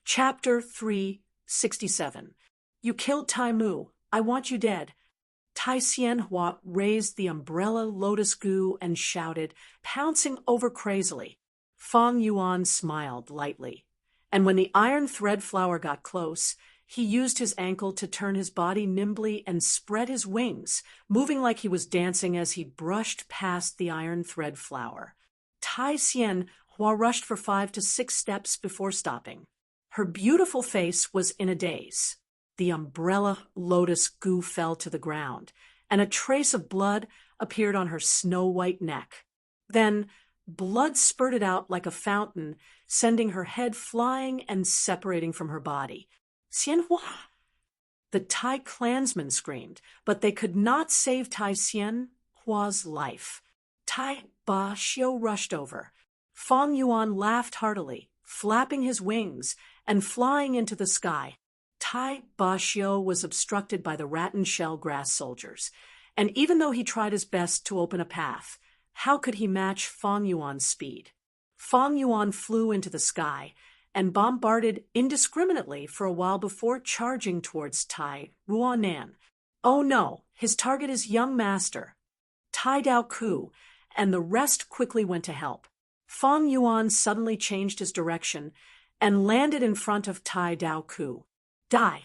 Chapter 367. You killed Tai Mu. I want you dead. Tai Xianhua raised the umbrella lotus gu and shouted, pouncing over crazily. Fang Yuan smiled lightly, and when the iron thread flower got close, he used his ankle to turn his body nimbly and spread his wings, moving like he was dancing as he brushed past the iron thread flower. Tai Xianhua rushed for 5 to 6 steps before stopping. Her beautiful face was in a daze. The umbrella lotus gu fell to the ground, and a trace of blood appeared on her snow-white neck. Then, blood spurted out like a fountain, sending her head flying and separating from her body. Xianhua! The Tai clansmen screamed, but they could not save Tai Xianhua's life. Tai Ba Xiu rushed over. Fang Yuan laughed heartily, flapping his wings and flying into the sky. Tai Ba Xiu was obstructed by the rat and shell grass soldiers, and even though he tried his best to open a path, how could he match Fang Yuan's speed? Fang Yuan flew into the sky and bombarded indiscriminately for a while before charging towards Tai Ruanan. Oh no, his target is young master, Tai Dao Ku, and the rest quickly went to help. Fang Yuan suddenly changed his direction and landed in front of Tai Dao Ku. Die!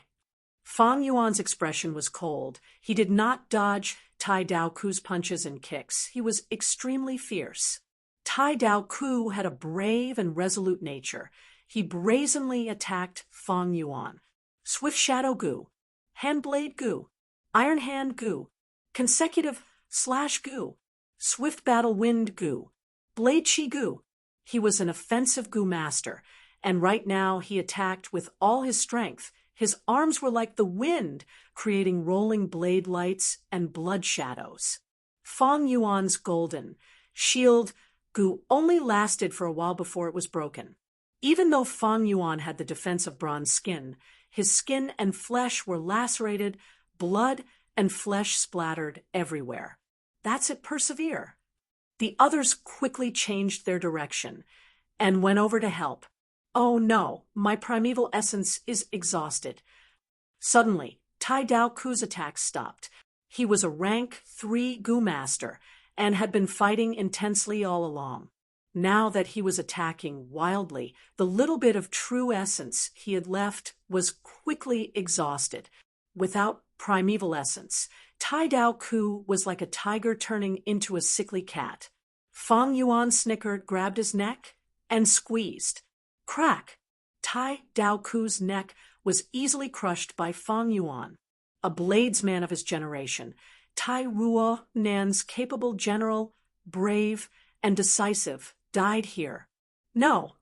Fang Yuan's expression was cold. He did not dodge Tai Dao Ku's punches and kicks. He was extremely fierce. Tai Dao Ku had a brave and resolute nature. He brazenly attacked Fang Yuan. Swift Shadow Gu, Hand Blade Gu, Iron Hand Gu, Consecutive Slash Gu, Swift Battle Wind Gu, Blade Chi Gu. He was an offensive Gu master, and right now he attacked with all his strength. His arms were like the wind, creating rolling blade lights and blood shadows. Fang Yuan's golden shield Gu only lasted for a while before it was broken. Even though Fang Yuan had the defense of bronze skin, his skin and flesh were lacerated, blood and flesh splattered everywhere. That's it, persevere. The others quickly changed their direction and went over to help. Oh no, my primeval essence is exhausted. Suddenly, Tai Dao Ku's attack stopped. He was a rank 3 Gu master and had been fighting intensely all along. Now that he was attacking wildly, the little bit of true essence he had left was quickly exhausted. Without primeval essence, Tai Dao Ku was like a tiger turning into a sickly cat. Fang Yuan snickered, grabbed his neck, and squeezed. Crack! Tai Dao Ku's neck was easily crushed by Fang Yuan. A bladesman of his generation, Tai Ruanan's capable general, brave, and decisive, died here. No!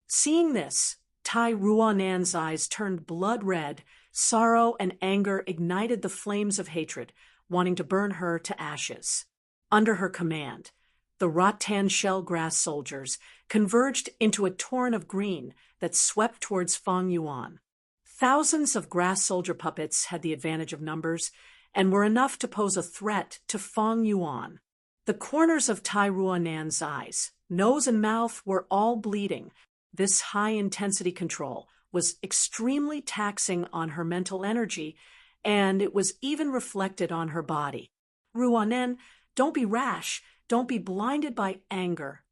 Seeing this, Tai Ruanan's eyes turned blood red. Sorrow and anger ignited the flames of hatred, wanting to burn her to ashes. Under her command, the rattan shell grass soldiers converged into a torrent of green that swept towards Fang Yuan. Thousands of grass soldier puppets had the advantage of numbers and were enough to pose a threat to Fang Yuan. The corners of Tai Ruanan's eyes, nose and mouth were all bleeding. This high-intensity control was extremely taxing on her mental energy, and it was even reflected on her body. Ruanan, don't be rash. Don't be blinded by anger.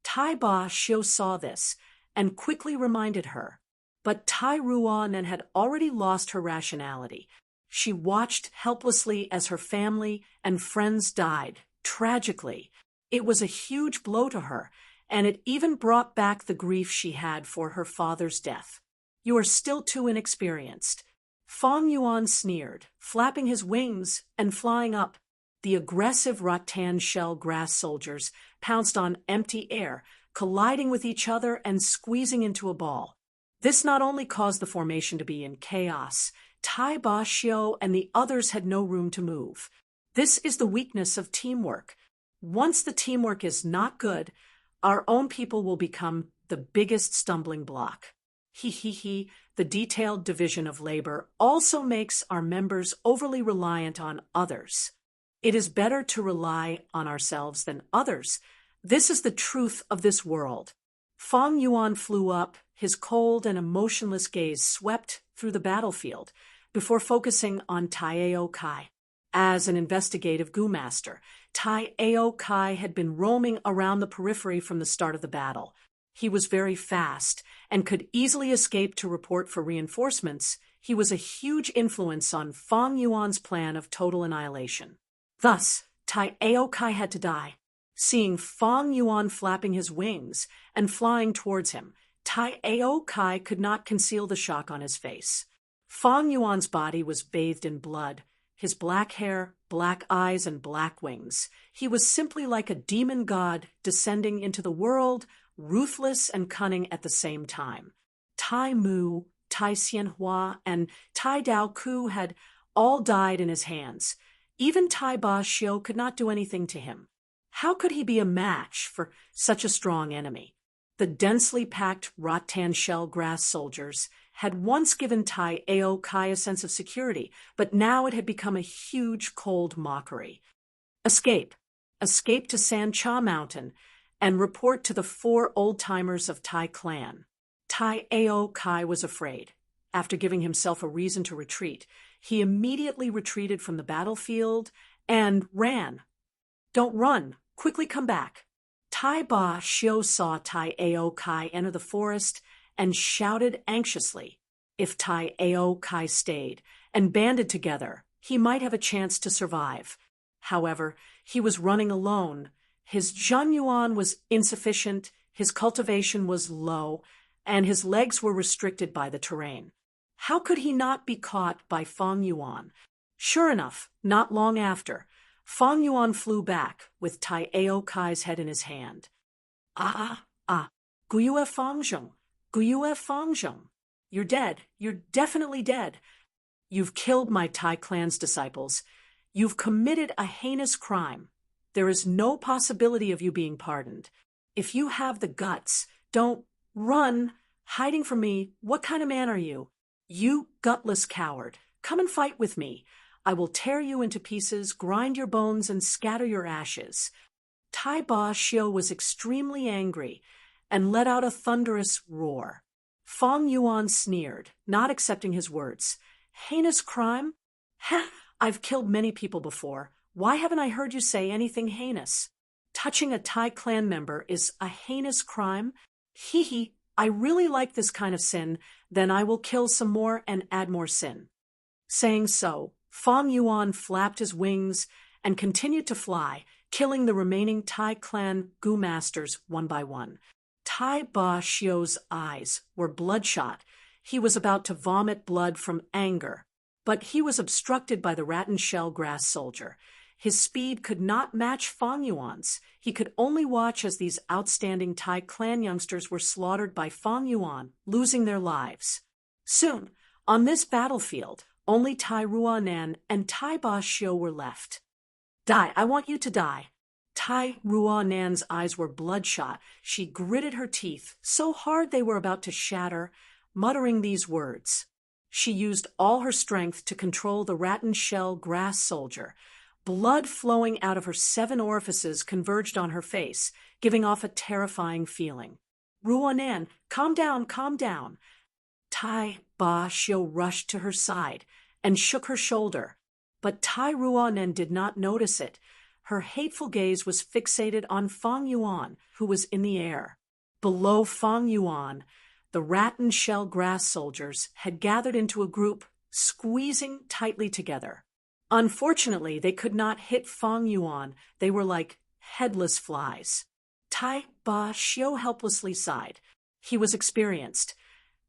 Tai Ba Xiu saw this and quickly reminded her. But Tai Ruanan had already lost her rationality. She watched helplessly as her family and friends died, tragically. It was a huge blow to her, and it even brought back the grief she had for her father's death. You are still too inexperienced. Fang Yuan sneered, flapping his wings and flying up. The aggressive rattan shell grass soldiers pounced on empty air, colliding with each other and squeezing into a ball. This not only caused the formation to be in chaos, Tai Ba Xiu and the others had no room to move. This is the weakness of teamwork. Once the teamwork is not good, our own people will become the biggest stumbling block. The detailed division of labor also makes our members overly reliant on others. It is better to rely on ourselves than others. This is the truth of this world. Fang Yuan flew up his cold and emotionless gaze swept through the battlefield before focusing on Taeo Kai. As an investigative Gu master, Taeo Kai had been roaming around the periphery from the start of the battle. He was very fast and could easily escape to report for reinforcements. He was a huge influence on Fang Yuan's plan of total annihilation. Thus, Taeo Kai had to die. Seeing Fang Yuan flapping his wings and flying towards him, Taeo Kai could not conceal the shock on his face. Fang Yuan's body was bathed in blood, his black hair, black eyes, and black wings. He was simply like a demon god descending into the world, ruthless and cunning at the same time. Tai Mu, Tai Xianhua, and Tai Dao Ku had all died in his hands. Even Tai Ba Xiu could not do anything to him. How could he be a match for such a strong enemy? The densely packed rattan shell grass soldiers had once given Taeo Kai a sense of security, but now it had become a huge cold mockery. Escape. Escape to San Cha Mountain and report to the 4 old-timers of Tai clan. Taeo Kai was afraid. After giving himself a reason to retreat, he immediately retreated from the battlefield and ran. Don't run. Quickly come back. Tai Ba Xiu saw Taeo Kai enter the forest and shouted anxiously. If Taeo Kai stayed and banded together, he might have a chance to survive. However, he was running alone. His Zhanyuan was insufficient, his cultivation was low, and his legs were restricted by the terrain. How could he not be caught by Fang Yuan? Sure enough, not long after, Fang Yuan flew back with Taeo Kai's head in his hand. Guyue Fangzhong, Guyue Fangzhong. You're dead. You're definitely dead. You've killed my Tai clan's disciples. You've committed a heinous crime. There is no possibility of you being pardoned. If you have the guts, don't run, hiding from me. What kind of man are you? You gutless coward. Come and fight with me. I will tear you into pieces, grind your bones, and scatter your ashes. Tai Ba Xiu was extremely angry and let out a thunderous roar. Fang Yuan sneered, not accepting his words. Heinous crime? Ha! I've killed many people before. Why haven't I heard you say anything heinous? Touching a Tai clan member is a heinous crime? Hee, I really like this kind of sin, then I will kill some more and add more sin. Saying so, Fang Yuan flapped his wings and continued to fly, killing the remaining Tai clan Gu masters one by one. Tai Ba Xiu's eyes were bloodshot. He was about to vomit blood from anger, but he was obstructed by the rattan shell grass soldier. His speed could not match Fang Yuan's. He could only watch as these outstanding Tai clan youngsters were slaughtered by Fang Yuan, losing their lives. Soon, on this battlefield, only Tai Ruanan and Tai Ba Xiu were left. Die, I want you to die. Tai Ruanan's eyes were bloodshot. She gritted her teeth so hard they were about to shatter, muttering these words. She used all her strength to control the rattan shell grass soldier. Blood flowing out of her 7 orifices converged on her face, giving off a terrifying feeling. Ruanan, calm down, calm down. Tai Ba Xiu rushed to her side and shook her shoulder, but Tai Ruanan did not notice it. Her hateful gaze was fixated on Fang Yuan, who was in the air. Below Fang Yuan, the rattan shell grass soldiers had gathered into a group, squeezing tightly together. Unfortunately, they could not hit Fang Yuan. They were like headless flies. Tai Ba Xiu helplessly sighed. He was experienced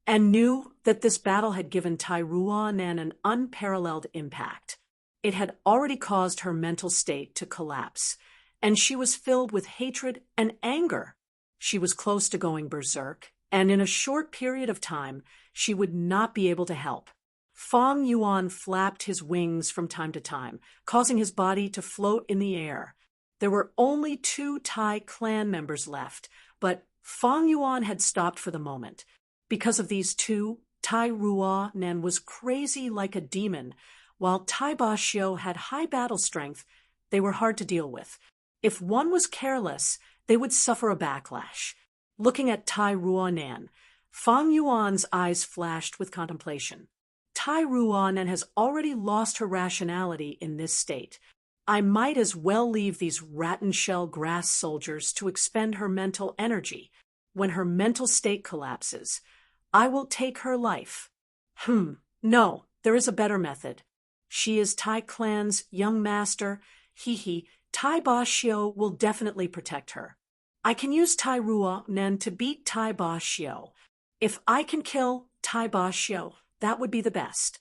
and knew that this battle had given Tai Ruanan an unparalleled impact. It had already caused her mental state to collapse, and she was filled with hatred and anger. She was close to going berserk, and in a short period of time, she would not be able to help. Fang Yuan flapped his wings from time to time, causing his body to float in the air. There were only 2 Tai clan members left, but Fang Yuan had stopped for the moment. Because of these 2, Tai Ruanan was crazy like a demon. While Tai Ba Xiu had high battle strength, they were hard to deal with. If one was careless, they would suffer a backlash. Looking at Tai Ruanan, Fang Yuan's eyes flashed with contemplation. Tai Ruan has already lost her rationality in this state. I might as well leave these rat-and-shell grass soldiers to expend her mental energy. When her mental state collapses, I will take her life. No, there is a better method. She is Tai Clan's young master. Tai Ba Xiu will definitely protect her. I can use Tai Ruan to beat Tai Ba Xiu. If I can kill Tai Ba Xiu, that would be the best.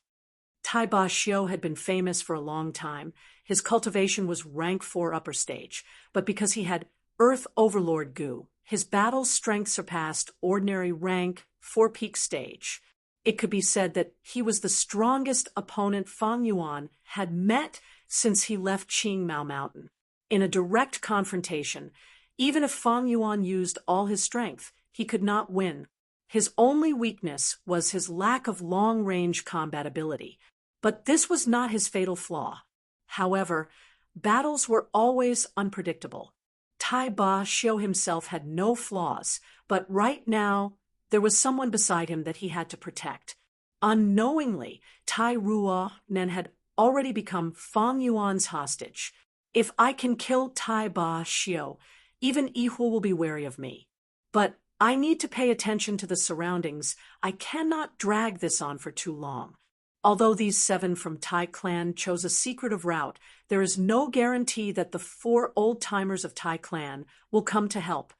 Tai Ba Xiu had been famous for a long time. His cultivation was rank 4 upper stage, but because he had Earth Overlord Gu, his battle strength surpassed ordinary rank 4 peak stage. It could be said that he was the strongest opponent Fang Yuan had met since he left Qingmao Mountain. In a direct confrontation, even if Fang Yuan used all his strength, he could not win. His only weakness was his lack of long-range combat ability, but this was not his fatal flaw. However, battles were always unpredictable. Tai Ba Xiu himself had no flaws, but right now, there was someone beside him that he had to protect. Unknowingly, Tai Ruan had already become Fang Yuan's hostage. If I can kill Tai Ba Xiu, even Yihu will be wary of me. But I need to pay attention to the surroundings. I cannot drag this on for too long. Although these 7 from Tai Clan chose a secretive route, there is no guarantee that the 4 old-timers of Tai Clan will come to help.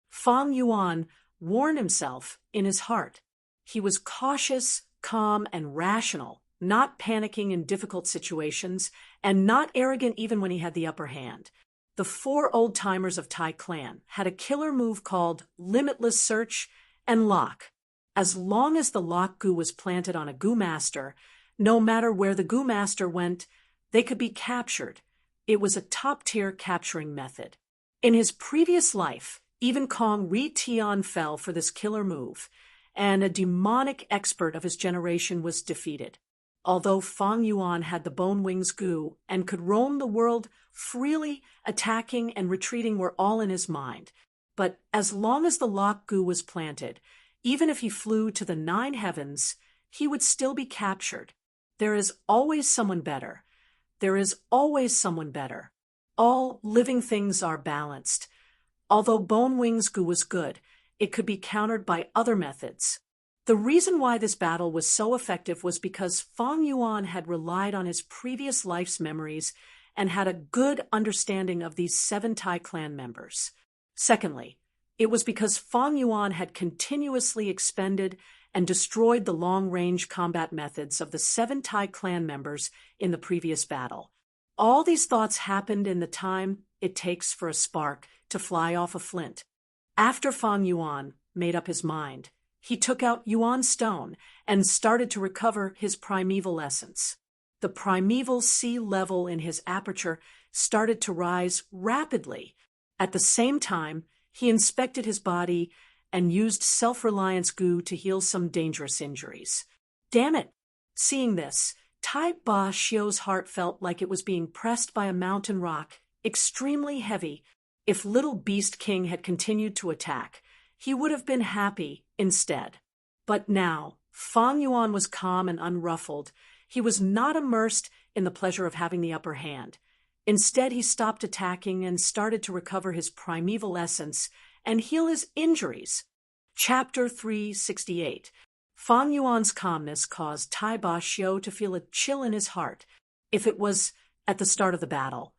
Fang Yuan warned himself in his heart. He was cautious, calm, and rational, not panicking in difficult situations, and not arrogant even when he had the upper hand. The 4 old-timers of Tai Clan had a killer move called Limitless Search and Lock. As long as the lock goo was planted on a goo master, no matter where the goo master went, they could be captured. It was a top-tier capturing method. In his previous life, even Kong Ri Tian fell for this killer move, and a demonic expert of his generation was defeated. Although Fang Yuan had the Bone Wings goo and could roam the world freely, attacking and retreating were all in his mind. But as long as the lock goo was planted, even if he flew to the 9 heavens, he would still be captured. There is always someone better. There is always someone better. All living things are balanced. Although Bone Wings goo was good, it could be countered by other methods. The reason why this battle was so effective was because Fang Yuan had relied on his previous life's memories and had a good understanding of these 7 Tai Clan members. Secondly, it was because Fang Yuan had continuously expended and destroyed the long-range combat methods of the 7 Tai Clan members in the previous battle. All these thoughts happened in the time it takes for a spark to fly off a flint. After Fang Yuan made up his mind, he took out Yuan Stone and started to recover his primeval essence. The primeval sea level in his aperture started to rise rapidly. At the same time, he inspected his body and used self-reliance goo to heal some dangerous injuries. Damn it! Seeing this, Tai Ba Xiu's heart felt like it was being pressed by a mountain rock, extremely heavy. If Little Beast King had continued to attack, he would have been happy instead. But now, Fang Yuan was calm and unruffled. He was not immersed in the pleasure of having the upper hand. Instead, he stopped attacking and started to recover his primeval essence and heal his injuries. Chapter 368. Fang Yuan's calmness caused Tai Ba Xiu to feel a chill in his heart. If it was at the start of the battle,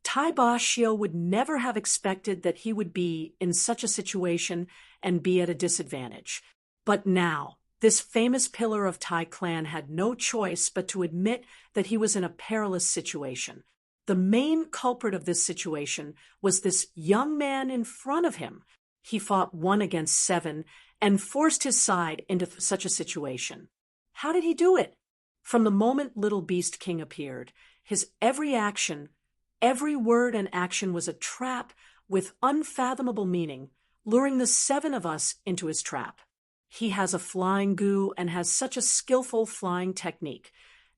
Tai Ba Xiu would never have expected that he would be in such a situation and be at a disadvantage. But now, this famous pillar of Tai Clan had no choice but to admit that he was in a perilous situation. The main culprit of this situation was this young man in front of him. He fought 1 against 7 and forced his side into such a situation. How did he do it? From the moment Little Beast King appeared, his every action, every word and action was a trap with unfathomable meaning, luring the 7 of us into his trap. He has a flying goo and has such a skillful flying technique.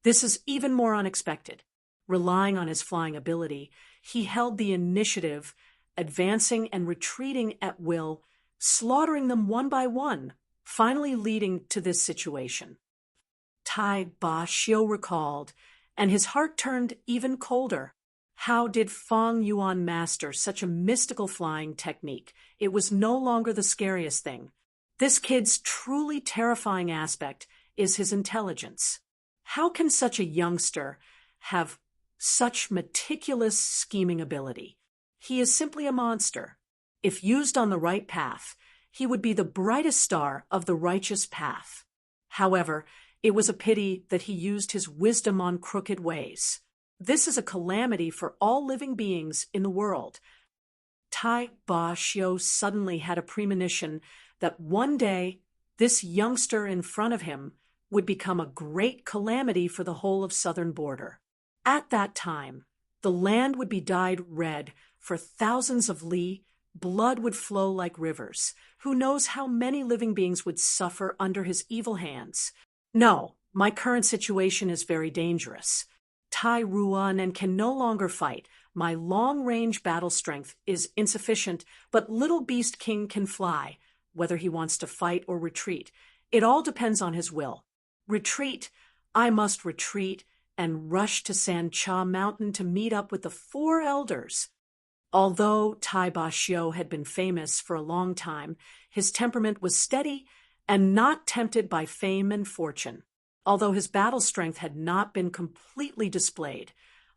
This is even more unexpected. Relying on his flying ability, he held the initiative, advancing and retreating at will, slaughtering them one by one. finally leading to this situation. Tai Ba Xiu recalled, and his heart turned even colder. How did Fang Yuan master such a mystical flying technique? It was no longer the scariest thing. This kid's truly terrifying aspect is his intelligence. How can such a youngster have such meticulous scheming ability? He is simply a monster. If used on the right path, he would be the brightest star of the righteous path. However, it was a pity that he used his wisdom on crooked ways. This is a calamity for all living beings in the world. Tai Ba Xiu suddenly had a premonition that one day this youngster in front of him would become a great calamity for the whole of southern border. At that time, the land would be dyed red for thousands of li, blood would flow like rivers. Who knows how many living beings would suffer under his evil hands? No, my current situation is very dangerous. Tai Ruan and can no longer fight. My long-range battle strength is insufficient, but Little Beast King can fly, whether he wants to fight or retreat. It all depends on his will. Retreat. I must retreat and rush to Sancha Mountain to meet up with the 4 elders. Although Tai Ba Xiu had been famous for a long time, his temperament was steady and not tempted by fame and fortune. Although his battle strength had not been completely displayed,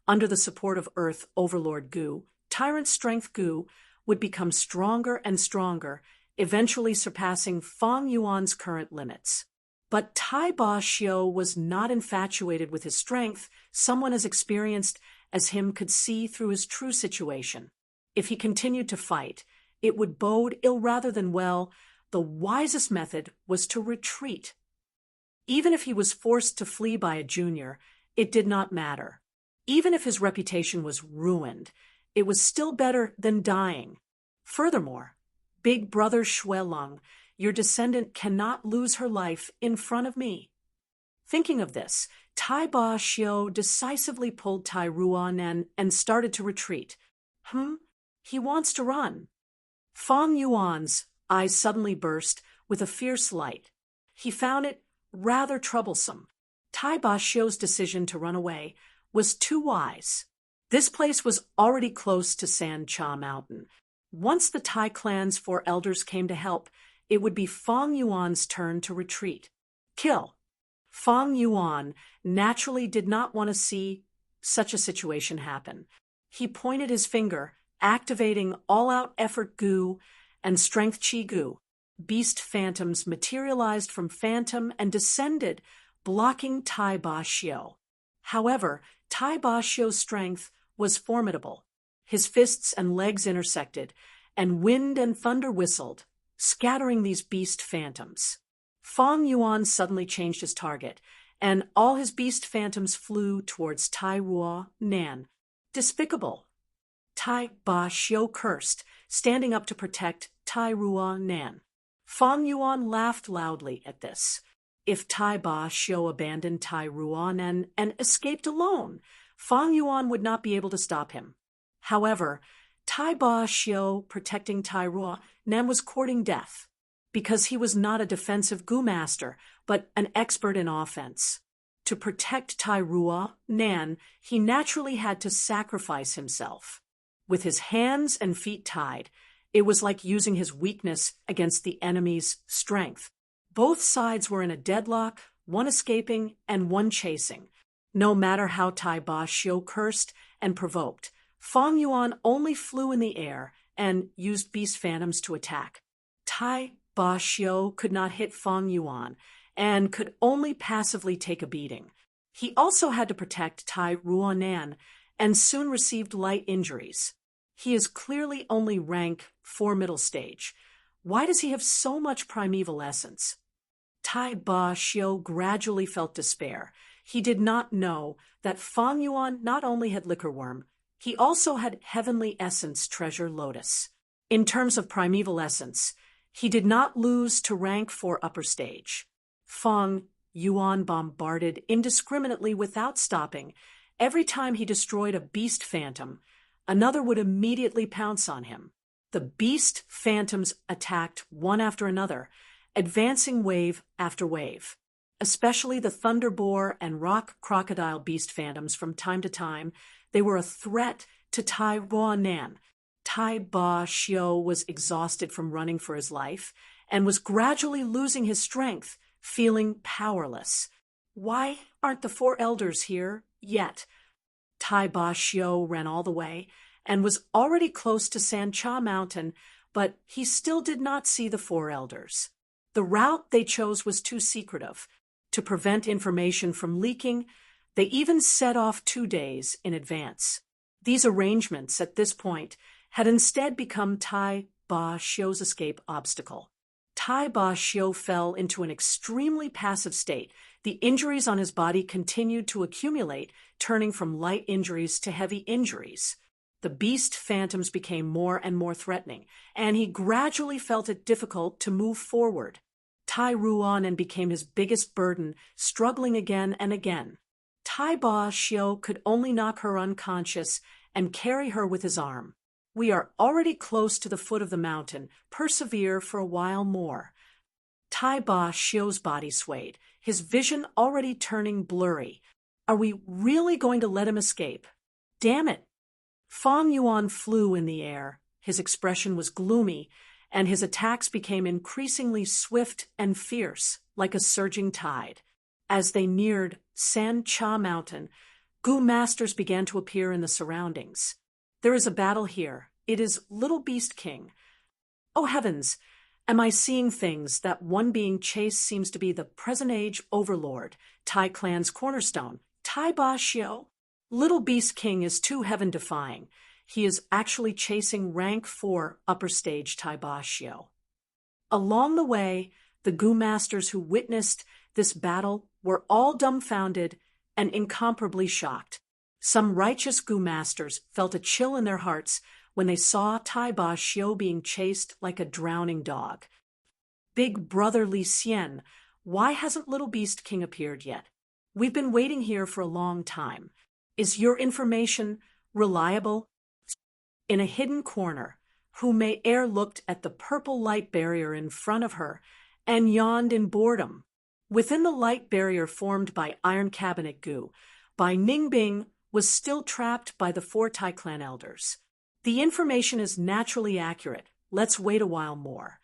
under the support of Earth Overlord Gu, Tyrant Strength Gu would become stronger and stronger, eventually surpassing Fang Yuan's current limits. But Tai Ba Xiu was not infatuated with his strength. Someone as experienced as him could see through his true situation. If he continued to fight, it would bode ill rather than well. The wisest method was to retreat. Even if he was forced to flee by a junior, it did not matter. Even if his reputation was ruined, it was still better than dying. Furthermore, Big Brother Shuelong, your descendant cannot lose her life in front of me. Thinking of this, Tai Ba Xiu decisively pulled Tai Ruan and started to retreat. He wants to run. Fang Yuan's eyes suddenly burst with a fierce light. He found it rather troublesome. Tai Ba Xiu's decision to run away was too wise. This place was already close to Sancha Mountain. Once the Tai clan's 4 elders came to help, it would be Fang Yuan's turn to retreat. Kill. Fang Yuan naturally did not want to see such a situation happen. He pointed his finger, activating all-out effort Gu and strength Chi Gu. Beast phantoms materialized from phantom and descended, blocking Tai Ba Xiu. However, Tai Ba Xiu's strength was formidable. His fists and legs intersected, and wind and thunder whistled, scattering these beast phantoms. Fang Yuan suddenly changed his target, and all his beast phantoms flew towards Tai Ruan. Despicable. Tai Ba Xiu cursed, standing up to protect Tai Ruan. Fang Yuan laughed loudly at this. If Tai Ba Xiu abandoned Tai Ruan and escaped alone, Fang Yuan would not be able to stop him. However, Tai Ba Xiu protecting Tai Ruan was courting death, because he was not a defensive Gu master, but an expert in offense. To protect Tai Ruan, he naturally had to sacrifice himself. With his hands and feet tied, it was like using his weakness against the enemy's strength. Both sides were in a deadlock, one escaping and one chasing. No matter how Tai Ba Xiu cursed and provoked, Fang Yuan only flew in the air and used beast phantoms to attack. Tai Ba Xiu could not hit Fang Yuan and could only passively take a beating. He also had to protect Tai Ruan and soon received light injuries. He is clearly only rank 4 middle stage. Why does he have so much primeval essence? Tai Ba Xiu gradually felt despair. He did not know that Fang Yuan not only had liquor worm, he also had heavenly essence treasure lotus. In terms of primeval essence, he did not lose to rank 4 upper stage. Fang Yuan bombarded indiscriminately without stopping. Every time he destroyed a beast phantom, another would immediately pounce on him. The beast phantoms attacked one after another, advancing wave after wave. Especially the thunder boar and rock crocodile beast phantoms from time to time, they were a threat to Tai Ruanan. Tai Ba Xiu was exhausted from running for his life and was gradually losing his strength, feeling powerless. Why aren't the four elders here yet? Tai Ba Xiu ran all the way and was already close to San Cha Mountain, but he still did not see the four elders. The route they chose was too secretive. To prevent information from leaking, they even set off 2 days in advance. These arrangements, at this point, had instead become Tai Ba Xiu's escape obstacle. Tai Ba Xiu fell into an extremely passive state. The injuries on his body continued to accumulate, turning from light injuries to heavy injuries. The beast phantoms became more and more threatening, and he gradually felt it difficult to move forward. Tai Ruanan became his biggest burden, struggling again and again. Tai Ba Xiu could only knock her unconscious and carry her with his arm. We are already close to the foot of the mountain. Persevere for a while more. Tai Ba Xiu's body swayed, his vision already turning blurry. Are we really going to let him escape? Damn it! Fang Yuan flew in the air. His expression was gloomy, and his attacks became increasingly swift and fierce, like a surging tide. As they neared San Cha Mountain, Gu masters began to appear in the surroundings. There is a battle here. It is Little Beast King. Oh heavens! Am I seeing things? That one being chased seems to be the present-age overlord, Tai clan's cornerstone, Tai Ba Xiu. Little Beast King is too heaven-defying. He is actually chasing rank 4 upper stage Tai Ba Xiu. Along the way, the Gu masters who witnessed this battle were all dumbfounded and incomparably shocked. Some righteous Gu masters felt a chill in their hearts when they saw Tai Ba Xiu being chased like a drowning dog. Big Brother Li Xian, why hasn't Little Beast King appeared yet? We've been waiting here for a long time. Is your information reliable? In a hidden corner, Hu Mei Er looked at the purple light barrier in front of her and yawned in boredom. Within the light barrier formed by Iron Cabinet Gu, Bai Ningbing was still trapped by the 4 Tai clan elders. The information is naturally accurate. Let's wait a while more.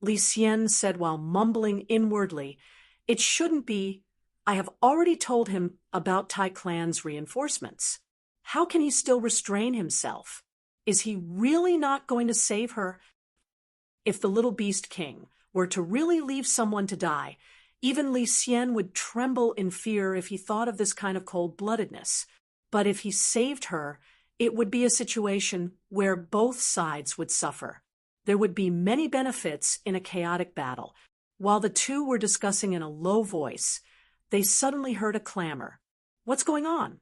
Li Xian said while mumbling inwardly, it shouldn't be. I have already told him about Tai clan's reinforcements. How can he still restrain himself? Is he really not going to save her? If the Little Beast King were to really leave someone to die, even Li Xian would tremble in fear if he thought of this kind of cold-bloodedness. But if he saved her, it would be a situation where both sides would suffer. There would be many benefits in a chaotic battle. While the two were discussing in a low voice, they suddenly heard a clamor. What's going on?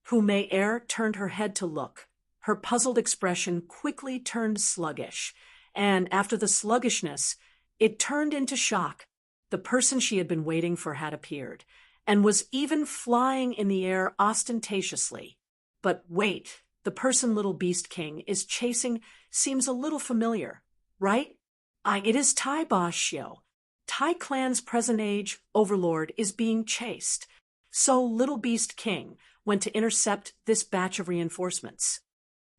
Hu Mei Er turned her head to look. Her puzzled expression quickly turned sluggish, and after the sluggishness, it turned into shock. The person she had been waiting for had appeared, and was even flying in the air ostentatiously. But wait, the person Little Beast King is chasing seems a little familiar, right? It is Tai Ba Xiu. Tai clan's present-age overlord is being chased. So Little Beast King went to intercept this batch of reinforcements.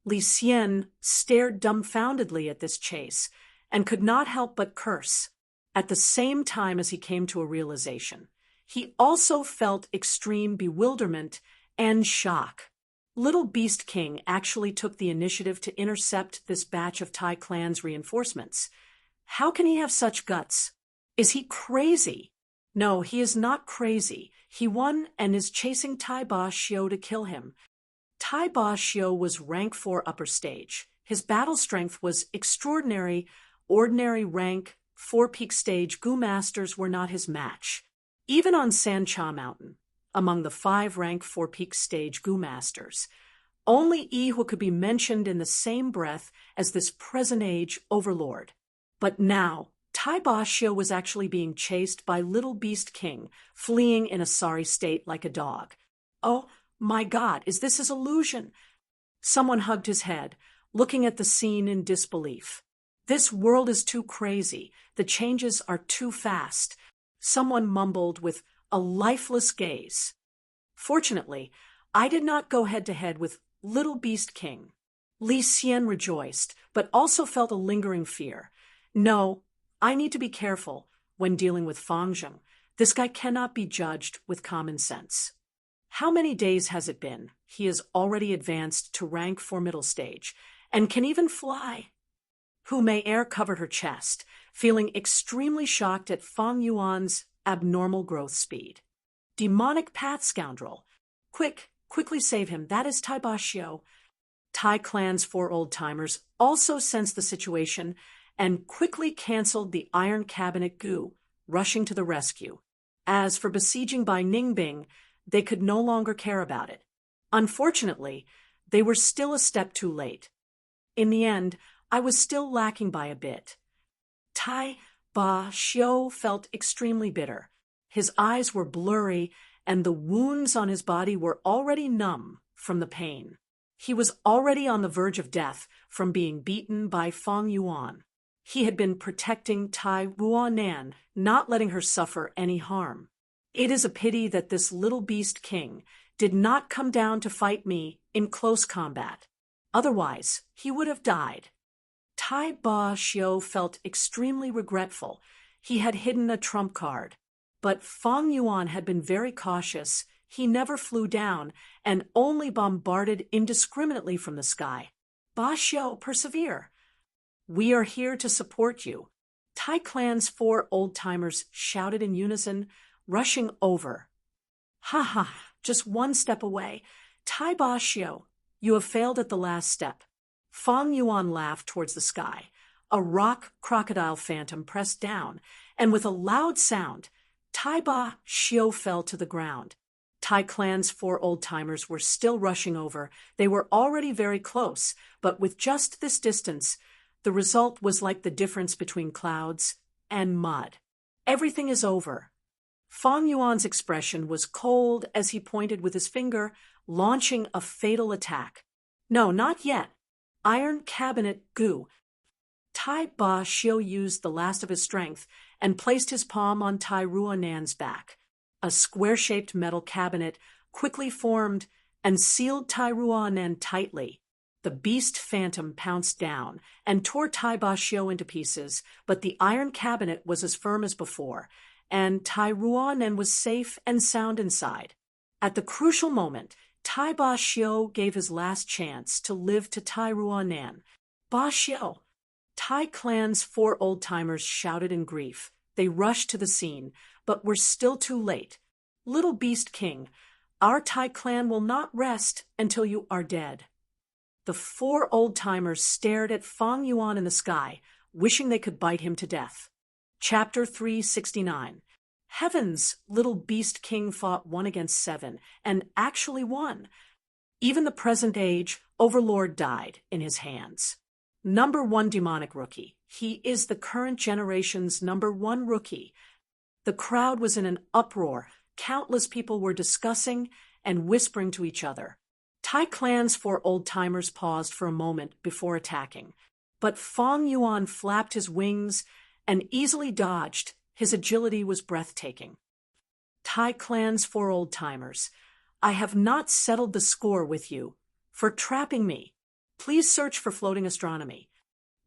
Li Xian stared dumbfoundedly at this chase and could not help but curse. At the same time as he came to a realization, he also felt extreme bewilderment and shock. Little Beast King actually took the initiative to intercept this batch of Tai clan's reinforcements. How can he have such guts? Is he crazy? No, he is not crazy. He won and is chasing Tai Ba Xiu to kill him. Tai Ba Xiu was rank 4 upper stage. His battle strength was extraordinary. Ordinary rank 4 peak stage Gu masters were not his match. Even on San Cha Mountain, among the 5 rank 4 peak stage Gu masters, only Yi could be mentioned in the same breath as this present-age overlord. But now, Tai Ba Xiu was actually being chased by Little Beast King, fleeing in a sorry state like a dog. Oh, my God, is this his illusion? Someone hugged his head, looking at the scene in disbelief. This world is too crazy. The changes are too fast. Someone mumbled with a lifeless gaze. Fortunately, I did not go head-to-head with Little Beast King. Li Xian rejoiced, but also felt a lingering fear. No, I need to be careful when dealing with Fang Zheng. This guy cannot be judged with common sense. How many days has it been? He has already advanced to rank 4 middle stage, and can even fly. Hu Mei covered her chest, feeling extremely shocked at Fang Yuan's abnormal growth speed. Demonic path scoundrel! Quickly save him, that is Tai Xiu. Tai Clan's 4 old-timers also sensed the situation and quickly canceled the iron cabinet goo, rushing to the rescue. As for besieging by Ningbing, they could no longer care about it. Unfortunately, they were still a step too late. In the end, I was still lacking by a bit. Tai Xiu felt extremely bitter. His eyes were blurry, and the wounds on his body were already numb from the pain. He was already on the verge of death from being beaten by Fang Yuan. He had been protecting Tai Ruanan, not letting her suffer any harm. It is a pity that this little beast king did not come down to fight me in close combat. Otherwise, he would have died. Tai Xiu felt extremely regretful. He had hidden a trump card. But Fang Yuan had been very cautious. He never flew down and only bombarded indiscriminately from the sky. Ba Xiu, persevere. We are here to support you. Tai Clan's 4 old-timers shouted in unison, rushing over. Ha, just one step away. Tai Xiu, you have failed at the last step. Fang Yuan laughed towards the sky. A rock crocodile phantom pressed down, and with a loud sound, Tai Xiu fell to the ground. Tai Clan's 4 old-timers were still rushing over. They were already very close, but with just this distance, the result was like the difference between clouds and mud. Everything is over. Fang Yuan's expression was cold as he pointed with his finger, launching a fatal attack. No, not yet. Iron cabinet goo. Tai Xiu used the last of his strength and placed his palm on Tai Ruanan's back. A square-shaped metal cabinet quickly formed and sealed Tai Ruanan tightly. The beast phantom pounced down and tore Tai Xiu into pieces, but the iron cabinet was as firm as before, and Tai Ruanan was safe and sound inside. At the crucial moment, Tai Xiu gave his last chance to live to Tai Ruanan. Ba Xiu! Tai Clan's 4 old-timers shouted in grief. They rushed to the scene, but were still too late. Little Beast King, our Tai Clan will not rest until you are dead. The 4 old-timers stared at Fang Yuan in the sky, wishing they could bite him to death. Chapter 369. Heavens, Little Beast King fought 1 against 7, and actually won. Even the present age Overlord died in his hands. Number 1 demonic rookie. He is the current generation's number 1 rookie. The crowd was in an uproar. Countless people were discussing and whispering to each other. Tai Clan's 4 old-timers paused for a moment before attacking, but Fang Yuan flapped his wings and easily dodged. His agility was breathtaking. Tai Clan's 4 old-timers, I have not settled the score with you for trapping me. Please search for floating astronomy.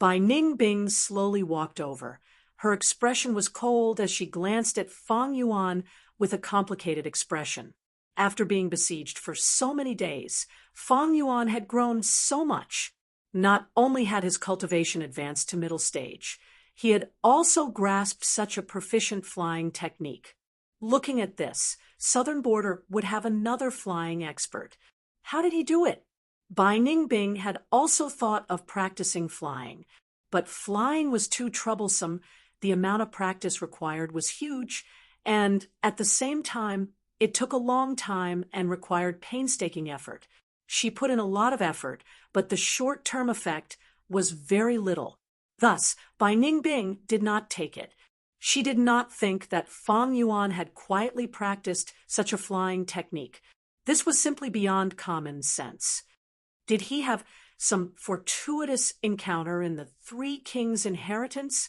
Bai Ningbing slowly walked over. Her expression was cold as she glanced at Fang Yuan with a complicated expression. After being besieged for so many days, Fang Yuan had grown so much. Not only had his cultivation advanced to middle stage, he had also grasped such a proficient flying technique. Looking at this, Southern Border would have another flying expert. How did he do it? Bai Ningbing had also thought of practicing flying, but flying was too troublesome, the amount of practice required was huge, and at the same time, it took a long time and required painstaking effort. She put in a lot of effort, but the short-term effect was very little. Thus, Bai Ningbing did not take it. She did not think that Fang Yuan had quietly practiced such a flying technique. This was simply beyond common sense. Did he have some fortuitous encounter in the Three Kings' inheritance?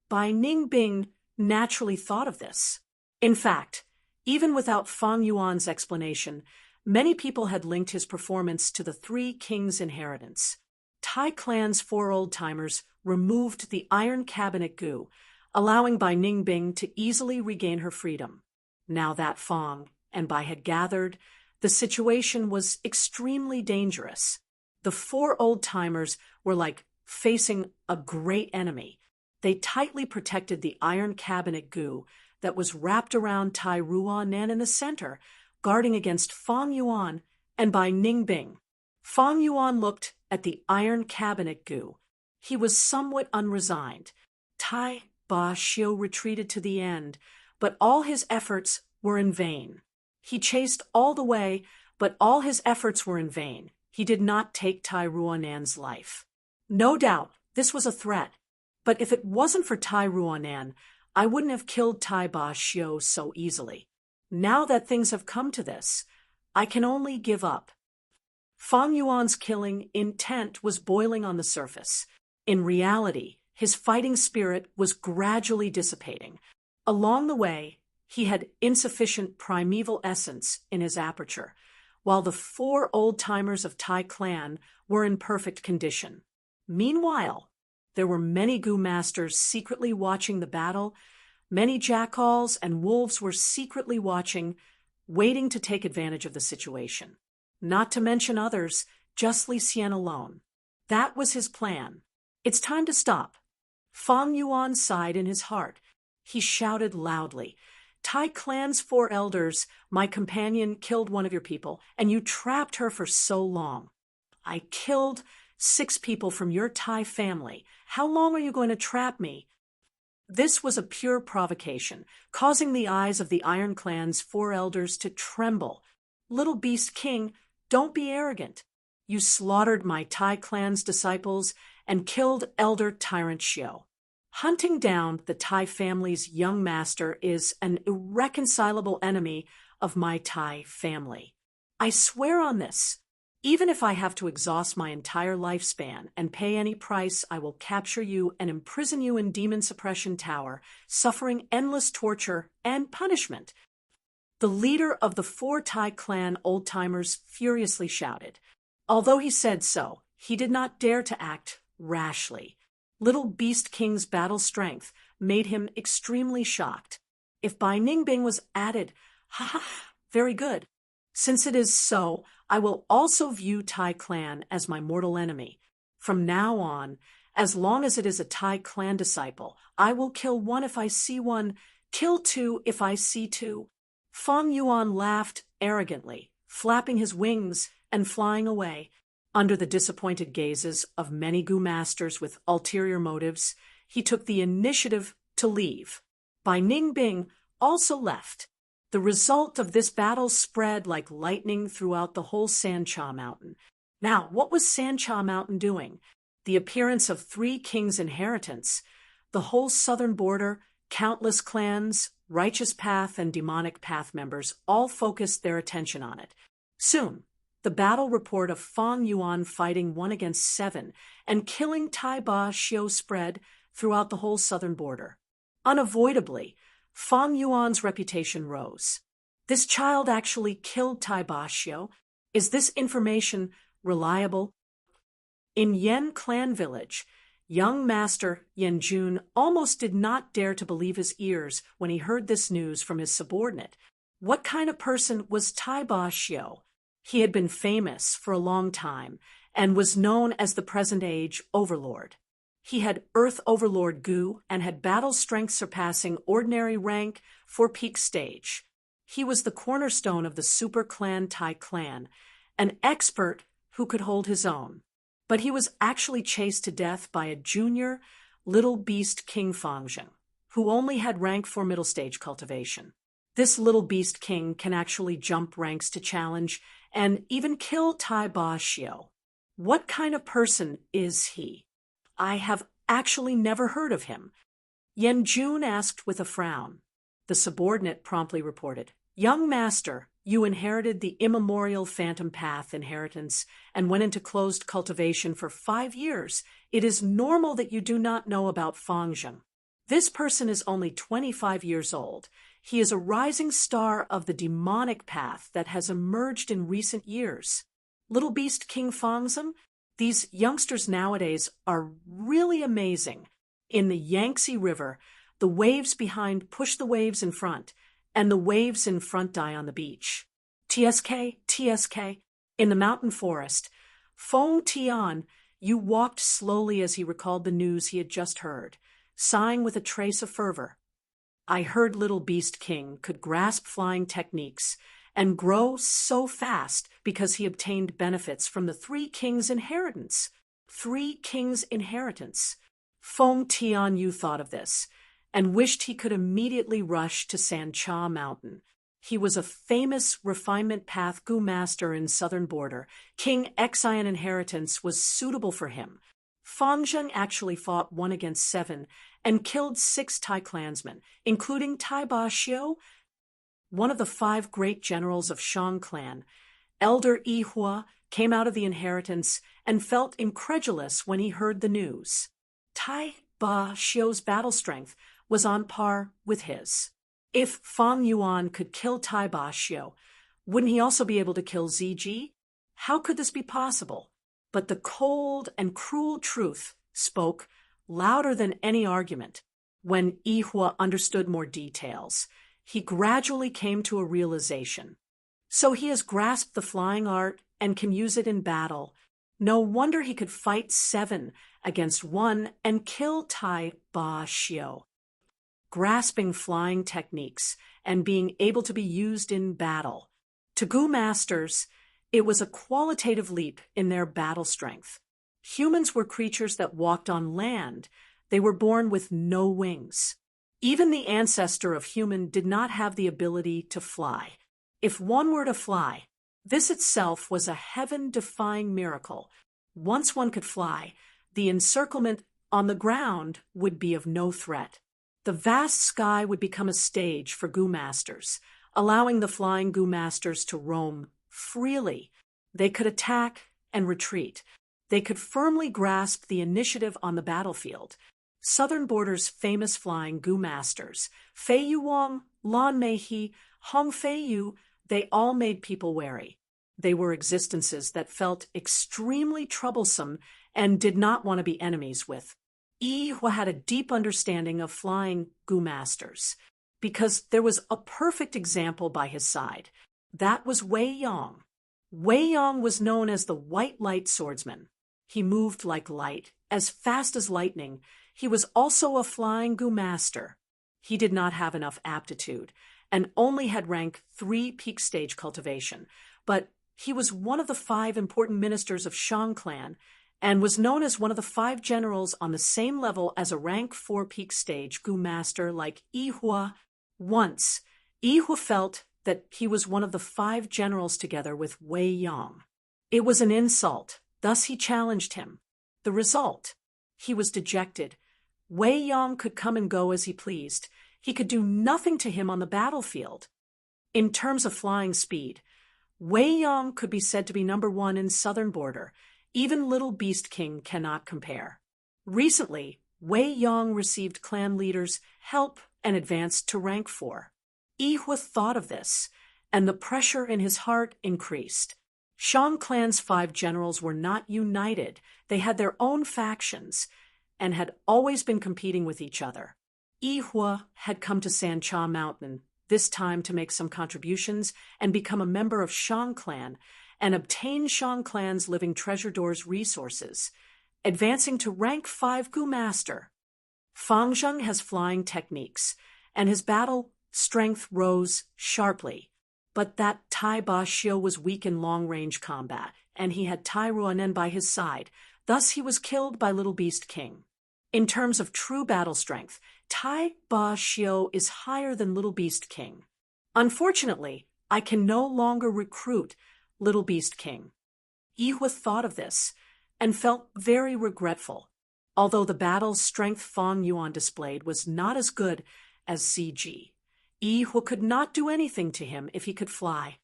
Bai Ningbing naturally thought of this. In fact, even without Fang Yuan's explanation, many people had linked his performance to the Three Kings' inheritance. Tai Clan's 4 old-timers removed the iron cabinet goo, allowing Bai Ningbing to easily regain her freedom. Now that Fang and Bai had gathered, the situation was extremely dangerous. The 4 old-timers were like facing a great enemy. They tightly protected the iron cabinet goo that was wrapped around Tai Ruanan in the center, guarding against Fang Yuan and Bai Ningbing. Fang Yuan looked at the iron cabinet goo. He was somewhat unresigned. Tai Ba Xiu retreated to the end, but all his efforts were in vain. He chased all the way, but all his efforts were in vain. He did not take Tai Ruanan's life. No doubt, this was a threat. But if it wasn't for Tai Ruanan, I wouldn't have killed Tai Ba Xiu so easily. Now that things have come to this, I can only give up. Fang Yuan's killing intent was boiling on the surface. In reality, his fighting spirit was gradually dissipating. Along the way, he had insufficient primeval essence in his aperture, while the 4 old-timers of Tai Clan were in perfect condition. Meanwhile, there were many Gu masters secretly watching the battle. Many jackals and wolves were secretly watching, waiting to take advantage of the situation. Not to mention others, just Li Xian alone. That was his plan. It's time to stop. Fang Yuan sighed in his heart. He shouted loudly, Tai Clan's 4 elders, my companion killed one of your people, and you trapped her for so long. I killed 6 people from your Tai family. How long are you going to trap me? This was a pure provocation, causing the eyes of the Iron Clan's 4 elders to tremble. Little Beast King, don't be arrogant. You slaughtered my Tai Clan's disciples and killed Elder Tyrant Xiu. Hunting down the Tai family's young master is an irreconcilable enemy of my Tai family. I swear on this. Even if I have to exhaust my entire lifespan and pay any price, I will capture you and imprison you in Demon Suppression Tower, suffering endless torture and punishment. The leader of the 4 Tai Clan old-timers furiously shouted. Although he said so, he did not dare to act rashly. Little Beast King's battle strength made him extremely shocked. If Bai Ningbing was added, very good. Since it is so, I will also view Tai Clan as my mortal enemy. From now on, as long as it is a Tai Clan disciple, I will kill 1 if I see 1, kill 2 if I see 2. Fang Yuan laughed arrogantly, flapping his wings and flying away. Under the disappointed gazes of many Gu masters with ulterior motives, he took the initiative to leave. Bai Ningbing also left. The result of this battle spread like lightning throughout the whole Sancha Mountain. Now, what was Sancha Mountain doing? The appearance of 3 kings' inheritance, the whole southern border, countless clans, Righteous Path and Demonic Path members all focused their attention on it. Soon, the battle report of Fang Yuan fighting 1 against 7 and killing Tai Ba Xiu spread throughout the whole southern border. Unavoidably, Fang Yuan's reputation rose. This child actually killed Tai Ba Xiu. Is this information reliable? In Yen Clan Village, young master Yen Jun almost did not dare to believe his ears when he heard this news from his subordinate. What kind of person was Tai Ba Xiu? He had been famous for a long time and was known as the present-age Overlord. He had Earth Overlord Gu and had battle strength surpassing ordinary rank for peak stage. He was the cornerstone of the super clan Tai Clan, an expert who could hold his own. But he was actually chased to death by a junior Little Beast King Fangjing, who only had rank 4 middle stage cultivation. This Little Beast King can actually jump ranks to challenge and even kill Tai Ba Xiu. What kind of person is he? I have actually never heard of him. Yen Jun asked with a frown. The subordinate promptly reported, Young master, you inherited the immemorial Phantom Path inheritance and went into closed cultivation for 5 years, it is normal that you do not know about Fang Zheng. This person is only 25 years old. He is a rising star of the demonic path that has emerged in recent years. Little Beast King Fang Zheng, these youngsters nowadays are really amazing. In the Yangtze River, the waves behind push the waves in front, and the waves in front die on the beach. TSK, TSK, in the mountain forest, Feng Tian, you walked slowly as he recalled the news he had just heard, sighing with a trace of fervor. I heard Little Beast King could grasp flying techniques and grow so fast because he obtained benefits from the Three Kings' inheritance. Three Kings' inheritance. Feng Tian Yu thought of this and wished he could immediately rush to Sancha Mountain. He was a famous refinement path Gu master in southern border. King Xian inheritance was suitable for him. Fang Zheng actually fought 1 against 7 and killed 6 Tai clansmen, including Tai Ba Xiu, one of the 5 great generals of Shang clan. Elder Yi Hua came out of the inheritance and felt incredulous when he heard the news. Tai Ba Xiu's battle strength was on par with his. If Fang Yuan could kill Tai Ba Xiu, wouldn't he also be able to kill Ziji? How could this be possible? But the cold and cruel truth spoke louder than any argument. When Yi Hua understood more details, he gradually came to a realization. So he has grasped the flying art and can use it in battle. No wonder he could fight 7 against 1 and kill Tai Ba Xiu. Grasping flying techniques and being able to be used in battle. To Gu masters, it was a qualitative leap in their battle strength. Humans were creatures that walked on land. They were born with no wings. Even the ancestor of human did not have the ability to fly. If one were to fly, this itself was a heaven-defying miracle. Once one could fly, the encirclement on the ground would be of no threat. The vast sky would become a stage for Gu masters, allowing the flying Gu masters to roam freely. They could attack and retreat. They could firmly grasp the initiative on the battlefield. Southern Border's famous flying Gu masters, Fei Yuwang, Lan Meihe, Hong Fei Yu, they all made people wary. They were existences that felt extremely troublesome and did not want to be enemies with. Yi Hua had a deep understanding of flying Gu masters, because there was a perfect example by his side. That was Wei Yong. Wei Yong was known as the White Light Swordsman. He moved like light, as fast as lightning. He was also a flying Gu master. He did not have enough aptitude, and only had rank 3 peak stage cultivation, but he was one of the 5 important ministers of Shang clan, and was known as one of the 5 generals on the same level as a rank 4 peak stage Gu master like Yi Hua. Once, Yi Hua felt that he was one of the 5 generals together with Wei Yong. It was an insult, thus he challenged him. The result? He was dejected. Wei Yong could come and go as he pleased. He could do nothing to him on the battlefield. In terms of flying speed, Wei Yong could be said to be number 1 in Southern Border. Even Little Beast King cannot compare. Recently, Wei Yong received clan leaders' help and advanced to rank 4. Yi Hua thought of this, and the pressure in his heart increased. Shang clan's 5 generals were not united. They had their own factions, and had always been competing with each other. Yi Hua had come to Sancha Mountain, this time to make some contributions and become a member of Shang clan, and obtain Shang clan's living treasure door's resources, advancing to rank 5 Gu master. Fang Zheng has flying techniques, and his battle strength rose sharply. But that Tai Ba Xiu was weak in long-range combat, and he had Tai Ruanen by his side. Thus he was killed by Little Beast King. In terms of true battle strength, Tai Ba Xiu is higher than Little Beast King. Unfortunately, I can no longer recruit Little Beast King. Yi Hua thought of this and felt very regretful. Although the battle's strength Fang Yuan displayed was not as good as Ziji, Yi Hua could not do anything to him if he could fly.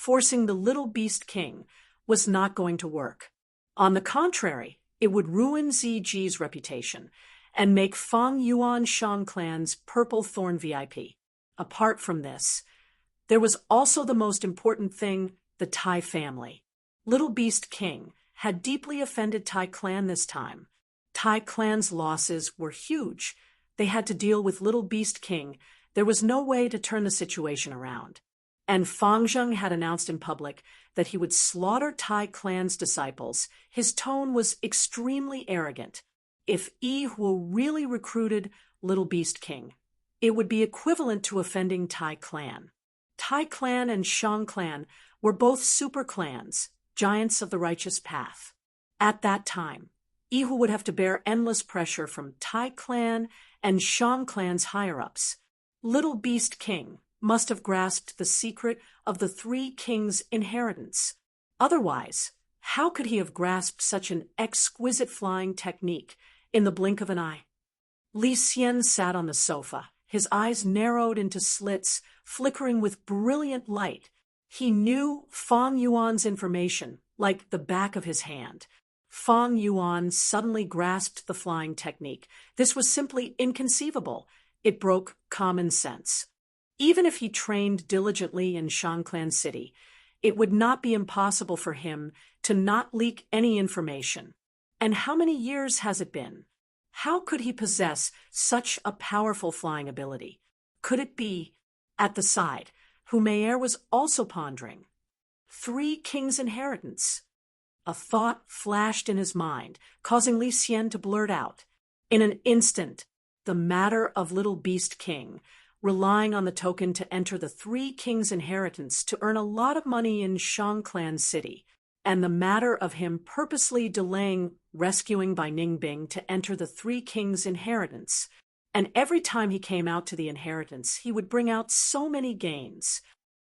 forcing the little beast king, was not going to work. On the contrary, it would ruin ZG's reputation and make Fang Yuan Shang Clan's Purple Thorn VIP. Apart from this, there was also the most important thing: the Tai family. Little Beast King had deeply offended Tai Clan this time. Tai Clan's losses were huge. They had to deal with Little Beast King. There was no way to turn the situation around. And Fang Zheng had announced in public that he would slaughter Tai Clan's disciples. His tone was extremely arrogant. If Yi Hu really recruited Little Beast King, it would be equivalent to offending Tai Clan. Tai Clan and Shang Clan were both super clans, giants of the righteous path. At that time, Yi Hu would have to bear endless pressure from Tai Clan and Shang Clan's higher-ups. Little Beast King must have grasped the secret of the three kings' inheritance. Otherwise, how could he have grasped such an exquisite flying technique in the blink of an eye? Li Xian sat on the sofa, his eyes narrowed into slits, flickering with brilliant light. He knew Fang Yuan's information like the back of his hand. Fang Yuan suddenly grasped the flying technique. This was simply inconceivable. It broke common sense. Even if he trained diligently in Shangclan City, it would not be impossible for him to not leak any information. And how many years has it been? How could he possess such a powerful flying ability? Could it be, at the side, Humayr was also pondering? Three kings' inheritance. A thought flashed in his mind, causing Li Xian to blurt out. In an instant, the matter of Little Beast King, relying on the token to enter the three kings' inheritance to earn a lot of money in Shangclan City, and the matter of him purposely delaying rescuing Bai Ningbing to enter the three kings' inheritance. And every time he came out to the inheritance, he would bring out so many gains.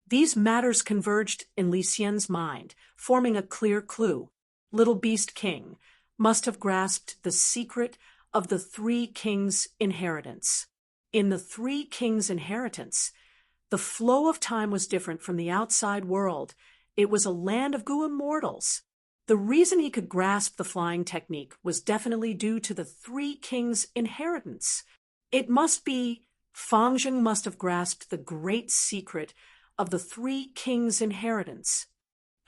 These matters converged in Li Xian's mind, forming a clear clue. Little Beast King must have grasped the secret of the three kings' inheritance. In the three kings' inheritance, the flow of time was different from the outside world. It was a land of Gu immortals. The reason he could grasp the flying technique was definitely due to the three kings' inheritance. It must be Fang Zheng must have grasped the great secret of the three kings' inheritance.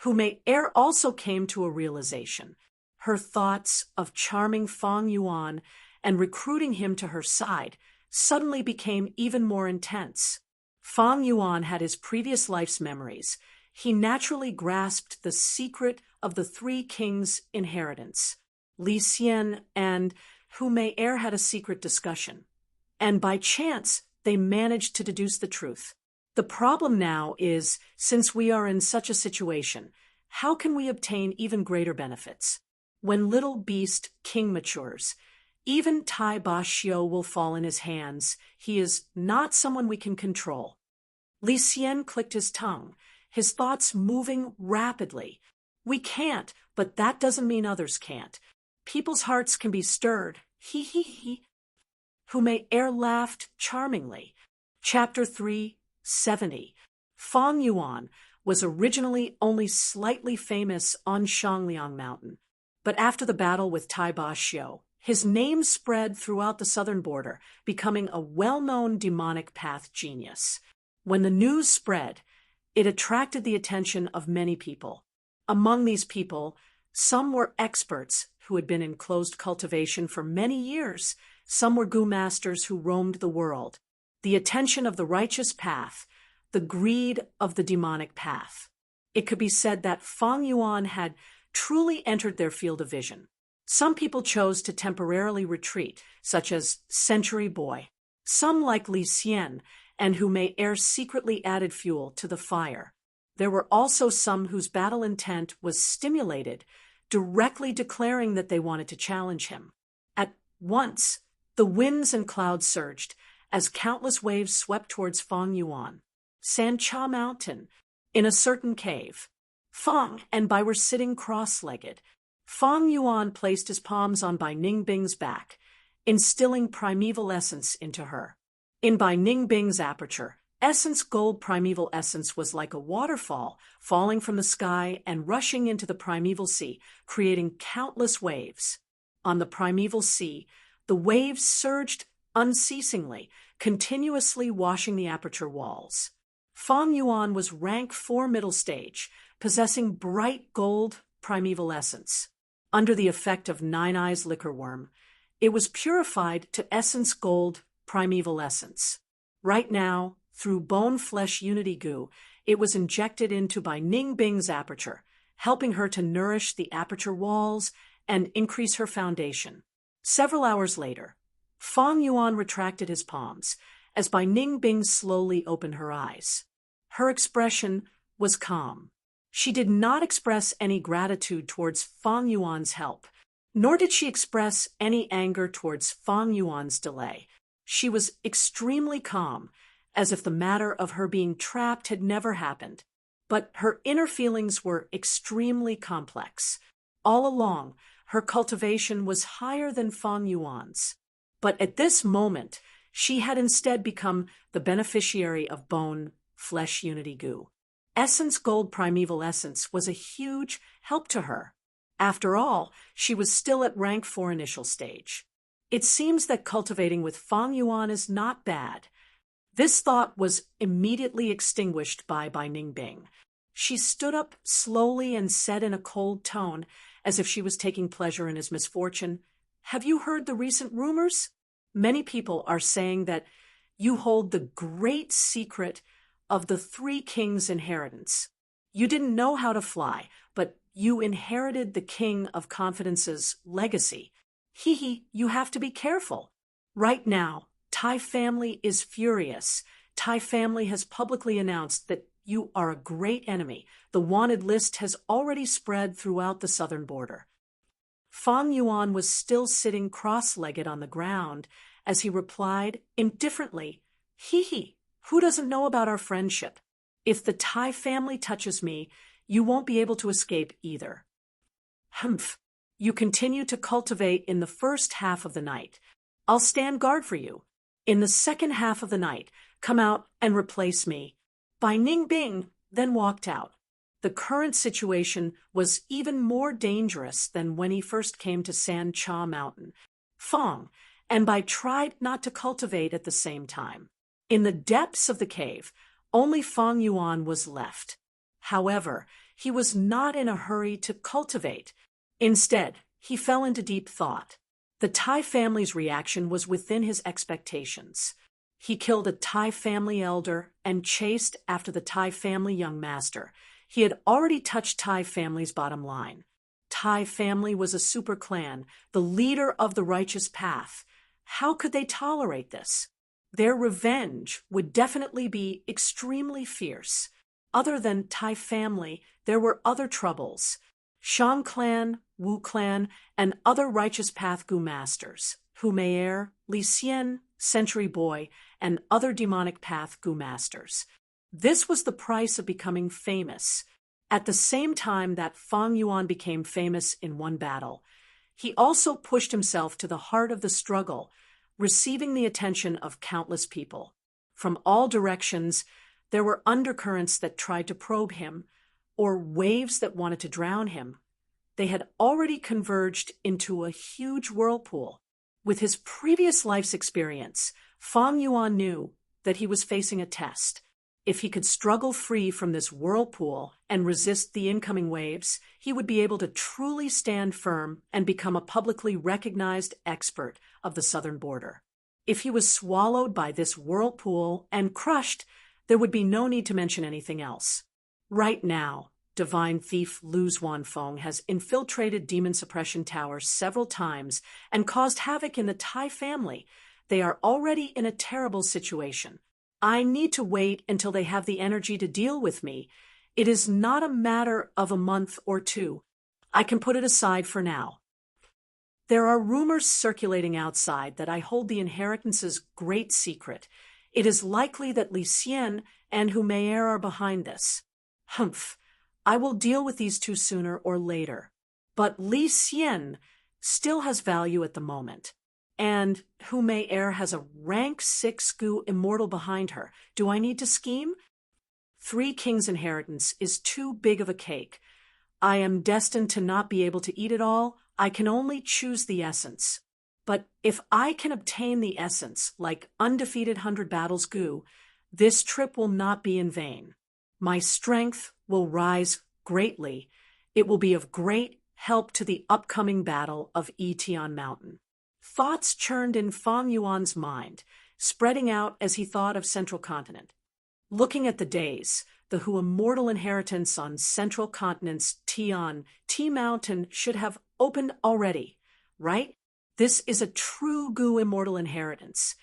Humayr also came to a realization. Her thoughts of charming Fang Yuan and recruiting him to her side suddenly became even more intense. Fang Yuan had his previous life's memories. He naturally grasped the secret of the three kings' inheritance. Li Xian and Humayr had a secret discussion, and by chance they managed to deduce the truth. The problem now is, since we are in such a situation, how can we obtain even greater benefits? When Little Beast King matures, even Tai Ba Xiu will fall in his hands. He is not someone we can control. Li Xian clicked his tongue, his thoughts moving rapidly. We can't, but that doesn't mean others can't. People's hearts can be stirred. He. Humayr laughed charmingly. Chapter 370. Fang Yuan was originally only slightly famous on Shangliang Mountain, but after the battle with Tai Ba Xiu, his name spread throughout the southern border, becoming a well-known demonic path genius. When the news spread, it attracted the attention of many people. Among these people, some were experts who had been in closed cultivation for many years. Some were Gu masters who roamed the world. The attention of the righteous path, the greed of the demonic path. It could be said that Fang Yuan had truly entered their field of vision. Some people chose to temporarily retreat, such as Century Boy. Some, like Li Xian and Humayr, secretly added fuel to the fire. There were also some whose battle intent was stimulated, directly declaring that they wanted to challenge him. At once, the winds and clouds surged as countless waves swept towards Fang Yuan. Sancha Mountain, in a certain cave. Fang and Bai were sitting cross-legged. Fang Yuan placed his palms on Bai Ningbing's back, instilling primeval essence into her. In Bai Ningbing's aperture, Essence Gold Primeval Essence was like a waterfall falling from the sky and rushing into the primeval sea, creating countless waves. On the primeval sea, the waves surged unceasingly, continuously washing the aperture walls. Fang Yuan was rank 4 middle stage, possessing bright gold primeval essence. Under the effect of Nine Eyes liquor worm, it was purified to essence gold primeval essence. Right now, through bone-flesh unity goo, it was injected into by Ning Bing's aperture, helping her to nourish the aperture walls and increase her foundation. Several hours later, Fang Yuan retracted his palms, as Bai Ning Bing slowly opened her eyes. Her expression was calm. She did not express any gratitude towards Fang Yuan's help, nor did she express any anger towards Fang Yuan's delay. She was extremely calm, as if the matter of her being trapped had never happened. But her inner feelings were extremely complex. All along, her cultivation was higher than Fang Yuan's. But at this moment, she had instead become the beneficiary of bone-flesh unity goo. Essence Gold Primeval Essence was a huge help to her. After all, she was still at rank 4 initial stage. It seems that cultivating with Fang Yuan is not bad. This thought was immediately extinguished by Ning Bing. She stood up slowly and said in a cold tone, as if she was taking pleasure in his misfortune, "Have you heard the recent rumors? Many people are saying that you hold the great secret of the 3 kings' inheritance. You didn't know how to fly, but you inherited the King of Confidence's legacy. You have to be careful. Right now, Tai family is furious. Tai family has publicly announced that you are a great enemy. The wanted list has already spread throughout the southern border." Fang Yuan was still sitting cross-legged on the ground as he replied indifferently, "Who doesn't know about our friendship? If the Tai family touches me, you won't be able to escape either." "Humph. You continue to cultivate in the first half of the night. I'll stand guard for you. In the second half of the night, come out and replace me." Bai Ning Bing then walked out. The current situation was even more dangerous than when he first came to San Cha Mountain. Fang and Bai tried not to cultivate at the same time. In the depths of the cave, only Fang Yuan was left. However, he was not in a hurry to cultivate. Instead, he fell into deep thought. The Tai family's reaction was within his expectations. He killed a Tai family elder and chased after the Tai family young master. He had already touched Tai family's bottom line. Tai family was a super clan, the leader of the righteous path. How could they tolerate this? Their revenge would definitely be extremely fierce. Other than Tai family, there were other troubles. Shang clan, Wu clan, and other righteous path Gu masters, Hu Mei'er, Li Xian, Century Boy, and other demonic path Gu masters. This was the price of becoming famous. At the same time that Fang Yuan became famous in one battle, he also pushed himself to the heart of the struggle, receiving the attention of countless people. From all directions, there were undercurrents that tried to probe him, or waves that wanted to drown him. They had already converged into a huge whirlpool. With his previous life's experience, Fang Yuan knew that he was facing a test. If he could struggle free from this whirlpool and resist the incoming waves, he would be able to truly stand firm and become a publicly recognized expert of the southern border. If he was swallowed by this whirlpool and crushed, there would be no need to mention anything else. Right now, divine thief Lu Zhuanfeng has infiltrated Demon Suppression Tower several times and caused havoc in the Tai family. They are already in a terrible situation. I need to wait until they have the energy to deal with me. It is not a matter of a month or 2. I can put it aside for now. There are rumors circulating outside that I hold the inheritance's great secret. It is likely that Li Xian and Hu Mei'er are behind this. Humph. I will deal with these 2 sooner or later. But Li Xian still has value at the moment. and Hu Mei Er has a rank 6 Gu immortal behind her. Do I need to scheme? 3 kings' inheritance is too big of a cake. I am destined to not be able to eat it all. I can only choose the essence. But if I can obtain the essence, like undefeated 100 battles Gu, this trip will not be in vain. My strength will rise greatly. It will be of great help to the upcoming battle of Yitian Mountain. Thoughts churned in Fang Yuan's mind, spreading out as he thought of Central Continent. Looking at the days, the Hu immortal inheritance on Central Continent's Tian, T Mountain should have opened already, right? This is a true Gu immortal inheritance.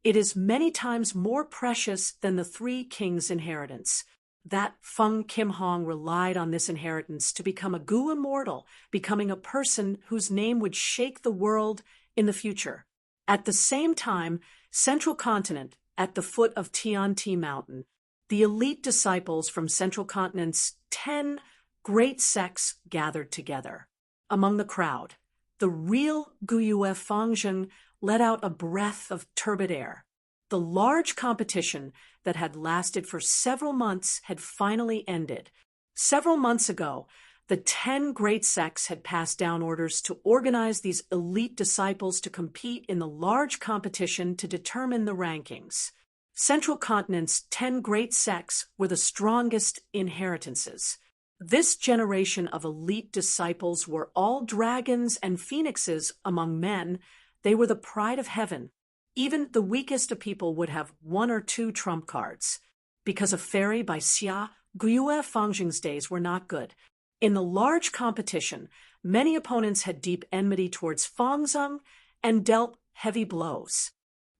It is many times more precious than the 3 kings' inheritance. That Feng Kim Hong relied on this inheritance to become a Gu immortal, becoming a person whose name would shake the world in the future. At the same time, Central Continent, at the foot of Tian Ti Mountain, the elite disciples from Central Continent's 10 great sects gathered together. Among the crowd, the real Guyue Fangjing let out a breath of turbid air. The large competition that had lasted for several months had finally ended. Several months ago, the 10 great sects had passed down orders to organize these elite disciples to compete in the large competition to determine the rankings. Central Continent's 10 great sects were the strongest inheritances. This generation of elite disciples were all dragons and phoenixes among men. They were the pride of heaven. Even the weakest of people would have 1 or 2 trump cards. Because of fairy by Xia, Guyue Fangjing's days were not good. In the large competition, many opponents had deep enmity towards Fangzheng and dealt heavy blows.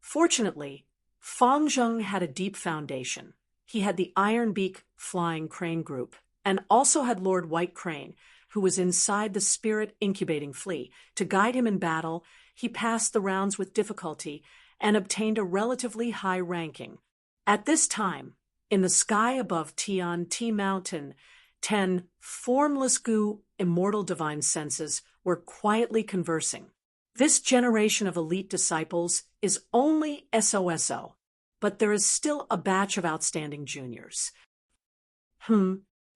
Fortunately, Fangzheng had a deep foundation. He had the Iron Beak Flying Crane Group, and also had Lord White Crane, who was inside the Spirit Incubating Flea. To guide him in battle, he passed the rounds with difficulty and obtained a relatively high ranking. At this time, in the sky above Tian Ti Mountain, 10 formless Gu immortal divine senses were quietly conversing. This generation of elite disciples is only SOSO, but there is still a batch of outstanding juniors.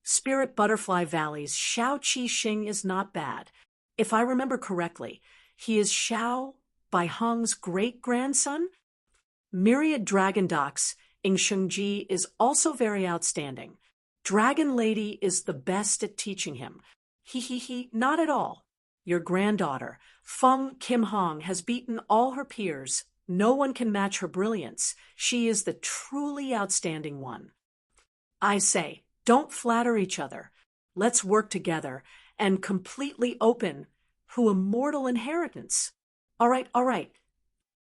Spirit Butterfly Valley's Xiao Qi Xing is not bad. If I remember correctly, he is Xiao Bai Hong's great-grandson. Myriad Dragon Doc's Ing Shengji is also very outstanding. Dragon Lady is the best at teaching him. Not at all. Your granddaughter, Feng Kim Hong, has beaten all her peers. No one can match her brilliance. She is the truly outstanding one. I say, don't flatter each other. Let's work together and completely open Hu immortal inheritance. All right.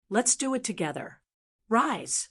Let's do it together. Rise.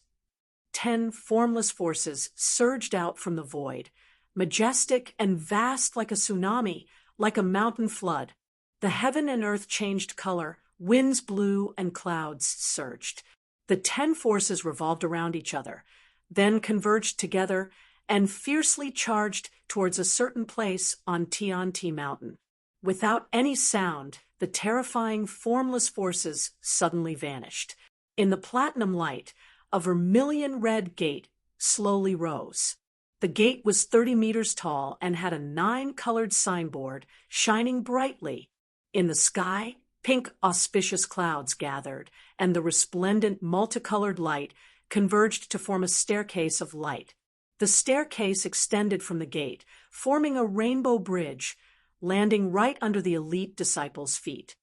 10 formless forces surged out from the void, majestic and vast like a tsunami, like a mountain flood. The heaven and earth changed color, winds blew and clouds surged. The 10 forces revolved around each other, then converged together and fiercely charged towards a certain place on Tian Ti Mountain. Without any sound, the terrifying formless forces suddenly vanished. In the platinum light, a vermilion-red gate slowly rose. The gate was 30 meters tall and had a 9-colored signboard shining brightly. In the sky, pink auspicious clouds gathered, and the resplendent multicolored light converged to form a staircase of light. The staircase extended from the gate, forming a rainbow bridge, landing right under the elite disciples' feet.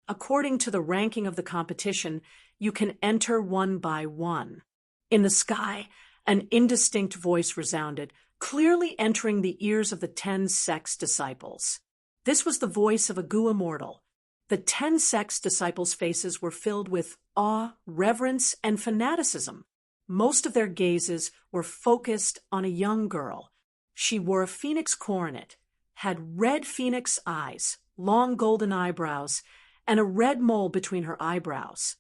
According to the ranking of the competition, you can enter one by one. In the sky, an indistinct voice resounded, clearly entering the ears of the 10 sects disciples. This was the voice of a Gu immortal. The 10 sects disciples' faces were filled with awe, reverence, and fanaticism. Most of their gazes were focused on a young girl. She wore a phoenix coronet, had red phoenix eyes, long golden eyebrows, and a red mole between her eyebrows.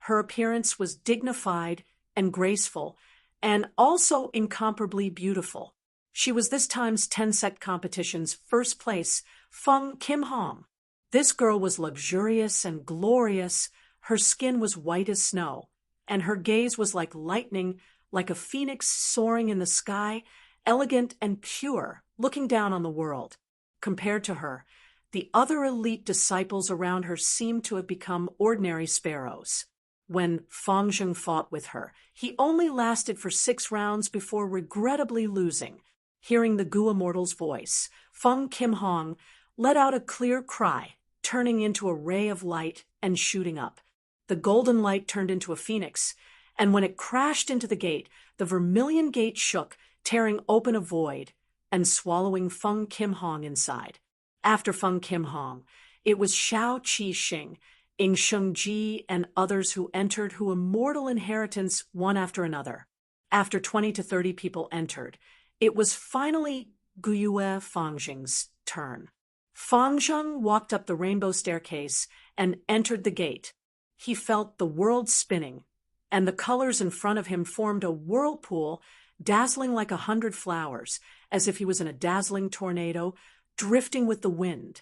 Her appearance was dignified and graceful, and also incomparably beautiful. She was this time's 10-sect competition's first place, Feng Kim Hong. This girl was luxurious and glorious, Her skin was white as snow, and her gaze was like lightning, like a phoenix soaring in the sky, elegant and pure, looking down on the world. Compared to her, the other elite disciples around her seemed to have become ordinary sparrows. When Fang Zheng fought with her, he only lasted for 6 rounds before regrettably losing. Hearing the Gu Immortal's voice, Feng Kim Hong let out a clear cry, turning into a ray of light and shooting up. The golden light turned into a phoenix, and when it crashed into the gate, the vermilion gate shook, tearing open a void and swallowing Feng Kim Hong inside. After Feng Kim Hong, it was Xiao Qi Xing, Ing Sheng Ji, and others who entered who immortal inheritance one after another. After 20 to 30 people entered, it was finally Guyue Fangzheng's turn. Fangzheng walked up the rainbow staircase and entered the gate. He felt the world spinning, and the colors in front of him formed a whirlpool, dazzling like 100 flowers, as if he was in a dazzling tornado, drifting with the wind.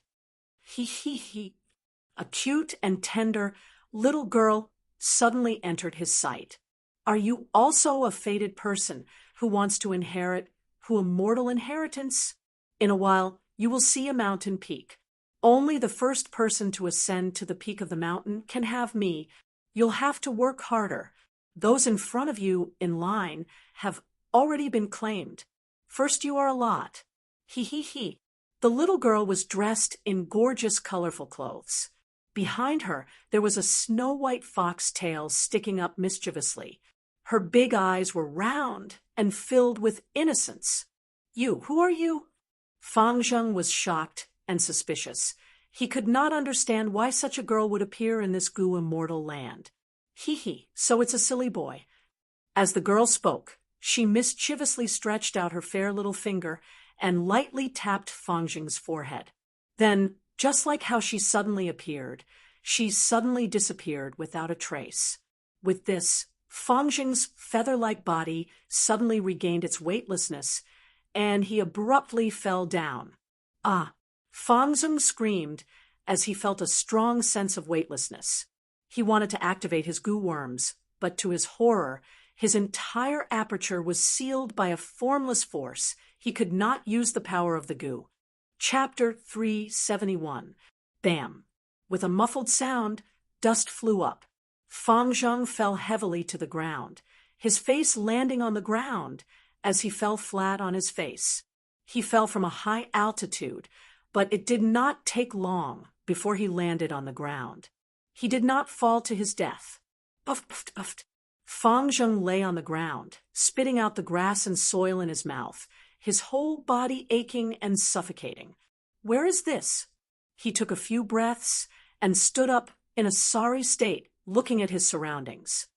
He. A cute and tender little girl suddenly entered his sight. Are you also a fated person who wants to inherit immortal inheritance? In a while, you will see a mountain peak. Only the first person to ascend to the peak of the mountain can have me. You'll have to work harder. Those in front of you in line have already been claimed. First you are a lot. He. The little girl was dressed in gorgeous, colorful clothes. Behind her, there was a snow-white fox tail sticking up mischievously. Her big eyes were round and filled with innocence. Who are you? Fang Zheng was shocked and suspicious. He could not understand why such a girl would appear in this Gu immortal land. So it's a silly boy. As the girl spoke, she mischievously stretched out her fair little finger and lightly tapped Fang Zheng's forehead. Then, just like how she suddenly appeared, she suddenly disappeared without a trace. With this, Fang Zheng's feather-like body suddenly regained its weightlessness, and he abruptly fell down. Fang Zheng screamed as he felt a strong sense of weightlessness. He wanted to activate his Gu worms, but to his horror, his entire aperture was sealed by a formless force. He could not use the power of the Gu. Chapter 371. Bam! With a muffled sound, dust flew up. Fang Zheng fell heavily to the ground, his face landing on the ground as he fell flat on his face. He fell from a high altitude, but it did not take long before he landed on the ground. He did not fall to his death. Puff. Fang Zheng lay on the ground, spitting out the grass and soil in his mouth, his whole body aching and suffocating. Where is this? He took a few breaths and stood up in a sorry state, looking at his surroundings.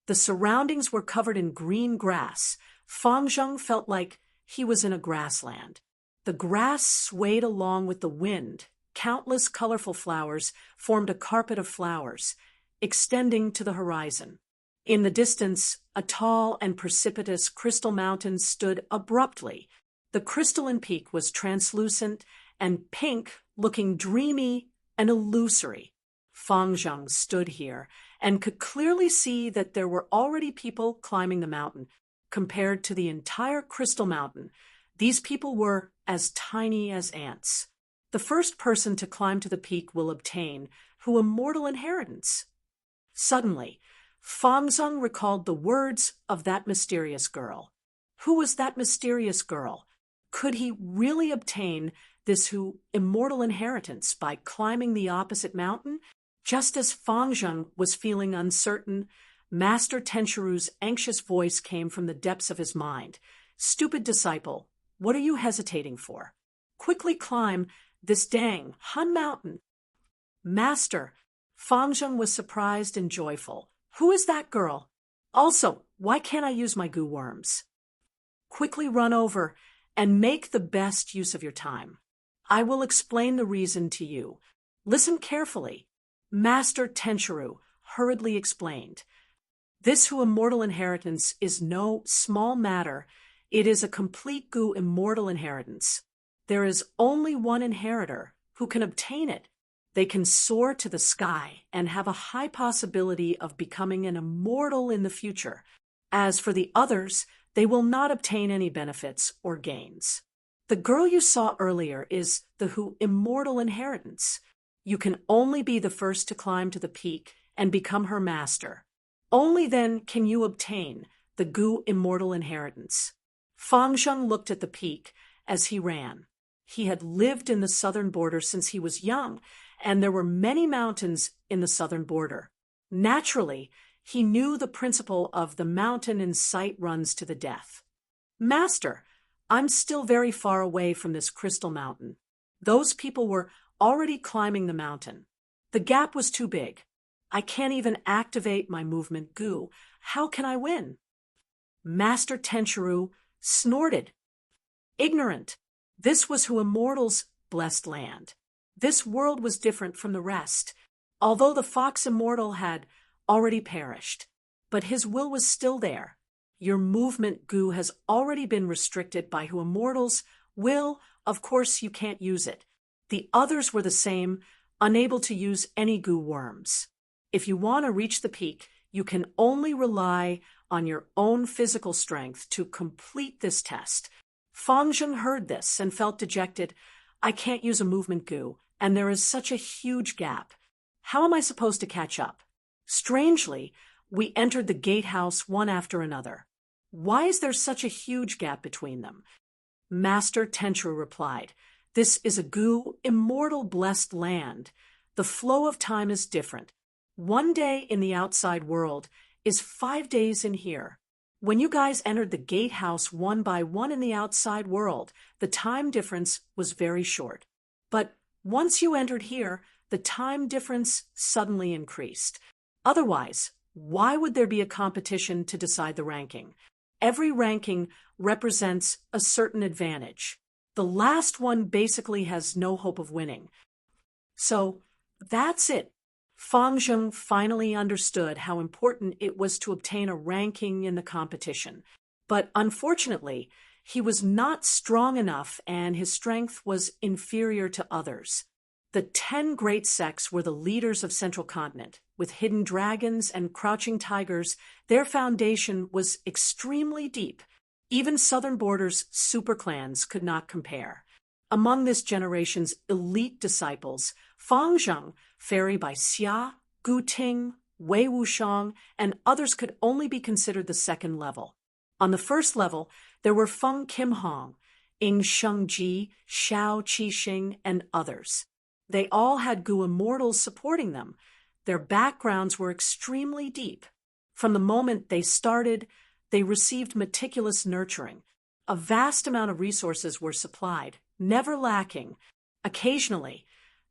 The surroundings were covered in green grass. Fang Zheng felt like he was in a grassland. The grass swayed along with the wind. Countless colorful flowers formed a carpet of flowers, extending to the horizon. In the distance, a tall and precipitous crystal mountain stood abruptly. The crystalline peak was translucent and pink, looking dreamy and illusory. Fang Zheng stood here and could clearly see that there were already people climbing the mountain. Compared to the entire crystal mountain, these people were as tiny as ants. The first person to climb to the peak will obtain immortal inheritance. Suddenly, Fang Zheng recalled the words of that mysterious girl. Who was that mysterious girl? Could he really obtain this immortal inheritance by climbing the opposite mountain? Just as Fang Zheng was feeling uncertain, Master Tenchiru's anxious voice came from the depths of his mind. Stupid disciple, what are you hesitating for? Quickly climb this dang Han Mountain. Master, Fang Zheng was surprised and joyful. Who is that girl? Also, why can't I use my Gu worms? Quickly run over and make the best use of your time. I will explain the reason to you. Listen carefully. Master Tenchiru hurriedly explained. This immortal inheritance is no small matter. It is a complete Gu immortal inheritance. There is only one inheritor who can obtain it. They can soar to the sky and have a high possibility of becoming an immortal in the future. As for the others, they will not obtain any benefits or gains. The girl you saw earlier is the Hu immortal inheritance. You can only be the first to climb to the peak and become her master. Only then can you obtain the Gu immortal inheritance. Fang Zheng looked at the peak as he ran. He had lived in the southern border since he was young, and there were many mountains in the southern border. Naturally, he knew the principle of the mountain in sight runs to the death. Master, I'm still very far away from this crystal mountain. Those people were already climbing the mountain. The gap was too big. I can't even activate my movement Gu. How can I win? Master Tenchiru snorted. Ignorant. This was Hu Immortal's blessed land. This world was different from the rest, although the Fox Immortal had already perished. But his will was still there. Your movement Gu has already been restricted by Hu Immortal's will. Of course, you can't use it. The others were the same, unable to use any Gu worms. If you want to reach the peak, you can only rely on your own physical strength to complete this test. Fang Zheng heard this and felt dejected. I can't use a movement Gu, and there is such a huge gap. How am I supposed to catch up? Strangely, we entered the gatehouse one after another. Why is there such a huge gap between them? Master Tenchiru replied, This is a Gu immortal blessed land. The flow of time is different. 1 day in the outside world is 5 days in here. When you guys entered the gatehouse one by one in the outside world, the time difference was very short. But once you entered here, the time difference suddenly increased. Otherwise, why would there be a competition to decide the ranking? Every ranking represents a certain advantage. The last one basically has no hope of winning. So, that's it. Fang Zheng finally understood how important it was to obtain a ranking in the competition. But unfortunately, he was not strong enough and his strength was inferior to others. The 10 great sects were the leaders of Central Continent. With hidden dragons and crouching tigers, their foundation was extremely deep. Even Southern Border's superclans could not compare. Among this generation's elite disciples, Fang Zheng, Fairy by Xia, Gu Ting, Wei Wushang, and others could only be considered the second level. On the first level, there were Feng Kim Hong, Ying Shengji, Xiao Qixing, and others. They all had Gu immortals supporting them. Their backgrounds were extremely deep. From the moment they started, they received meticulous nurturing. A vast amount of resources were supplied, never lacking. Occasionally,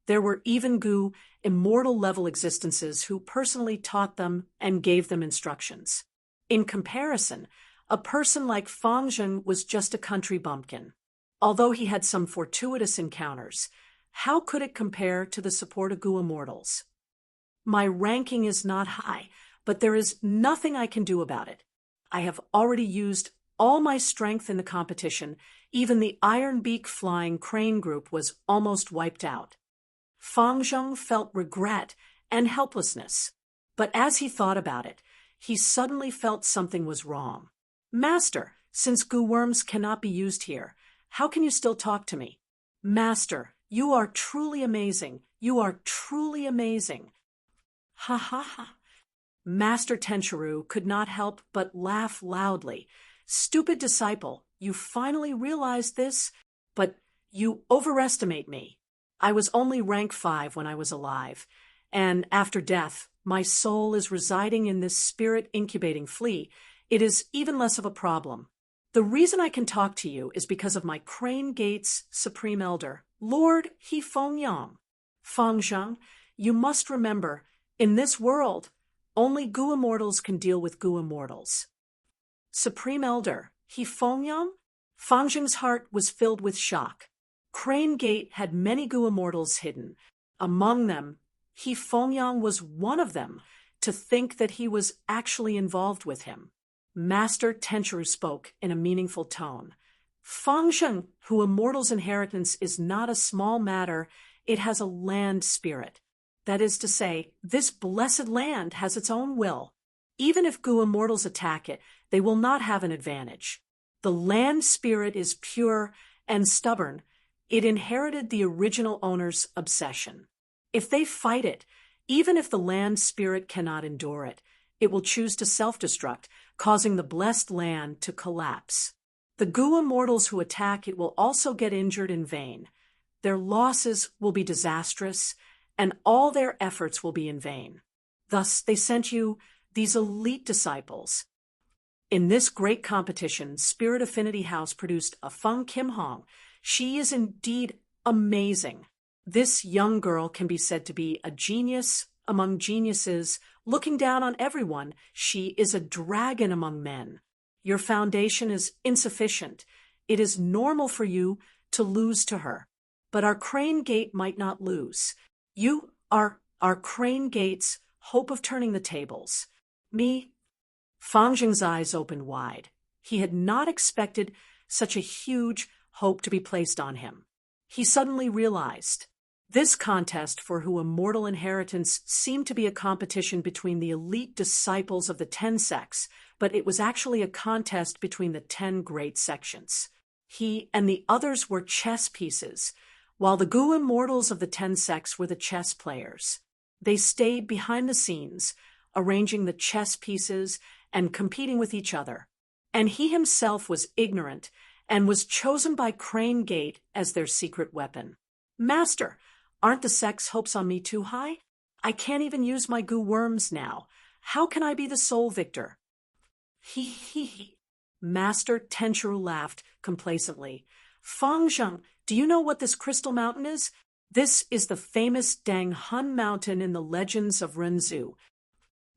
there were even Gu immortal-level existences who personally taught them and gave them instructions. In comparison, a person like Fang Zheng was just a country bumpkin. Although he had some fortuitous encounters, how could it compare to the support of Gu immortals? My ranking is not high, but there is nothing I can do about it. I have already used all my strength in the competition. Even the Iron Beak flying crane group was almost wiped out. Fang Zheng felt regret and helplessness. But as he thought about it, he suddenly felt something was wrong. Master, since Gu worms cannot be used here, how can you still talk to me? Master, you are truly amazing. You are truly amazing. Ha ha ha. Master Tenchiru could not help but laugh loudly. Stupid disciple, you finally realized this, but you overestimate me. I was only rank 5 when I was alive, and after death, my soul is residing in this spirit incubating flea. It is even less of a problem. The reason I can talk to you is because of my Crane Gate's Supreme Elder, Lord He Feng Yang. Fang Zheng, you must remember, in this world, only Gu immortals can deal with Gu immortals. Supreme Elder, He Feng Yang? Fang Zheng's heart was filled with shock. Crane Gate had many Gu immortals hidden. Among them, He Feng Yang was one of them. To think that he was actually involved with him. Master Tenchiru spoke in a meaningful tone. Fang Zheng, Hu immortal's inheritance is not a small matter it has a land spirit. That is to say, this blessed land has its own will. Even if Gu immortals attack it, they will not have an advantage. The land spirit is pure and stubborn. It inherited the original owner's obsession. If they fight it, even if the land spirit cannot endure it, it will choose to self-destruct, causing the blessed land to collapse. The Gu immortals who attack it will also get injured in vain. Their losses will be disastrous, and all their efforts will be in vain. Thus, they sent you these elite disciples. In this great competition, Spirit Affinity House produced a Feng Kim Hong. She is indeed amazing. This young girl can be said to be a genius among geniuses, looking down on everyone. She is a dragon among men. Your foundation is insufficient. It is normal for you to lose to her. But our Crane Gate might not lose. You are our Crane Gate's hope of turning the tables. Me? Fang Zheng's eyes opened wide. He had not expected such a huge hope to be placed on him. He suddenly realized this contest for Hu immortal inheritance seemed to be a competition between the elite disciples of the 10 sects, but it was actually a contest between the 10 great sections. He and the others were chess pieces, while the Gu immortals of the 10 sects were the chess players. They stayed behind the scenes, arranging the chess pieces and competing with each other. And he himself was ignorant and was chosen by Crane Gate as their secret weapon. Master, aren't the sect's hopes on me too high? I can't even use my Gu worms now. How can I be the sole victor? He. Master Tenchiru laughed complacently. Fang Zheng, do you know what this crystal mountain is? This is the famous Dang Hun Mountain in the legends of Renzu.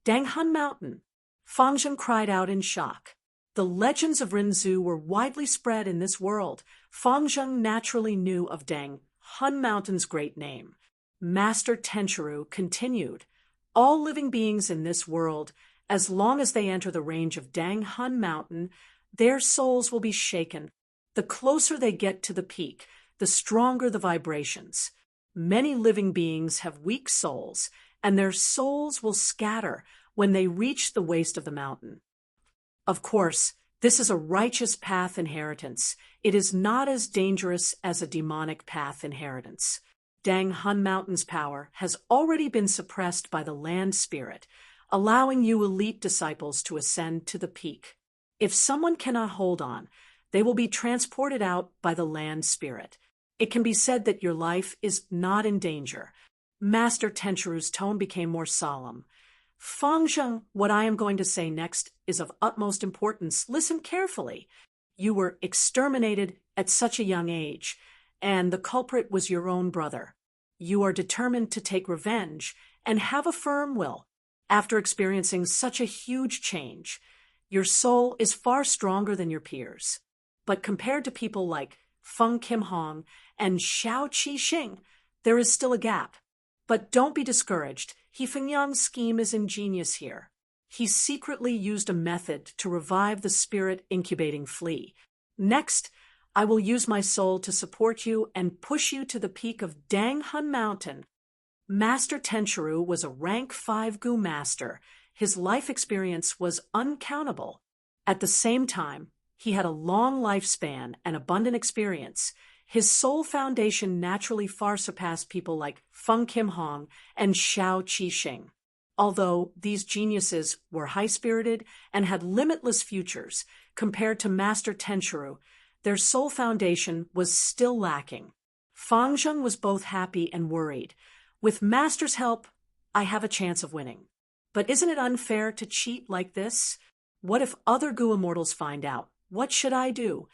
Dang Hun Mountain. Fang Zheng cried out in shock. The legends of Renzu were widely spread in this world. Fang Zheng naturally knew of Dang Hun Mountain's great name. Master Tenchiru continued, all living beings in this world, as long as they enter the range of Dang Hun Mountain, their souls will be shaken. The closer they get to the peak, the stronger the vibrations. Many living beings have weak souls, and their souls will scatter when they reach the waist of the mountain. Of course, this is a righteous path inheritance. It is not as dangerous as a demonic path inheritance. Dang Hun Mountain's power has already been suppressed by the land spirit, allowing you elite disciples to ascend to the peak. If someone cannot hold on, they will be transported out by the land spirit. It can be said that your life is not in danger. Master Tenchiru's tone became more solemn. Fang Zheng, what I am going to say next is of utmost importance. Listen carefully. You were exterminated at such a young age, and the culprit was your own brother. You are determined to take revenge and have a firm will. After experiencing such a huge change, your soul is far stronger than your peers. But compared to people like Feng Kim Hong and Xiao Qi Xing, there is still a gap. But don't be discouraged. He Fengyang's scheme is ingenious here. He secretly used a method to revive the spirit incubating flea. Next, I will use my soul to support you and push you to the peak of Dang Hun Mountain. Master Tenchiru was a rank 5 Gu master. His life experience was uncountable. At the same time, he had a long lifespan and abundant experience. His soul foundation naturally far surpassed people like Feng Kim Hong and Xiao Qi Xing. Although these geniuses were high-spirited and had limitless futures, compared to Master Tenchiru, their soul foundation was still lacking. Fang Zheng was both happy and worried. With Master's help, I have a chance of winning. But isn't it unfair to cheat like this? What if other Gu immortals find out? What should I do?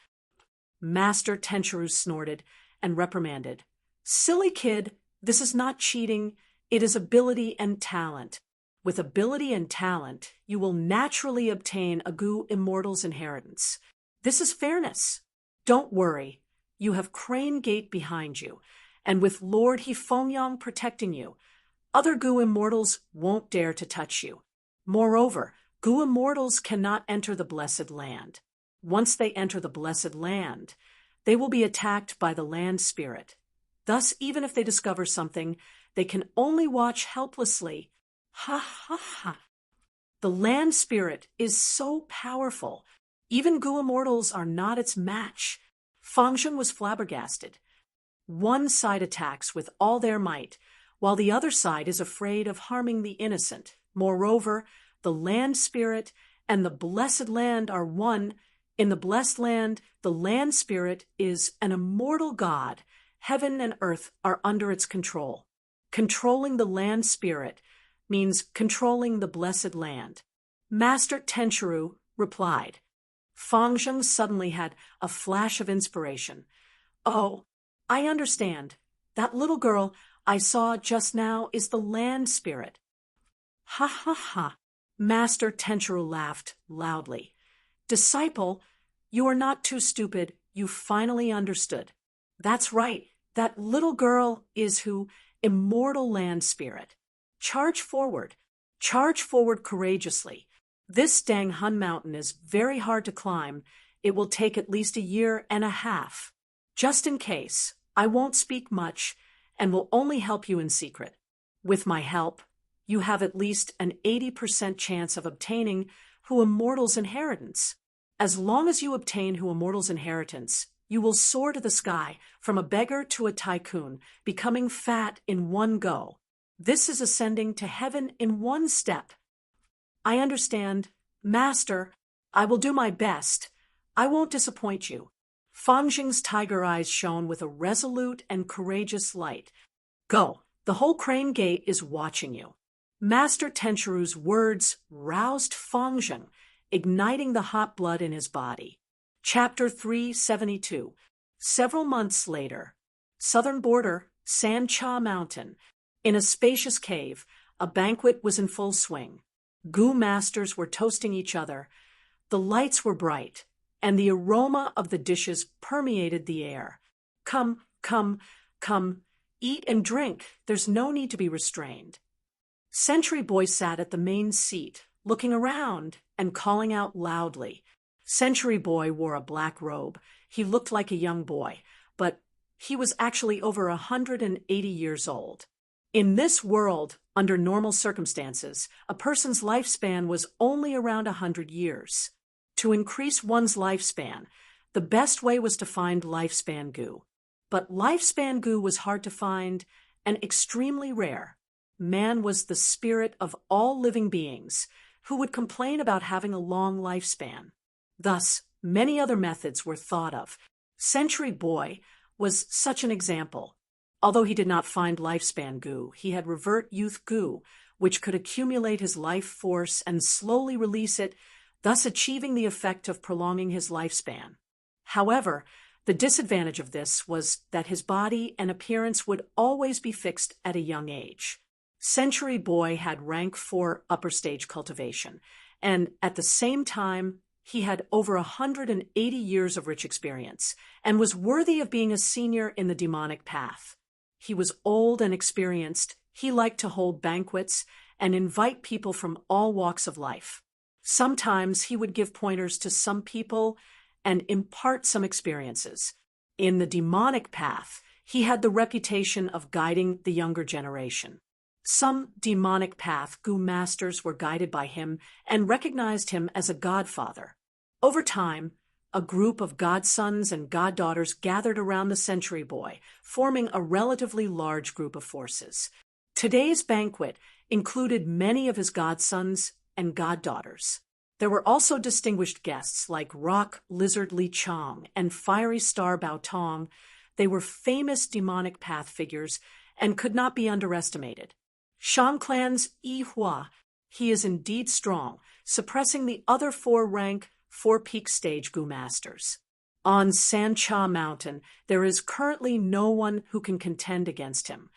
Master Tenchiru snorted and reprimanded. Silly kid, this is not cheating, it is ability and talent. With ability and talent, you will naturally obtain a Gu immortal's inheritance. This is fairness. Don't worry, you have Crane Gate behind you, and with Lord Hifengyang protecting you, other Gu immortals won't dare to touch you. Moreover, Gu immortals cannot enter the Blessed Land. Once they enter the Blessed Land, they will be attacked by the land spirit. Thus, even if they discover something, they can only watch helplessly. Ha ha ha. The land spirit is so powerful. Even Gu immortals are not its match. Fangzheng was flabbergasted. One side attacks with all their might, while the other side is afraid of harming the innocent. Moreover, the land spirit and the blessed land are one. In the blessed land, the land spirit is an immortal god. Heaven and earth are under its control. Controlling the land spirit means controlling the blessed land. Master Tenchiru replied. Fangzheng suddenly had a flash of inspiration. Oh, I understand. That little girl I saw just now is the land spirit. Ha ha ha. Master Tenchiru laughed loudly. Disciple, you are not too stupid. You finally understood. That's right. That little girl is who? Immortal land spirit. Charge forward. Charge forward courageously. This Dang Hun mountain is very hard to climb. It will take at least 1.5 years. Just in case, I won't speak much and will only help you in secret. With my help, you have at least an 80% chance of obtaining Hu Immortal's inheritance. As long as you obtain Hu Immortal's inheritance, you will soar to the sky from a beggar to a tycoon, becoming fat in one go. This is ascending to heaven in one step. I understand. Master, I will do my best. I won't disappoint you. Fangzheng's tiger eyes shone with a resolute and courageous light. Go. The whole Crane Gate is watching you. Master Tenchiru's words roused Fangzheng, igniting the hot blood in his body. Chapter 372. Several months later, southern border, Sancha Mountain. In a spacious cave, a banquet was in full swing. Gu masters were toasting each other. The lights were bright, and the aroma of the dishes permeated the air. Come, come, come, eat and drink. There's no need to be restrained. Sentry Boy sat at the main seat, looking around and calling out loudly. Sentry Boy wore a black robe. He looked like a young boy, but he was actually over 180 years old. In this world, under normal circumstances, a person's lifespan was only around 100 years. To increase one's lifespan, the best way was to find lifespan goo. But lifespan goo was hard to find and extremely rare. Man was the spirit of all living beings who would complain about having a long lifespan. Thus, many other methods were thought of. Sentry Boy was such an example. Although he did not find lifespan goo, he had revert youth goo, which could accumulate his life force and slowly release it, thus achieving the effect of prolonging his lifespan. However, the disadvantage of this was that his body and appearance would always be fixed at a young age. Sentry Boy had rank 4 upper stage cultivation, and at the same time, he had over 180 years of rich experience and was worthy of being a senior in the demonic path. He was old and experienced. He liked to hold banquets and invite people from all walks of life. Sometimes he would give pointers to some people and impart some experiences. In the demonic path, he had the reputation of guiding the younger generation. Some demonic path Gu masters were guided by him and recognized him as a godfather. Over time, a group of godsons and goddaughters gathered around the Sentry Boy, forming a relatively large group of forces. Today's banquet included many of his godsons and goddaughters. There were also distinguished guests like Rock Lizard Li Chong and Fiery Star Bao Tong. They were famous demonic path figures and could not be underestimated. Shang Clan's Yi Hua, he is indeed strong, suppressing the other 4 rank 4 peak stage Gu masters. On Sancha Mountain, there is currently no one who can contend against him.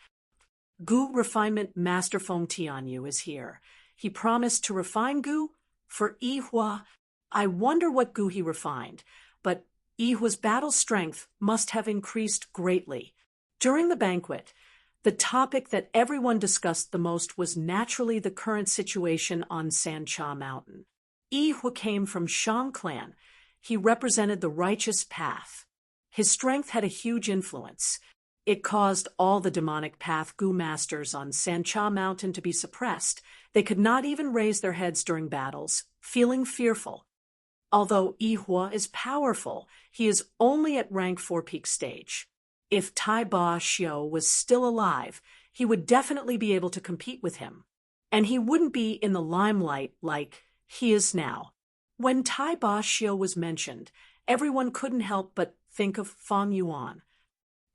Gu Refinement Master Feng Tianyu is here. He promised to refine Gu for Yi Hua. I wonder what Gu he refined, but Yi Hua's battle strength must have increased greatly. During the banquet, the topic that everyone discussed the most was naturally the current situation on Sancha Mountain. Yi Hua came from Shang clan. He represented the righteous path. His strength had a huge influence. It caused all the demonic path Gu masters on Sancha Mountain to be suppressed. They could not even raise their heads during battles, feeling fearful. Although Ihua is powerful, he is only at rank 4 peak stage. If Tai Ba Xiu was still alive, he would definitely be able to compete with him. And he wouldn't be in the limelight like he is now. When Tai Ba Xiu was mentioned, everyone couldn't help but think of Fang Yuan.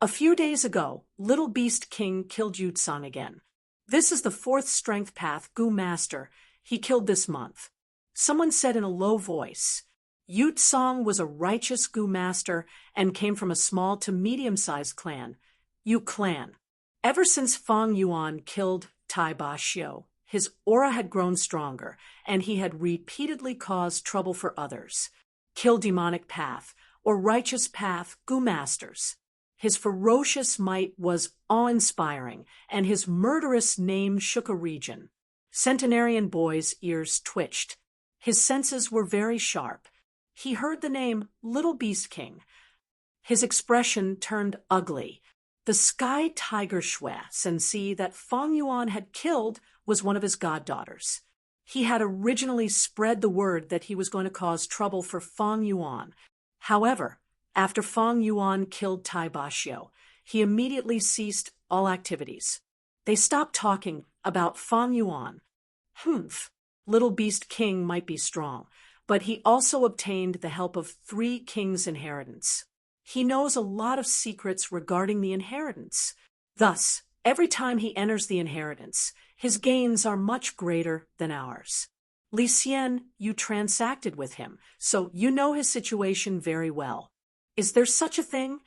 A few days ago, Little Beast King killed Yutsang again. This is the 4th strength path Gu master he killed this month. Someone said in a low voice, Yutsang was a righteous Gu master and came from a small to medium-sized clan, Yu clan. Ever since Fang Yuan killed Tai Ba Xiu, his aura had grown stronger, and he had repeatedly caused trouble for others. Kill demonic path, or righteous path Gu masters. His ferocious might was awe-inspiring, and his murderous name shook a region. Centenarian Boy's ears twitched. His senses were very sharp. He heard the name Little Beast King. His expression turned ugly. The Sky Tiger Shui Sensi that Fang Yuan had killed was one of his goddaughters. He had originally spread the word that he was going to cause trouble for Fang Yuan. However, after Fang Yuan killed Tai Ba Xiu, he immediately ceased all activities. They stopped talking about Fang Yuan. Little Beast King might be strong, but he also obtained the help of 3 kings' inheritance. He knows a lot of secrets regarding the inheritance. Thus, every time he enters the inheritance, his gains are much greater than ours. Li Xian, you transacted with him, so you know his situation very well. Is there such a thing?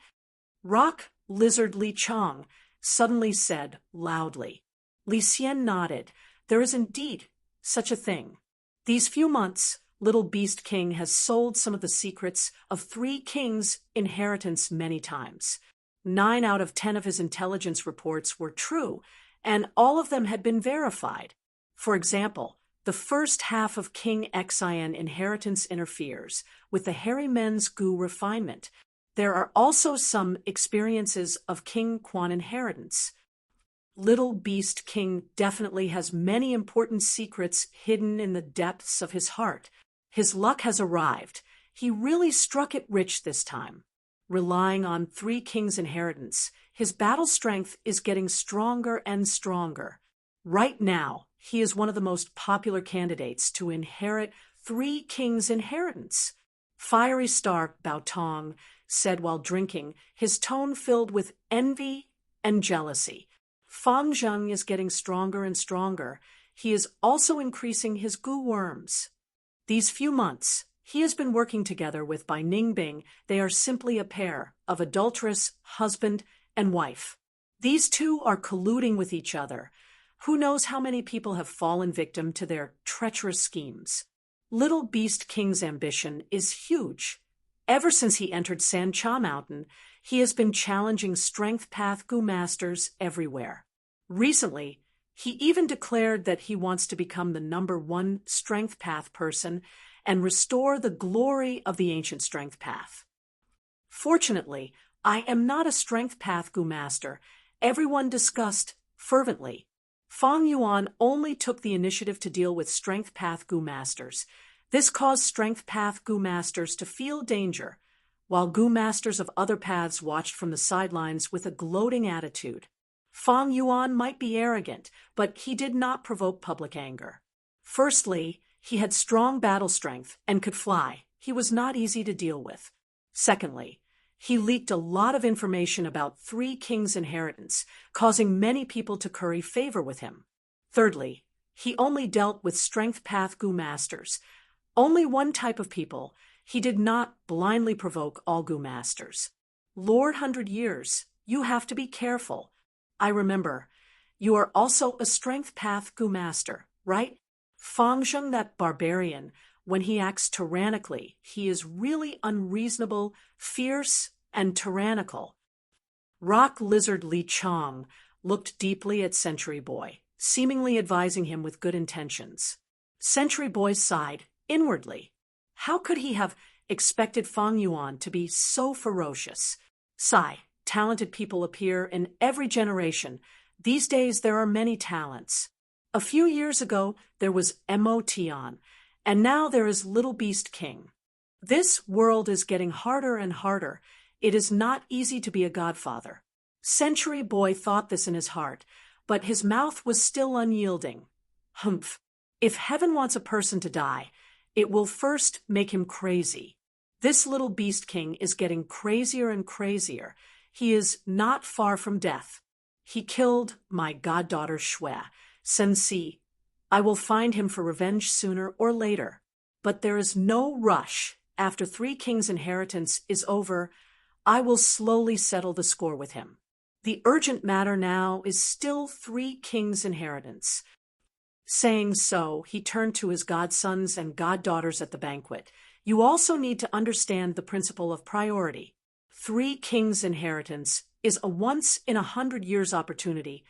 Rock Lizard Li Chang suddenly said loudly. Li Xian nodded. There is indeed such a thing. These few months, Little Beast King has sold some of the secrets of 3 kings' inheritance many times. 9 out of 10 of his intelligence reports were true, and all of them had been verified. For example, the first half of King Xian inheritance interferes with the Hairy Men's Gu refinement. There are also some experiences of King Quan inheritance. Little Beast King definitely has many important secrets hidden in the depths of his heart. His luck has arrived. He really struck it rich this time. Relying on 3 kings' inheritance, his battle strength is getting stronger and stronger. Right now, he is one of the most popular candidates to inherit 3 kings' inheritance. Fiery Star Baotong said while drinking, his tone filled with envy and jealousy. Fang Zheng is getting stronger and stronger. He is also increasing his Gu worms. These few months, he has been working together with Bai Ningbing. They are simply a pair of adulterous husband and wife. These 2 are colluding with each other. Who knows how many people have fallen victim to their treacherous schemes. Little Beast King's ambition is huge. Ever since he entered Sancha Mountain, he has been challenging Strength Path Gu masters everywhere. Recently, he even declared that he wants to become the #1 Strength Path person and restore the glory of the ancient Strength Path. Fortunately, I am not a Strength Path Gu master, everyone discussed fervently. Fang Yuan only took the initiative to deal with Strength Path Gu masters. This caused Strength Path Gu masters to feel danger, while Gu masters of other paths watched from the sidelines with a gloating attitude. Fang Yuan might be arrogant, but he did not provoke public anger. Firstly, he had strong battle strength and could fly. He was not easy to deal with. Secondly, he leaked a lot of information about 3 kings' inheritance, causing many people to curry favor with him. Thirdly, he only dealt with Strength Path Gu masters. Only one type of people. He did not blindly provoke all Gu masters. Lord 100 Years, you have to be careful. I remember, you are also a Strength Path Gu master, right? Fang Zheng, that barbarian, when he acts tyrannically, he is really unreasonable, fierce, and tyrannical. Rock Lizard Li Chang looked deeply at Century Boy, seemingly advising him with good intentions. Century Boy sighed inwardly. How could he have expected Fang Yuan to be so ferocious? Sigh, talented people appear in every generation. These days there are many talents. A few years ago there was Motion, and now there is Little Beast King. This world is getting harder and harder. It is not easy to be a godfather. Century Boy thought this in his heart, but his mouth was still unyielding. Humph. If heaven wants a person to die, it will first make him crazy. This Little Beast King is getting crazier and crazier. He is not far from death. He killed my goddaughter Shui, Sensi. I will find him for revenge sooner or later. But there is no rush. After 3 kings' inheritance is over, I will slowly settle the score with him. The urgent matter now is still 3 kings' inheritance. Saying so, he turned to his godsons and goddaughters at the banquet. You also need to understand the principle of priority. 3 kings' inheritance is a once-in-100 years opportunity.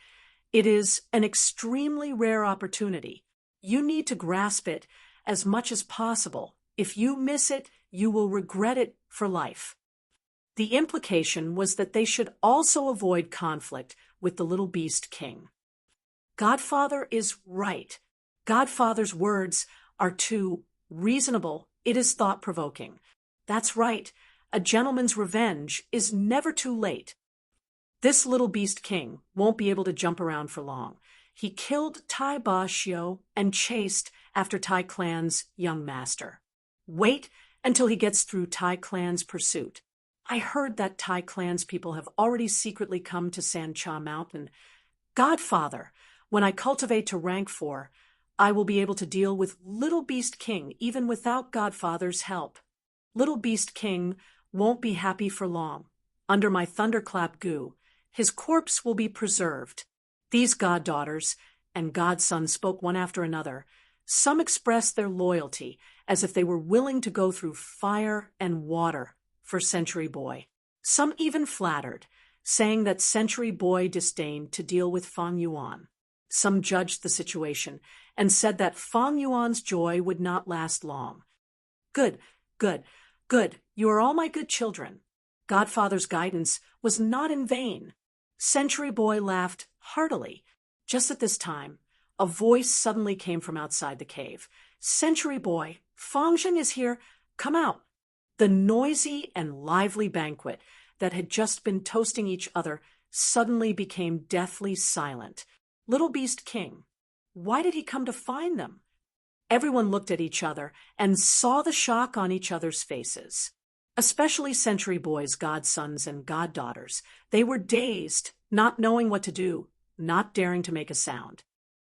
It is an extremely rare opportunity. You need to grasp it as much as possible. If you miss it, you will regret it for life. The implication was that they should also avoid conflict with the Little Beast King. Godfather is right. Godfather's words are too reasonable. It is thought-provoking. That's right. A gentleman's revenge is never too late. This Little Beast King won't be able to jump around for long. He killed Tai Ba Xiu and chased after Tai Clan's young master. Wait until he gets through Tai Clan's pursuit. I heard that Tai Clan's people have already secretly come to Sancha Mountain. Godfather, when I cultivate to rank 4, I will be able to deal with Little Beast King even without Godfather's help. Little Beast King won't be happy for long. Under my thunderclap goo, his corpse will be preserved. These goddaughters and godsons spoke one after another. Some expressed their loyalty as if they were willing to go through fire and water for Century Boy. Some even flattered, saying that Century Boy disdained to deal with Fang Yuan. Some judged the situation and said that Fang Yuan's joy would not last long. Good, good, good. You are all my good children. Godfather's guidance was not in vain. Century Boy laughed heartily. Just at this time, a voice suddenly came from outside the cave. Century Boy, Fang Zheng is here. Come out. The noisy and lively banquet that had just been toasting each other suddenly became deathly silent. Little Beast King, why did he come to find them? Everyone looked at each other and saw the shock on each other's faces. Especially Century Boy's godsons and goddaughters. They were dazed, not knowing what to do, not daring to make a sound.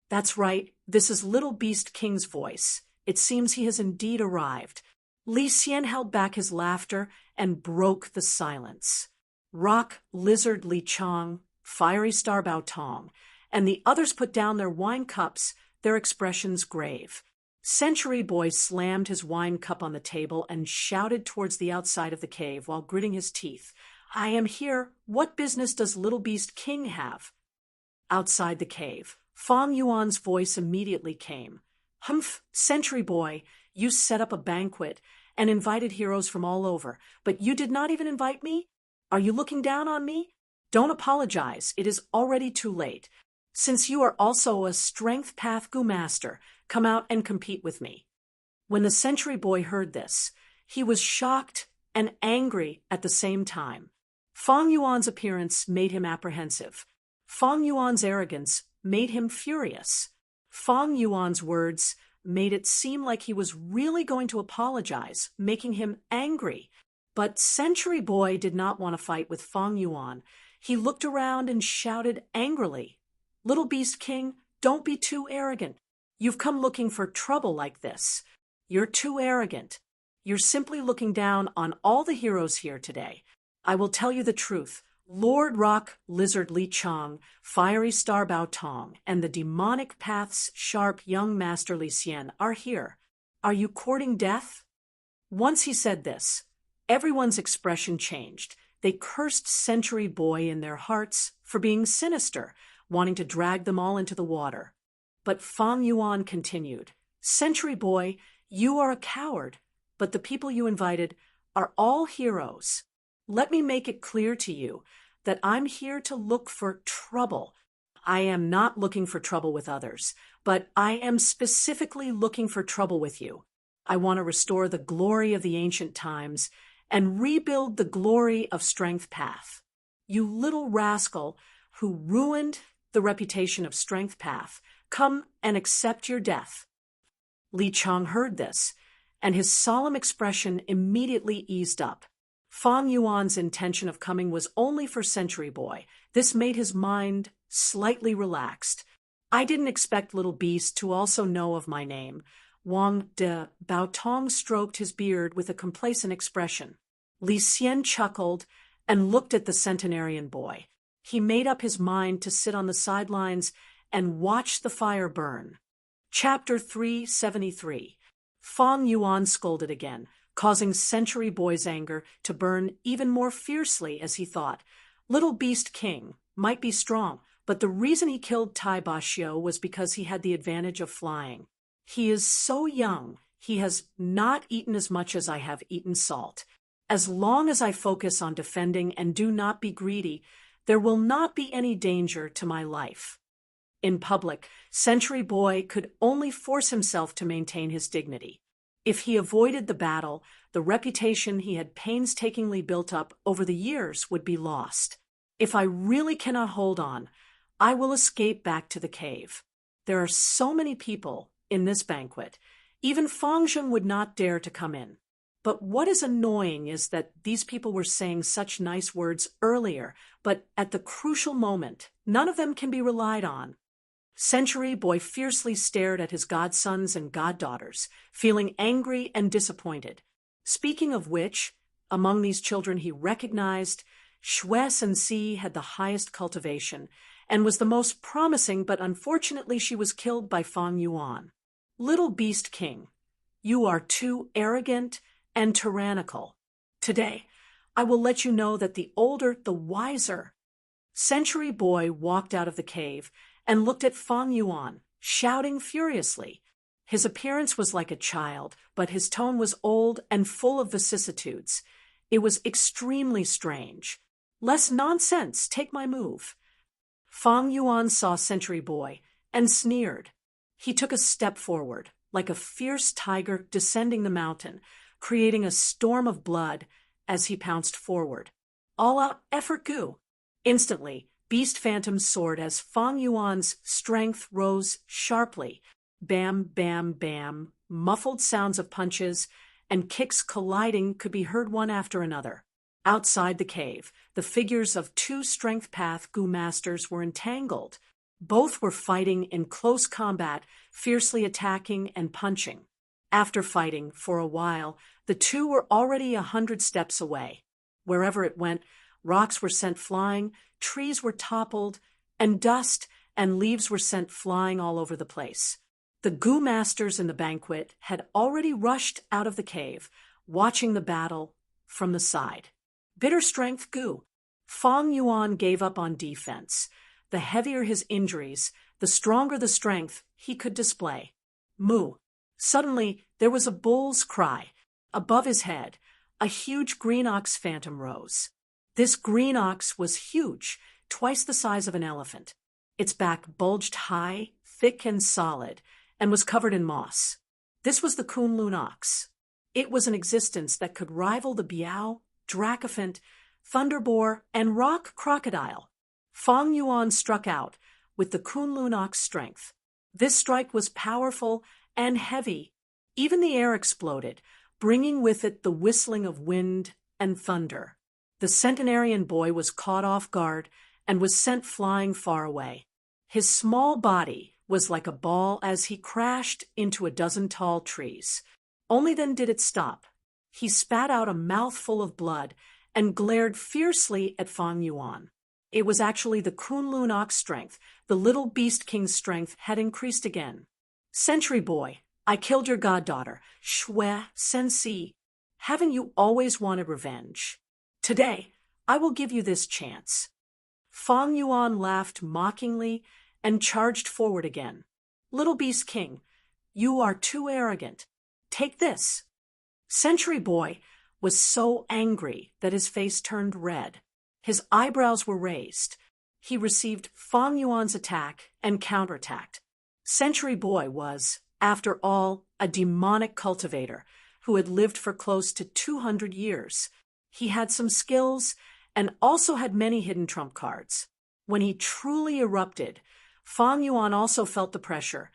That's right, this is Little Beast King's voice. It seems he has indeed arrived. Li Xian held back his laughter and broke the silence. Rock Lizard Li Chang, Fiery Star Bao Tong, and the others put down their wine cups, their expressions grave. Century Boy slammed his wine cup on the table and shouted towards the outside of the cave while gritting his teeth. I am here. What business does Little Beast King have? Outside the cave, Fang Yuan's voice immediately came. Humph, Century Boy, you set up a banquet and invited heroes from all over, but you did not even invite me? Are you looking down on me? Don't apologize. It is already too late. Since you are also a Strength Path Gu Master, come out and compete with me. When the Century Boy heard this, he was shocked and angry at the same time. Fang Yuan's appearance made him apprehensive. Fang Yuan's arrogance made him furious. Fang Yuan's words made it seem like he was really going to apologize, making him angry. But Century Boy did not want to fight with Fang Yuan. He looked around and shouted angrily, Little Beast King, don't be too arrogant. You've come looking for trouble like this. You're too arrogant. You're simply looking down on all the heroes here today. I will tell you the truth. Lord Rock Lizard Li Chang, Fiery Star Bao Tong, and the demonic path's sharp young master Li Xian are here. Are you courting death? Once he said this, everyone's expression changed. They cursed Century Boy in their hearts for being sinister, wanting to drag them all into the water. But Fang Yuan continued, Century Boy, you are a coward, but the people you invited are all heroes. Let me make it clear to you, that I'm here to look for trouble. I am not looking for trouble with others, but I am specifically looking for trouble with you. I want to restore the glory of the ancient times and rebuild the glory of Strength Path. You little rascal who ruined the reputation of Strength Path, come and accept your death." Li Chang heard this, and his solemn expression immediately eased up. Fang Yuan's intention of coming was only for Century Boy. This made his mind slightly relaxed. "I didn't expect Little Beast to also know of my name." Wang de Baotong stroked his beard with a complacent expression. Li Xian chuckled and looked at the centenarian boy. He made up his mind to sit on the sidelines and watch the fire burn. Chapter 373. Fang Yuan scolded again, causing Century Boy's anger to burn even more fiercely as he thought. Little Beast King might be strong, but the reason he killed Tai Bashio was because he had the advantage of flying. He is so young, he has not eaten as much as I have eaten salt. As long as I focus on defending and do not be greedy, there will not be any danger to my life. In public, Century Boy could only force himself to maintain his dignity. If he avoided the battle, the reputation he had painstakingly built up over the years would be lost. If I really cannot hold on, I will escape back to the cave. There are so many people in this banquet. Even Fang Zheng would not dare to come in. But what is annoying is that these people were saying such nice words earlier, but at the crucial moment, none of them can be relied on. Century Boy fiercely stared at his godsons and goddaughters, feeling angry and disappointed. Speaking of which, among these children he recognized Shui Sensi had the highest cultivation and was the most promising, but unfortunately she was killed by Fang Yuan. "Little Beast King, you are too arrogant and tyrannical. Today, I will let you know that the older, the wiser." Century Boy walked out of the cave and looked at Fang Yuan, shouting furiously. His appearance was like a child, but his tone was old and full of vicissitudes. It was extremely strange. "Less nonsense, take my move." Fang Yuan saw Century Boy and sneered. He took a step forward, like a fierce tiger descending the mountain, creating a storm of blood as he pounced forward. All out effort goo. Instantly, Beast Phantom soared as Fang Yuan's strength rose sharply. Bam, bam, bam, muffled sounds of punches and kicks colliding could be heard one after another. Outside the cave, the figures of two Strength Path Gu Masters were entangled. Both were fighting in close combat, fiercely attacking and punching. After fighting for a while, the two were already 100 steps away. Wherever it went, rocks were sent flying, trees were toppled, and dust and leaves were sent flying all over the place. The Gu Masters in the banquet had already rushed out of the cave, watching the battle from the side. Bitter strength Gu. Fang Yuan gave up on defense. The heavier his injuries, the stronger the strength he could display. Moo. Suddenly, there was a bull's cry. Above his head, a huge green ox phantom rose. This green ox was huge, twice the size of an elephant. Its back bulged high, thick and solid, and was covered in moss. This was the Kunlun ox. It was an existence that could rival the Biao, Dracophant, Thunderboar, and Rock Crocodile. Fang Yuan struck out with the Kunlun ox strength. This strike was powerful and heavy. Even the air exploded, bringing with it the whistling of wind and thunder. The centenarian boy was caught off guard and was sent flying far away. His small body was like a ball as he crashed into a dozen tall trees. Only then did it stop. He spat out a mouthful of blood and glared fiercely at Fang Yuan. It was actually the Kunlun ox strength. The Little Beast King's strength had increased again. "Century Boy, I killed your goddaughter, Shui Sensi. Haven't you always wanted revenge? Today, I will give you this chance." Fang Yuan laughed mockingly and charged forward again. "Little Beast King, you are too arrogant. Take this." Century Boy was so angry that his face turned red. His eyebrows were raised. He received Fang Yuan's attack and counterattacked. Century Boy was, after all, a demonic cultivator who had lived for close to 200 years. He had some skills and also had many hidden trump cards. When he truly erupted, Fang Yuan also felt the pressure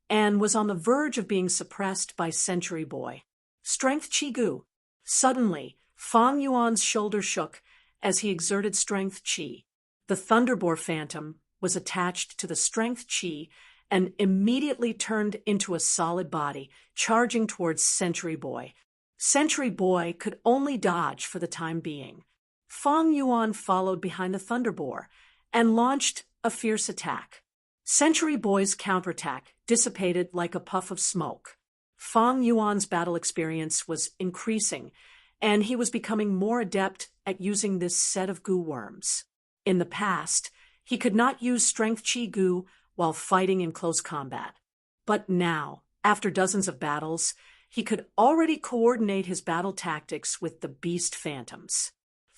and was on the verge of being suppressed by Century Boy. Strength Qi Gu. Suddenly, Fang Yuan's shoulder shook as he exerted Strength Qi. The Thunderboar Phantom was attached to the Strength Qi and immediately turned into a solid body, charging towards Century Boy. Century Boy could only dodge for the time being. Fang Yuan followed behind the Thunderboar and launched a fierce attack. Century Boy's counterattack dissipated like a puff of smoke. Fang Yuan's battle experience was increasing, and he was becoming more adept at using this set of goo worms. In the past, he could not use Strength Qi Gu while fighting in close combat. But now, after dozens of battles, he could already coordinate his battle tactics with the Beast Phantoms.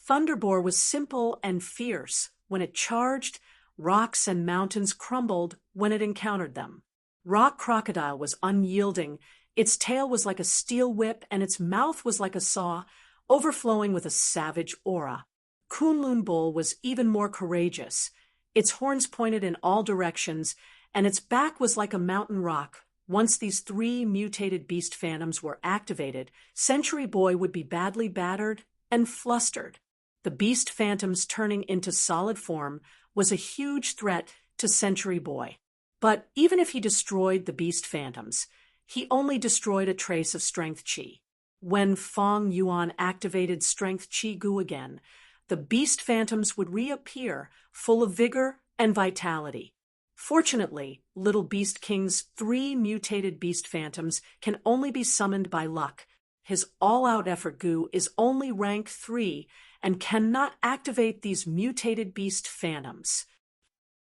Thunderboar was simple and fierce. When it charged, rocks and mountains crumbled when it encountered them. Rock Crocodile was unyielding. Its tail was like a steel whip, and its mouth was like a saw, overflowing with a savage aura. Kunlun Bull was even more courageous. Its horns pointed in all directions, and its back was like a mountain rock. Once these three mutated beast phantoms were activated, Century Boy would be badly battered and flustered. The beast phantoms turning into solid form was a huge threat to Century Boy. But even if he destroyed the beast phantoms, he only destroyed a trace of Strength Qi. When Fang Yuan activated Strength Qi Gu again, the beast phantoms would reappear, full of vigor and vitality. Fortunately, Little Beast King's three mutated beast phantoms can only be summoned by luck. His all-out effort Gu is only rank 3 and cannot activate these mutated beast phantoms.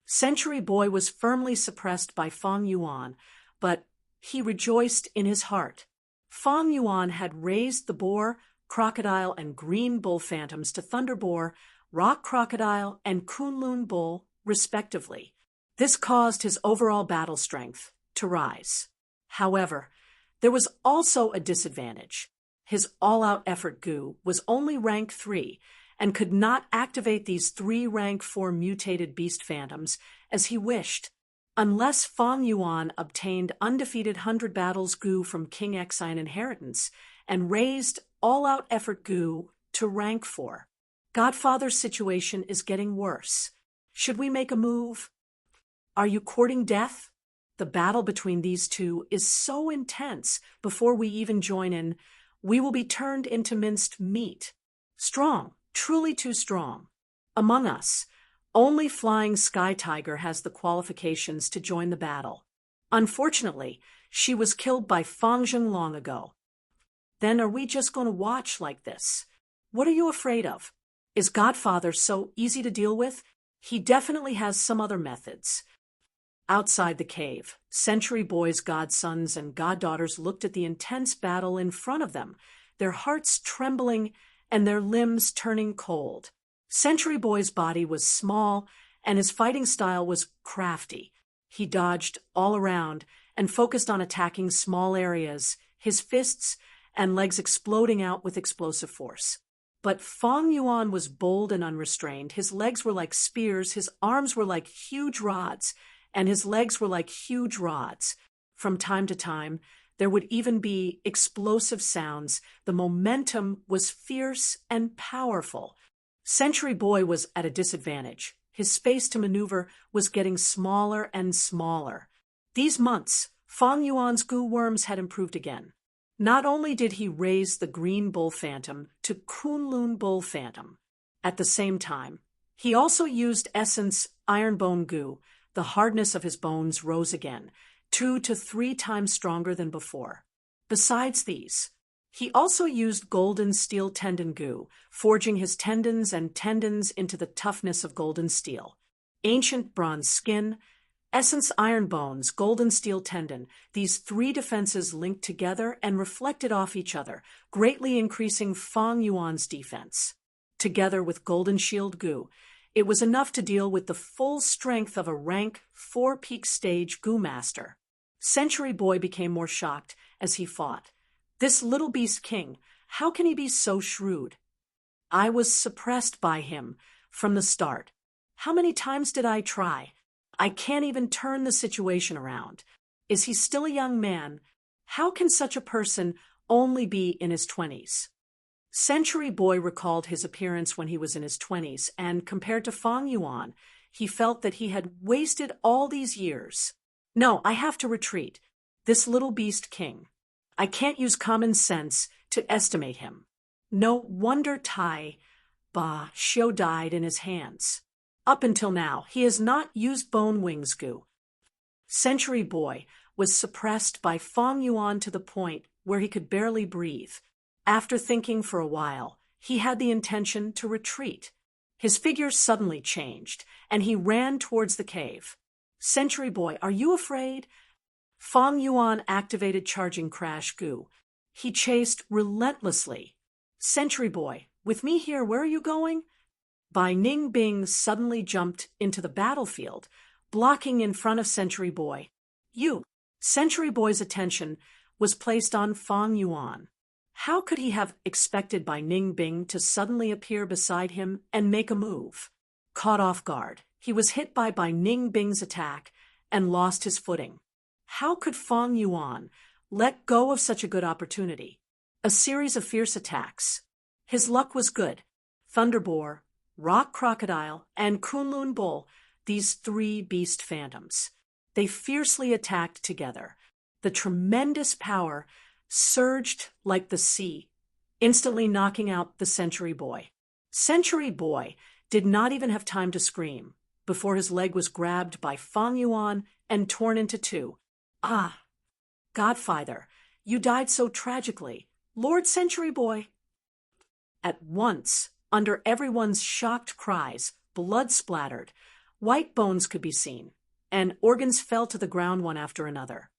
Century Boy was firmly suppressed by Fang Yuan, but he rejoiced in his heart. Fang Yuan had raised the Boar, Crocodile, and Green Bull Phantoms to Thunderboar, Rock Crocodile, and Kunlun Bull, respectively. This caused his overall battle strength to rise. However, there was also a disadvantage. His all-out effort Gu was only rank 3 and could not activate these 3 rank 4 mutated beast phantoms as he wished. Unless Fang Yuan obtained undefeated 100 battles Gu from King Exine Inheritance and raised all-out effort Gu to rank 4. Godfather's situation is getting worse. Should we make a move? Are you courting death? The battle between these two is so intense before we even join in, we will be turned into minced meat. Strong, truly too strong. Among us, only Flying Sky Tiger has the qualifications to join the battle. Unfortunately, she was killed by Fang Zheng long ago. Then are we just going to watch like this? What are you afraid of? Is Godfather so easy to deal with? He definitely has some other methods. Outside the cave, Century Boy's godsons and goddaughters looked at the intense battle in front of them, their hearts trembling and their limbs turning cold. Century Boy's body was small, and his fighting style was crafty. He dodged all around and focused on attacking small areas, his fists and legs exploding out with explosive force. But Fang Yuan was bold and unrestrained. His legs were like spears, his arms were like huge rods, and his legs were like huge rods. From time to time, there would even be explosive sounds. The momentum was fierce and powerful. Century Boy was at a disadvantage. His space to maneuver was getting smaller and smaller. These months, Fang Yuan's goo worms had improved again. Not only did he raise the Green Bull Phantom to Kunlun Bull Phantom, at the same time, he also used Essence Iron Bone Goo. The hardness of his bones rose again, 2 to 3 times stronger than before. Besides these, he also used Golden Steel Tendon Goo, forging his tendons and tendons into the toughness of golden steel. Ancient Bronze Skin, Essence Iron Bones, Golden Steel Tendon, these 3 defenses linked together and reflected off each other, greatly increasing Fang Yuan's defense. together with Golden Shield goo. It was enough to deal with the full strength of a rank 4-peak stage goo master. Century Boy became more shocked as he fought. This little beast king, how can he be so shrewd? I was suppressed by him from the start. How many times did I try? I can't even turn the situation around. Is he still a young man? How can such a person only be in his 20s? Century Boy recalled his appearance when he was in his 20s, and compared to Fang Yuan, he felt that he had wasted all these years. No, I have to retreat. This little beast king. I can't use common sense to estimate him. No wonder Tai Ba Xiu died in his hands. Up until now, he has not used Bone Wings goo. Century Boy was suppressed by Fang Yuan to the point where he could barely breathe. After thinking for a while, he had the intention to retreat. His figure suddenly changed, and he ran towards the cave. Century Boy, are you afraid? Fang Yuan activated Charging Crash goo. He chased relentlessly. Century Boy, with me here, where are you going? Bai Ning Bing suddenly jumped into the battlefield, blocking in front of Century Boy. Century Boy's attention was placed on Fang Yuan. How could he have expected Bai Ning Bing to suddenly appear beside him and make a move? Caught off guard, he was hit by Bai Ning Bing's attack and lost his footing. How could Fang Yuan let go of such a good opportunity? A series of fierce attacks. His luck was good. Thunderboar, Rock Crocodile, and Kunlun Bull, these 3 beast phantoms. They fiercely attacked together. The tremendous power surged like the sea, instantly knocking out the Century Boy. Century Boy did not even have time to scream before his leg was grabbed by Fang Yuan and torn into 2. Ah, Godfather, you died so tragically, Lord Century Boy. At once, under everyone's shocked cries, blood splattered, white bones could be seen, and organs fell to the ground one after another.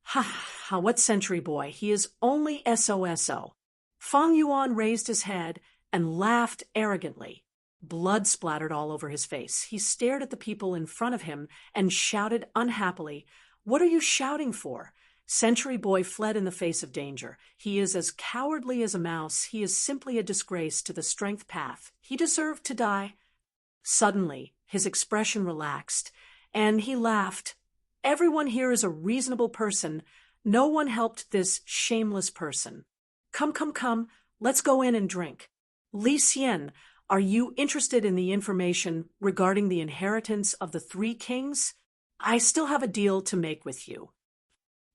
Ha ha, what Century Boy, he is only SOSO. Fang Yuan raised his head and laughed arrogantly. Blood splattered all over his face. He stared at the people in front of him and shouted unhappily, "What are you shouting for?" Century Boy fled in the face of danger. He is as cowardly as a mouse. He is simply a disgrace to the strength path. He deserved to die. Suddenly, his expression relaxed, and he laughed. Everyone here is a reasonable person. No one helped this shameless person. Come, let's go in and drink. Li Xian, are you interested in the information regarding the inheritance of the 3 kings? I still have a deal to make with you.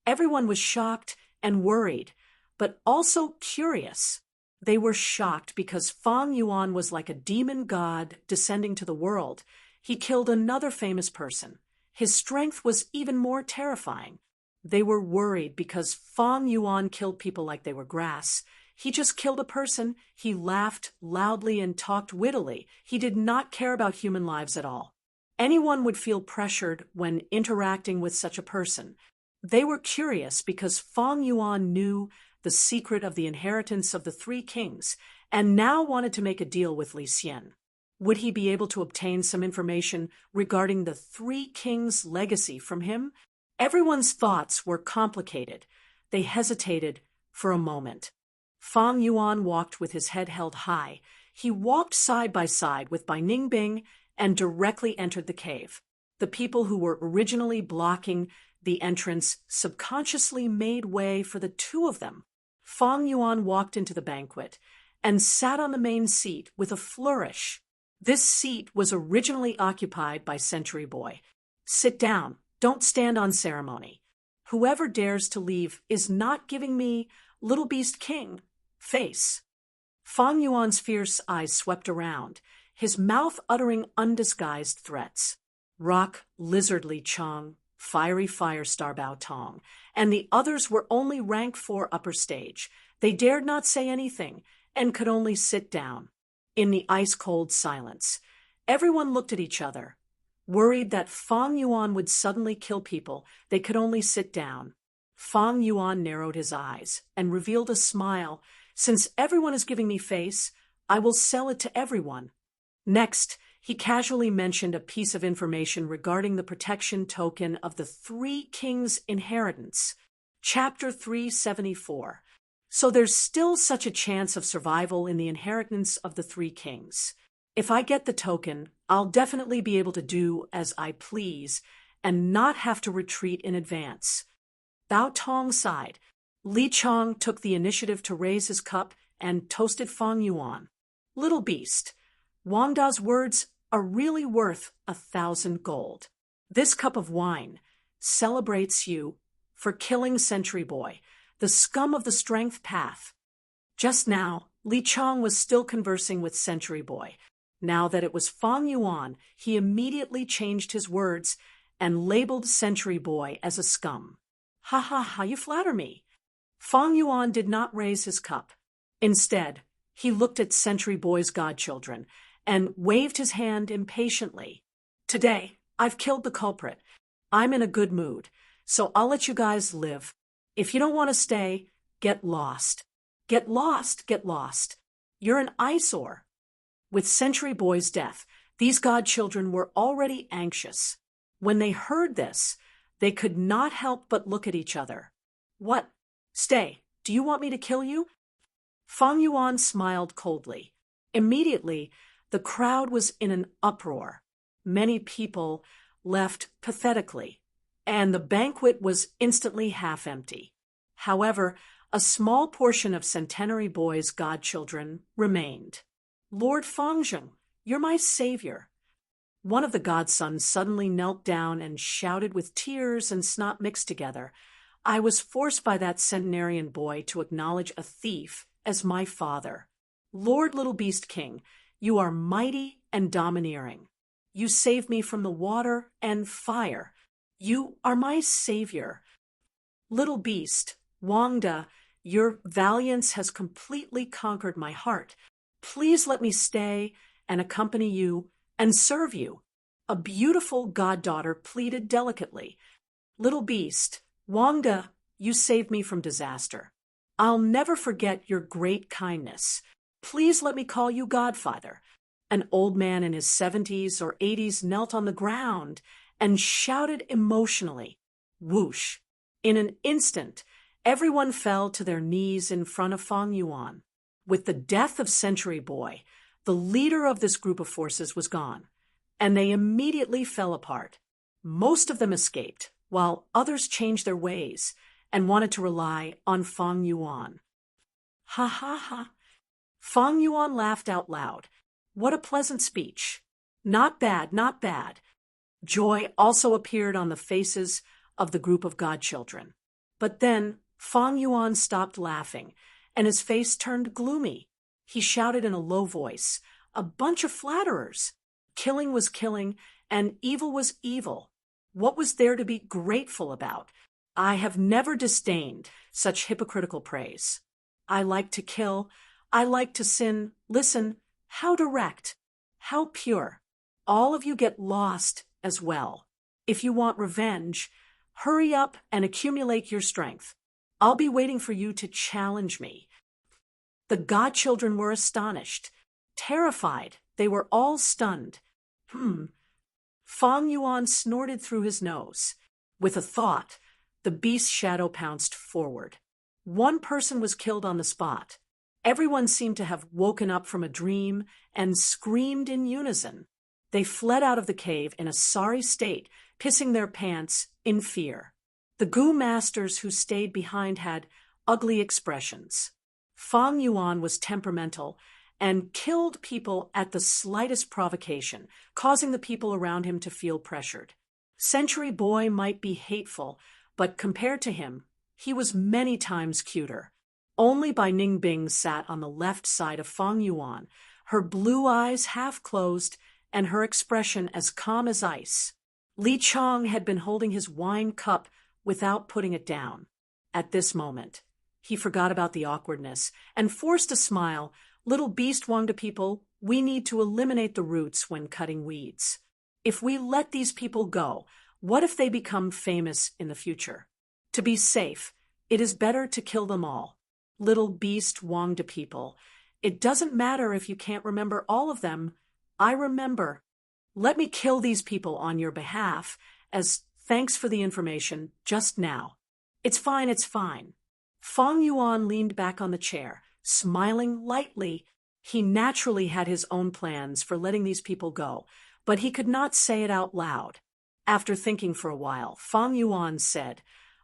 Everyone was shocked and worried, but also curious. They were shocked because Fang Yuan was like a demon god descending to the world. He killed another famous person. His strength was even more terrifying. They were worried because Fang Yuan killed people like they were grass. He just killed a person. He laughed loudly and talked wittily. He did not care about human lives at all. Anyone would feel pressured when interacting with such a person. They were curious because Fang Yuan knew the secret of the inheritance of the 3 kings and now wanted to make a deal with Li Xian. Would he be able to obtain some information regarding the 3 kings' legacy from him? Everyone's thoughts were complicated. They hesitated for a moment. Fang Yuan walked with his head held high. He walked side by side with Bai Ning Bing and directly entered the cave. The people who were originally blocking the entrance subconsciously made way for the 2 of them. Fang Yuan walked into the banquet and sat on the main seat with a flourish. This seat was originally occupied by Century Boy. Sit down. Don't stand on ceremony. Whoever dares to leave is not giving me Little Beast King face. Fang Yuan's fierce eyes swept around, his mouth uttering undisguised threats. Rock Lizardly Chong, Fiery Firestar Bao Tong, and the others were only rank 4 upper stage. They dared not say anything and could only sit down. In the ice-cold silence, everyone looked at each other. Worried that Fang Yuan would suddenly kill people, they could only sit down. Fang Yuan narrowed his eyes and revealed a smile. Since everyone is giving me face, I will sell it to everyone. Next, he casually mentioned a piece of information regarding the protection token of the Three Kings' inheritance. Chapter 374. So there's still such a chance of survival in the inheritance of the Three Kings. If I get the token, I'll definitely be able to do as I please and not have to retreat in advance. Bao Tong sighed. Li Chong took the initiative to raise his cup and toasted Fang Yuan. Little beast, Wang Da's words are really worth 1,000 gold. This cup of wine celebrates you for killing Sentry Boy, the scum of the strength path. Just now, Li Chong was still conversing with Sentry Boy. Now that it was Fang Yuan, he immediately changed his words and labeled Sentry Boy as a scum. Ha ha ha, you flatter me. Fang Yuan did not raise his cup. Instead, he looked at Sentry Boy's godchildren and waved his hand impatiently. Today, I've killed the culprit. I'm in a good mood, so I'll let you guys live. If you don't want to stay, get lost. Get lost, get lost. You're an eyesore. With Sentry Boy's death, these godchildren were already anxious. When they heard this, they could not help but look at each other. What? Stay. Do you want me to kill you? Fang Yuan smiled coldly. Immediately, the crowd was in an uproar. Many people left pathetically, and the banquet was instantly half empty. However, a small portion of Centenary Boy's godchildren remained. Lord Fangjung, you're my savior. One of the godsons suddenly knelt down and shouted with tears and snot mixed together. I was forced by that centenarian boy to acknowledge a thief as my father. Lord Little Beast King, you are mighty and domineering. You saved me from the water and fire. You are my savior. Little Beast, Wangda, your valiance has completely conquered my heart. Please let me stay and accompany you and serve you. A beautiful goddaughter pleaded delicately. Little Beast, Wangda, you saved me from disaster. I'll never forget your great kindness. Please let me call you Godfather. An old man in his 70s or 80s knelt on the ground and shouted emotionally. Whoosh! In an instant, everyone fell to their knees in front of Fang Yuan. With the death of Sentry Boy, the leader of this group of forces was gone, and they immediately fell apart. Most of them escaped, while others changed their ways and wanted to rely on Fang Yuan. Ha ha ha! Fang Yuan laughed out loud. What a pleasant speech. Not bad, not bad. Joy also appeared on the faces of the group of godchildren. But then Fang Yuan stopped laughing, and his face turned gloomy. He shouted in a low voice, a bunch of flatterers. Killing was killing, and evil was evil. What was there to be grateful about? I have never disdained such hypocritical praise. I like to kill. I like to sin. Listen, how direct, how pure. All of you get lost as well. If you want revenge, hurry up and accumulate your strength. I'll be waiting for you to challenge me. The godchildren were astonished, terrified. They were all stunned. Fang Yuan snorted through his nose. With a thought, the beast's shadow pounced forward. One person was killed on the spot. Everyone seemed to have woken up from a dream and screamed in unison. They fled out of the cave in a sorry state, pissing their pants in fear. The Gu masters who stayed behind had ugly expressions. Fang Yuan was temperamental and killed people at the slightest provocation, causing the people around him to feel pressured. Sentry Boy might be hateful, but compared to him, he was many times cuter. Only Bai Ningbing sat on the left side of Fang Yuan, her blue eyes half closed and her expression as calm as ice. Li Chong had been holding his wine cup without putting it down. At this moment, he forgot about the awkwardness and forced a smile. Little Beast Wangda people, we need to eliminate the roots when cutting weeds. If we let these people go, what if they become famous in the future? To be safe, it is better to kill them all. Little Beast Wangda people, It doesn't matter if you can't remember all of them. I remember. Let me kill these people on your behalf, as thanks for the information just now. It's fine, it's fine. Feng Yuan leaned back on the chair, smiling lightly. He naturally had his own plans for letting these people go, but he could not say it out loud. After thinking for a while, Feng Yuan said,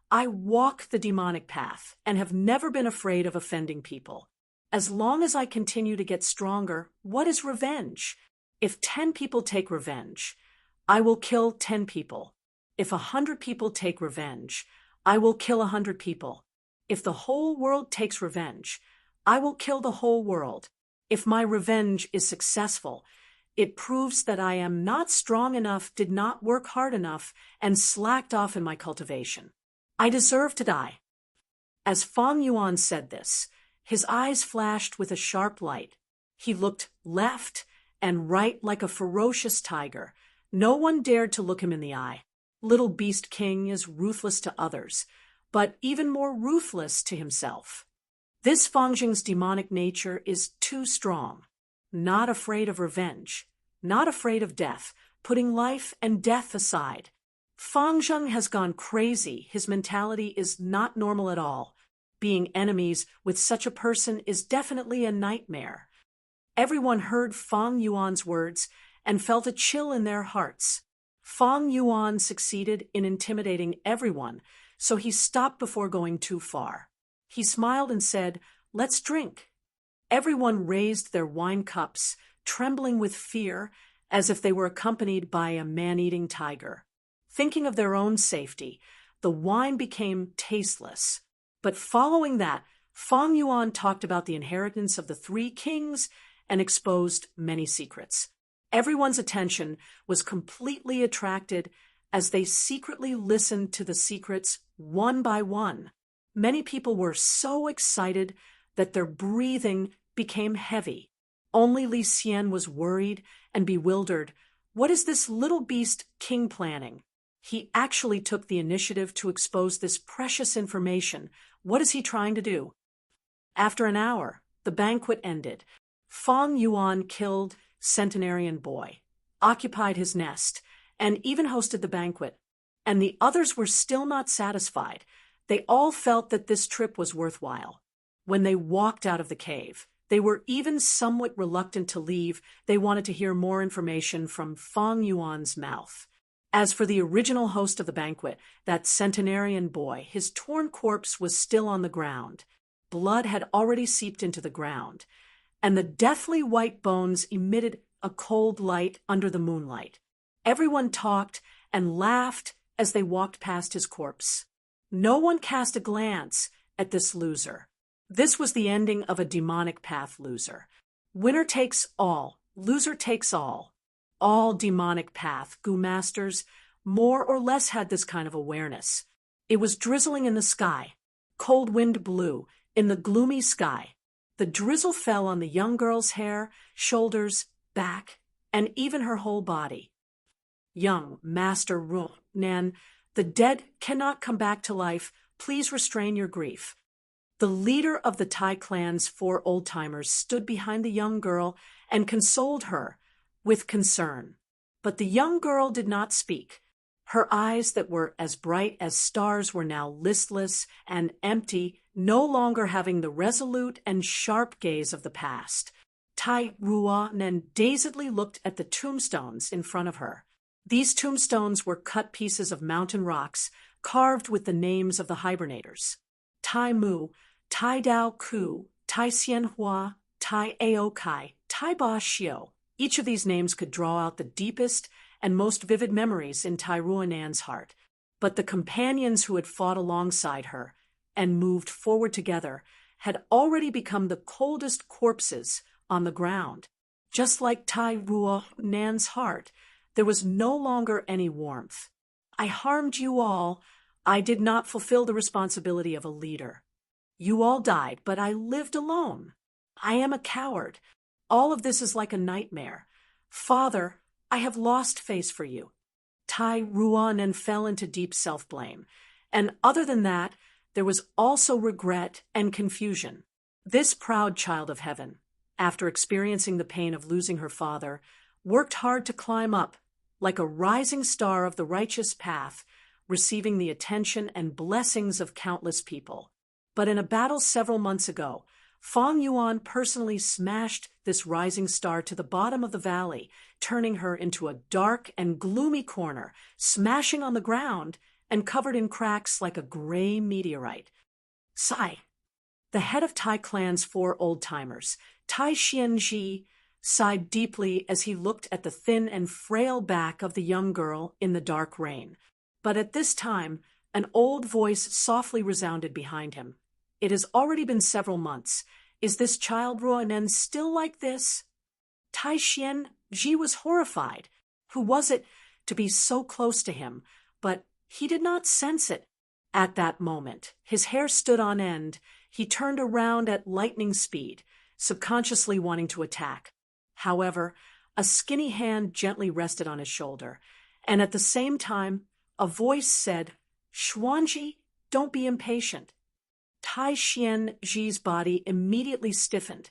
I walk the demonic path and have never been afraid of offending people. As long as I continue to get stronger, what is revenge? If 10 people take revenge, I will kill 10 people. If 100 people take revenge, I will kill 100 people. If the whole world takes revenge, I will kill the whole world. If my revenge is successful, it proves that I am not strong enough, did not work hard enough, and slacked off in my cultivation. I deserve to die. As Feng Yuan said this, his eyes flashed with a sharp light. He looked left and right like a ferocious tiger. No one dared to look him in the eye. Little Beast King is ruthless to others, but even more ruthless to himself. This Feng Zheng's demonic nature is too strong. Not afraid of revenge, not afraid of death, putting life and death aside. Feng Zheng has gone crazy. His mentality is not normal at all. Being enemies with such a person is definitely a nightmare. Everyone heard Feng Yuan's words and felt a chill in their hearts. Feng Yuan succeeded in intimidating everyone, so he stopped before going too far. He smiled and said, Let's drink. Everyone raised their wine cups, trembling with fear, as if they were accompanied by a man-eating tiger. Thinking of their own safety, the wine became tasteless. But following that, Feng Yuan talked about the inheritance of the 3 kings and exposed many secrets. Everyone's attention was completely attracted as they secretly listened to the secrets one by one. Many people were so excited that their breathing became heavy. Only Li Xian was worried and bewildered. What is this little beast king planning? He actually took the initiative to expose this precious information. What is he trying to do? After an hour, the banquet ended. Feng Yuan killed Centenarian Boy, occupied his nest, and even hosted the banquet. And the others were still not satisfied. They all felt that this trip was worthwhile. When they walked out of the cave, they were even somewhat reluctant to leave. They wanted to hear more information from Feng Yuan's mouth. As for the original host of the banquet, that Centenarian Boy, his torn corpse was still on the ground. Blood had already seeped into the ground, and the deathly white bones emitted a cold light under the moonlight. Everyone talked and laughed as they walked past his corpse. No one cast a glance at this loser. This was the ending of a demonic path loser. Winner takes all, loser takes all. All demonic path Gu masters more or less had this kind of awareness. It was drizzling in the sky. Cold wind blew in the gloomy sky. The drizzle fell on the young girl's hair, shoulders, back, and even her whole body. Young Master Nan, the dead cannot come back to life. Please restrain your grief. The leader of the Tai clan's 4 old-timers stood behind the young girl and consoled her with concern. But the young girl did not speak. Her eyes that were as bright as stars were now listless and empty, no longer having the resolute and sharp gaze of the past. Tai Ruanan dazedly looked at the tombstones in front of her. These tombstones were cut pieces of mountain rocks, carved with the names of the hibernators. Tai Mu, Tai Dao Ku, Tai Xianhua, Tai Aokai, Tai Ba Xiu. Each of these names could draw out the deepest and most vivid memories in Tai Ruanan's heart. But the companions who had fought alongside her and moved forward together had already become the coldest corpses on the ground. Just like Tai Ruanan's heart, there was no longer any warmth. I harmed you all. I did not fulfill the responsibility of a leader. You all died, but I lived alone. I am a coward. All of this is like a nightmare. Father, I have lost face for you. Tai Ruanan fell into deep self-blame. And other than that, there was also regret and confusion. This proud child of heaven, after experiencing the pain of losing her father, worked hard to climb up, like a rising star of the righteous path, receiving the attention and blessings of countless people. But in a battle several months ago, Fang Yuan personally smashed this rising star to the bottom of the valley, turning her into a dark and gloomy corner, smashing on the ground and covered in cracks like a gray meteorite. Sigh. The head of Tai clan's 4 old-timers, Tai Xianji, sighed deeply as he looked at the thin and frail back of the young girl in the dark rain. But at this time, an old voice softly resounded behind him. It has already been several months. Is this child Ruanen still like this? Tai Xianji was horrified. Who was it to be so close to him? But he did not sense it. At that moment, his hair stood on end. He turned around at lightning speed, subconsciously wanting to attack. However, a skinny hand gently rested on his shoulder, and at the same time, a voice said, "Xuanji, don't be impatient." Tai Xianji's body immediately stiffened.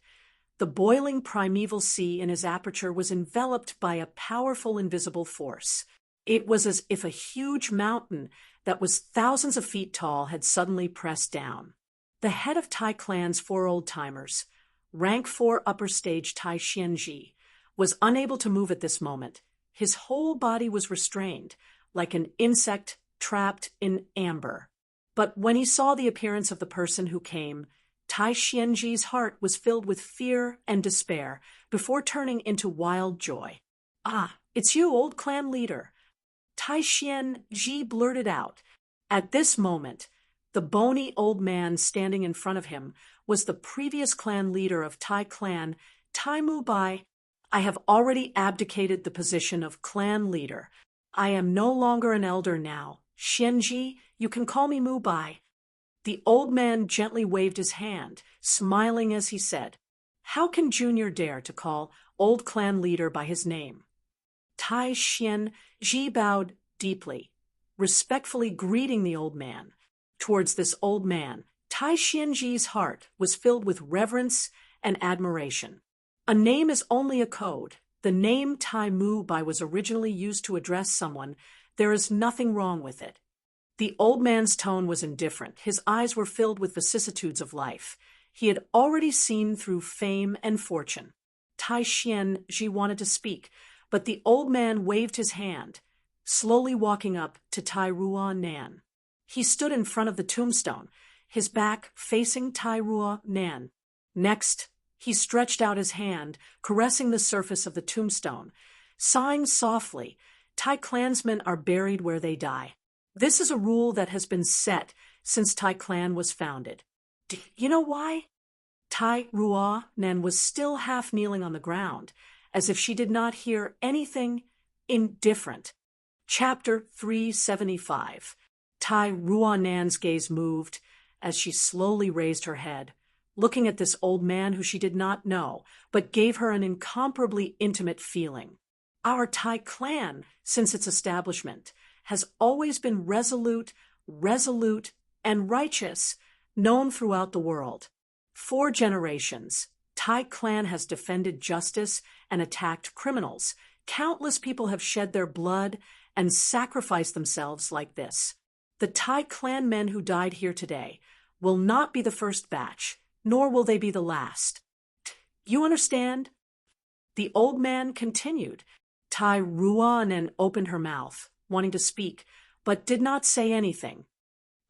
The boiling primeval sea in his aperture was enveloped by a powerful invisible force. It was as if a huge mountain that was thousands of feet tall had suddenly pressed down. The head of Tai clan's 4 old-timers, rank 4 upper stage Tai Xianji, was unable to move at this moment. His whole body was restrained, like an insect trapped in amber. But when he saw the appearance of the person who came, Tai Xianji's heart was filled with fear and despair before turning into wild joy. "Ah, it's you, old clan leader," Tai Xianji blurted out. At this moment, the bony old man standing in front of him was the previous clan leader of Tai clan, Tai Mu Bai. "I have already abdicated the position of clan leader. I am no longer an elder now. Xianji, you can call me Mu Bai." The old man gently waved his hand, smiling as he said, "How can Junior dare to call old clan leader by his name?" Tai Xianji bowed deeply, respectfully greeting the old man. Towards this old man, Tai Xianji's heart was filled with reverence and admiration. A name is only a code. The name Tai Mu Bai was originally used to address someone. There is nothing wrong with it. The old man's tone was indifferent. His eyes were filled with vicissitudes of life. He had already seen through fame and fortune. Tai Xianji wanted to speak, but the old man waved his hand, slowly walking up to Tai Ruanan. He stood in front of the tombstone, his back facing Tai Ruanan. Next, he stretched out his hand, caressing the surface of the tombstone. Sighing softly, Tai clansmen are buried where they die. This is a rule that has been set since Tai clan was founded. Do you know why? Tai Ruanan was still half kneeling on the ground, as if she did not hear anything indifferent. Chapter 375. Tai Ruanan's gaze moved as she slowly raised her head, looking at this old man who she did not know, but gave her an incomparably intimate feeling. Our Tai clan, since its establishment, has always been resolute, and righteous, known throughout the world. 4 generations, Tai clan has defended justice and attacked criminals. Countless people have shed their blood and sacrificed themselves like this. The Tai clan men who died here today will not be the first batch, nor will they be the last. You understand? The old man continued. Tai Ruanan opened her mouth, wanting to speak, but did not say anything.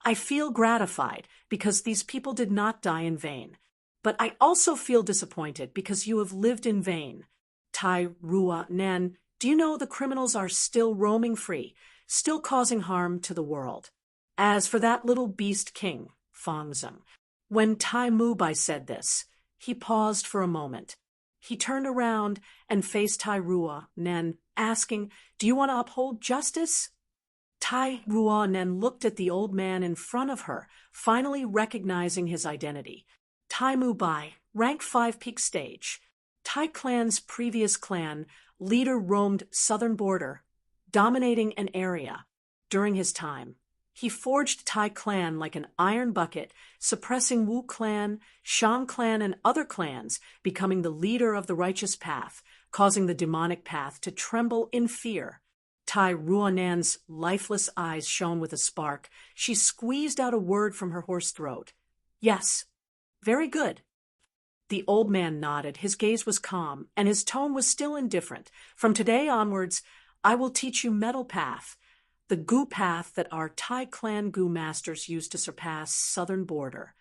I feel gratified because these people did not die in vain, but I also feel disappointed because you have lived in vain. Tai Ruanan, do you know the criminals are still roaming free, still causing harm to the world? As for that little beast king, Fangzeng, when Tai Mu Bai said this, he paused for a moment. He turned around and faced Tai Ruanan, asking, "Do you want to uphold justice?" Tai Ruanan looked at the old man in front of her, finally recognizing his identity. Tai Mu Bai, rank 5 peak stage. Tai clan's previous clan leader roamed southern border, dominating an area. During his time, He forged Tai clan like an iron bucket, suppressing Wu clan, Shang clan, and other clans, becoming the leader of the righteous path, causing the demonic path to tremble in fear. Tai Ruonan's lifeless eyes shone with a spark. She squeezed out a word from her hoarse throat. Yes. Very good. The old man nodded. His gaze was calm, and his tone was still indifferent. From today onwards, I will teach you Metal Path, the Gu path that our Tai clan Gu masters used to surpass southern border.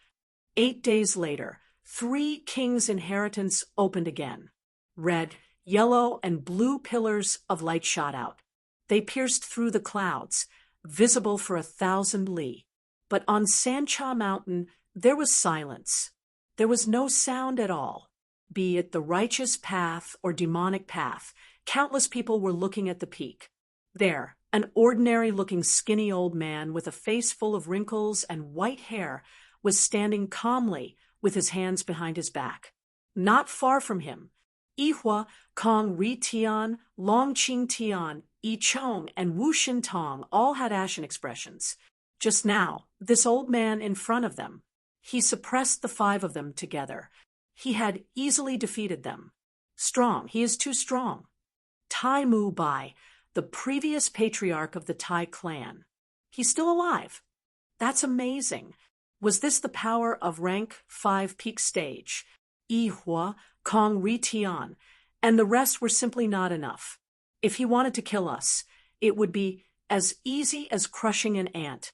8 days later, 3 kings' inheritance opened again. Red, yellow, and blue pillars of light shot out. They pierced through the clouds, visible for 1,000 li. But on Sancha Mountain, there was silence. There was no sound at all. Be it the righteous path or demonic path, countless people were looking at the peak. There, an ordinary-looking skinny old man with a face full of wrinkles and white hair was standing calmly with his hands behind his back. Not far from him, Ihua, Kong Ri Tian, Long Qing Tian, Yi Chong, and Wu Shin Tong all had ashen expressions. Just now, this old man in front of them, he suppressed the 5 of them together. He had easily defeated them. Strong, he is too strong. Tai Mu Bai, the previous patriarch of the Tai clan. He's still alive. That's amazing. Was this the power of rank 5 peak stage? Ihua, Kong Ri Tian, and the rest were simply not enough. If he wanted to kill us, it would be as easy as crushing an ant.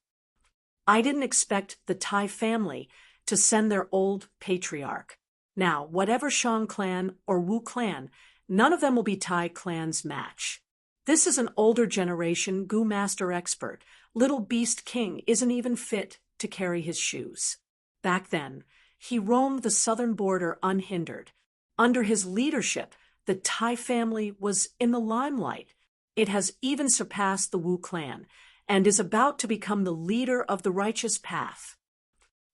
I didn't expect the Tai family to send their old patriarch. Now, whatever Shang clan or Wu clan, none of them will be Tai clan's match. This is an older generation Gu master expert. Little Beast King isn't even fit to carry his shoes. Back then, he roamed the southern border unhindered. Under his leadership, the Tai family was in the limelight. It has even surpassed the Wu clan and is about to become the leader of the righteous path.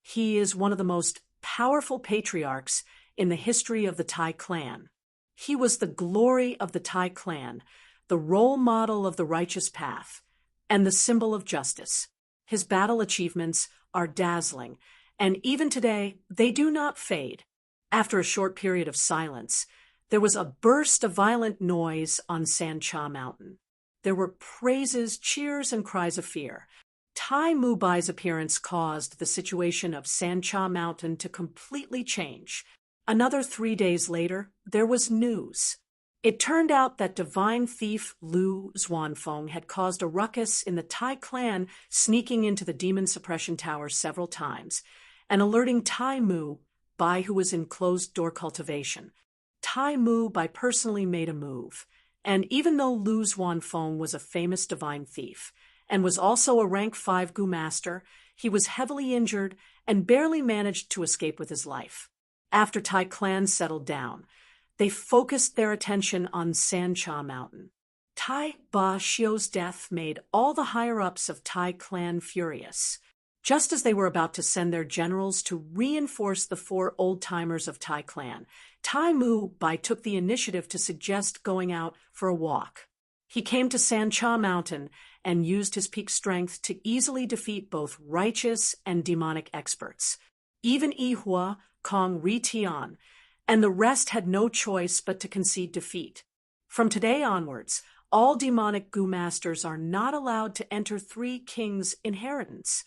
He is one of the most powerful patriarchs in the history of the Tai clan. He was the glory of the Tai clan, the role model of the righteous path, and the symbol of justice. His battle achievements are dazzling, and even today, they do not fade. After a short period of silence, there was a burst of violent noise on Sancha Mountain. There were praises, cheers, and cries of fear. Tai Mu Bai's appearance caused the situation of Sancha Mountain to completely change. Another 3 days later, there was news. It turned out that divine thief Lu Xuanfeng had caused a ruckus in the Tai clan, sneaking into the demon suppression tower several times, and alerting Tai Mu Bai, who was in closed-door cultivation. Tai Mu Bai personally made a move, and even though Lu Xuanfeng was a famous divine thief, and was also a rank 5 Gu master, he was heavily injured and barely managed to escape with his life. After Tai clan settled down, they focused their attention on Sancha Mountain. Tai Ba Xiu's death made all the higher-ups of Tai clan furious. Just as they were about to send their generals to reinforce the 4 old-timers of Tai clan, Tai Mu Bai took the initiative to suggest going out for a walk. He came to Sancha Mountain and used his peak strength to easily defeat both righteous and demonic experts. Even Ihua, Kong Ri Tian, and the rest had no choice but to concede defeat. From today onwards, all demonic Gu masters are not allowed to enter 3 kings' inheritance.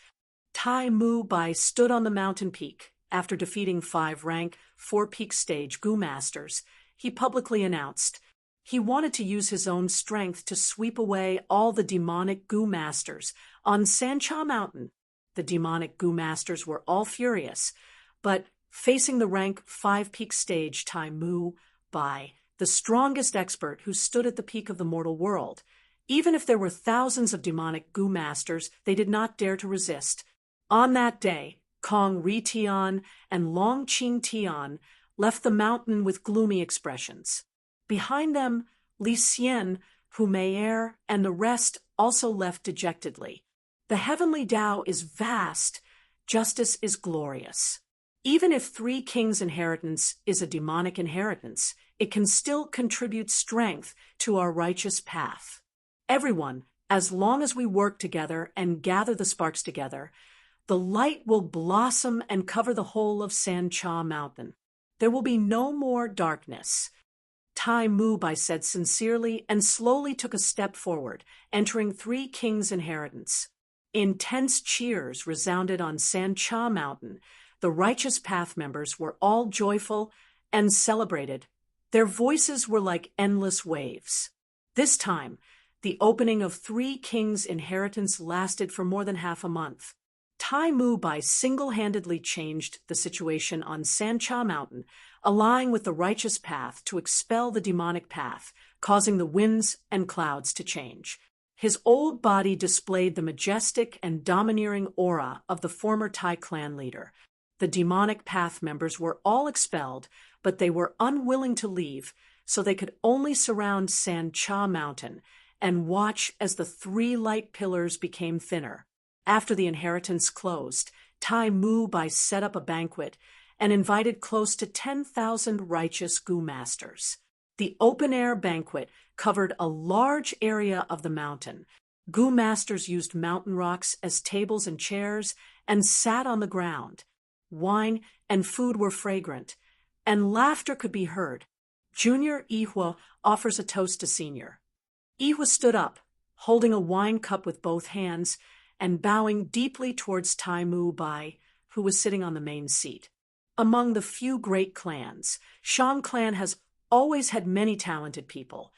Tai Mu Bai stood on the mountain peak. After defeating 5 rank 4 peak stage Gu masters, he publicly announced he wanted to use his own strength to sweep away all the demonic Gu masters on Sancha Mountain. The demonic Gu masters were all furious, but facing the rank 5 peak stage Tai Mu Bai, the strongest expert who stood at the peak of the mortal world, even if there were thousands of demonic Gu masters, they did not dare to resist. On that day, Kong Ri Tian and Long Qing Tian left the mountain with gloomy expressions. Behind them, Li Xian, Hu Mei'er, and the rest also left dejectedly. The heavenly Tao is vast. Justice is glorious. Even if 3 kings' inheritance is a demonic inheritance, it can still contribute strength to our righteous path. Everyone As long as we work together and gather the sparks together, the light will blossom and cover the whole of Sancha Mountain. There will be no more darkness. Tai Mubai said sincerely and slowly took a step forward, entering Three Kings' inheritance. Intense cheers resounded on Sancha Mountain. The Righteous Path members were all joyful and celebrated. Their voices were like endless waves. This time, the opening of Three Kings' inheritance lasted for more than half a month. Tai Mubai single-handedly changed the situation on Sancha Mountain, allying with the Righteous Path to expel the demonic path, causing the winds and clouds to change. His old body displayed the majestic and domineering aura of the former Tai clan leader. The demonic path members were all expelled, but they were unwilling to leave, so they could only surround Sancha Mountain and watch as the three light pillars became thinner. After the inheritance closed, Tai Mubai set up a banquet and invited close to 10,000 righteous Gu masters. The open-air banquet covered a large area of the mountain. Gu masters used mountain rocks as tables and chairs and sat on the ground. Wine and food were fragrant, and laughter could be heard. Junior Ihua offers a toast to Senior. Ihua stood up, holding a wine cup with both hands and bowing deeply towards Tai Mubai, who was sitting on the main seat. Among the few great clans, Shang clan has always had many talented people.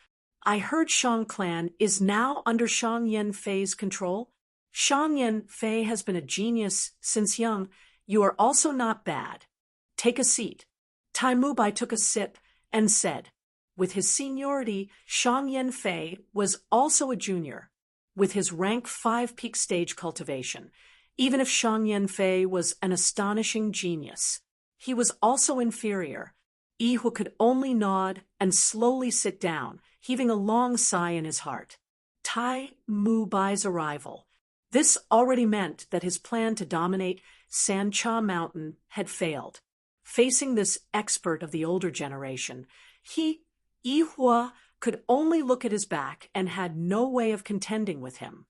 I heard Shang clan is now under Shang Yanfei's control. Shang Yanfei has been a genius since young. You are also not bad. Take a seat. Tai Mubai took a sip and said, with his seniority, Shang Yanfei was also a junior, with his rank 5 peak stage cultivation. Even if Shang Yanfei was an astonishing genius, he was also inferior. Ihua could only nod and slowly sit down, heaving a long sigh in his heart. Tai Mubai's arrival. This already meant that his plan to dominate Sancha Mountain had failed. Facing this expert of the older generation, Ihua, could only look at his back and had no way of contending with him.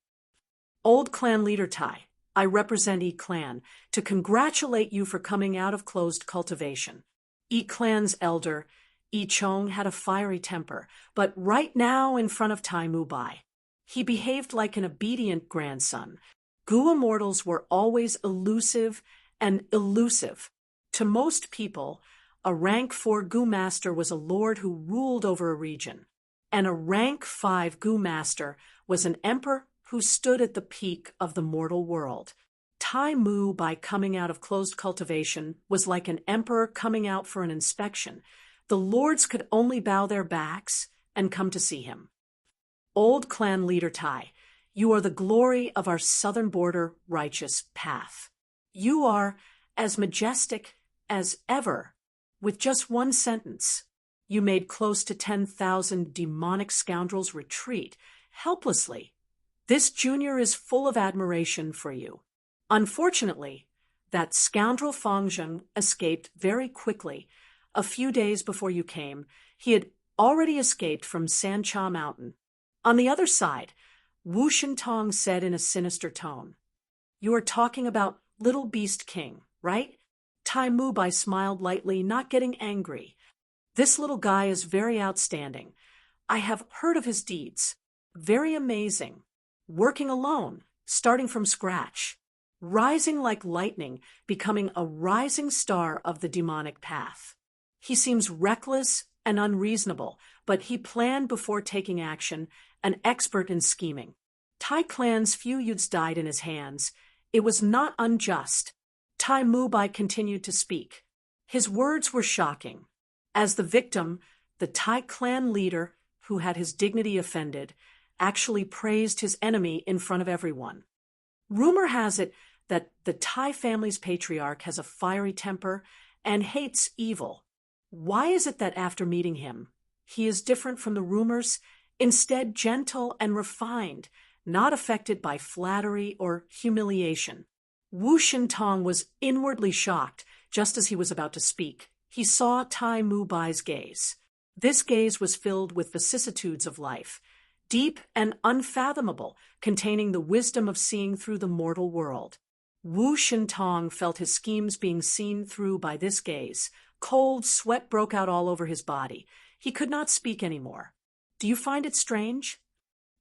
Old clan leader Tai, I represent E-clan to congratulate you for coming out of closed cultivation. E-clan's elder, E-chong, had a fiery temper, but right now in front of Tai Mubai, he behaved like an obedient grandson. Gu immortals were always elusive and elusive. To most people, a rank 4 Gu master was a lord who ruled over a region, and a rank 5 Gu master was an emperor who stood at the peak of the mortal world. Tai Mubai coming out of closed cultivation was like an emperor coming out for an inspection. The lords could only bow their backs and come to see him. Old clan leader Tai, you are the glory of our southern border righteous path. You are as majestic as ever. With just one sentence, you made close to 10,000 demonic scoundrels retreat helplessly. This junior is full of admiration for you. Unfortunately, that scoundrel Fang Zheng escaped very quickly. A few days before you came, he had already escaped from Sancha Mountain. On the other side, Wu Shintong said in a sinister tone, "You are talking about Little Beast King, right?" Tai Mubai smiled lightly, not getting angry. This little guy is very outstanding. I have heard of his deeds. Very amazing. Working alone, starting from scratch. Rising like lightning, becoming a rising star of the demonic path. He seems reckless and unreasonable, but he planned before taking action, an expert in scheming. Tai clan's few youths died in his hands. It was not unjust. Tai Mubai continued to speak. His words were shocking. As the victim, the Tai clan leader, who had his dignity offended, actually praised his enemy in front of everyone. Rumor has it that the Tai family's patriarch has a fiery temper and hates evil. Why is it that after meeting him, he is different from the rumors, instead gentle and refined, not affected by flattery or humiliation? Wu Shintong was inwardly shocked just as he was about to speak. He saw Tai Mubai's gaze. This gaze was filled with vicissitudes of life. deep and unfathomable, containing the wisdom of seeing through the mortal world. Wu Shintong felt his schemes being seen through by this gaze. Cold sweat broke out all over his body. He could not speak anymore. Do you find it strange?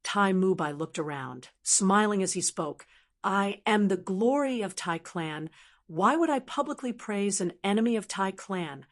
Tai Mubai looked around, smiling as he spoke. I am the glory of Tai clan. Why would I publicly praise an enemy of Tai clan?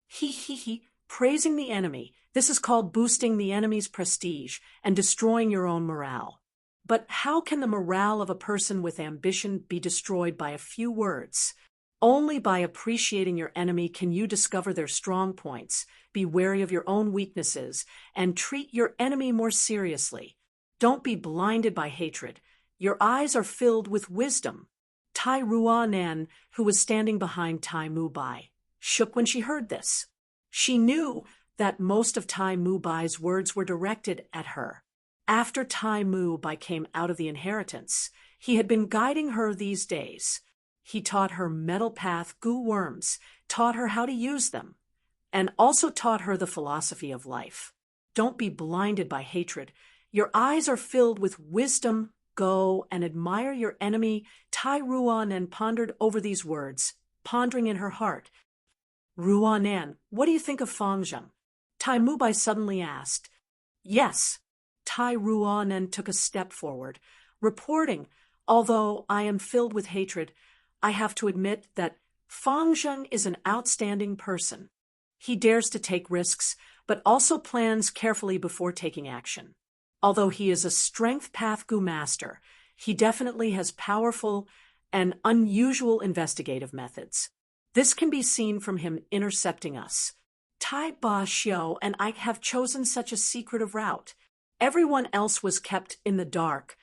He, praising the enemy. This is called boosting the enemy's prestige and destroying your own morale. But how can the morale of a person with ambition be destroyed by a few words? Only by appreciating your enemy can you discover their strong points, be wary of your own weaknesses, and treat your enemy more seriously. Don't be blinded by hatred. Your eyes are filled with wisdom. Tai Ruanan, who was standing behind Tai Mubai, shook when she heard this. She knew that most of Tai Mubai's words were directed at her. After Tai Mubai came out of the inheritance, he had been guiding her these days. He taught her metal path goo worms, taught her how to use them, and also taught her the philosophy of life. Don't be blinded by hatred. Your eyes are filled with wisdom. Go and admire your enemy. Tai Ruanan pondered over these words, pondering in her heart. Ruanan, what do you think of Fangzheng? Tai Mubai suddenly asked. Yes. Tai Ruanan took a step forward, reporting, although I am filled with hatred, I have to admit that Fangzheng is an outstanding person. He dares to take risks, but also plans carefully before taking action. Although he is a strength path goo master, he definitely has powerful and unusual investigative methods. This can be seen from him intercepting us. Tai Ba Xiao and I have chosen such a secretive route. Everyone else was kept in the dark.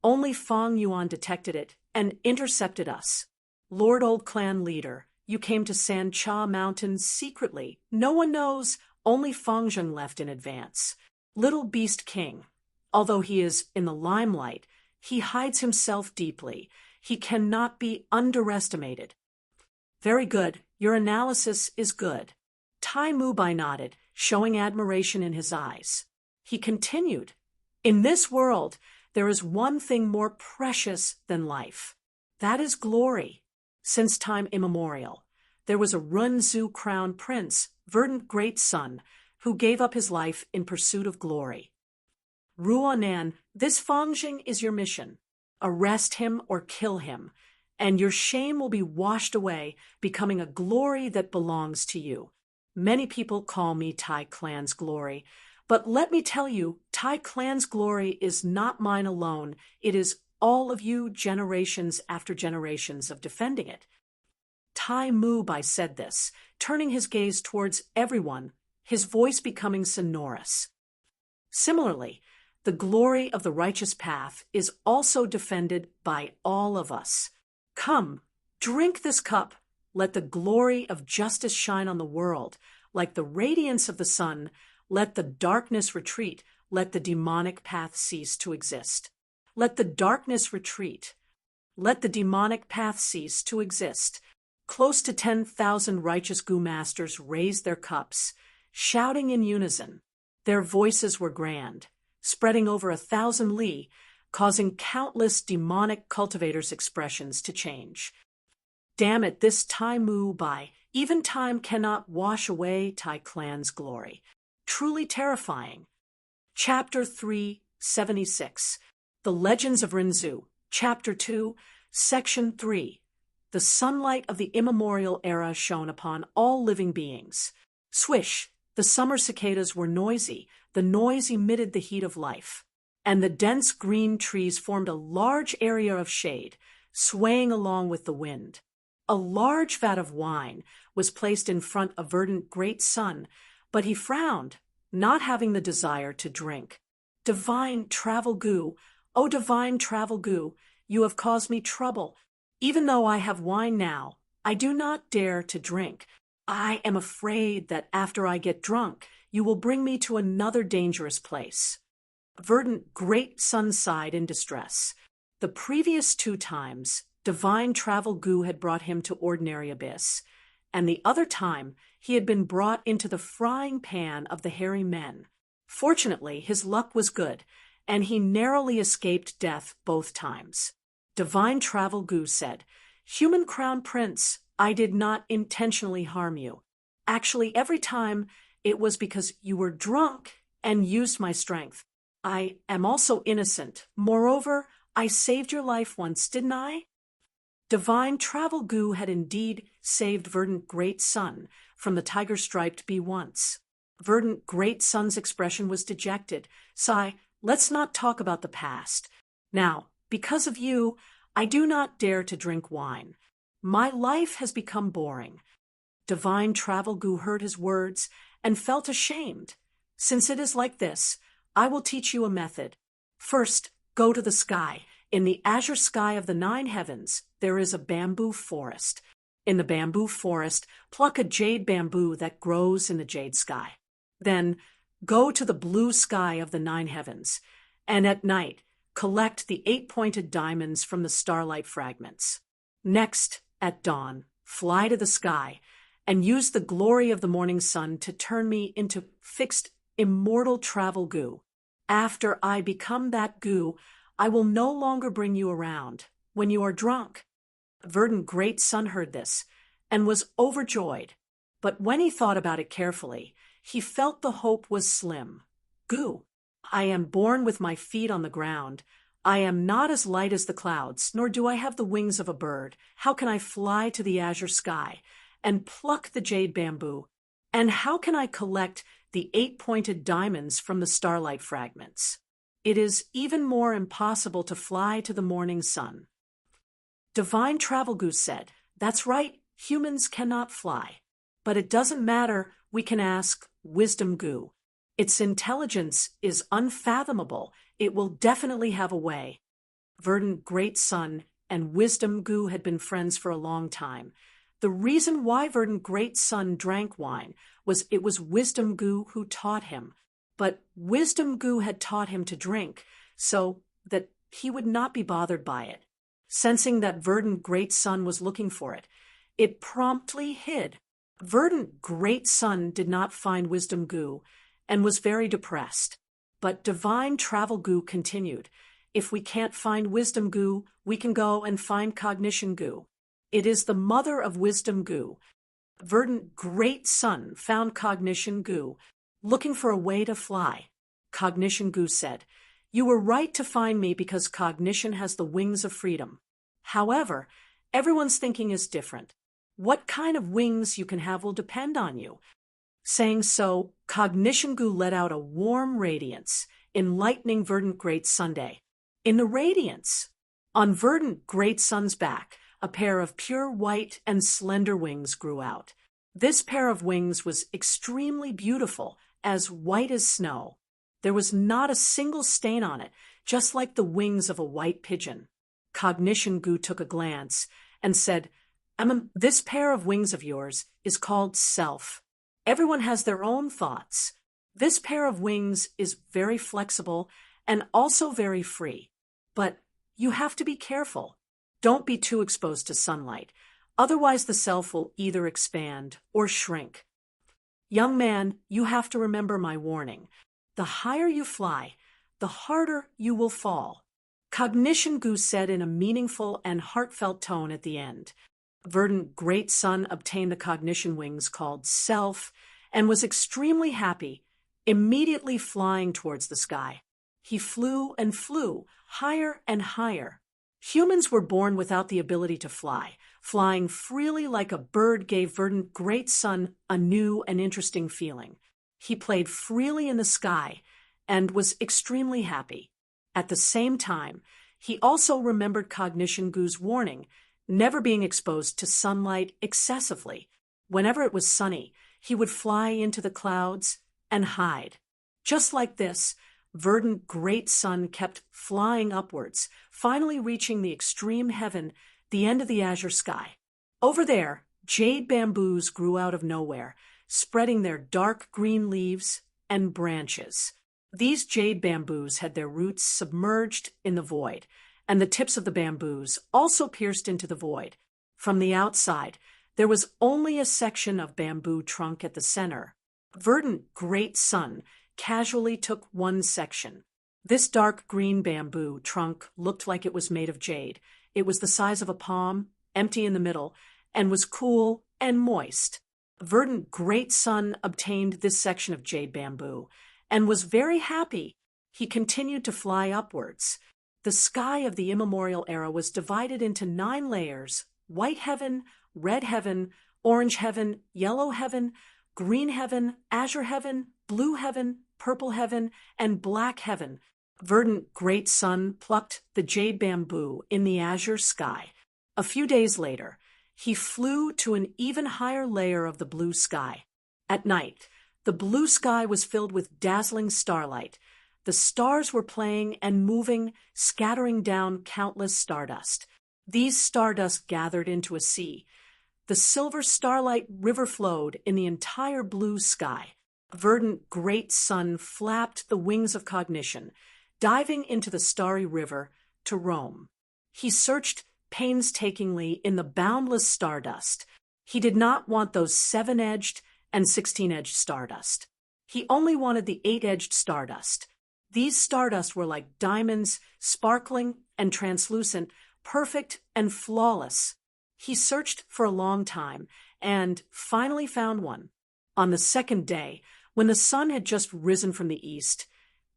Only Fang Yuan detected it and intercepted us. Lord Old Clan leader, you came to Sancha Mountain secretly. No one knows, only Fangzheng left in advance. Little Beast King, although he is in the limelight, he hides himself deeply. He cannot be underestimated. Very good. Your analysis is good. Tai Mubai nodded, showing admiration in his eyes. He continued, in this world, there is one thing more precious than life. That is glory. Since time immemorial, there was a Runzu crown prince, verdant great son, who gave up his life in pursuit of glory. Ruanan, this Fangzheng is your mission. Arrest him or kill him, and your shame will be washed away, becoming a glory that belongs to you. Many people call me Tai Clan's glory, but let me tell you, Tai Clan's glory is not mine alone. It is all of you, generations after generations of defending it. Tai Mubai said this, turning his gaze towards everyone, his voice becoming sonorous. Similarly, the glory of the righteous path is also defended by all of us. Come, drink this cup. Let the glory of justice shine on the world. Like the radiance of the sun, let the darkness retreat. Let the demonic path cease to exist. Let the darkness retreat. Let the demonic path cease to exist. Close to 10,000 righteous goo masters raised their cups, shouting in unison. Their voices were grand, spreading over 1,000 li, causing countless demonic cultivators' expressions to change. Damn it, this Tai Mubai, even time cannot wash away Tai Clan's glory. Truly terrifying. Chapter 376. The Legends of Rinzu, Chapter 2, Section 3. The sunlight of the immemorial era shone upon all living beings. Swish, the summer cicadas were noisy. The noise emitted the heat of life. And the dense green trees formed a large area of shade, swaying along with the wind. A large vat of wine was placed in front of verdant great sun, but he frowned, not having the desire to drink. Divine travel goo, O divine travel goo, you have caused me trouble. Even though I have wine now, I do not dare to drink. I am afraid that after I get drunk, you will bring me to another dangerous place. Verdant great sun sighed in distress. The previous 2 times, divine travel goo had brought him to ordinary abyss, and the other time he had been brought into the frying pan of the hairy men. Fortunately, his luck was good, and he narrowly escaped death both times. Divine Travel Goo said, "Human Crown Prince, I did not intentionally harm you. Actually, every time it was because you were drunk and used my strength. I am also innocent. Moreover, I saved your life once, didn't I?" Divine Travel Goo had indeed saved Verdant Great Sun from the tiger-striped bee once. Verdant Great Sun's expression was dejected. "Sigh, let's not talk about the past. Now, because of you, I do not dare to drink wine. My life has become boring." Divine Travel Goo heard his words and felt ashamed. "Since it is like this, I will teach you a method. First, go to the sky. In the azure sky of the 9 heavens, there is a bamboo forest. In the bamboo forest, pluck a jade bamboo that grows in the jade sky. Then, go to the blue sky of the 9 heavens, and at night, collect the 8-pointed diamonds from the starlight fragments. Next, at dawn, fly to the sky, and use the glory of the morning sun to turn me into fixed, immortal travel goo. After I become that goo, I will no longer bring you around when you are drunk." Verdant Great Sun heard this and was overjoyed, but when he thought about it carefully, he felt the hope was slim. "Goo, I am born with my feet on the ground. I am not as light as the clouds, nor do I have the wings of a bird. How can I fly to the azure sky and pluck the jade bamboo? And how can I collect the 8-pointed diamonds from the starlight fragments? It is even more impossible to fly to the morning sun." Divine Travel Goose said, "That's right, humans cannot fly. But it doesn't matter, we can ask Wisdom Goo. Its intelligence is unfathomable. It will definitely have a way." Verdant Great Sun and Wisdom Goo had been friends for a long time. The reason why Verdant Great Sun drank wine was it was Wisdom Goo who taught him. But Wisdom Goo had taught him to drink, so that he would not be bothered by it. Sensing that Verdant Great Sun was looking for it, it promptly hid. Verdant Great Sun did not find Wisdom Goo and was very depressed. But Divine Travel Goo continued, "If we can't find Wisdom Goo, we can go and find Cognition Goo. It is the mother of Wisdom Goo." Verdant Great Sun found Cognition Goo, looking for a way to fly. Cognition Goo said, "You were right to find me because cognition has the wings of freedom. However, everyone's thinking is different. What kind of wings you can have will depend on you." Saying so, Cognition Goo let out a warm radiance, enlightening Verdant Great Sunday. In the radiance, on Verdant Great Sun's back, a pair of pure white and slender wings grew out. This pair of wings was extremely beautiful, as white as snow. There was not a single stain on it, just like the wings of a white pigeon. Cognition Goo took a glance and said, "This pair of wings of yours is called self. Everyone has their own thoughts. This pair of wings is very flexible and also very free. But you have to be careful. Don't be too exposed to sunlight. Otherwise the self will either expand or shrink. Young man, you have to remember my warning. The higher you fly, the harder you will fall." Cognition Goo said in a meaningful and heartfelt tone at the end. Verdant Great Sun obtained the cognition wings called self and was extremely happy, immediately flying towards the sky. He flew and flew, higher and higher. Humans were born without the ability to fly. Flying freely like a bird gave Verdant Great Sun a new and interesting feeling. He played freely in the sky and was extremely happy. At the same time, he also remembered Cognition Goo's warning, never being exposed to sunlight excessively. Whenever it was sunny, he would fly into the clouds and hide. Just like this, Verdant Great Sun kept flying upwards, finally reaching the extreme heaven, the end of the azure sky. Over there, jade bamboos grew out of nowhere, spreading their dark green leaves and branches. These jade bamboos had their roots submerged in the void, and the tips of the bamboos also pierced into the void. From the outside, there was only a section of bamboo trunk at the center. Verdant Great Sun casually took one section. This dark green bamboo trunk looked like it was made of jade. It was the size of a palm, empty in the middle, and was cool and moist. Verdant Great Sun obtained this section of jade bamboo and was very happy. He continued to fly upwards. The sky of the immemorial era was divided into 9 layers: white heaven, red heaven, orange heaven, yellow heaven, green heaven, azure heaven, blue heaven, purple heaven, and black heaven. Verdant Great Sun plucked the jade bamboo in the azure sky. A few days later, he flew to an even higher layer of the blue sky. At night, the blue sky was filled with dazzling starlight. The stars were playing and moving, scattering down countless stardust. These stardust gathered into a sea. The silver starlight river flowed in the entire blue sky. Verdant Great Sun flapped the wings of cognition, diving into the starry river to roam. He searched painstakingly in the boundless stardust. He did not want those 7-edged and 16-edged stardust. He only wanted the 8-edged stardust. These stardust were like diamonds, sparkling and translucent, perfect and flawless. He searched for a long time and finally found one. On the second day, when the sun had just risen from the east,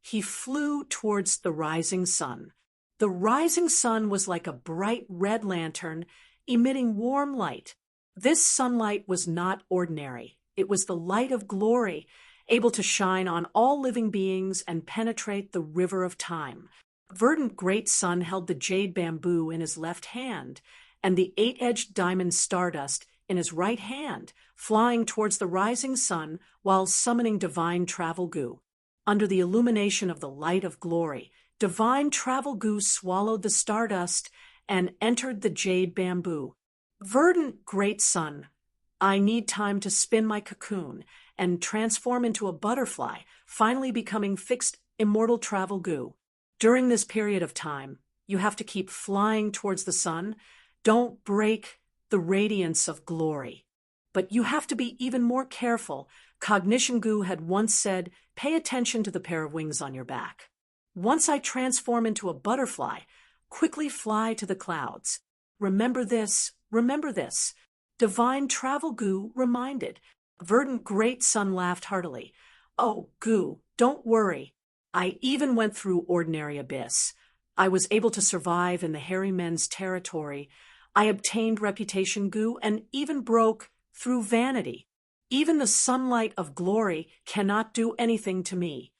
he flew towards the rising sun. The rising sun was like a bright red lantern emitting warm light. This sunlight was not ordinary. It was the light of glory, able to shine on all living beings and penetrate the river of time. Verdant Great Sun held the jade bamboo in his left hand and the 8-edged diamond stardust in his right hand, flying towards the rising sun while summoning divine travel goo. Under the illumination of the light of glory, divine travel goo swallowed the stardust and entered the jade bamboo. Verdant Great Sun, I need time to spin my cocoon and transform into a butterfly, finally becoming fixed immortal travel goo. During this period of time, you have to keep flying towards the sun. Don't break the radiance of glory. But you have to be even more careful. Cognition goo had once said, pay attention to the pair of wings on your back. Once I transform into a butterfly, quickly fly to the clouds. Remember this, remember this. Divine travel goo reminded. Verdant Great Sun laughed heartily. Oh, goo, don't worry. I even went through ordinary abyss. I was able to survive in the hairy men's territory. I obtained reputation goo and even broke through vanity. Even the sunlight of glory cannot do anything to me.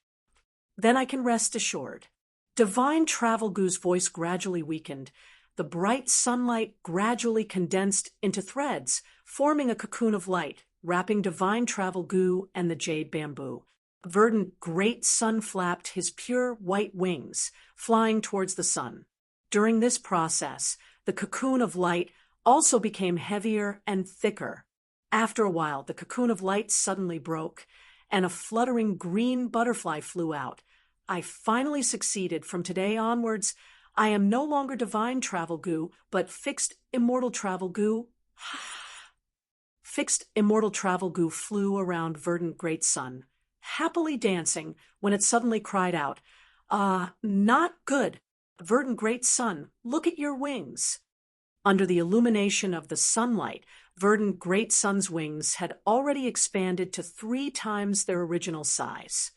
Then I can rest assured. Divine travel goo's voice gradually weakened. The bright sunlight gradually condensed into threads, forming a cocoon of light, wrapping divine travel goo and the jade bamboo. Verdant Great Sun flapped his pure white wings, flying towards the sun. During this process, the cocoon of light also became heavier and thicker. After a while, the cocoon of light suddenly broke, and a fluttering green butterfly flew out. I finally succeeded. From today onwards, I am no longer divine travel goo, but fixed immortal travel goo. Fixed immortal travel goo flew around Verdant Great Sun, happily dancing, when it suddenly cried out, not good. Verdant Great Sun, look at your wings. Under the illumination of the sunlight, Verdant Great Sun's wings had already expanded to 3 times their original size.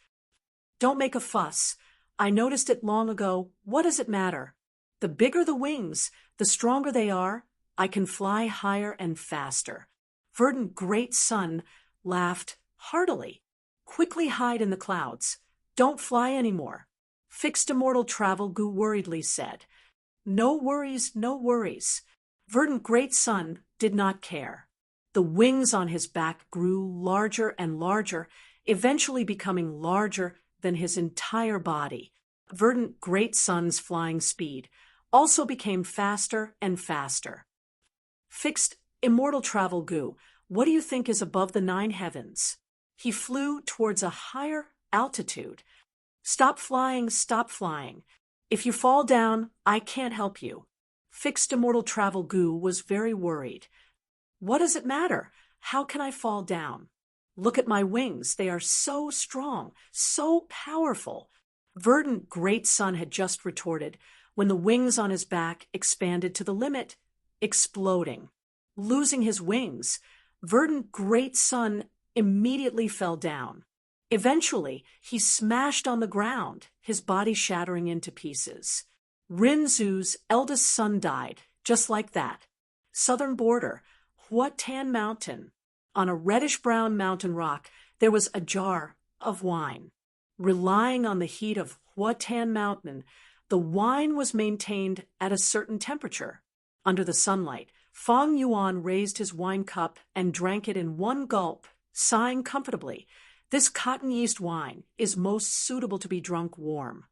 Don't make a fuss. I noticed it long ago. What does it matter? The bigger the wings, the stronger they are. I can fly higher and faster. Verdant Great Sun laughed heartily. Quickly hide in the clouds. Don't fly anymore. Fixed immortal travel goo worriedly said. No worries, no worries. Verdant Great Sun did not care. The wings on his back grew larger and larger, eventually becoming larger than his entire body. Verdant Great Sun's flying speed also became faster and faster. Fixed immortal travel goo, what do you think is above the 9 heavens? He flew towards a higher altitude. Stop flying, stop flying. If you fall down, I can't help you. Fixed immortal travel goo was very worried. What does it matter? How can I fall down? Look at my wings. They are so strong, so powerful. Verdant Great Sun had just retorted when the wings on his back expanded to the limit, exploding. Losing his wings, Verdant Great Sun immediately fell down. Eventually, he smashed on the ground, his body shattering into pieces. Rinzu's eldest son died, just like that. Southern border, Huatan Mountain. On a reddish-brown mountain rock, there was a jar of wine. Relying on the heat of Huatan Mountain, the wine was maintained at a certain temperature. Under the sunlight, Fang Yuan raised his wine cup and drank it in one gulp, sighing comfortably. This cotton yeast wine is most suitable to be drunk warm.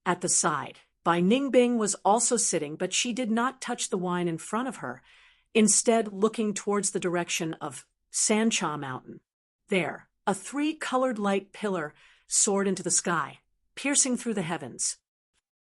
At the side, Bai Ningbing was also sitting, but she did not touch the wine in front of her, instead looking towards the direction of Sancha Mountain. There, a three-colored light pillar soared into the sky, piercing through the heavens.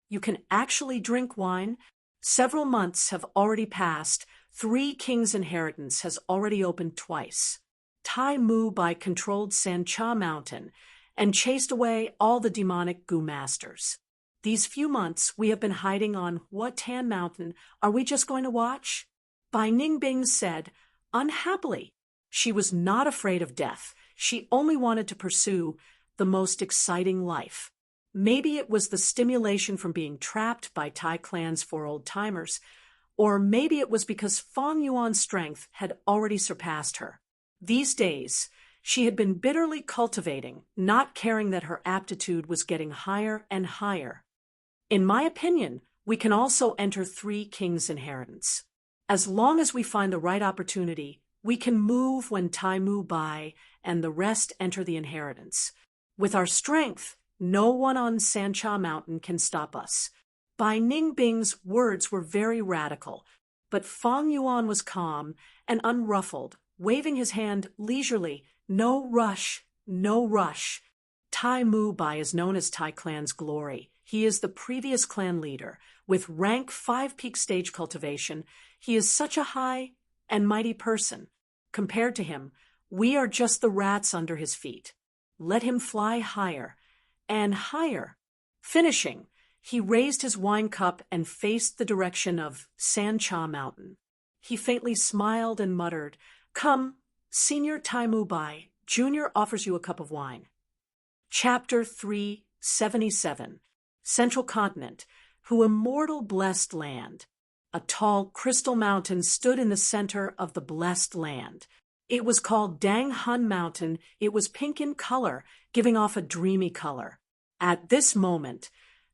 You can actually drink wine. Several months have already passed. 3 Kings' Inheritance has already opened twice. Tai Mu Bai controlled Sancha Mountain and chased away all the demonic Gu masters. These few months we have been hiding on Huatan Mountain. Are we just going to watch? Bai Ningbing said, unhappily. She was not afraid of death. She only wanted to pursue the most exciting life. Maybe it was the stimulation from being trapped by Tai Clan's 4 old-timers, or maybe it was because Fang Yuan's strength had already surpassed her. These days, she had been bitterly cultivating, not caring that her aptitude was getting higher and higher. In my opinion, we can also enter 3 Kings' Inheritance. As long as we find the right opportunity, we can move when Tai Mu Bai and the rest enter the inheritance. With our strength, no one on Sancha Mountain can stop us. Bai Ningbing's words were very radical, but Fang Yuan was calm and unruffled, waving his hand leisurely. No rush, no rush. Tai Mu Bai is known as Tai Clan's glory. He is the previous clan leader. With rank 5 peak stage cultivation, he is such a high and mighty person. Compared to him, we are just the rats under his feet. Let him fly higher and higher. Finishing, he raised his wine cup and faced the direction of Sancha Mountain. He faintly smiled and muttered, "Come, Senior Tai Mu Bai, Junior offers you a cup of wine." Chapter 377, Central Continent, Who Immortal Blessed Land. A tall crystal mountain stood in the center of the blessed land. It was called Dang Hun Mountain. It was pink in color, giving off a dreamy color. At this moment,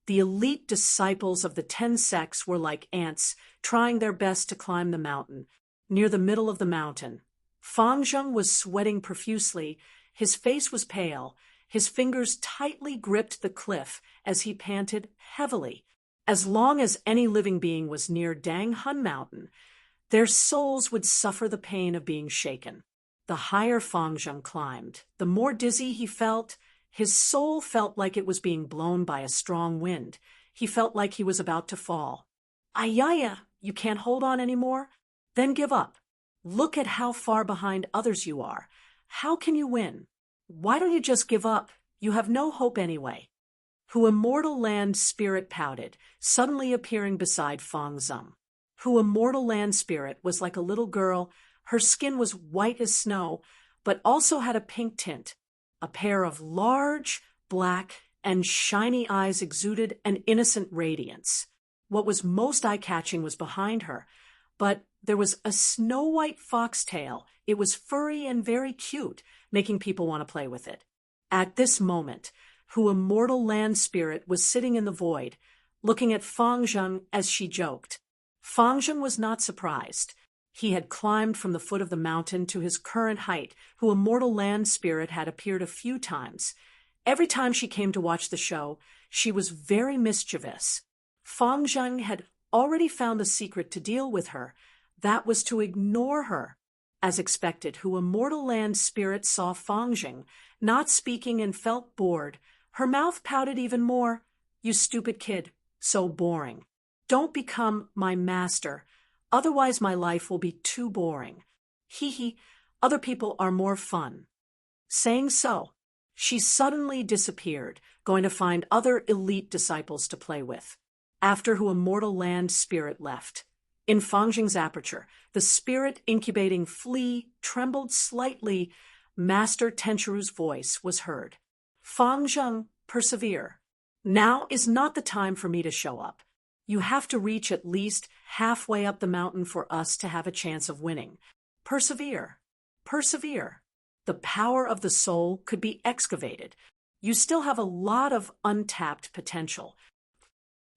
the elite disciples of the 10 sects were like ants, trying their best to climb the mountain. Near the middle of the mountain, Fang Zheng was sweating profusely. His face was pale. His fingers tightly gripped the cliff as he panted heavily. As long as any living being was near Dang Hun Mountain, their souls would suffer the pain of being shaken. The higher Fang Zheng climbed, the more dizzy he felt. His soul felt like it was being blown by a strong wind. He felt like he was about to fall. Ayaya, you can't hold on anymore? Then give up. Look at how far behind others you are. How can you win? Why don't you just give up? You have no hope anyway. Who Immortal Land Spirit pouted, suddenly appearing beside Fang Zheng. Who Immortal Land Spirit was like a little girl. Her skin was white as snow, but also had a pink tint. A pair of large, black, and shiny eyes exuded an innocent radiance. What was most eye-catching was behind her, but there was a snow-white foxtail. It was furry and very cute, making people want to play with it. At this moment, Who Immortal Land Spirit was sitting in the void, looking at Fang Zheng as she joked. Fang Zheng was not surprised. He had climbed from the foot of the mountain to his current height. Who Immortal Land Spirit had appeared a few times. Every time she came to watch the show, she was very mischievous. Fang Zheng had already found the secret to deal with her. That was to ignore her. As expected, Who Immortal Land Spirit saw Fang Zheng, not speaking, and felt bored. Her mouth pouted even more. "You stupid kid, so boring. Don't become my master. Otherwise my life will be too boring. Hee hee, other people are more fun." Saying so, She suddenly disappeared, going to find other elite disciples to play with, after who immortal land spirit left. In Fangjing's aperture, the spirit incubating flea trembled slightly. Master Tenchuru's voice was heard. Fangjing, persevere. Now is not the time for me to show up. You have to reach at least halfway up the mountain for us to have a chance of winning. Persevere. Persevere. The power of the soul could be excavated. You still have a lot of untapped potential.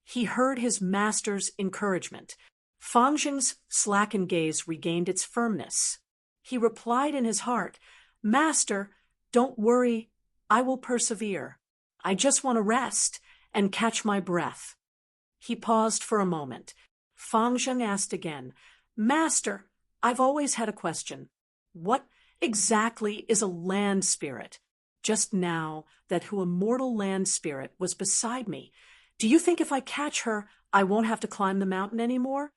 He heard his master's encouragement. Fangjing's slackened gaze regained its firmness. He replied in his heart, Master, don't worry, I will persevere. I just want to rest and catch my breath. He paused for a moment. Fangjing asked again, Master, I've always had a question. What exactly is a land spirit? Just now, that who immortal land spirit was beside me. Do you think if I catch her, I won't have to climb the mountain anymore?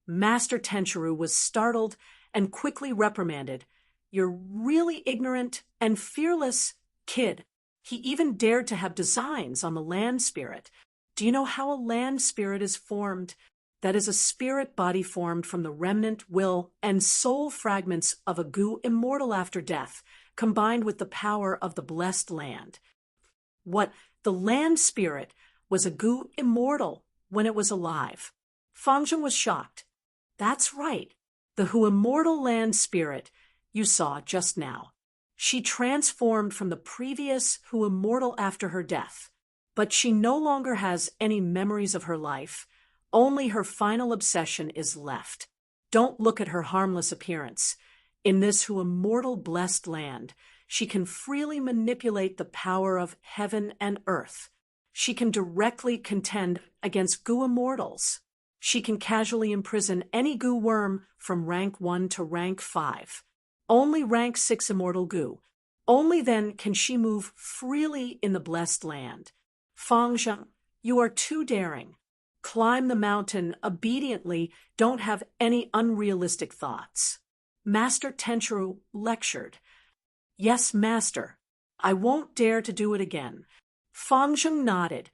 Master Tenchuru was startled and quickly reprimanded. You're really ignorant and fearless, kid. He even dared to have designs on the land spirit. Do you know how a land spirit is formed? That is a spirit body formed from the remnant will and soul fragments of a gu immortal after death, combined with the power of the blessed land. What the land spirit was a gu immortal when it was alive. Fangjing was shocked. That's right, the who immortal land spirit you saw just now. She transformed from the previous who immortal after her death, but she no longer has any memories of her life. Only her final obsession is left. Don't look at her harmless appearance. In this who immortal blessed land, she can freely manipulate the power of heaven and earth. She can directly contend against gu immortals. She can casually imprison any gu worm from rank 1 to rank 5. Only rank 6 immortal gu. Only then can she move freely in the blessed land. Fangjing, you are too daring. Climb the mountain obediently, don't have any unrealistic thoughts. Master Tenchuru lectured. Yes, Master. I won't dare to do it again. Fangjing nodded,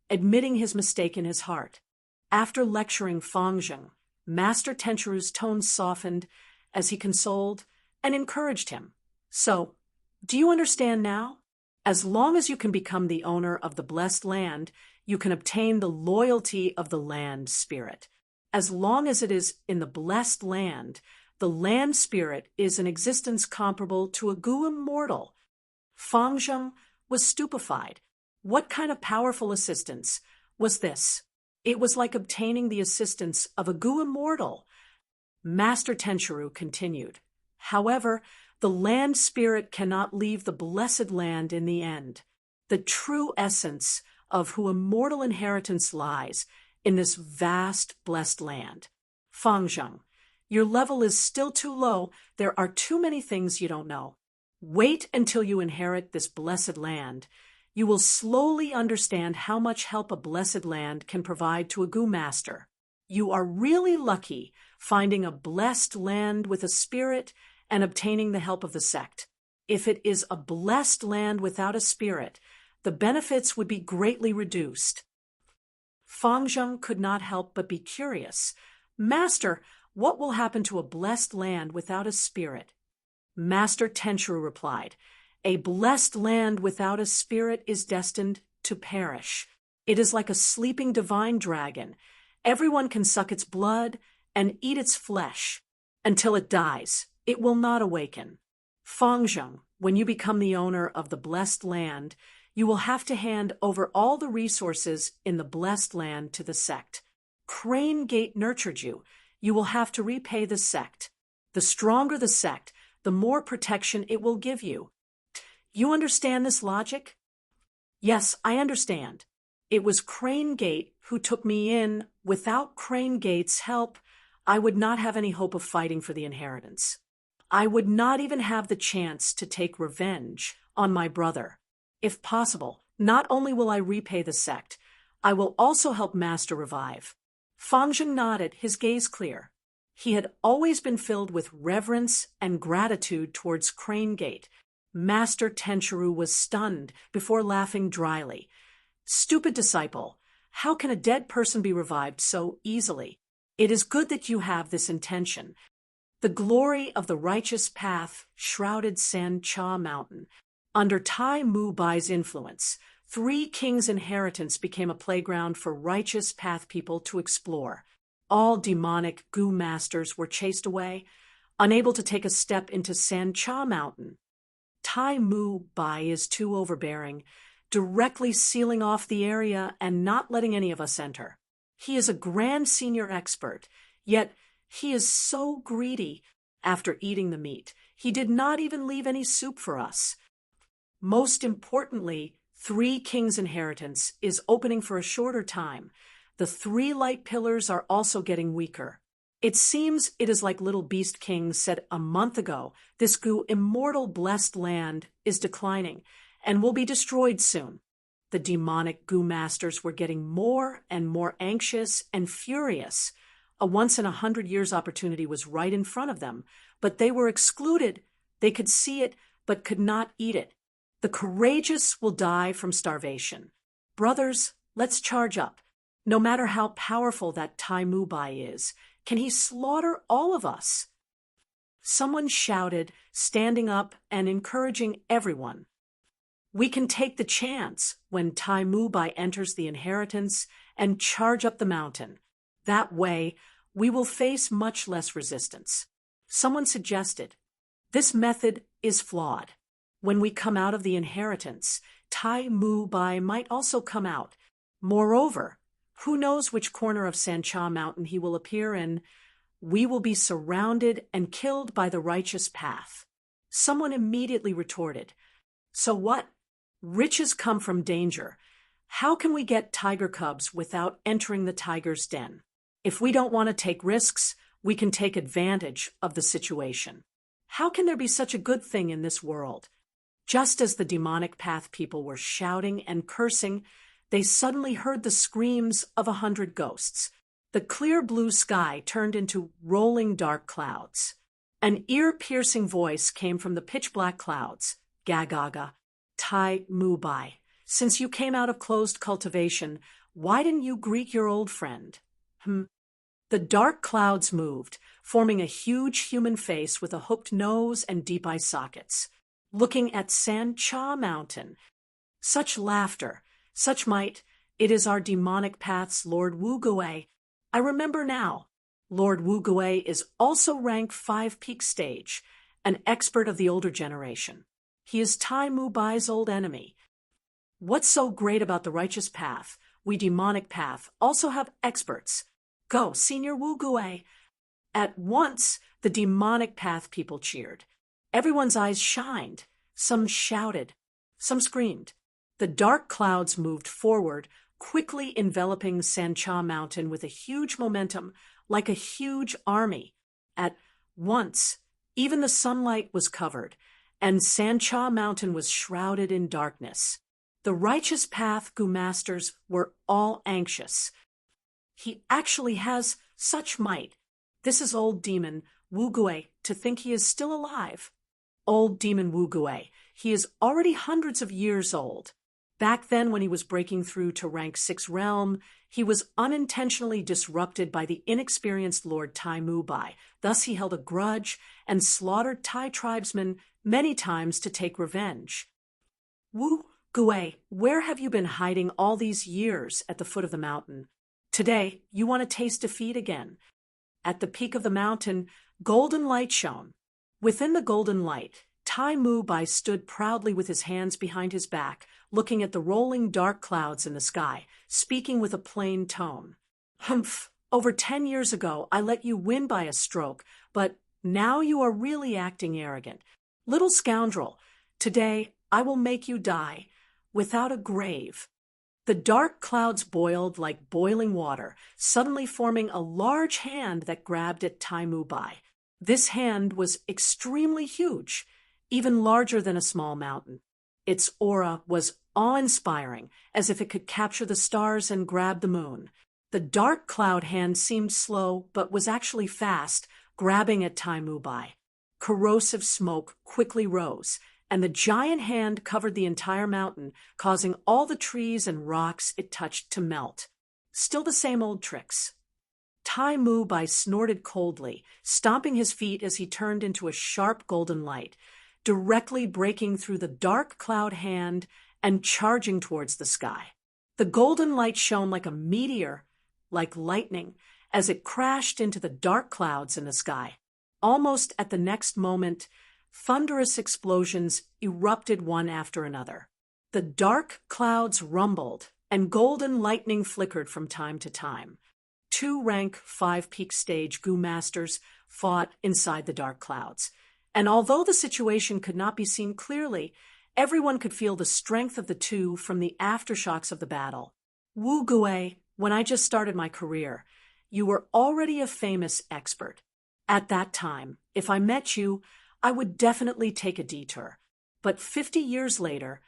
admitting his mistake in his heart. After lecturing Fangjing, Master Tenchuru's tone softened as he consoled and encouraged him. So, do you understand now? As long as you can become the owner of the blessed land, you can obtain the loyalty of the land spirit. As long as it is in the blessed land, the land spirit is an existence comparable to a gu immortal. Fangjing was stupefied. What kind of powerful assistance was this? It was like obtaining the assistance of a gu immortal. Master Tenchuru continued. However, the land spirit cannot leave the blessed land in the end. The true essence of who immortal inheritance lies in this vast blessed land. Fangjing, your level is still too low. There are too many things you don't know. Wait until you inherit this blessed land. You will slowly understand how much help a blessed land can provide to a gu master. You are really lucky finding a blessed land with a spirit and obtaining the help of the sect. If it is a blessed land without a spirit, the benefits would be greatly reduced. Fangjing could not help but be curious. Master, what will happen to a blessed land without a spirit? Master Tenchuru replied, a blessed land without a spirit is destined to perish. It is like a sleeping divine dragon. Everyone can suck its blood and eat its flesh. Until it dies, it will not awaken. Fangjing, when you become the owner of the blessed land, you will have to hand over all the resources in the blessed land to the sect. Crane Gate nurtured you. You will have to repay the sect. The stronger the sect, the more protection it will give you. You understand this logic? Yes, I understand. It was Crane Gate who took me in. Without Crane Gate's help, I would not have any hope of fighting for the inheritance. I would not even have the chance to take revenge on my brother. If possible, not only will I repay the sect, I will also help Master revive. Fangjing nodded, his gaze clear. He had always been filled with reverence and gratitude towards Crane Gate. Master Tenchiru was stunned before laughing dryly. Stupid disciple, how can a dead person be revived so easily? It is good that you have this intention. The glory of the righteous path shrouded San Cha Mountain. Under Tai Mu Bai's influence, 3 kings' inheritance became a playground for righteous path people to explore. All demonic gu masters were chased away, unable to take a step into San Cha Mountain. Tai Mu Bai is too overbearing, directly sealing off the area and not letting any of us enter. He is a grand senior expert, yet he is so greedy. After eating the meat, he did not even leave any soup for us. Most importantly, 3 kings' inheritance is opening for a shorter time. The 3 light pillars are also getting weaker. It seems it is like Little Beast King said a month ago, this gu immortal blessed land is declining and will be destroyed soon. The demonic gu masters were getting more and more anxious and furious. A once-in-100 years opportunity was right in front of them, but they were excluded. They could see it, but could not eat it. The courageous will die from starvation. Brothers, let's charge up. No matter how powerful that Tai Mu Bai is, can he slaughter all of us? Someone shouted, standing up and encouraging everyone. We can take the chance when Tai Mu Bai enters the inheritance and charge up the mountain. That way, we will face much less resistance. Someone suggested, this method is flawed. When we come out of the inheritance, Tai Mu Bai might also come out. Moreover, who knows which corner of San Cha Mountain he will appear in? We will be surrounded and killed by the righteous path. Someone immediately retorted, so what? Riches come from danger. How can we get tiger cubs without entering the tiger's den? If we don't want to take risks, we can take advantage of the situation. How can there be such a good thing in this world? Just as the demonic path people were shouting and cursing, they suddenly heard the screams of 100 ghosts. The clear blue sky turned into rolling dark clouds. An ear-piercing voice came from the pitch-black clouds. Gagaga, Tai Mu Bai, since you came out of closed cultivation, why didn't you greet your old friend? The dark clouds moved, forming a huge human face with a hooked nose and deep eye sockets. Looking at San Cha Mountain. Such laughter, such might, it is our demonic path's Lord Wu Gui. I remember now. Lord Wu Gui is also rank 5 peak stage, an expert of the older generation. He is Tai Mu Bai's old enemy. What's so great about the righteous path? We demonic path also have experts. Go, Senior Wu Gui. At once, the demonic path people cheered. Everyone's eyes shined. Some shouted. Some screamed. The dark clouds moved forward, quickly enveloping San Cha Mountain with a huge momentum, like a huge army. At once, even the sunlight was covered, and San Cha Mountain was shrouded in darkness. The righteous path gu masters were all anxious. He actually has such might. This is old demon Wu Gui to think he is still alive. Old demon Wu Gui. He is already hundreds of years old. Back then, when he was breaking through to rank 6 realm, he was unintentionally disrupted by the inexperienced Lord Tai Mu Bai. Thus he held a grudge and slaughtered Tai tribesmen many times to take revenge. Wu Gui, where have you been hiding all these years at the foot of the mountain? Today, you want to taste defeat again. At the peak of the mountain, golden light shone. Within the golden light, Tai Mu Bai stood proudly with his hands behind his back, looking at the rolling dark clouds in the sky, speaking with a plain tone. Humph, over 10 years ago, I let you win by a stroke, but now you are really acting arrogant. Little scoundrel, today I will make you die without a grave. The dark clouds boiled like boiling water, suddenly forming a large hand that grabbed at Tai Mu Bai. This hand was extremely huge, even larger than a small mountain. Its aura was awe-inspiring, as if it could capture the stars and grab the moon. The dark cloud hand seemed slow, but was actually fast, grabbing at Tai Mu Bai. Corrosive smoke quickly rose, and the giant hand covered the entire mountain, causing all the trees and rocks it touched to melt. Still the same old tricks. Tai Mu Bai snorted coldly, stomping his feet as he turned into a sharp golden light, directly breaking through the dark cloud hand and charging towards the sky. The golden light shone like a meteor, like lightning, as it crashed into the dark clouds in the sky. Almost at the next moment, thunderous explosions erupted one after another. The dark clouds rumbled, and golden lightning flickered from time to time. 2 rank 5 peak stage Gu masters fought inside the dark clouds, and although the situation could not be seen clearly, everyone could feel the strength of the two from the aftershocks of the battle. Wu Gui, when I just started my career, you were already a famous expert. At that time, if I met you, I would definitely take a detour. But 50 years later,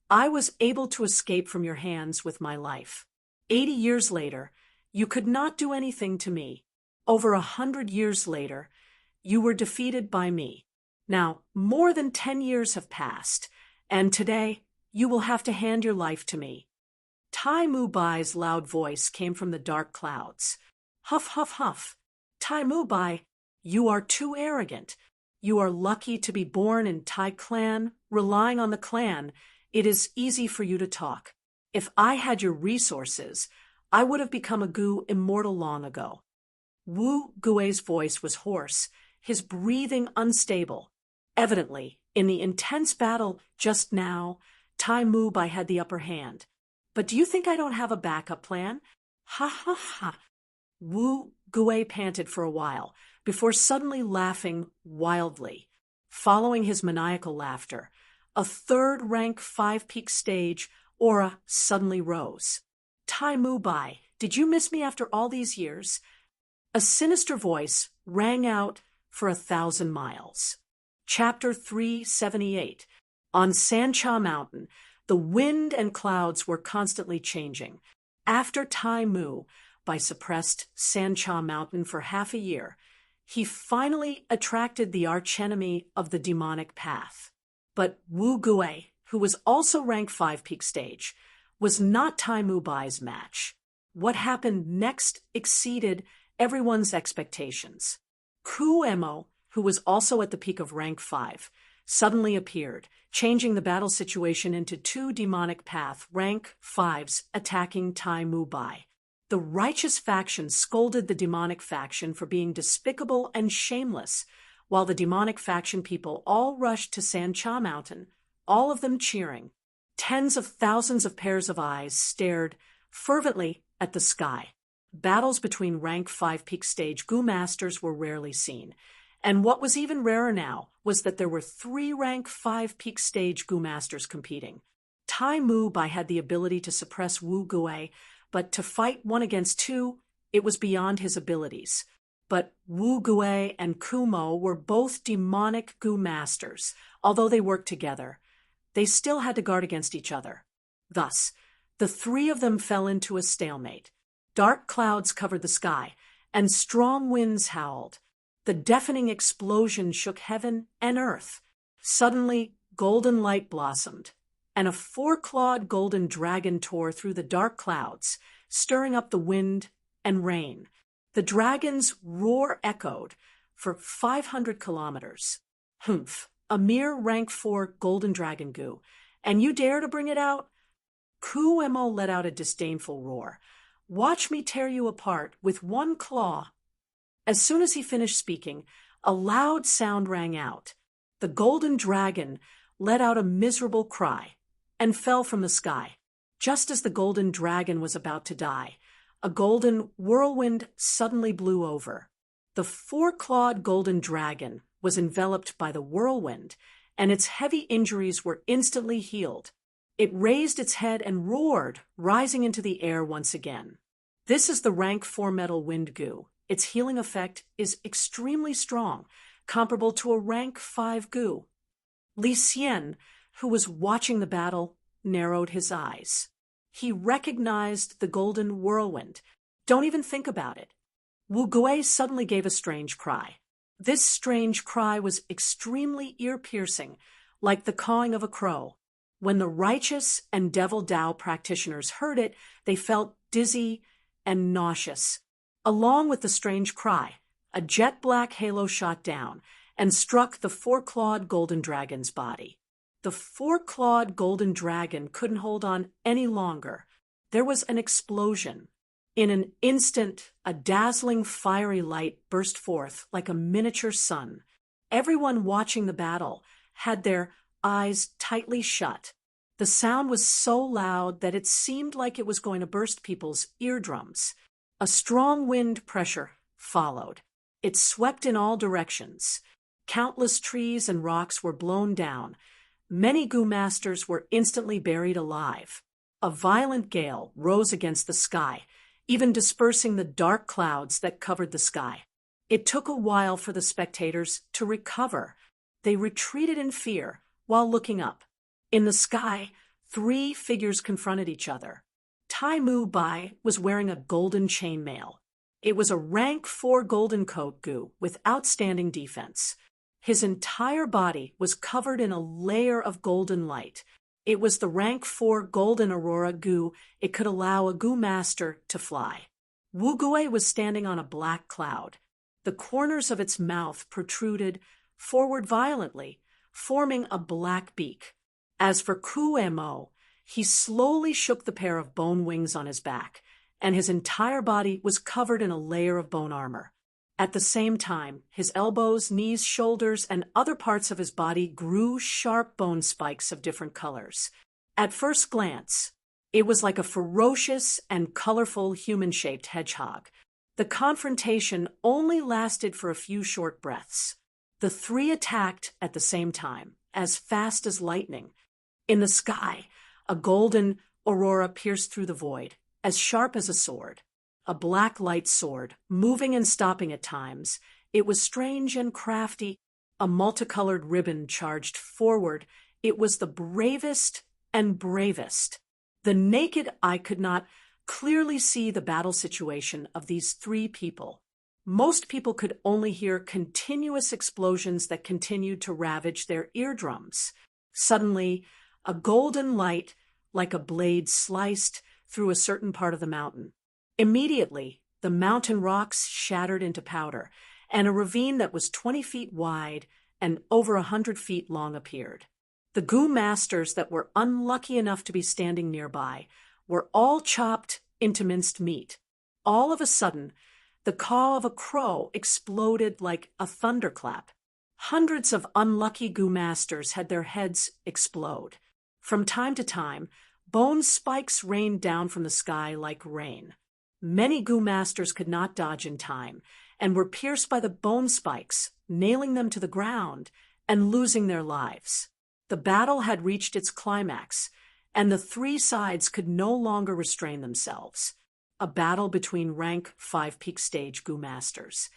I was able to escape from your hands with my life. 80 years later, you could not do anything to me. Over 100 years later, you were defeated by me. Now, more than 10 years have passed, and today, you will have to hand your life to me. Tai Mu Bai's loud voice came from the dark clouds. Huff, huff, huff. Tai Mu Bai, you are too arrogant. You are lucky to be born in Tai clan, relying on the clan. It is easy for you to talk. If I had your resources, I would have become a Gu immortal long ago. Wu Gui's voice was hoarse, his breathing unstable. Evidently, in the intense battle just now, Tai Mu Bai had the upper hand. But do you think I don't have a backup plan? Ha ha ha. Wu Gui panted for a while, before suddenly laughing wildly. Following his maniacal laughter, a 3rd rank 5 peak stage aura suddenly rose. Tai Mu Bai, did you miss me after all these years? A sinister voice rang out for 1,000 miles. Chapter 378. On Sancha Mountain, the wind and clouds were constantly changing. After Tai Mu Bai suppressed Sancha Mountain for half a year, he finally attracted the archenemy of the demonic path. But Wu Gui, who was also rank 5 peak stage, was not Tai Mu Bai's match. What happened next exceeded everyone's expectations. Ku Emo, who was also at the peak of rank 5, suddenly appeared, changing the battle situation into 2 demonic path rank 5s attacking Tai Mu Bai. The righteous faction scolded the demonic faction for being despicable and shameless, while the demonic faction people all rushed to Sancha Mountain, all of them cheering. Tens of thousands of pairs of eyes stared fervently at the sky. Battles between rank 5 peak stage Gu masters were rarely seen, and what was even rarer now was that there were 3 rank 5 peak stage Gu masters competing. Tai Mu Bai had the ability to suppress Wu Gui, but to fight 1 against 2, it was beyond his abilities. But Wu Gui and Kumo were both demonic Gu masters. Although they worked together, they still had to guard against each other. Thus, the 3 of them fell into a stalemate. Dark clouds covered the sky, and strong winds howled. The deafening explosion shook heaven and earth. Suddenly, golden light blossomed, and a 4-clawed golden dragon tore through the dark clouds, stirring up the wind and rain. The dragon's roar echoed for 500 kilometers. Humph, a mere rank 4 golden dragon Gu, and you dare to bring it out? Ku Emo let out a disdainful roar. Watch me tear you apart with 1 claw. As soon as he finished speaking, a loud sound rang out. The golden dragon let out a miserable cry and fell from the sky. Just as the golden dragon was about to die, a golden whirlwind suddenly blew over. The 4-clawed golden dragon was enveloped by the whirlwind, and its heavy injuries were instantly healed. It raised its head and roared, rising into the air once again. This is the rank 4 metal wind Gu. Its healing effect is extremely strong, comparable to a rank 5 Gu. Li Xian, who was watching the battle, narrowed his eyes. He recognized the golden whirlwind. Don't even think about it. Wu Gui suddenly gave a strange cry. This strange cry was extremely ear-piercing, like the cawing of a crow. When the righteous and devil Tao practitioners heard it, they felt dizzy and nauseous. Along with the strange cry, a jet-black halo shot down and struck the four-clawed golden dragon's body. The four-clawed golden dragon couldn't hold on any longer. There was an explosion. In an instant, a dazzling fiery light burst forth like a miniature sun. Everyone watching the battle had their eyes tightly shut. The sound was so loud that it seemed like it was going to burst people's eardrums. A strong wind pressure followed. It swept in all directions. Countless trees and rocks were blown down. Many Gu masters were instantly buried alive. A violent gale rose against the sky, even dispersing the dark clouds that covered the sky. It took a while for the spectators to recover. They retreated in fear while looking up. In the sky, 3 figures confronted each other. Tai Mu Bai was wearing a golden chainmail. It was a rank 4 golden coat Gu with outstanding defense. His entire body was covered in a layer of golden light. It was the rank 4 golden aurora Gu. It could allow a Gu master to fly. Wu Gui was standing on a black cloud. The corners of its mouth protruded forward violently, forming a black beak. As for Ku Mo, he slowly shook the pair of bone wings on his back, and his entire body was covered in a layer of bone armor. At the same time, his elbows, knees, shoulders, and other parts of his body grew sharp bone spikes of different colors. At first glance, it was like a ferocious and colorful human-shaped hedgehog. The confrontation only lasted for a few short breaths. The 3 attacked at the same time, as fast as lightning. In the sky, a golden aurora pierced through the void, as sharp as a sword. A black light sword, moving and stopping at times. It was strange and crafty. A multicolored ribbon charged forward. It was the bravest and bravest. The naked eye could not clearly see the battle situation of these 3 people. Most people could only hear continuous explosions that continued to ravage their eardrums. Suddenly, a golden light, like a blade, sliced through a certain part of the mountain. Immediately, the mountain rocks shattered into powder, and a ravine that was 20 feet wide and over 100 feet long appeared. The Gu masters that were unlucky enough to be standing nearby were all chopped into minced meat. All of a sudden, the caw of a crow exploded like a thunderclap. Hundreds of unlucky Gu masters had their heads explode. From time to time, bone spikes rained down from the sky like rain. Many Gu masters could not dodge in time and were pierced by the bone spikes, nailing them to the ground and losing their lives. The battle had reached its climax, and the 3 sides could no longer restrain themselves. A battle between rank 5 peak stage Gu masters.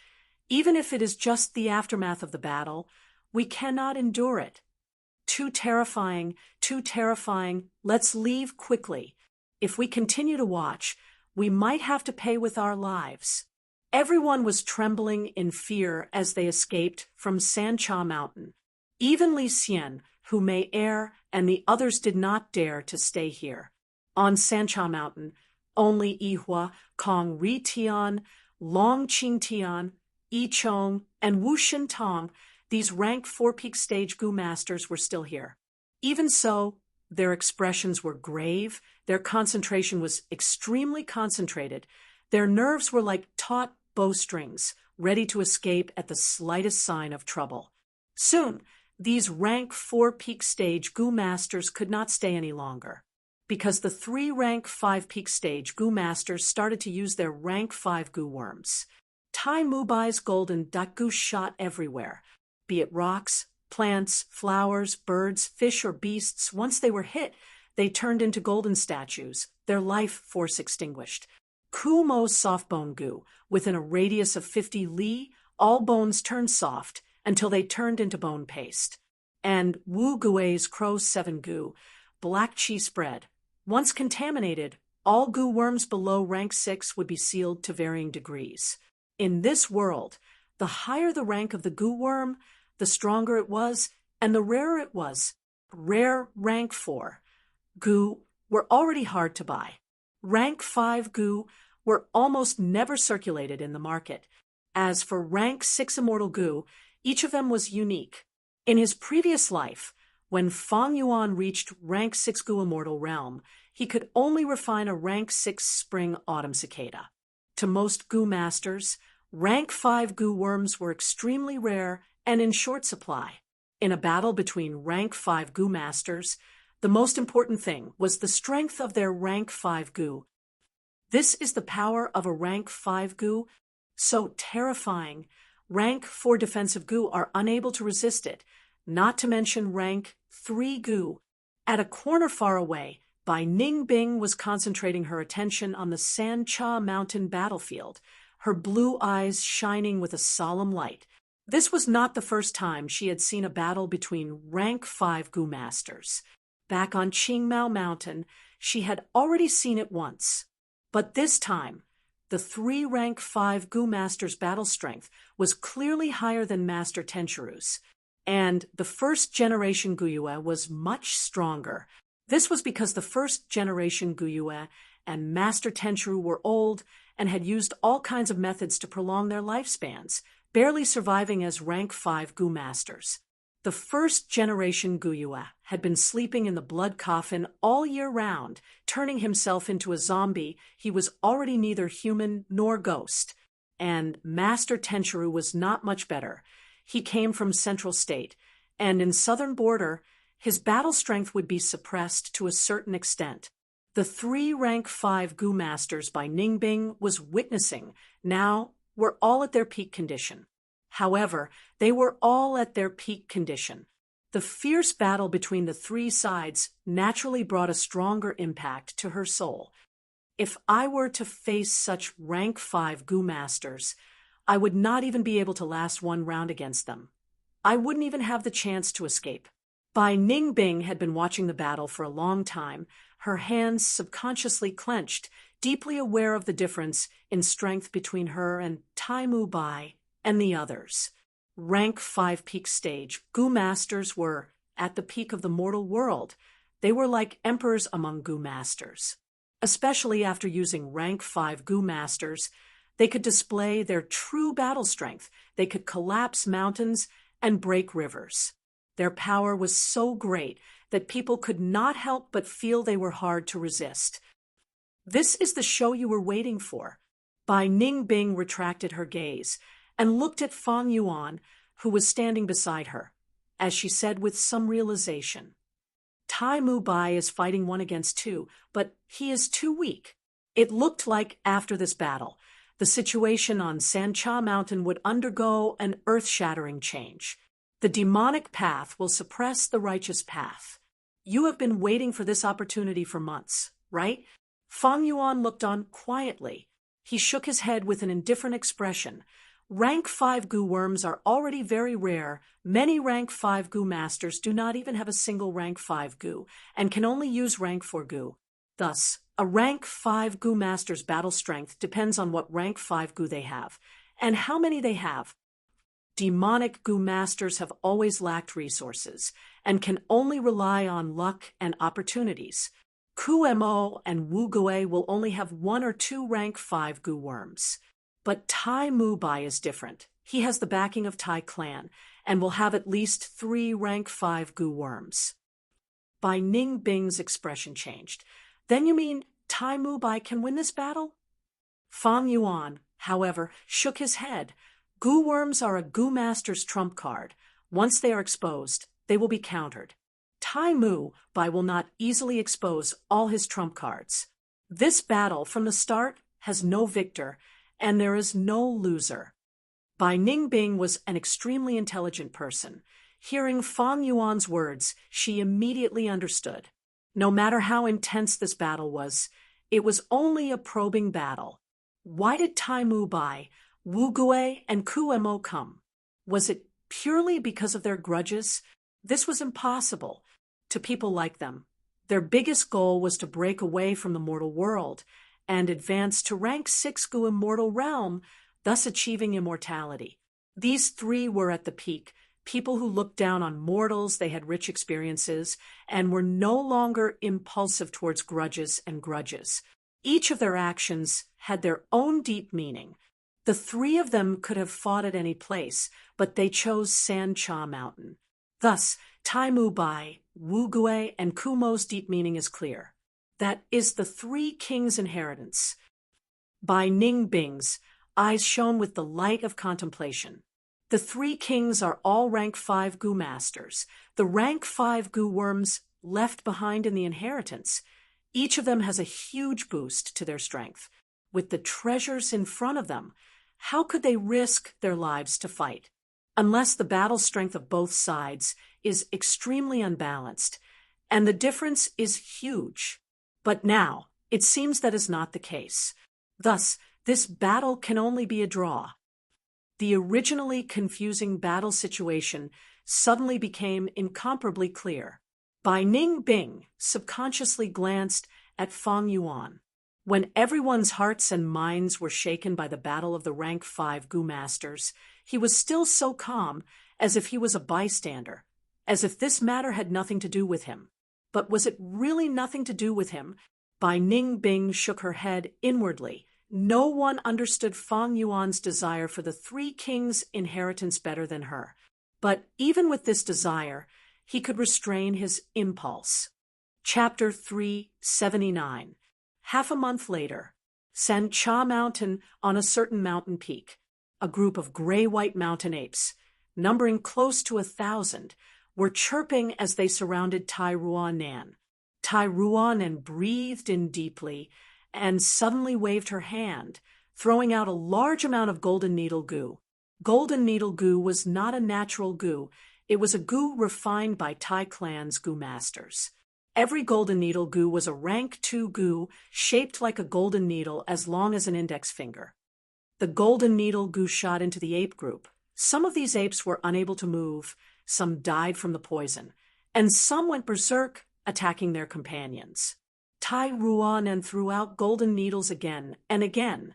Even if it is just the aftermath of the battle, we cannot endure it. Too terrifying, let's leave quickly. If we continue to watch, we might have to pay with our lives. Everyone was trembling in fear as they escaped from Sancha Mountain. Even Li Xian, who may err, and the others did not dare to stay here. On Sancha Mountain, only Yihua, Kong Ri Tian, Long Qing Tian, Yi Chong, and Wu Shintong, these rank 4 peak stage Gu masters, were still here. Even so, their expressions were grave, their concentration was extremely concentrated, their nerves were like taut bowstrings, ready to escape at the slightest sign of trouble. Soon, these rank 4 peak stage Gu masters could not stay any longer, because the 3 rank 5 peak stage Gu masters started to use their rank 5 Gu worms. Tai Mu Bai's golden Gu shot everywhere, be it rocks, plants, flowers, birds, fish, or beasts. Once they were hit, they turned into golden statues, their life force extinguished. Ku Mo's soft bone Gu, within a radius of 50 li, all bones turned soft until they turned into bone paste. And Wu Gui's Crow's 7 Gu, black cheese spread. Once contaminated, all Gu worms below rank 6 would be sealed to varying degrees. In this world, the higher the rank of the Gu worm, the stronger it was, and the rarer it was, rare rank 4 gu were already hard to buy. Rank 5 gu were almost never circulated in the market. As for rank 6 immortal gu, each of them was unique. In his previous life, when Fang Yuan reached rank 6 gu immortal realm, he could only refine a rank 6 spring autumn cicada. To most gu masters, rank 5 gu worms were extremely rare and in short supply. In a battle between rank 5 gu masters, the most important thing was the strength of their rank 5 gu. This is the power of a rank 5 gu, so terrifying. Rank 4 defensive gu are unable to resist it, not to mention rank 3 gu. At a corner far away, Bai Ningbing was concentrating her attention on the Sancha Mountain battlefield, her blue eyes shining with a solemn light. This was not the first time she had seen a battle between rank 5 gu masters. Back on Qingmao Mountain, she had already seen it once. But this time, the 3 rank 5 gu masters' battle strength was clearly higher than Master Tenchiru's, and the first generation Guyue was much stronger. This was because the first generation Guyue and Master Tenchiru were old and had used all kinds of methods to prolong their lifespans, barely surviving as rank 5 gu masters. The first generation Guyue had been sleeping in the blood coffin all year round, turning himself into a zombie. He was already neither human nor ghost. And Master Tenchiru was not much better. He came from Central State, and in Southern Border, his battle strength would be suppressed to a certain extent. The 3 rank 5 gu masters Bai Ningbing was witnessing now were all at their peak condition. However, they were all at their peak condition. The fierce battle between the 3 sides naturally brought a stronger impact to her soul. If I were to face such rank 5 gu masters, I would not even be able to last one round against them. I wouldn't even have the chance to escape. Bai Ningbing had been watching the battle for a long time, her hands subconsciously clenched, deeply aware of the difference in strength between her and Taimu Bai and the others. Rank 5 peak stage, gu masters were at the peak of the mortal world. They were like emperors among gu masters. Especially after using rank 5 gu masters, they could display their true battle strength. They could collapse mountains and break rivers. Their power was so great that people could not help but feel they were hard to resist. This is the show you were waiting for. Bai Ningbing retracted her gaze and looked at Fang Yuan, who was standing beside her, as she said with some realization, Taimu Bai is fighting 1 against 2, but he is too weak. It looked like after this battle, the situation on Sancha Mountain would undergo an earth-shattering change. The demonic path will suppress the righteous path. You have been waiting for this opportunity for months, right? Fang Yuan looked on quietly. He shook his head with an indifferent expression. Rank 5 gu worms are already very rare. Many rank 5 gu masters do not even have a single rank 5 gu and can only use rank 4 gu. Thus, a rank 5 gu master's battle strength depends on what rank 5 gu they have and how many they have. Demonic gu masters have always lacked resources and can only rely on luck and opportunities. Kumo and Wu Gui will only have 1 or 2 rank 5 gu worms. But Tai Mu Bai is different. He has the backing of Tai Clan and will have at least 3 rank 5 gu worms. Bai Ningbing's expression changed. Then you mean Tai Mu Bai can win this battle? Fang Yuan, however, shook his head. Gu worms are a gu master's trump card. Once they are exposed, they will be countered. Tai Mu Bai will not easily expose all his trump cards. This battle, from the start, has no victor, and there is no loser. Bai Ningbing was an extremely intelligent person. Hearing Fang Yuan's words, she immediately understood. No matter how intense this battle was, it was only a probing battle. Why did Taimu Bai, Wu Gui, and Kumo come? Was it purely because of their grudges? This was impossible to people like them. Their biggest goal was to break away from the mortal world and advance to rank 6 gu immortal realm, thus achieving immortality. These 3 were at the peak people who looked down on mortals. They had rich experiences and were no longer impulsive towards grudges and grudges. Each of their actions had their own deep meaning. The three of them could have fought at any place, but they chose Sancha Mountain. Thus, Tai Mu Bai, Wu Gui, and Kumo's deep meaning is clear. That is the three kings' inheritance. Bai Ning Bing's eyes shone with the light of contemplation. The three kings are all rank 5 Gu masters, the rank 5 Gu worms left behind in the inheritance. Each of them has a huge boost to their strength. With the treasures in front of them, how could they risk their lives to fight? Unless the battle strength of both sides is extremely unbalanced, and the difference is huge. But now, it seems that is not the case. Thus, this battle can only be a draw. The originally confusing battle situation suddenly became incomparably clear. Bai Ning Bing subconsciously glanced at Fang Yuan. When everyone's hearts and minds were shaken by the battle of the rank 5 Gu masters, he was still so calm, as if he was a bystander, as if this matter had nothing to do with him. But was it really nothing to do with him? Bai Ning Bing shook her head inwardly. No one understood Fang Yuan's desire for the three kings' inheritance better than her. But even with this desire, he could restrain his impulse. Chapter 379. Half a month later, Sancha Mountain on a certain mountain peak, a group of gray-white mountain apes, numbering close to 1,000, were chirping as they surrounded Tai Ruanan. Tai Ruanan breathed in deeply and suddenly waved her hand, throwing out a large amount of golden needle goo. Golden needle goo was not a natural goo. It was a goo refined by Tai Clan's goo masters. Every golden needle goo was a rank 2 goo, shaped like a golden needle as long as an index finger. The golden needle goo shot into the ape group. Some of these apes were unable to move, some died from the poison, and some went berserk, attacking their companions. Tai Ruanan threw out golden needles again and again.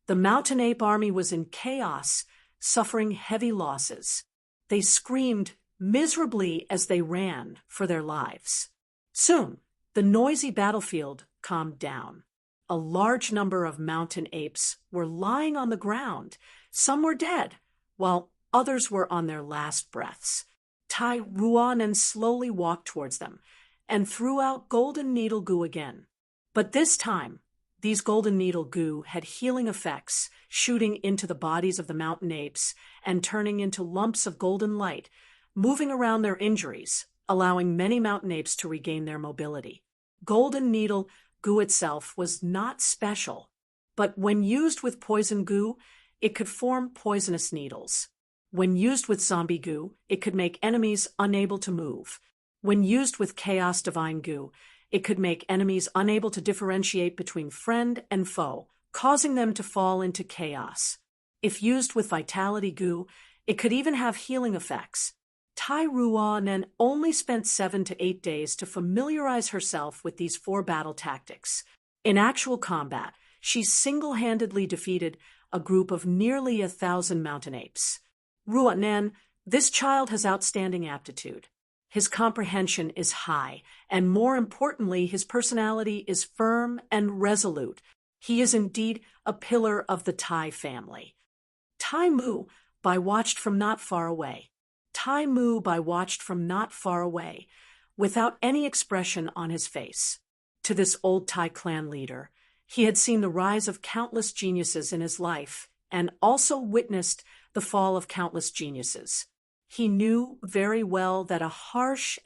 The mountain ape army was in chaos, suffering heavy losses. They screamed miserably as they ran for their lives. Soon, the noisy battlefield calmed down. A large number of mountain apes were lying on the ground. Some were dead, while others were on their last breaths. Tai Ruanan slowly walked towards them and threw out golden needle goo again. But this time, these golden needle goo had healing effects, shooting into the bodies of the mountain apes and turning into lumps of golden light, moving around their injuries, allowing many mountain apes to regain their mobility. Golden needle goo itself was not special, but when used with poison goo, it could form poisonous needles. When used with zombie goo, it could make enemies unable to move. When used with chaos divine goo, it could make enemies unable to differentiate between friend and foe, causing them to fall into chaos. If used with vitality goo, it could even have healing effects. Tai Ruanan only spent 7 to 8 days to familiarize herself with these 4 battle tactics. In actual combat, she single-handedly defeated a group of nearly 1,000 mountain apes. Ruanan, this child has outstanding aptitude. His comprehension is high, and more importantly, his personality is firm and resolute. He is indeed a pillar of the Tai family. Tai Mu Bai watched from not far away. Tai Mu Bai watched from not far away, without any expression on his face. To this old Tai clan leader, he had seen the rise of countless geniuses in his life, and also witnessed the fall of countless geniuses. He knew very well that a harsh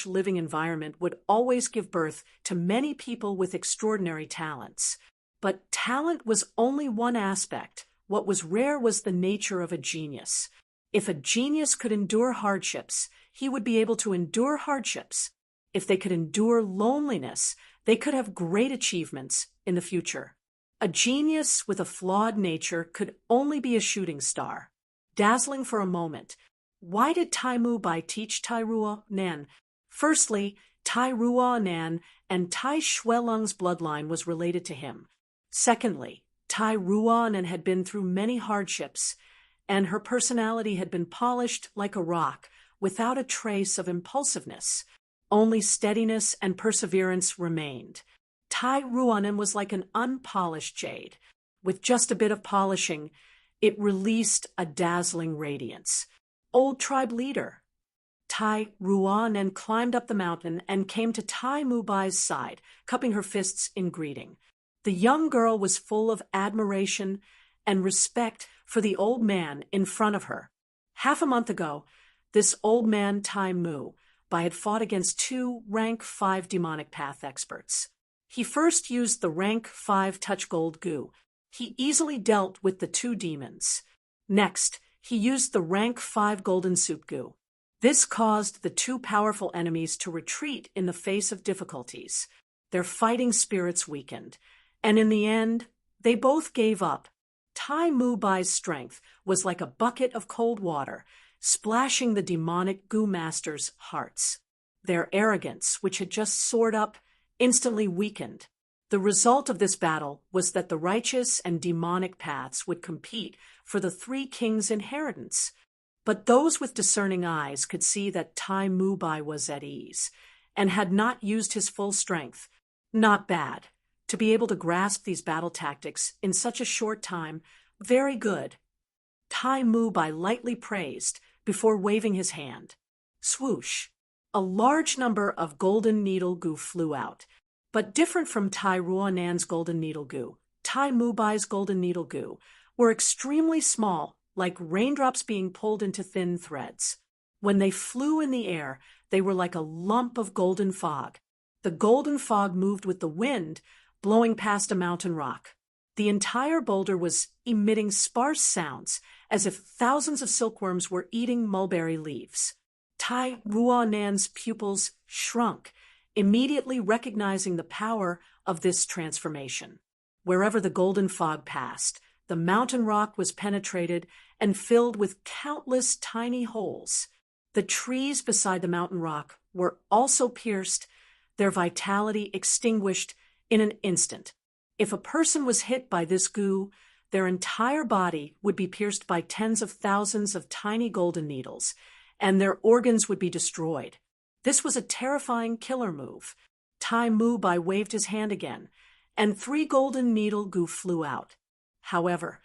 living environment would always give birth to many people with extraordinary talents. But talent was only one aspect. What was rare was the nature of a genius. If a genius could endure hardships, he would be able to endure hardships. If they could endure loneliness, they could have great achievements in the future. A genius with a flawed nature could only be a shooting star. Dazzling for a moment, why did Tai Mu Bai teach Tai Ruanan? Firstly, Tai Ruanan and Tai Shuelung's bloodline was related to him. Secondly, Tai Ruanan had been through many hardships, and her personality had been polished like a rock, without a trace of impulsiveness. Only steadiness and perseverance remained. Tai Ruonan was like an unpolished jade. With just a bit of polishing, it released a dazzling radiance. Old tribe leader. Tai Ruonan climbed up the mountain and came to Tai Mubai's side, cupping her fists in greeting. The young girl was full of admiration and respect for the old man in front of her. Half a month ago, this old man Tai Mubai had fought against 2 rank 5 demonic path experts. He first used the rank 5 touch gold goo. He easily dealt with the 2 demons. Next, he used the rank 5 golden soup goo. This caused the 2 powerful enemies to retreat in the face of difficulties. Their fighting spirits weakened, and in the end, they both gave up. Tai Mubai's strength was like a bucket of cold water, splashing the demonic goo masters' hearts. Their arrogance, which had just soared up, instantly weakened. The result of this battle was that the righteous and demonic paths would compete for the 3 kings' inheritance. But those with discerning eyes could see that Tai Mubai was at ease, and had not used his full strength. Not bad. To be able to grasp these battle tactics in such a short time, very good. Tai Mubai lightly praised before waving his hand. Swoosh! A large number of golden needle goo flew out. But different from Tai Ruonan's golden needle goo, Tai Mubai's golden needle goo were extremely small, like raindrops being pulled into thin threads. When they flew in the air, they were like a lump of golden fog. The golden fog moved with the wind, blowing past a mountain rock. The entire boulder was emitting sparse sounds, as if thousands of silkworms were eating mulberry leaves. Tai Ruonan's pupils shrunk, immediately recognizing the power of this transformation. Wherever the golden fog passed, the mountain rock was penetrated and filled with countless tiny holes. The trees beside the mountain rock were also pierced, their vitality extinguished in an instant. If a person was hit by this goo, their entire body would be pierced by tens of thousands of tiny golden needles, and their organs would be destroyed. This was a terrifying killer move. Tai Mubai waved his hand again, and 3 golden needle goo flew out. However,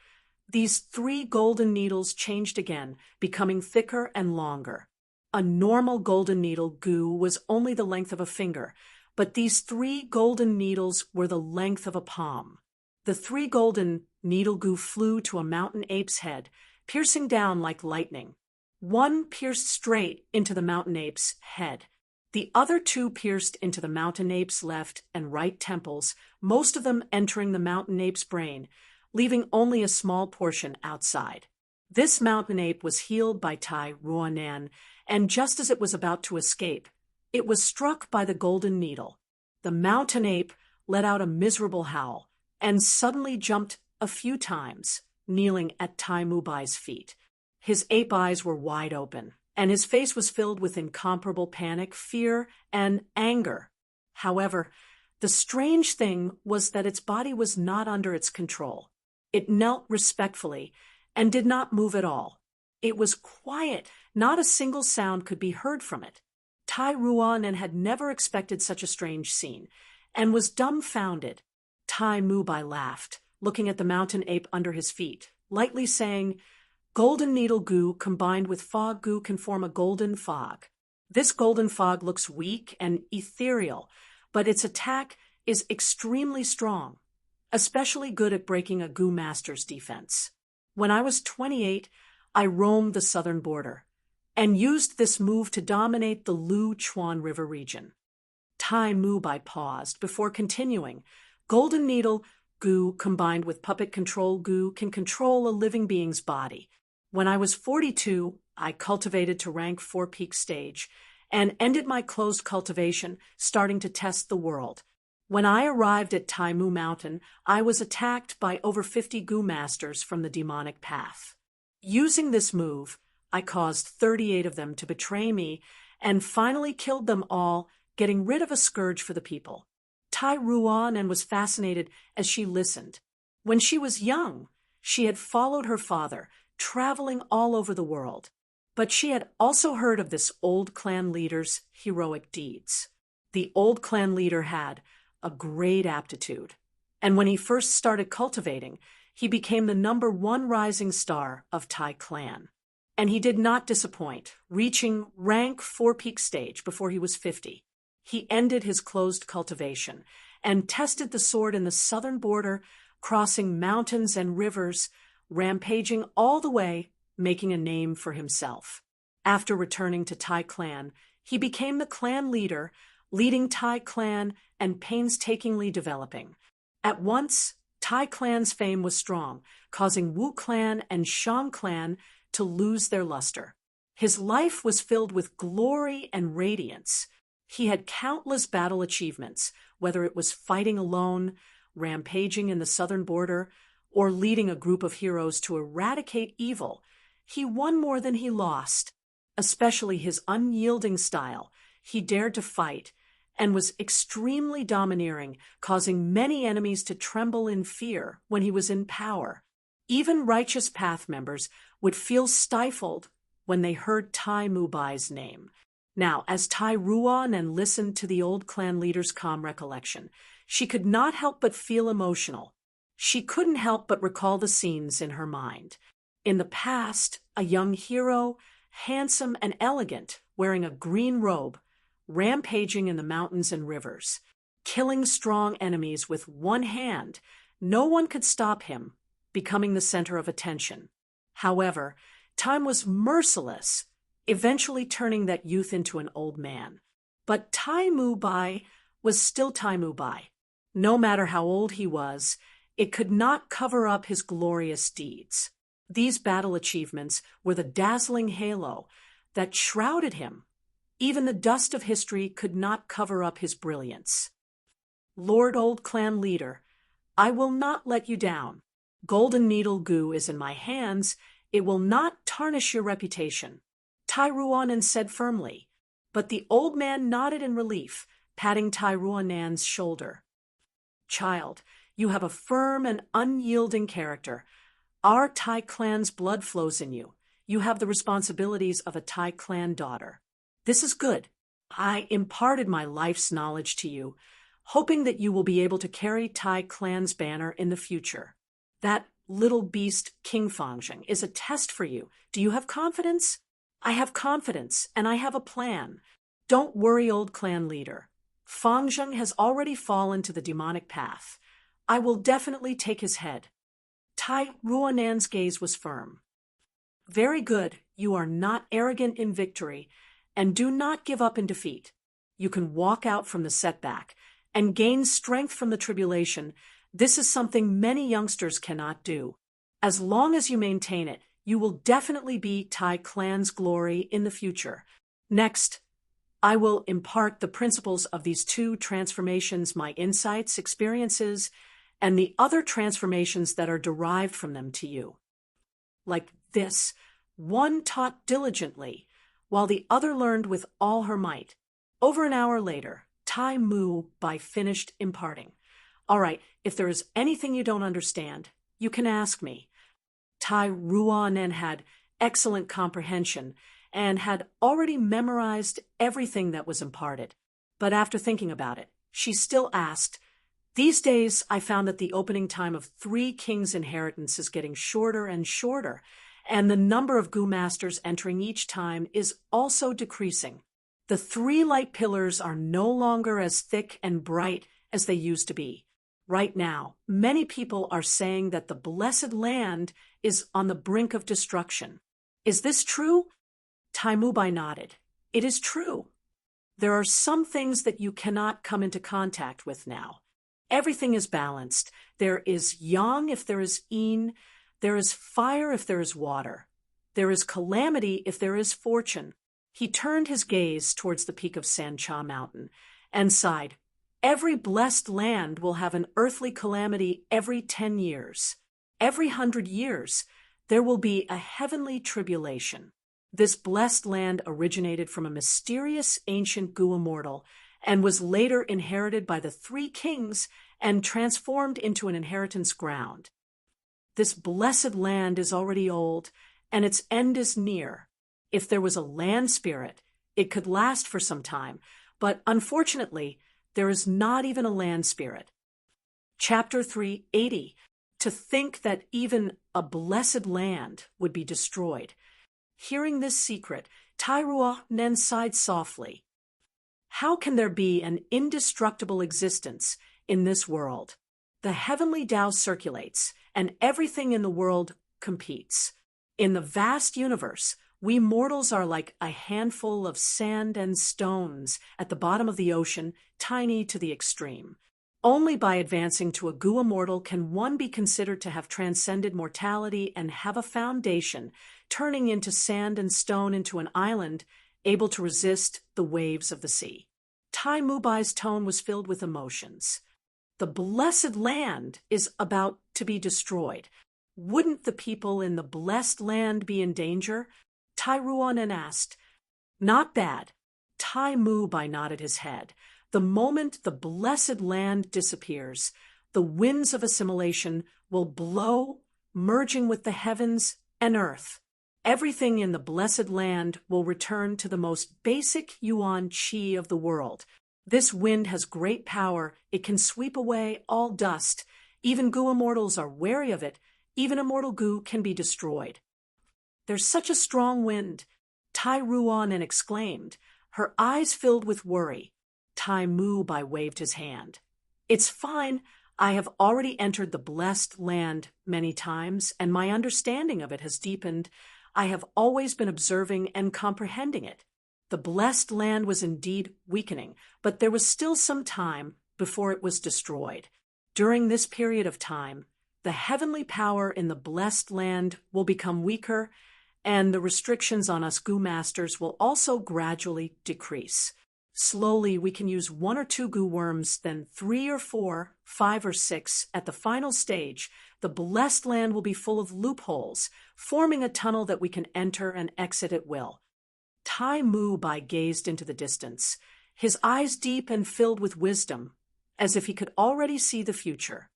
these 3 golden needles changed again, becoming thicker and longer. A normal golden needle goo was only the length of a finger, but these 3 golden needles were the length of a palm. The 3 golden needle goo flew to a mountain ape's head, piercing down like lightning. 1 pierced straight into the mountain ape's head. The other 2 pierced into the mountain ape's left and right temples, most of them entering the mountain ape's brain, leaving only a small portion outside. This mountain ape was healed by Tai Ruonan, and just as it was about to escape, it was struck by the golden needle. The mountain ape let out a miserable howl and suddenly jumped a few times, kneeling at Tai Mubai's feet. His ape eyes were wide open, and his face was filled with incomparable panic, fear, and anger. However, the strange thing was that its body was not under its control. It knelt respectfully and did not move at all. It was quiet. Not a single sound could be heard from it. Tai Ruonan had never expected such a strange scene, and was dumbfounded. Tai Mubai laughed, looking at the mountain ape under his feet, lightly saying, "Golden needle goo combined with fog goo can form a golden fog. This golden fog looks weak and ethereal, but its attack is extremely strong, especially good at breaking a goo master's defense. When I was 28, I roamed the southern border and used this move to dominate the Lu Chuan River region." Tai Mubai paused before continuing. Golden needle goo combined with puppet control goo can control a living being's body. When I was 42, I cultivated to rank 4 peak stage and ended my closed cultivation, starting to test the world. When I arrived at Tai Mu Mountain, I was attacked by over 50 goo masters from the demonic path. Using this move, I caused 38 of them to betray me and finally killed them all, getting rid of a scourge for the people. Tai Ruonan was fascinated as she listened. When she was young, she had followed her father, traveling all over the world. But she had also heard of this old clan leader's heroic deeds. The old clan leader had a great aptitude, and when he first started cultivating, he became the #1 rising star of Tai clan. And he did not disappoint, reaching rank 4 peak stage before he was 50. He ended his closed cultivation and tested the sword in the southern border, crossing mountains and rivers, rampaging all the way, making a name for himself. After returning to Tai clan, he became the clan leader, leading Tai clan and painstakingly developing. At once, Tai clan's fame was strong, causing Wu clan and Shang clan to lose their luster. His life was filled with glory and radiance. He had countless battle achievements, whether it was fighting alone, rampaging in the southern border, or leading a group of heroes to eradicate evil. He won more than he lost, especially his unyielding style. He dared to fight and was extremely domineering, causing many enemies to tremble in fear when he was in power. Even righteous path members would feel stifled when they heard Tai Mubai's name. Now, as Tai Ruonan listened to the old clan leader's calm recollection, she could not help but feel emotional. She couldn't help but recall the scenes in her mind. In the past, a young hero, handsome and elegant, wearing a green robe, rampaging in the mountains and rivers, killing strong enemies with one hand. No one could stop him, becoming the center of attention. However, time was merciless, eventually turning that youth into an old man. But Tai Mubai was still Tai Mubai. No matter how old he was, it could not cover up his glorious deeds. These battle achievements were the dazzling halo that shrouded him. Even the dust of history could not cover up his brilliance. Lord Old Clan Leader, I will not let you down. Golden Needle Gu is in my hands. It will not tarnish your reputation, Tai Ruonan said firmly, but the old man nodded in relief, patting Tai Ruonan's shoulder. Child, you have a firm and unyielding character. Our Tai clan's blood flows in you. You have the responsibilities of a Tai clan daughter. This is good. I imparted my life's knowledge to you, hoping that you will be able to carry Tai clan's banner in the future. That little beast King Fangjing is a test for you. Do you have confidence? I have confidence, and I have a plan. Don't worry, old clan leader. Fangjing has already fallen to the demonic path. I will definitely take his head. Tai Ruonan's gaze was firm. Very good. You are not arrogant in victory, and do not give up in defeat. You can walk out from the setback and gain strength from the tribulation. This is something many youngsters cannot do. As long as you maintain it, you will definitely be Tai clan's glory in the future. Next, I will impart the principles of these 2 transformations, my insights, experiences, and the other transformations that are derived from them to you. Like this, one taught diligently, while the other learned with all her might. Over an hour later, Tai Mubai finished imparting. All right, if there is anything you don't understand, you can ask me. Tai Ruonan had excellent comprehension and had already memorized everything that was imparted. But after thinking about it, she still asked, These days I found that the opening time of 3 kings' inheritance is getting shorter and shorter, and the number of Gu masters entering each time is also decreasing. The 3 light pillars are no longer as thick and bright as they used to be. Right now, many people are saying that the blessed land is on the brink of destruction. Is this true? Tai Mubai nodded. It is true. There are some things that you cannot come into contact with now. Everything is balanced. There is yang if there is yin. There is fire if there is water. There is calamity if there is fortune. He turned his gaze towards the peak of Sancha Mountain and sighed. Every blessed land will have an earthly calamity every 10 years. Every 100 years, there will be a heavenly tribulation. This blessed land originated from a mysterious ancient Gu immortal and was later inherited by the 3 kings and transformed into an inheritance ground. This blessed land is already old and its end is near. If there was a land spirit, it could last for some time, but unfortunately, there is not even a land spirit. Chapter 380. To think that even a blessed land would be destroyed. Hearing this secret, Tairuo Nen sighed softly. How can there be an indestructible existence in this world? The heavenly Tao circulates, and everything in the world competes. In the vast universe, we mortals are like a handful of sand and stones at the bottom of the ocean, tiny to the extreme. Only by advancing to a Gu immortal can one be considered to have transcended mortality and have a foundation, turning into sand and stone into an island, able to resist the waves of the sea. Tai Mubai's tone was filled with emotions. The blessed land is about to be destroyed. Wouldn't the people in the blessed land be in danger? Tai Ruonen asked. Not bad. Tai Mubai nodded his head. The moment the blessed land disappears, the winds of assimilation will blow, merging with the heavens and earth. Everything in the blessed land will return to the most basic yuan qi of the world. This wind has great power. It can sweep away all dust. Even Gu immortals are wary of it. Even immortal Gu can be destroyed. There's such a strong wind, Tai Ruonen exclaimed, her eyes filled with worry. Tai Mubai waved his hand. It's fine. I have already entered the blessed land many times, and my understanding of it has deepened. I have always been observing and comprehending it. The blessed land was indeed weakening, but there was still some time before it was destroyed. During this period of time, the heavenly power in the blessed land will become weaker, and the restrictions on us Gu masters will also gradually decrease. Slowly, we can use 1 or 2 Gu worms, then 3 or 4, 5 or 6. At the final stage, the blessed land will be full of loopholes, forming a tunnel that we can enter and exit at will. Tai Mubai gazed into the distance, his eyes deep and filled with wisdom, as if he could already see the future.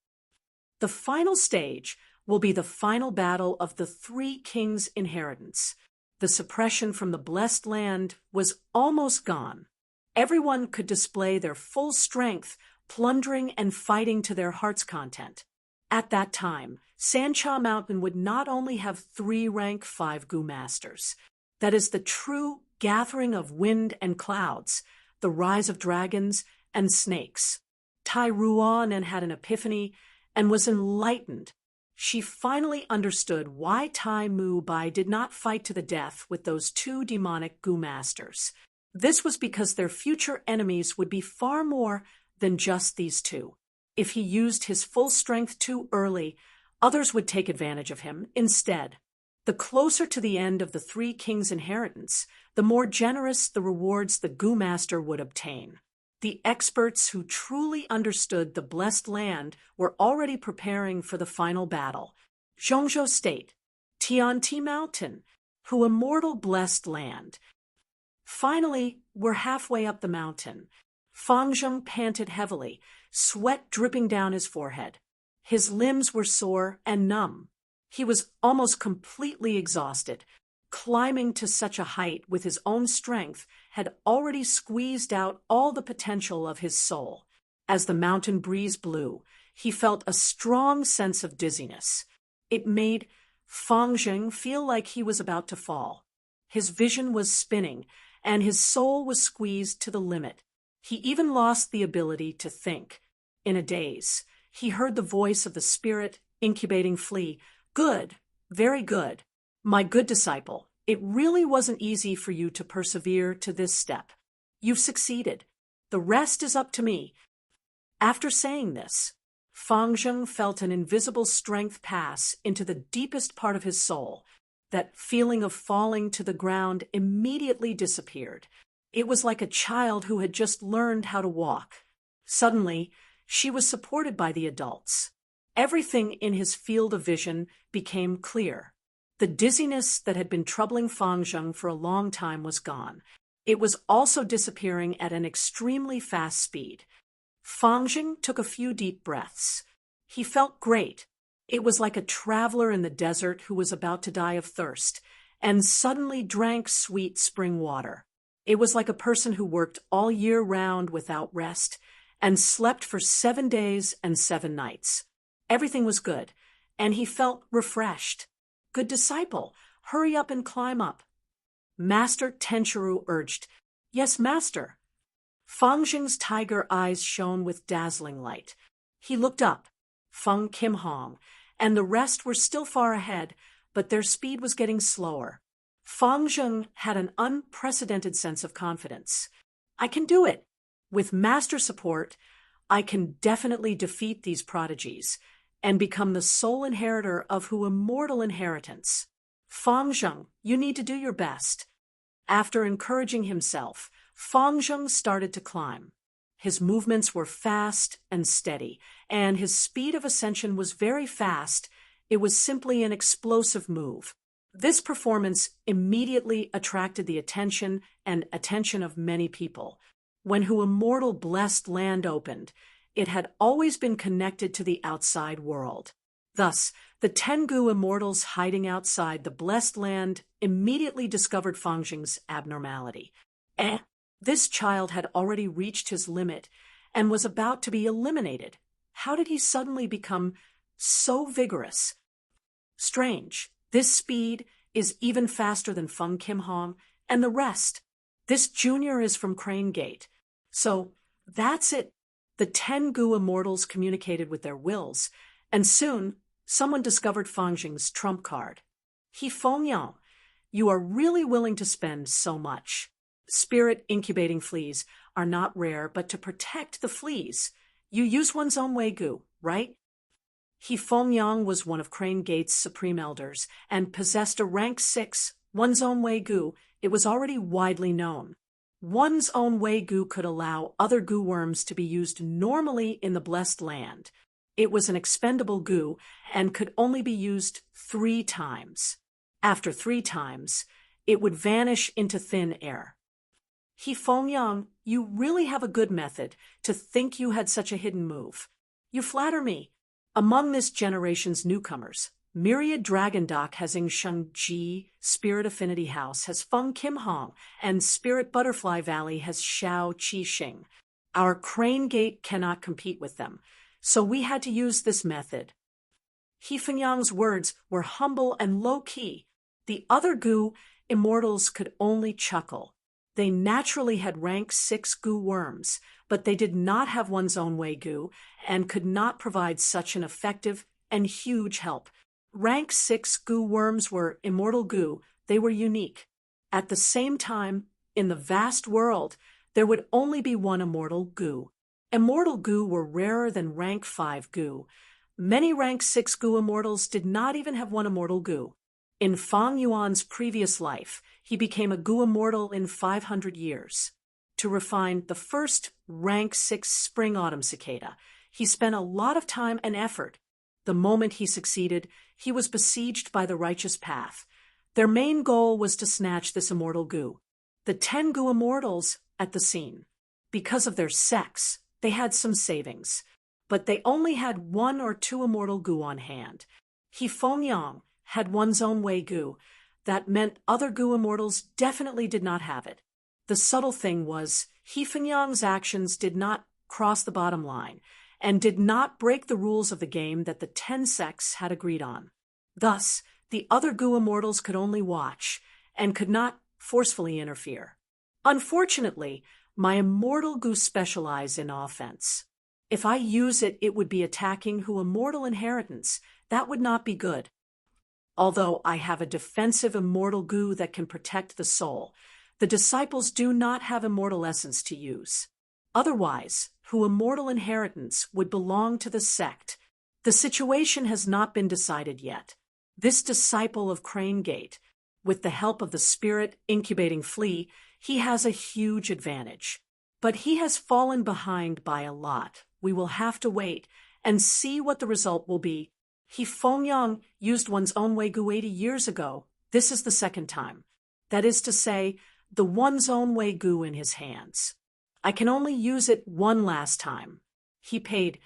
The final stage will be the final battle of the 3 kings' inheritance. The suppression from the blessed land was almost gone. Everyone could display their full strength, plundering and fighting to their heart's content. At that time, Sancha Mountain would not only have 3 rank 5 Gu masters. That is the true gathering of wind and clouds, the rise of dragons and snakes. Tai Ruonen had an epiphany and was enlightened. She finally understood why Tai Mubai did not fight to the death with those 2 demonic Gu masters. This was because their future enemies would be far more than just these 2. If he used his full strength too early, others would take advantage of him instead. The closer to the end of the 3 kings' inheritance, the more generous the rewards the Gu master would obtain. The experts who truly understood the blessed land were already preparing for the final battle. Zhongzhou State, Tianti Mountain, who immortal blessed land. Finally, we're halfway up the mountain. Fangzheng panted heavily, sweat dripping down his forehead. His limbs were sore and numb. He was almost completely exhausted. Climbing to such a height with his own strength had already squeezed out all the potential of his soul. As the mountain breeze blew, he felt a strong sense of dizziness. It made Fangzheng feel like he was about to fall. His vision was spinning, and his soul was squeezed to the limit. He even lost the ability to think. In a daze, he heard the voice of the spirit incubating Flea. Good, very good. My good disciple, it really wasn't easy for you to persevere to this step. You've succeeded. The rest is up to me. After saying this, Fangzheng felt an invisible strength pass into the deepest part of his soul. That feeling of falling to the ground immediately disappeared. It was like a child who had just learned how to walk. Suddenly, she was supported by the adults. Everything in his field of vision became clear. The dizziness that had been troubling Fangzheng for a long time was gone. It was also disappearing at an extremely fast speed. Fangzheng took a few deep breaths. He felt great. It was like a traveler in the desert who was about to die of thirst, and suddenly drank sweet spring water. It was like a person who worked all year round without rest, and slept for 7 days and 7 nights. Everything was good, and he felt refreshed. Good disciple, hurry up and climb up. Master Tenchiru urged. Yes, master. Feng Jing's tiger eyes shone with dazzling light. He looked up. Feng Kim Hong and the rest were still far ahead, but their speed was getting slower. Feng Jing had an unprecedented sense of confidence. I can do it. With master support, I can definitely defeat these prodigies and become the sole inheritor of who immortal inheritance. Feng Jing, you need to do your best. After encouraging himself, Feng Jing started to climb. His movements were fast and steady, and his speed of ascension was very fast. It was simply an explosive move. This performance immediately attracted the attention of many people. When Who Immortal blessed land opened, it had always been connected to the outside world. Thus, the Tengu immortals hiding outside the blessed land immediately discovered Feng Jing's abnormality. This child had already reached his limit and was about to be eliminated. How did he suddenly become so vigorous? Strange. This speed is even faster than Feng Kim Hong and the rest. This junior is from Crane Gate. So, that's it. The Tengu immortals communicated with their wills, and soon someone discovered Feng Jing's trump card. He Fengyang, you are really willing to spend so much. Spirit incubating fleas are not rare, but to protect the fleas, you use one's own Wei-Gu, right? He Fengyang was one of Crane Gate's supreme elders and possessed a rank 6, one's own Wei-Gu. It was already widely known. One's own Wei-Gu could allow other Gu worms to be used normally in the blessed land. It was an expendable Gu and could only be used 3 times. After 3 times, it would vanish into thin air. He Fengyang, you really have a good method to think you had such a hidden move. You flatter me. Among this generation's newcomers, Myriad Dragon Dock has Ing Sheng Ji, Spirit Affinity House has Feng Kim Hong, and Spirit Butterfly Valley has Xiao Qi Xing. Our Crane Gate cannot compete with them, so we had to use this method. He Fengyang's words were humble and low-key. The other Gu immortals could only chuckle. They naturally had rank 6 Gu worms, but they did not have one's own Wei-Gu and could not provide such an effective and huge help. Rank 6 Gu worms were immortal Gu. They were unique. At the same time, in the vast world, there would only be one immortal Gu. Immortal Gu were rarer than rank 5 Gu. Many rank 6 Gu immortals did not even have one immortal Gu. In Fang Yuan's previous life, he became a Gu immortal in 500 years. To refine the first rank 6 spring-autumn cicada, he spent a lot of time and effort. The moment he succeeded, he was besieged by the righteous path. Their main goal was to snatch this immortal Gu. The 10 Gu immortals at the scene. Because of their sex, they had some savings, but they only had 1 or 2 immortal Gu on hand. He Fengyang had one's own Wei-Gu. That meant other Gu immortals definitely did not have it. The subtle thing was, He Fengyang's actions did not cross the bottom line and did not break the rules of the game that the 10 sects had agreed on. Thus, the other Gu immortals could only watch and could not forcefully interfere. Unfortunately, my immortal Gu specialize in offense. If I use it, it would be attacking Who Immortal inheritance. That would not be good. Although I have a defensive immortal Gu that can protect the soul, the disciples do not have immortal essence to use. Otherwise, Who Immortal inheritance would belong to the sect. The situation has not been decided yet. This disciple of Crane Gate, with the help of the spirit incubating flea, he has a huge advantage. But he has fallen behind by a lot. We will have to wait and see what the result will be. He Fengyang used one's own Wei-Gu 80 years ago. This is the second time. That is to say, the one's own Wei-Gu in his hands. I can only use it one last time. He paid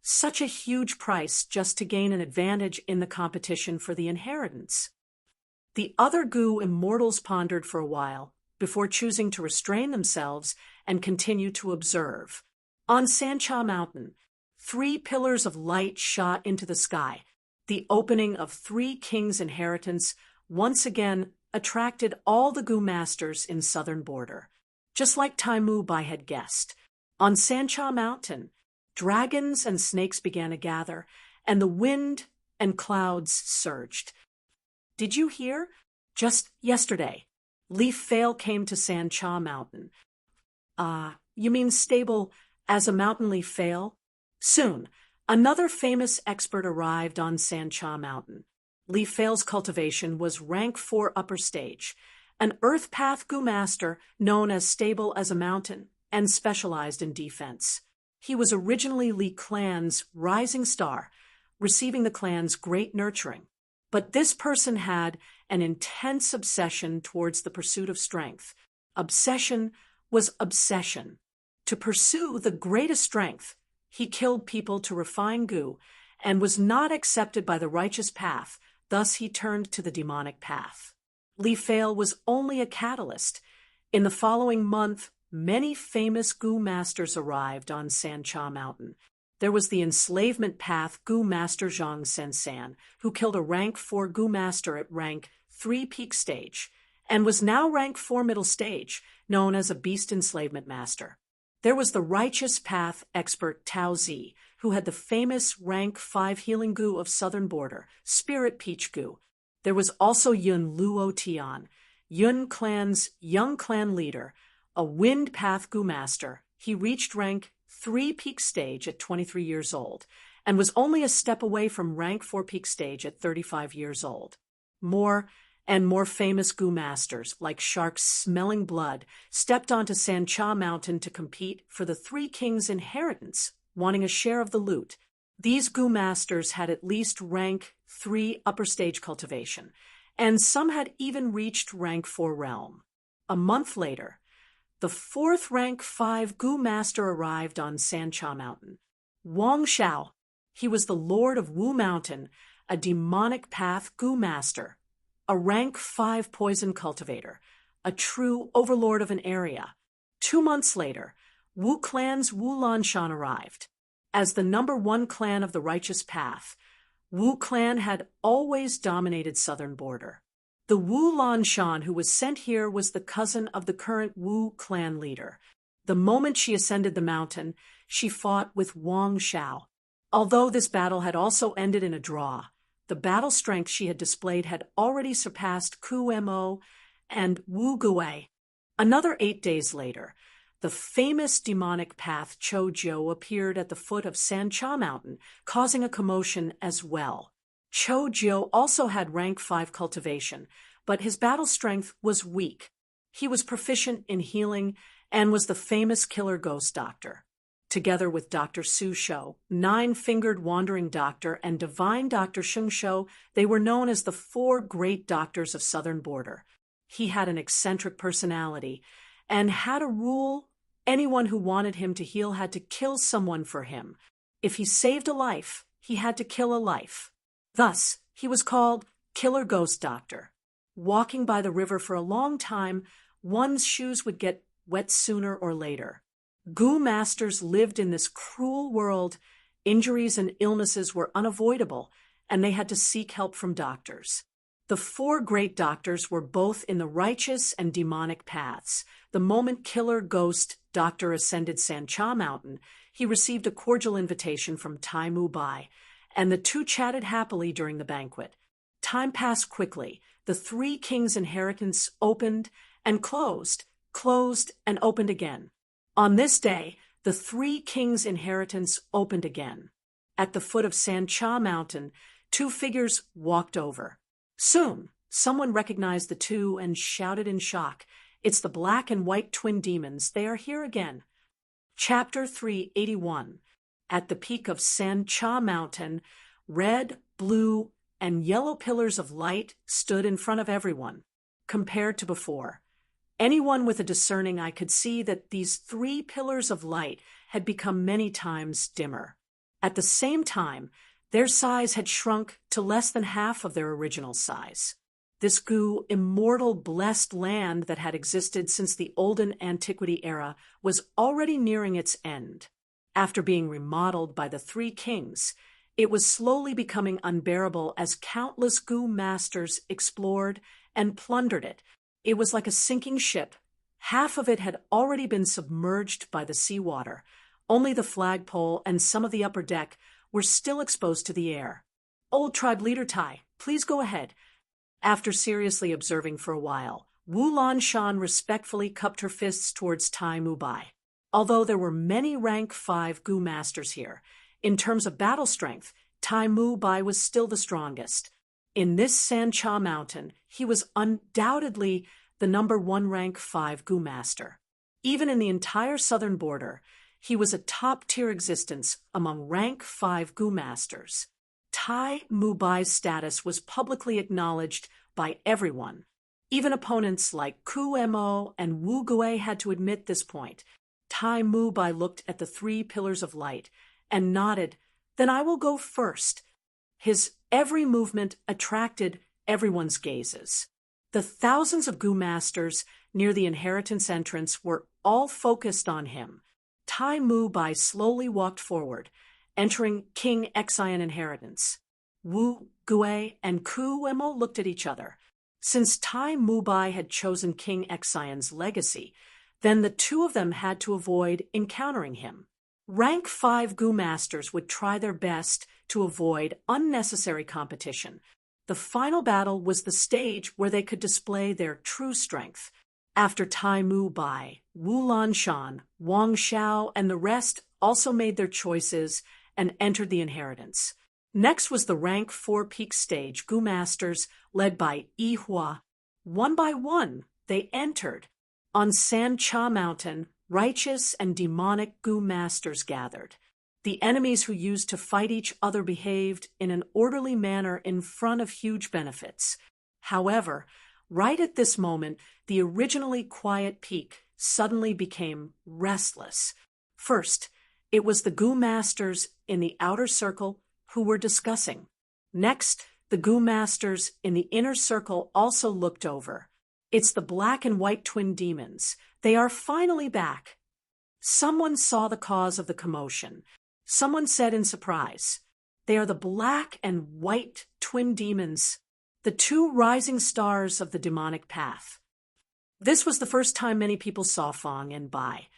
Such a huge price just to gain an advantage in the competition for the inheritance. The other Gu immortals pondered for a while before choosing to restrain themselves and continue to observe. On Sancha Mountain, 3 pillars of light shot into the sky. The opening of 3 kings' inheritance once again attracted all the Gu masters in southern border. Just like Taimu Bai had guessed, on Sancha Mountain, dragons and snakes began to gather, and the wind and clouds surged. Did you hear? Just yesterday, Leaf Fail came to Sancha Mountain. You mean stable as a mountain leaf fail? Soon, another famous expert arrived on Sancha Mountain. Leaf Fail's cultivation was rank 4 upper stage, an earth path Gu master known as stable as a mountain and specialized in defense. He was originally Li clan's rising star, receiving the clan's great nurturing. But this person had an intense obsession towards the pursuit of strength. Obsession was obsession. To pursue the greatest strength, he killed people to refine Gu and was not accepted by the righteous path, thus he turned to the demonic path. Li Fail was only a catalyst. In the following month, many famous Gu masters arrived on Sancha Mountain. There was the enslavement path Gu master Zhang Sensan, who killed a rank 4 Gu master at rank 3 peak stage, and was now rank 4 middle stage, known as a beast enslavement master. There was the righteous path expert Tao Zi, who had the famous rank 5 healing Gu of southern border, Spirit Peach Gu. There was also Yun Luo Tian, Yun clan's young clan leader, a wind path Gu master. He reached rank 3 peak stage at 23 years old, and was only a step away from rank 4 peak stage at 35 years old. More and more famous Gu masters, like sharks smelling blood, stepped onto Sancha Mountain to compete for the 3 kings' inheritance, wanting a share of the loot. These Gu masters had at least rank 3 upper stage cultivation, and some had even reached rank 4 realm. A month later, the 4th rank 5 Gu master arrived on Sancha Mountain. Wang Xiao. He was the lord of Wu Mountain, a demonic path Gu master, a rank 5 poison cultivator, a true overlord of an area. 2 months later, Wu clan's Wu Lanshan arrived. As the #1 clan of the righteous path, Wu clan had always dominated southern border. The Wu Lanshan who was sent here was the cousin of the current Wu clan leader. The moment she ascended the mountain, she fought with Wang Xiao. Although this battle had also ended in a draw, the battle strength she had displayed had already surpassed Ku Mo and Wu Gui. Another 8 days later, the famous demonic path Cho Jiu appeared at the foot of Sancha Mountain, causing a commotion as well. Cho Jiu also had rank 5 cultivation, but his battle strength was weak. He was proficient in healing and was the famous killer ghost doctor. Together with Dr. Su Shou, 9-fingered wandering doctor, and divine Dr. Sheng Shou, they were known as the 4 great doctors of southern border. He had an eccentric personality and had a rule: anyone who wanted him to heal had to kill someone for him. If he saved a life, he had to kill a life. Thus, he was called Killer Ghost Doctor. Walking by the river for a long time, one's shoes would get wet sooner or later. Gu masters lived in this cruel world. Injuries and illnesses were unavoidable, and they had to seek help from doctors. The 4 great doctors were both in the righteous and demonic paths. The moment Killer Ghost Doctor ascended Sancha Mountain, he received a cordial invitation from Taimu Bai, and the 2 chatted happily during the banquet. Time passed quickly. The 3 kings' inheritance opened and closed and opened again. On this day, the 3 kings' inheritance opened again. At the foot of Sancha Mountain, 2 figures walked over. Soon, someone recognized the 2 and shouted in shock, "It's the black and white twin demons. They are here again." Chapter 381. At the peak of Sancha Mountain, red, blue, and yellow pillars of light stood in front of everyone. Compared to before, anyone with a discerning eye could see that these 3 pillars of light had become many times dimmer. At the same time, their size had shrunk to less than half of their original size. This Gu immortal blessed land that had existed since the olden antiquity era was already nearing its end. After being remodeled by the three kings, it was slowly becoming unbearable as countless Gu masters explored and plundered it. It was like a sinking ship. Half of it had already been submerged by the seawater. Only the flagpole and some of the upper deck were still exposed to the air. Old tribe leader Tai, please go ahead. After seriously observing for a while, Wu Lanshan respectfully cupped her fists towards Tai Mubai. Although there were many rank 5 Gu masters here, in terms of battle strength, Tai Mubai was still the strongest. In this Sancha mountain, he was undoubtedly the number 1 rank 5 Gu master. Even in the entire southern border, he was a top-tier existence among rank 5 Gu masters. Tai Mubai's status was publicly acknowledged by everyone. Even opponents like Ku Mo and Wu Gui had to admit this point. Tai Mubai looked at the 3 pillars of light and nodded, "Then I will go first." His every movement attracted everyone's gazes. The thousands of Gu masters near the inheritance entrance were all focused on him. Tai Mubai slowly walked forward, entering King Xian inheritance. Wu Gui and Ku Mo looked at each other. Since Tai Mubai had chosen King Xian's legacy, then the two of them had to avoid encountering him. Rank 5 Gu masters would try their best to avoid unnecessary competition. The final battle was the stage where they could display their true strength. After Tai Mubai, Wu Lanshan, Wang Xiao, and the rest also made their choices and entered the inheritance. Next was the rank 4 peak stage Gu masters led by Yi Hua. One by one, they entered. On Sancha Mountain, righteous and demonic Gu masters gathered. The enemies who used to fight each other behaved in an orderly manner in front of huge benefits. However, right at this moment, the originally quiet peak suddenly became restless. First, it was the Gu masters in the outer circle who were discussing. Next, the Gu masters in the inner circle also looked over. It's the black and white twin demons. They are finally back. Someone saw the cause of the commotion. Someone said in surprise, "They are the black and white twin demons, the 2 rising stars of the demonic path." This was the first time many people saw Fang and Bai,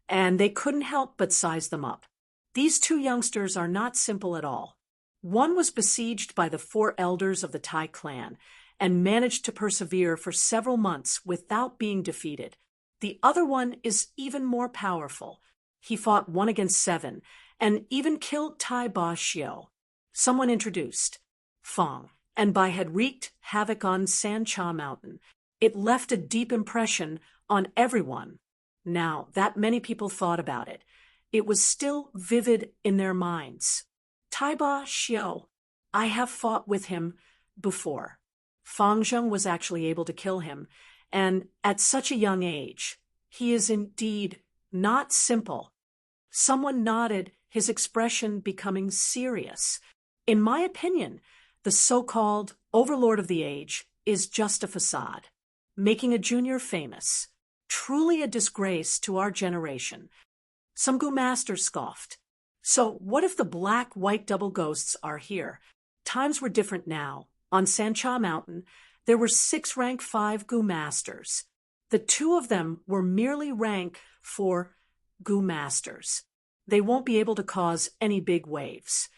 and they couldn't help but size them up. These 2 youngsters are not simple at all. One was besieged by the 4 elders of the Tai clan and managed to persevere for several months without being defeated. The other one is even more powerful. He fought 1 against 7 and even killed Tai Ba Xiao. Someone introduced Fang, and Bai had wreaked havoc on Sancha Mountain. It left a deep impression on everyone. Now that many people thought about it, it was still vivid in their minds. Tai Ba Xiao, I have fought with him before. Fang Zheng was actually able to kill him, and at such a young age, he is indeed not simple. Someone nodded, his expression becoming serious. In my opinion, the so-called overlord of the age is just a facade, making a junior famous, truly a disgrace to our generation. Some Gu masters scoffed. So what if the black-white double ghosts are here? Times were different now. On Sancha Mountain, there were 6 rank 5 Gu masters. The 2 of them were merely rank 4 Gu masters. They won't be able to cause any big waves.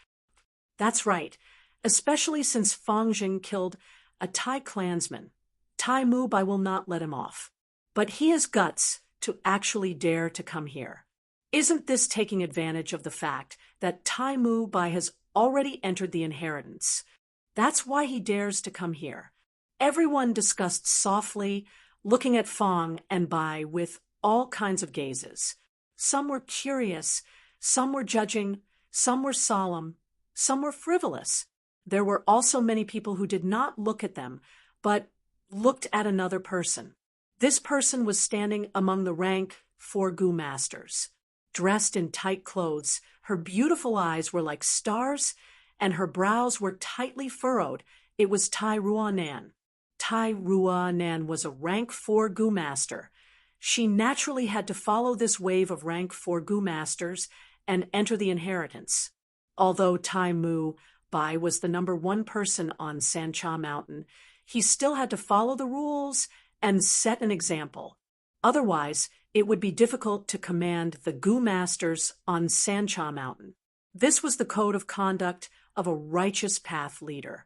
That's right, especially since Fang Jing killed a Tai clansman. Tai Mubai will not let him off. But he has guts to actually dare to come here. Isn't this taking advantage of the fact that Tai Mubai has already entered the inheritance? That's why he dares to come here. Everyone discussed softly, looking at Fang and Bai with all kinds of gazes. Some were curious, some were judging, some were solemn, some were frivolous. There were also many people who did not look at them, but looked at another person. This person was standing among the rank 4 Gu masters. dressed in tight clothes. Her beautiful eyes were like stars, and her brows were tightly furrowed. It was Tai Ruanan. Tai Ruanan was a rank 4 Gu master. She naturally had to follow this wave of rank 4 Gu masters and enter the inheritance. Although Tai Mu Bai was the number 1 person on Sancha Mountain, he still had to follow the rules and set an example. Otherwise, it would be difficult to command the Gu masters on Sancha Mountain. This was the code of conduct of a righteous path leader.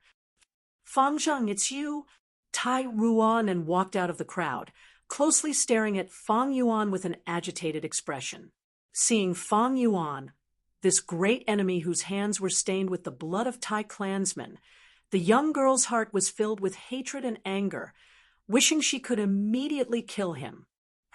"Fang Zheng, it's you." Tai Ruanan walked out of the crowd, closely staring at Fang Yuan with an agitated expression. Seeing Fang Yuan, this great enemy whose hands were stained with the blood of Tai clansmen, the young girl's heart was filled with hatred and anger, wishing she could immediately kill him.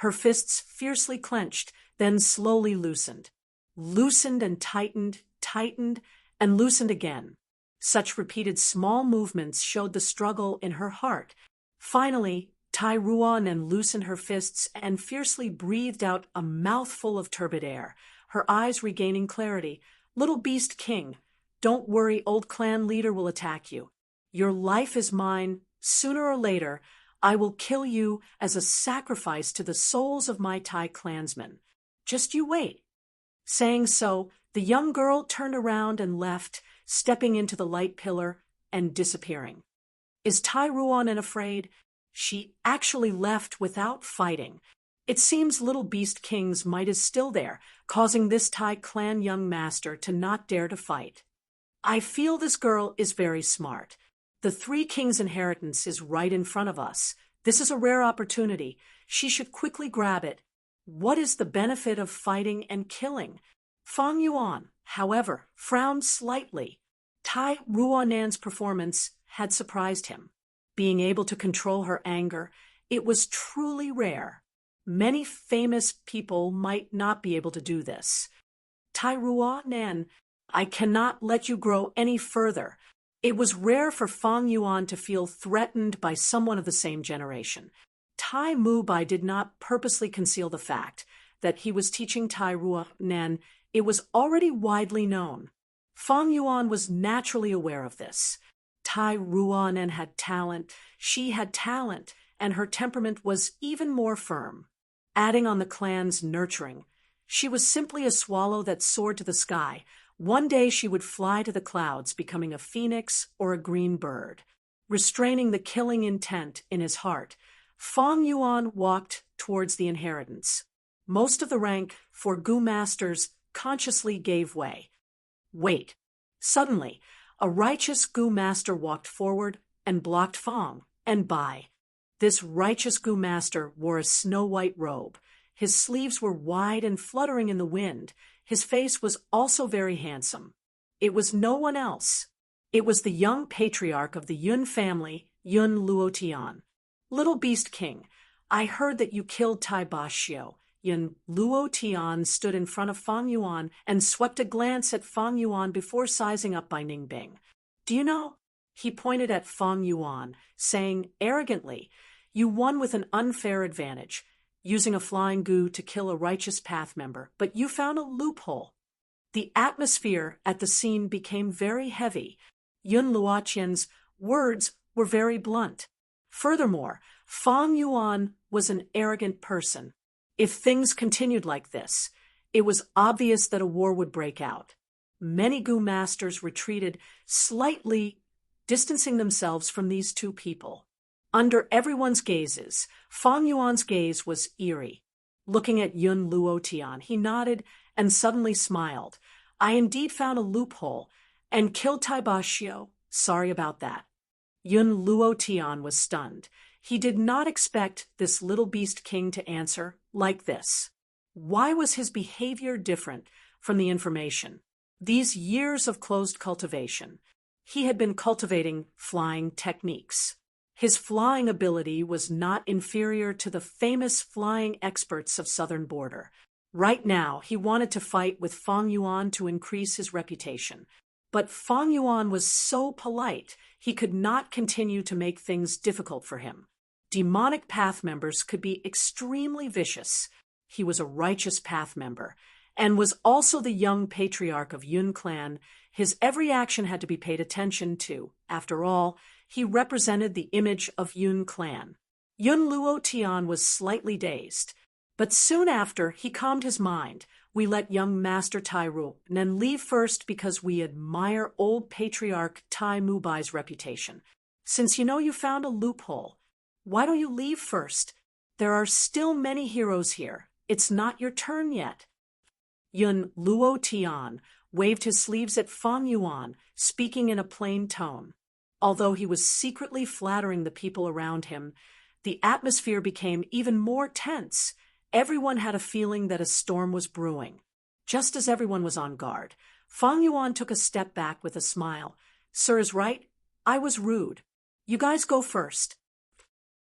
Her fists fiercely clenched, then slowly loosened. Loosened and tightened, tightened, and loosened again. Such repeated small movements showed the struggle in her heart. Finally, Tai Ruanan loosened her fists and fiercely breathed out a mouthful of turbid air, her eyes regaining clarity. "Little beast king, don't worry, old clan leader will attack you. Your life is mine. Sooner or later, I will kill you as a sacrifice to the souls of my Tai clansmen. Just you wait." Saying so, the young girl turned around and left, stepping into the light pillar and disappearing. Is Tai Ruanan afraid? She actually left without fighting. It seems Little Beast King's might is still there, causing this Tai clan young master to not dare to fight. I feel this girl is very smart. The 3 Kings' inheritance is right in front of us. This is a rare opportunity. She should quickly grab it. What is the benefit of fighting and killing? Fang Yuan, however, frowned slightly. Tai Ruanan's performance had surprised him. Being able to control her anger, it was truly rare. Many famous people might not be able to do this. Tai Ruanan, I cannot let you grow any further. It was rare for Fang Yuan to feel threatened by someone of the same generation. Tai Mu Bai did not purposely conceal the fact that he was teaching Tai Ruanan. It was already widely known. Fang Yuan was naturally aware of this. Tai Ruanan had talent, she had talent, and her temperament was even more firm. Adding on the clan's nurturing, she was simply a swallow that soared to the sky. One day she would fly to the clouds, becoming a phoenix or a green bird. Restraining the killing intent in his heart, Fang Yuan walked towards the inheritance. Most of the rank 4 Gu masters consciously gave way. Wait. Suddenly, a righteous Gu master walked forward and blocked Fang and Bai. This righteous Gu master wore a snow-white robe. His sleeves were wide and fluttering in the wind. His face was also very handsome. It was no one else. It was the young patriarch of the Yun family, Yun Luotian. "Little Beast King, I heard that you killed Tai Bashio." Yun Luotian stood in front of Fang Yuan and swept a glance at Fang Yuan before sizing up by Ningbing. "Do you know?" He pointed at Fang Yuan, saying arrogantly, "You won with an unfair advantage, using a flying Gu to kill a righteous path member, but you found a loophole." The atmosphere at the scene became very heavy. Yun Luotian's words were very blunt. Furthermore, Fang Yuan was an arrogant person. If things continued like this, it was obvious that a war would break out. Many Gu masters retreated, slightly distancing themselves from these 2 people. Under everyone's gazes, Fang Yuan's gaze was eerie. Looking at Yun Luotian, he nodded and suddenly smiled. "I indeed found a loophole and killed Tai Bashio. Sorry about that." Yun Luotian was stunned. He did not expect this Little Beast King to answer like this. Why was his behavior different from the information? These years of closed cultivation, he had been cultivating flying techniques. His flying ability was not inferior to the famous flying experts of Southern Border. Right now, he wanted to fight with Fang Yuan to increase his reputation. But Fang Yuan was so polite, he could not continue to make things difficult for him. Demonic path members could be extremely vicious. He was a righteous path member, and was also the young patriarch of Yun clan. His every action had to be paid attention to. After all, he represented the image of Yun clan. Yun Luo Tian was slightly dazed, but soon after he calmed his mind. We let young Master Tai rule, and then leave first because we admire old patriarch Tai Mubai's reputation. Since you found a loophole, why don't you leave first? There are still many heroes here. It's not your turn yet. Yun Luo Tian waved his sleeves at Fang Yuan, speaking in a plain tone. Although he was secretly flattering the people around him, the atmosphere became even more tense. Everyone had a feeling that a storm was brewing. Just as everyone was on guard, Fang Yuan took a step back with a smile. Sir is right. I was rude. You guys go first.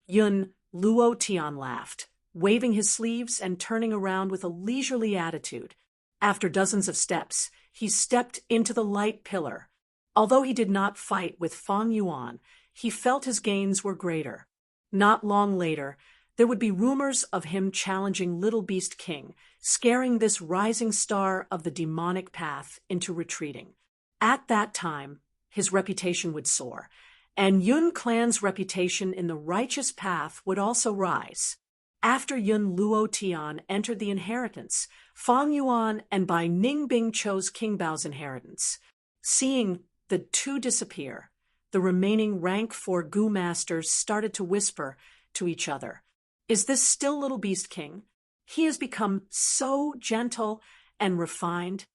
Yun Luo Tian laughed, waving his sleeves and turning around with a leisurely attitude. After dozens of steps, he stepped into the light pillar. Although he did not fight with Fang Yuan, he felt his gains were greater. Not long later, there would be rumors of him challenging Little Beast King, scaring this rising star of the demonic path into retreating. At that time, his reputation would soar, and Yun clan's reputation in the righteous path would also rise. After Yun Luo Tian entered the inheritance, Fang Yuan and Bai Ningbing chose King Bao's inheritance. Seeing the two disappear, the remaining rank 4 Gu masters started to whisper to each other, "Is this still Little Beast King? He has become so gentle and refined.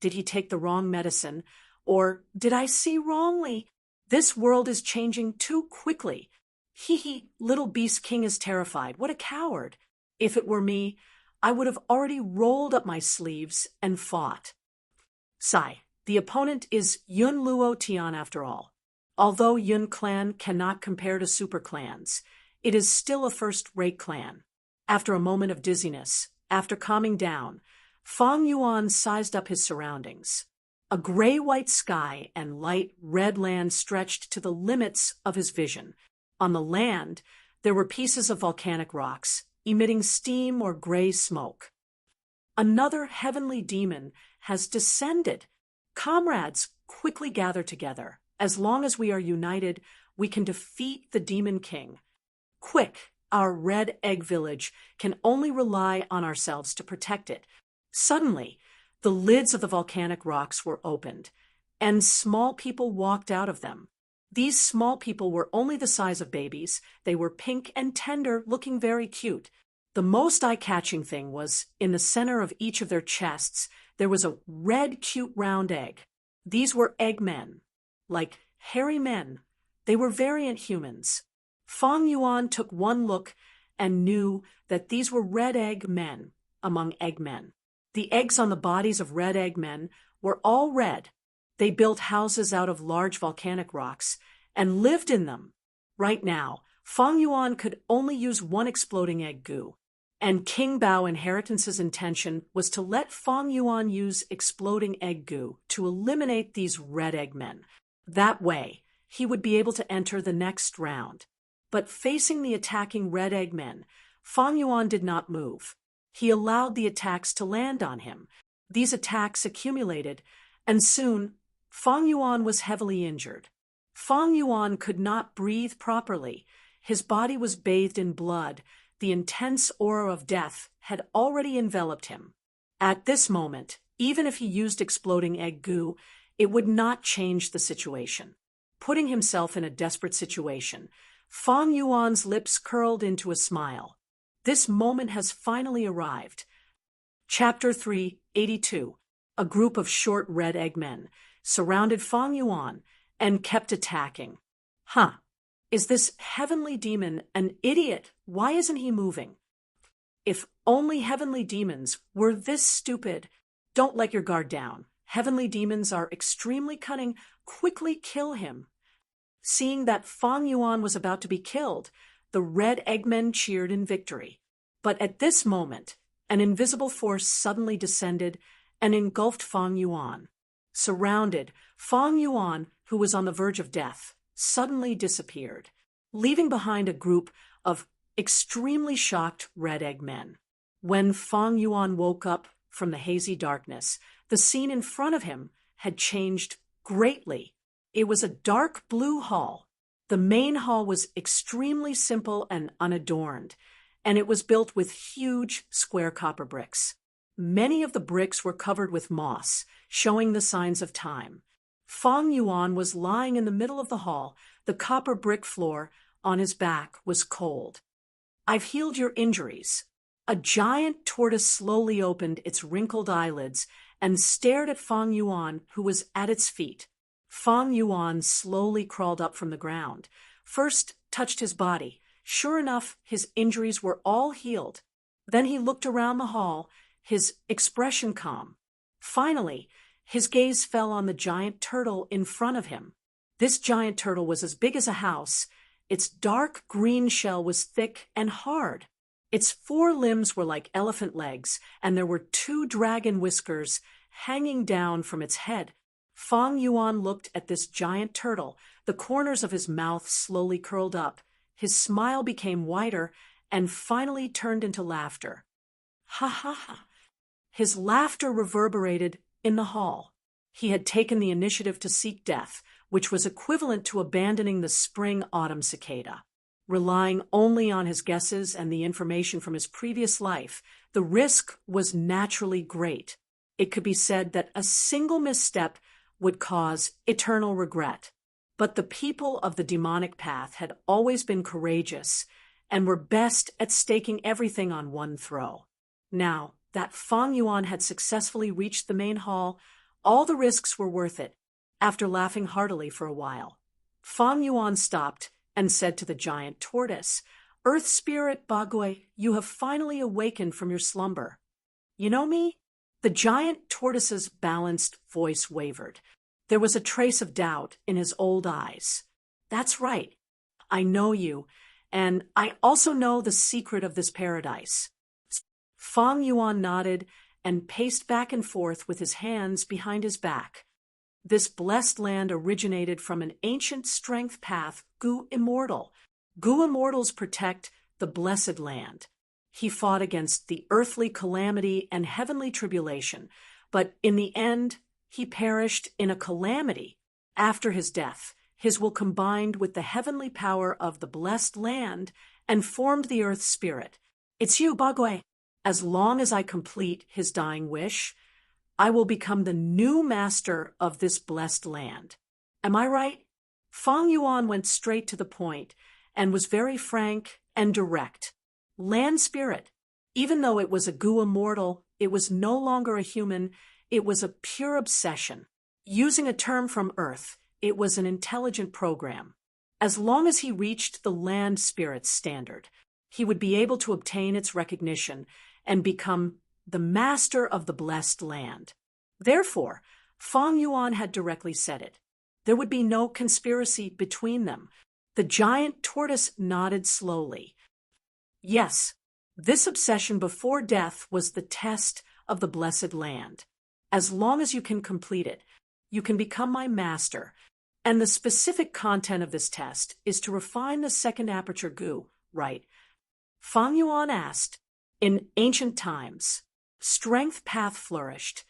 Did he take the wrong medicine? Or did I see wrongly? This world is changing too quickly. Little Beast King is terrified. What a coward. If it were me, I would have already rolled up my sleeves and fought." Sigh. The opponent is Yun Luo Tian after all. Although Yun clan cannot compare to super clans, it is still a first-rate clan. After a moment of dizziness, after calming down, Fang Yuan sized up his surroundings. A gray-white sky and light red land stretched to the limits of his vision. On the land, there were pieces of volcanic rocks, emitting steam or gray smoke. Another heavenly demon has descended. Comrades, quickly gather together. As long as we are united, we can defeat the Demon King. Quick, our Red Egg Village can only rely on ourselves to protect it. Suddenly, the lids of the volcanic rocks were opened, and small people walked out of them. These small people were only the size of babies. They were pink and tender, looking very cute. The most eye-catching thing was, in the center of each of their chests, there was a red, cute, round egg. These were eggmen, like hairy men. They were variant humans. Fang Yuan took one look and knew that these were red egg men among eggmen. The eggs on the bodies of red egg men were all red. They built houses out of large volcanic rocks and lived in them. Right now, Fang Yuan could only use one exploding egg goo, and King Bao Inheritance's intention was to let Fang Yuan use exploding egg goo to eliminate these red egg men. That way, he would be able to enter the next round. But facing the attacking red egg men, Fang Yuan did not move. He allowed the attacks to land on him. These attacks accumulated, and soon, Fang Yuan was heavily injured. Fang Yuan could not breathe properly. His body was bathed in blood. The intense aura of death had already enveloped him. At this moment, even if he used exploding egg goo, it would not change the situation. Putting himself in a desperate situation, Fang Yuan's lips curled into a smile. This moment has finally arrived. Chapter 382. A group of short red egg men surrounded Fang Yuan and kept attacking. Is this heavenly demon an idiot? Why isn't he moving? If only heavenly demons were this stupid. Don't let your guard down. Heavenly demons are extremely cunning. Quickly kill him. Seeing that Fang Yuan was about to be killed, the red eggmen cheered in victory. But at this moment, an invisible force suddenly descended and engulfed Fang Yuan. Surrounded, Fang Yuan, who was on the verge of death, suddenly disappeared, leaving behind a group of extremely shocked red egg men. When Fang Yuan woke up, from the hazy darkness. The scene in front of him had changed greatly. It was a dark blue hall. The main hall was extremely simple and unadorned, and it was built with huge square copper bricks. Many of the bricks were covered with moss, showing the signs of time. Fang Yuan was lying in the middle of the hall. The copper brick floor on his back was cold. "I've healed your injuries." A giant tortoise slowly opened its wrinkled eyelids and stared at Fang Yuan, who was at its feet. Fang Yuan slowly crawled up from the ground, first touched his body. Sure enough, his injuries were all healed. Then he looked around the hall, his expression calm. Finally, his gaze fell on the giant turtle in front of him. This giant turtle was as big as a house. Its dark green shell was thick and hard. Its 4 limbs were like elephant legs, and there were 2 dragon whiskers hanging down from its head. Fang Yuan looked at this giant turtle. The corners of his mouth slowly curled up. His smile became wider and finally turned into laughter. Ha ha ha. His laughter reverberated in the hall. He had taken the initiative to seek death, which was equivalent to abandoning the spring-autumn cicada. Relying only on his guesses and the information from his previous life, the risk was naturally great. It could be said that a single misstep would cause eternal regret. But the people of the demonic path had always been courageous and were best at staking everything on one throw. Now that Fang Yuan had successfully reached the main hall, all the risks were worth it. After laughing heartily for a while, Fang Yuan stopped and said to the giant tortoise, "Earth Spirit Bagui, you have finally awakened from your slumber. You know me?" The giant tortoise's balanced voice wavered. There was a trace of doubt in his old eyes. "That's right. I know you, and I also know the secret of this paradise." Fang Yuan nodded and paced back and forth with his hands behind his back. This blessed land originated from an ancient strength path, Gu Immortal. Gu Immortals protect the blessed land. He fought against the earthly calamity and heavenly tribulation, but in the end, he perished in a calamity. After his death, his will combined with the heavenly power of the blessed land and formed the earth spirit. "It's you, Bagui. As long as I complete his dying wish, I will become the new master of this blessed land. Am I right?" Fang Yuan went straight to the point and was very frank and direct. Land spirit. Even though it was a Gu Immortal, it was no longer a human. It was a pure obsession. Using a term from Earth, it was an intelligent program. As long as he reached the land spirit standard, he would be able to obtain its recognition and become the master of the blessed land. Therefore, Fang Yuan had directly said it. There would be no conspiracy between them. The giant tortoise nodded slowly. Yes, this obsession before death was the test of the blessed land. As long as you can complete it, you can become my master. And the specific content of this test is to refine the second aperture Gu, right? Fang Yuan asked. In ancient times, strength path flourished.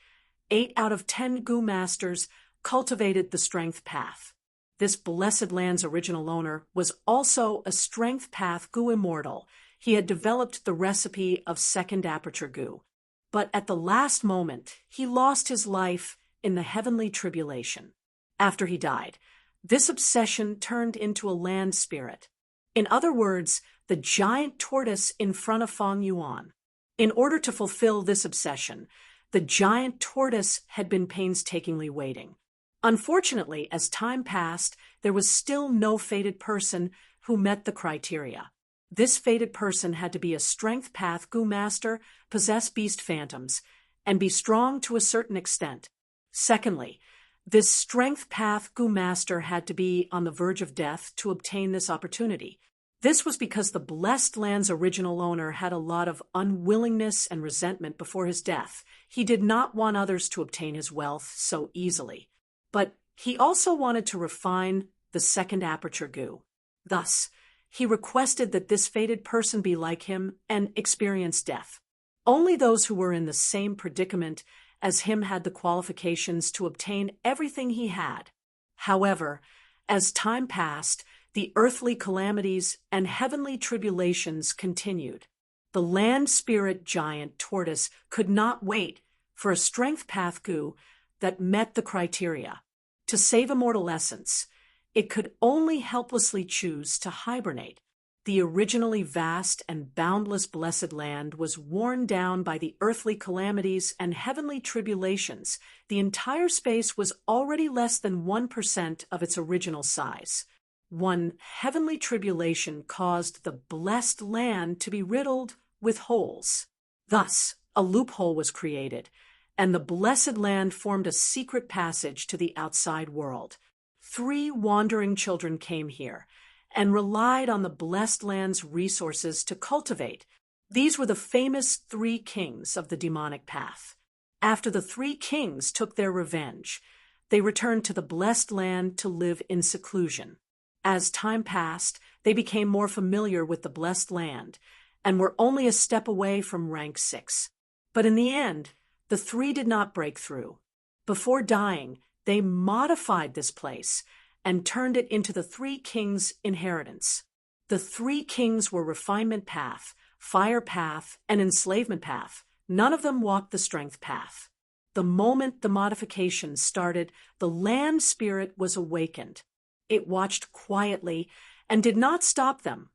8 out of 10 Gu masters cultivated the strength path. This blessed land's original owner was also a strength path Gu Immortal. He had developed the recipe of second aperture Gu. But at the last moment, he lost his life in the heavenly tribulation. After he died, this obsession turned into a land spirit. In other words, the giant tortoise in front of Fang Yuan. In order to fulfill this obsession, the giant tortoise had been painstakingly waiting. Unfortunately, as time passed, there was still no fated person who met the criteria. This fated person had to be a strength path Gu master, possess beast phantoms, and be strong to a certain extent. Secondly, this strength path Gu master had to be on the verge of death to obtain this opportunity. This was because the blessed land's original owner had a lot of unwillingness and resentment before his death. He did not want others to obtain his wealth so easily. But he also wanted to refine the second aperture Gu. Thus, he requested that this fated person be like him and experience death. Only those who were in the same predicament as him had the qualifications to obtain everything he had. However, as time passed, the earthly calamities and heavenly tribulations continued. The land spirit giant tortoise could not wait for a strength path goo that met the criteria. To save immortal essence, it could only helplessly choose to hibernate. The originally vast and boundless blessed land was worn down by the earthly calamities and heavenly tribulations. The entire space was already less than 1% of its original size. One heavenly tribulation caused the blessed land to be riddled with holes. Thus, a loophole was created, and the blessed land formed a secret passage to the outside world. 3 wandering children came here and relied on the blessed land's resources to cultivate. These were the famous 3 kings of the demonic path. After the 3 kings took their revenge, they returned to the blessed land to live in seclusion. As time passed, they became more familiar with the blessed land and were only a step away from rank 6. But in the end, the 3 did not break through. Before dying, they modified this place and turned it into the 3 kings' inheritance. The 3 kings were refinement path, fire path, and enslavement path. None of them walked the strength path. The moment the modification started, the land spirit was awakened. It watched quietly and did not stop them.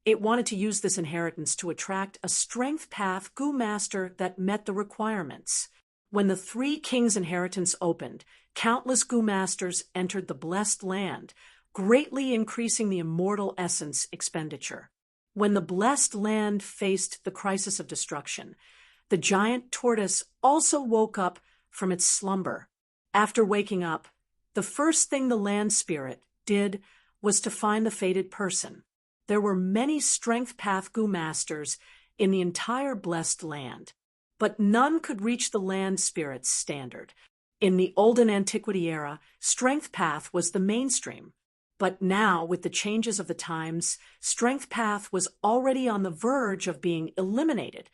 It wanted to use this inheritance to attract a strength path goo master that met the requirements. When the 3 kings' inheritance opened, countless goo masters entered the blessed land, greatly increasing the immortal essence expenditure. When the blessed land faced the crisis of destruction, the giant tortoise also woke up from its slumber. After waking up, the first thing the land spirit did was to find the fated person. There were many strength path goo masters in the entire blessed land, but none could reach the land spirit's standard. In the olden antiquity era, strength path was the mainstream. But now, with the changes of the times, strength path was already on the verge of being eliminated.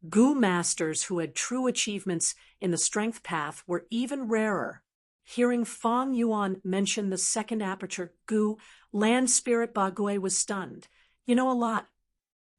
Goo masters who had true achievements in the strength path were even rarer. Hearing Fang Yuan mention the second aperture goo, land spirit Bagui was stunned. You know a lot.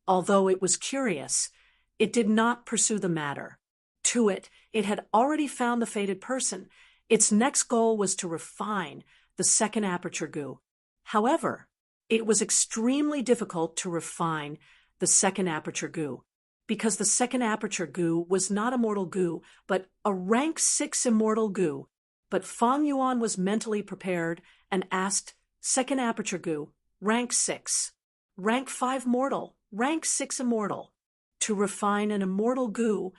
Although it was curious, it did not pursue the matter. To it had already found the fated person. Its next goal was to refine the second aperture goo. However, it was extremely difficult to refine the second aperture goo, because the second aperture goo was not immortal goo, but a rank 6 immortal goo. But Fang Yuan was mentally prepared and asked, second aperture goo, rank 6, rank 5 mortal, rank 6 immortal. To refine an immortal goo,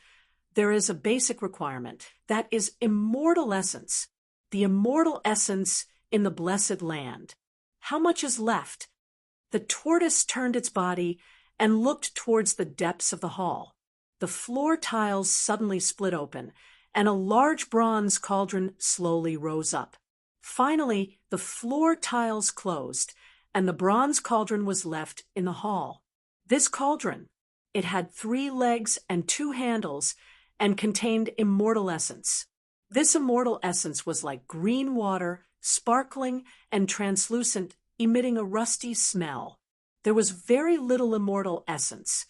there is a basic requirement, that is immortal essence, the immortal essence in the blessed land. How much is left? The tortoise turned its body and looked towards the depths of the hall. The floor tiles suddenly split open, and a large bronze cauldron slowly rose up. Finally, the floor tiles closed, and the bronze cauldron was left in the hall. This cauldron, it had 3 legs and 2 handles, and contained immortal essence. This immortal essence was like green water, sparkling and translucent, emitting a rusty smell. There was very little immortal essence.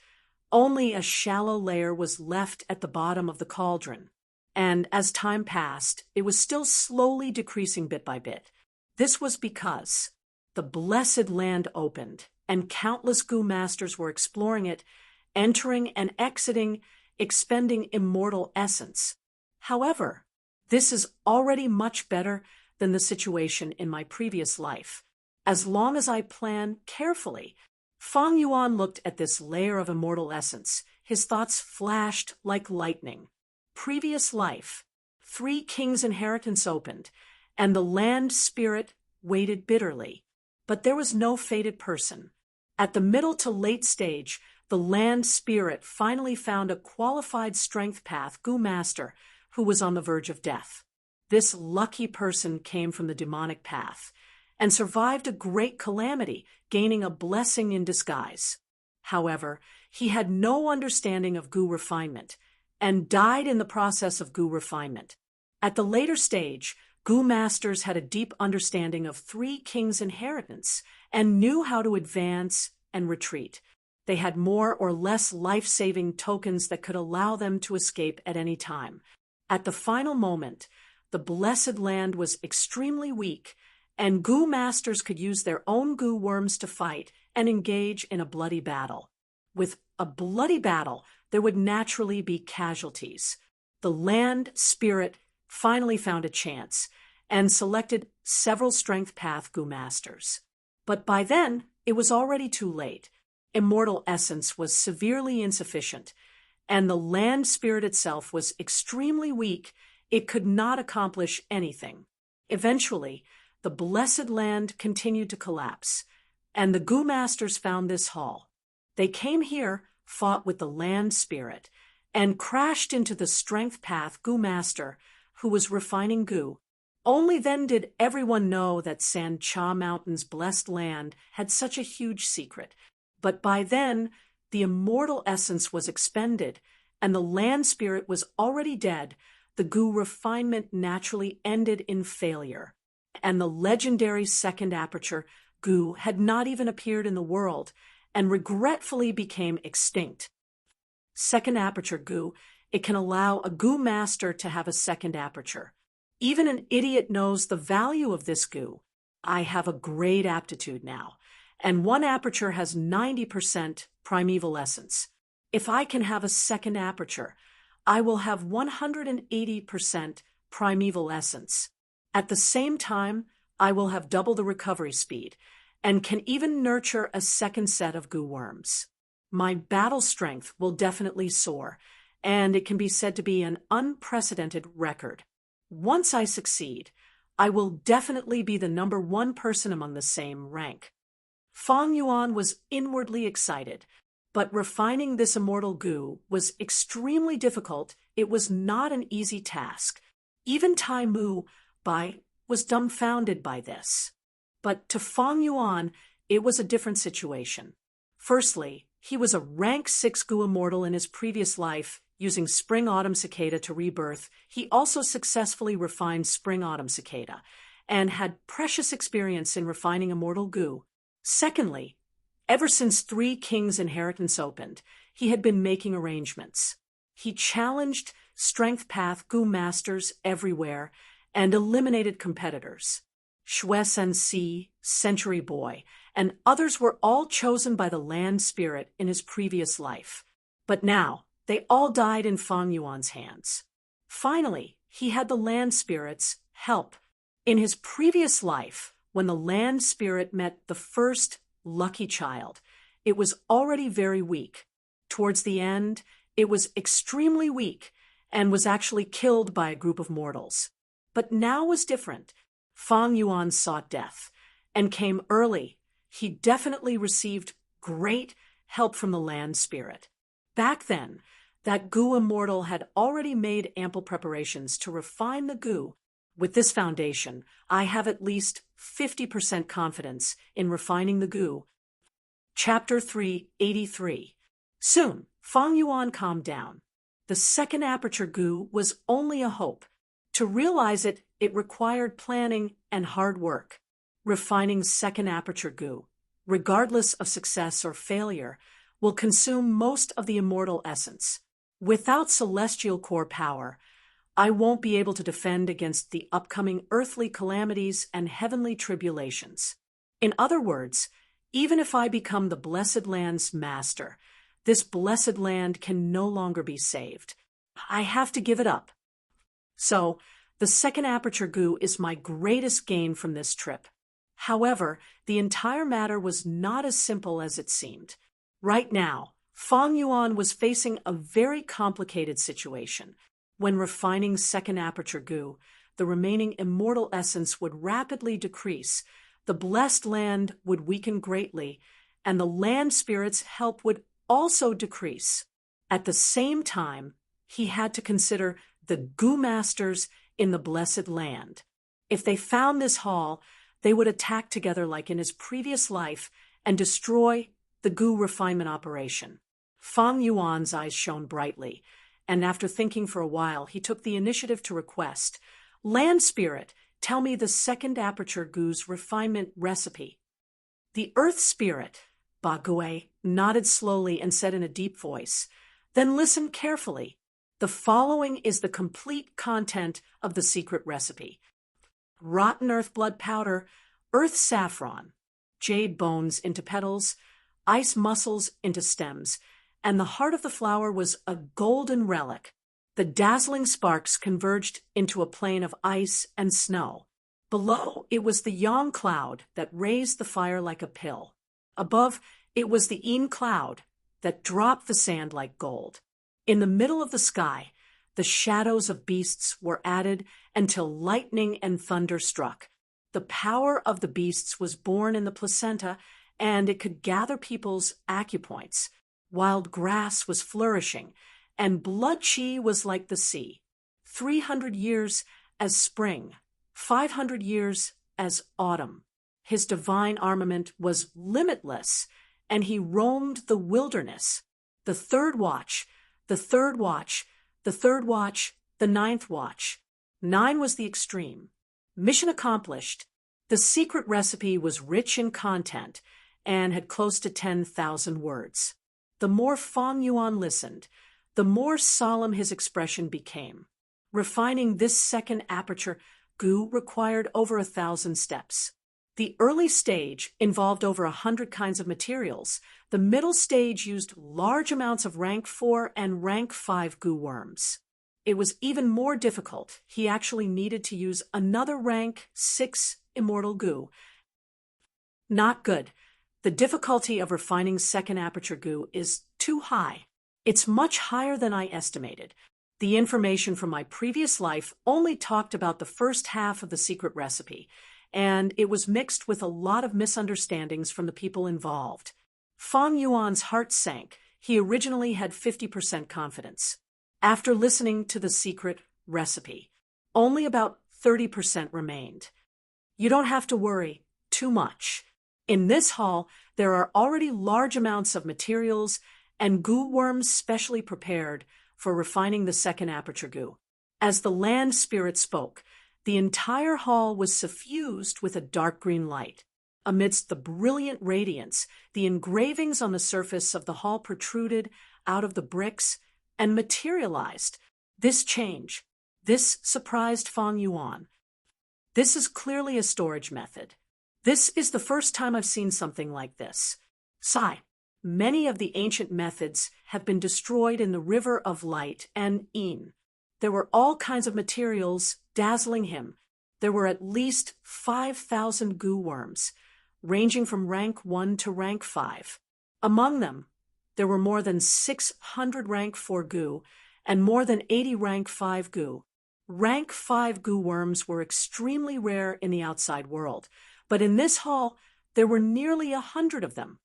Only a shallow layer was left at the bottom of the cauldron. And as time passed, it was still slowly decreasing bit by bit. This was because the blessed land opened, and countless goo masters were exploring it, entering and exiting, expending immortal essence. However, this is already much better than the situation in my previous life. As long as I plan carefully. Fang Yuan looked at this layer of immortal essence. His thoughts flashed like lightning. Previous life, 3 kings' inheritance opened, and the land spirit waited bitterly. But there was no fated person. At the middle to late stage, the land spirit finally found a qualified strength path goo master who was on the verge of death. This lucky person came from the demonic path and survived a great calamity, gaining a blessing in disguise. However, he had no understanding of goo refinement, and died in the process of goo refinement. At the later stage, goo masters had a deep understanding of three kings' inheritance and knew how to advance and retreat. They had more or less life-saving tokens that could allow them to escape at any time. At the final moment, the Blessed Land was extremely weak, and goo masters could use their own goo worms to fight and engage in a bloody battle. With a bloody battle, there would naturally be casualties. The land spirit finally found a chance and selected several strength path goo masters. But by then, it was already too late. Immortal essence was severely insufficient, and the land spirit itself was extremely weak. It could not accomplish anything. Eventually, the Blessed Land continued to collapse, and the goo masters found this hall. They came here, fought with the land spirit, and crashed into the strength path goo master, who was refining goo. Only then did everyone know that San Cha Mountain's blessed land had such a huge secret. But by then, the immortal essence was expended, and the land spirit was already dead. The goo refinement naturally ended in failure, and the legendary second aperture goo had not even appeared in the world, and regretfully became extinct. Second aperture goo, it can allow a goo master to have a second aperture. Even an idiot knows the value of this goo. I have a great aptitude now, and one aperture has 90% primeval essence. If I can have a second aperture, I will have 180% primeval essence. At the same time, I will have double the recovery speed, and can even nurture a second set of goo worms. My battle strength will definitely soar, and it can be said to be an unprecedented record. Once I succeed, I will definitely be the #1 person among the same rank. Fang Yuan was inwardly excited, but refining this immortal goo was extremely difficult. It was not an easy task. Even Tai Mu was dumbfounded by this. But to Fang Yuan, it was a different situation. Firstly, he was a rank 6 goo immortal in his previous life, using Spring-Autumn Cicada to rebirth. He also successfully refined Spring-Autumn Cicada, and had precious experience in refining immortal goo. Secondly, ever since Three Kings Inheritance opened, he had been making arrangements. He challenged strength path goo masters everywhere and eliminated competitors. Shui Sensi, Century Boy, and others were all chosen by the land spirit in his previous life. But now, they all died in Fang Yuan's hands. Finally, he had the land spirit's help. In his previous life, when the land spirit met the first lucky child, it was already very weak. Towards the end, it was extremely weak and was actually killed by a group of mortals. But now was different. Fang Yuan sought death and came early. He definitely received great help from the land spirit. Back then, that goo immortal had already made ample preparations to refine the goo. With this foundation, I have at least 50% confidence in refining the goo. Chapter 383. Soon, Fang Yuan calmed down. The second aperture goo was only a hope. To realize it, it required planning and hard work. Refining second aperture goo, regardless of success or failure, will consume most of the immortal essence. Without celestial core power, I won't be able to defend against the upcoming earthly calamities and heavenly tribulations. In other words, even if I become the Blessed Land's master, this blessed land can no longer be saved. I have to give it up. So, the second aperture goo is my greatest gain from this trip. However, the entire matter was not as simple as it seemed. Right now, Fang Yuan was facing a very complicated situation. When refining second aperture goo, the remaining immortal essence would rapidly decrease, the blessed land would weaken greatly, and the land spirit's help would also decrease. At the same time, he had to consider the goo masters in the blessed land. If they found this hall, they would attack together like in his previous life and destroy the goo refinement operation. Fang Yuan's eyes shone brightly, and after thinking for a while, he took the initiative to request, "Land Spirit, tell me the second aperture goo's refinement recipe." The Earth Spirit, Ba Gui, nodded slowly and said in a deep voice, "Then listen carefully. The following is the complete content of the secret recipe. Rotten earth blood powder, earth saffron, jade bones into petals, ice mussels into stems, and the heart of the flower was a golden relic. The dazzling sparks converged into a plain of ice and snow. Below, it was the yang cloud that raised the fire like a pill. Above, it was the yin cloud that dropped the sand like gold. In the middle of the sky, the shadows of beasts were added until lightning and thunder struck. The power of the beasts was born in the placenta, and it could gather people's acupoints. Wild grass was flourishing, and blood chi was like the sea. 300 years as spring, 500 years as autumn. His divine armament was limitless, and he roamed the wilderness. The third watch, the third watch, the third watch, the ninth watch. 9 was the extreme. Mission accomplished. The secret recipe was rich in content and had close to 10,000 words. The more Fang Yuan listened, the more solemn his expression became. Refining this second aperture goo required over 1,000 steps. The early stage involved over 100 kinds of materials. The middle stage used large amounts of rank 4 and rank 5 goo worms. It was even more difficult. He actually needed to use another rank 6 immortal goo. Not good. The difficulty of refining second aperture goo is too high. It's much higher than I estimated. The information from my previous life only talked about the first half of the secret recipe, and it was mixed with a lot of misunderstandings from the people involved. Fang Yuan's heart sank. He originally had 50% confidence. After listening to the secret recipe, only about 30% remained. You don't have to worry too much. In this hall, there are already large amounts of materials and goo worms specially prepared for refining the second aperture goo. As the land spirit spoke, the entire hall was suffused with a dark green light. Amidst the brilliant radiance, the engravings on the surface of the hall protruded out of the bricks and materialized. This change, this surprised Fang Yuan. This is clearly a storage method. This is the first time I've seen something like this. Sigh. Many of the ancient methods have been destroyed in the river of light and Yin. There were all kinds of materials dazzling him. There were at least 5,000 goo worms, ranging from rank 1 to rank 5. Among them, there were more than 600 rank 4 goo and more than 80 rank 5 goo. Rank 5 goo worms were extremely rare in the outside world, but in this hall, there were nearly 100 of them.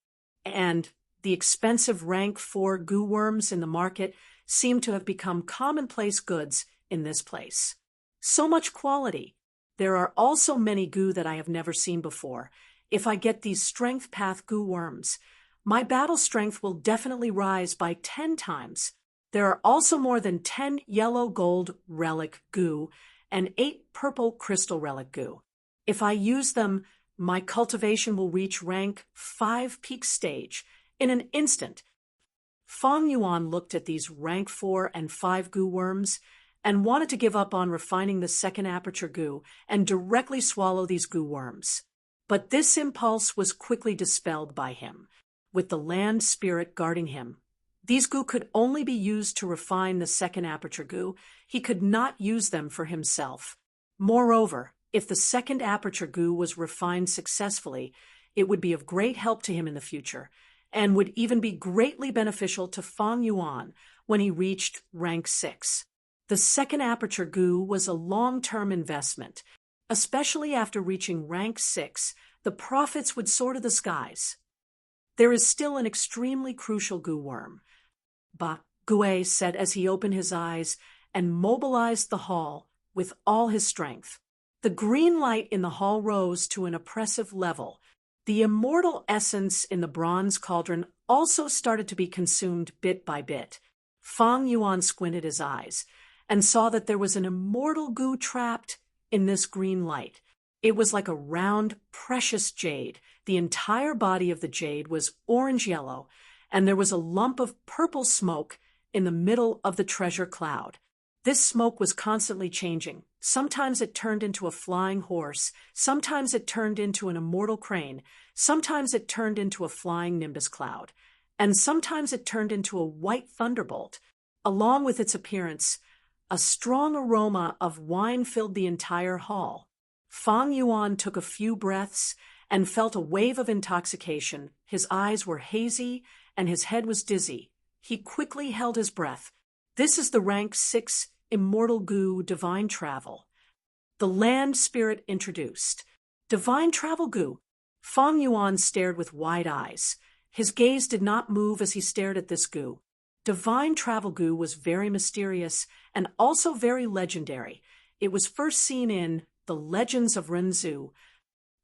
And the expensive rank 4 goo worms in the market seemed to have become commonplace goods in this place. So much quality. There are also many goo that I have never seen before. If I get these strength path goo worms, my battle strength will definitely rise by 10 times. There are also more than 10 yellow gold relic goo and 8 purple crystal relic goo. If I use them, my cultivation will reach rank 5 peak stage in an instant. Fang Yuan looked at these rank 4 and 5 goo worms and wanted to give up on refining the second aperture goo and directly swallow these goo worms. But this impulse was quickly dispelled by him, with the land spirit guarding him. These goo could only be used to refine the second aperture goo. He could not use them for himself. Moreover, if the second aperture goo was refined successfully, it would be of great help to him in the future, and would even be greatly beneficial to Fang Yuan when he reached rank 6. The second aperture goo was a long-term investment. Especially after reaching rank 6, the profits would soar to the skies. There is still an extremely crucial goo worm, Ba Gui said as he opened his eyes and mobilized the hall with all his strength. The green light in the hall rose to an oppressive level. The immortal essence in the bronze cauldron also started to be consumed bit by bit. Fang Yuan squinted his eyes and saw that there was an immortal goo trapped in this green light. It was like a round, precious jade. The entire body of the jade was orange-yellow, and there was a lump of purple smoke in the middle of the treasure cloud. This smoke was constantly changing. Sometimes it turned into a flying horse, sometimes it turned into an immortal crane, sometimes it turned into a flying nimbus cloud, and sometimes it turned into a white thunderbolt. Along with its appearance, a strong aroma of wine filled the entire hall. Fang Yuan took a few breaths and felt a wave of intoxication. His eyes were hazy and his head was dizzy. He quickly held his breath. This is the rank 6 immortal goo divine travel. The land spirit introduced. Divine travel goo. Fang Yuan stared with wide eyes. His gaze did not move as he stared at this goo. Divine travel goo was very mysterious and also very legendary. It was first seen in The Legends of Renzu.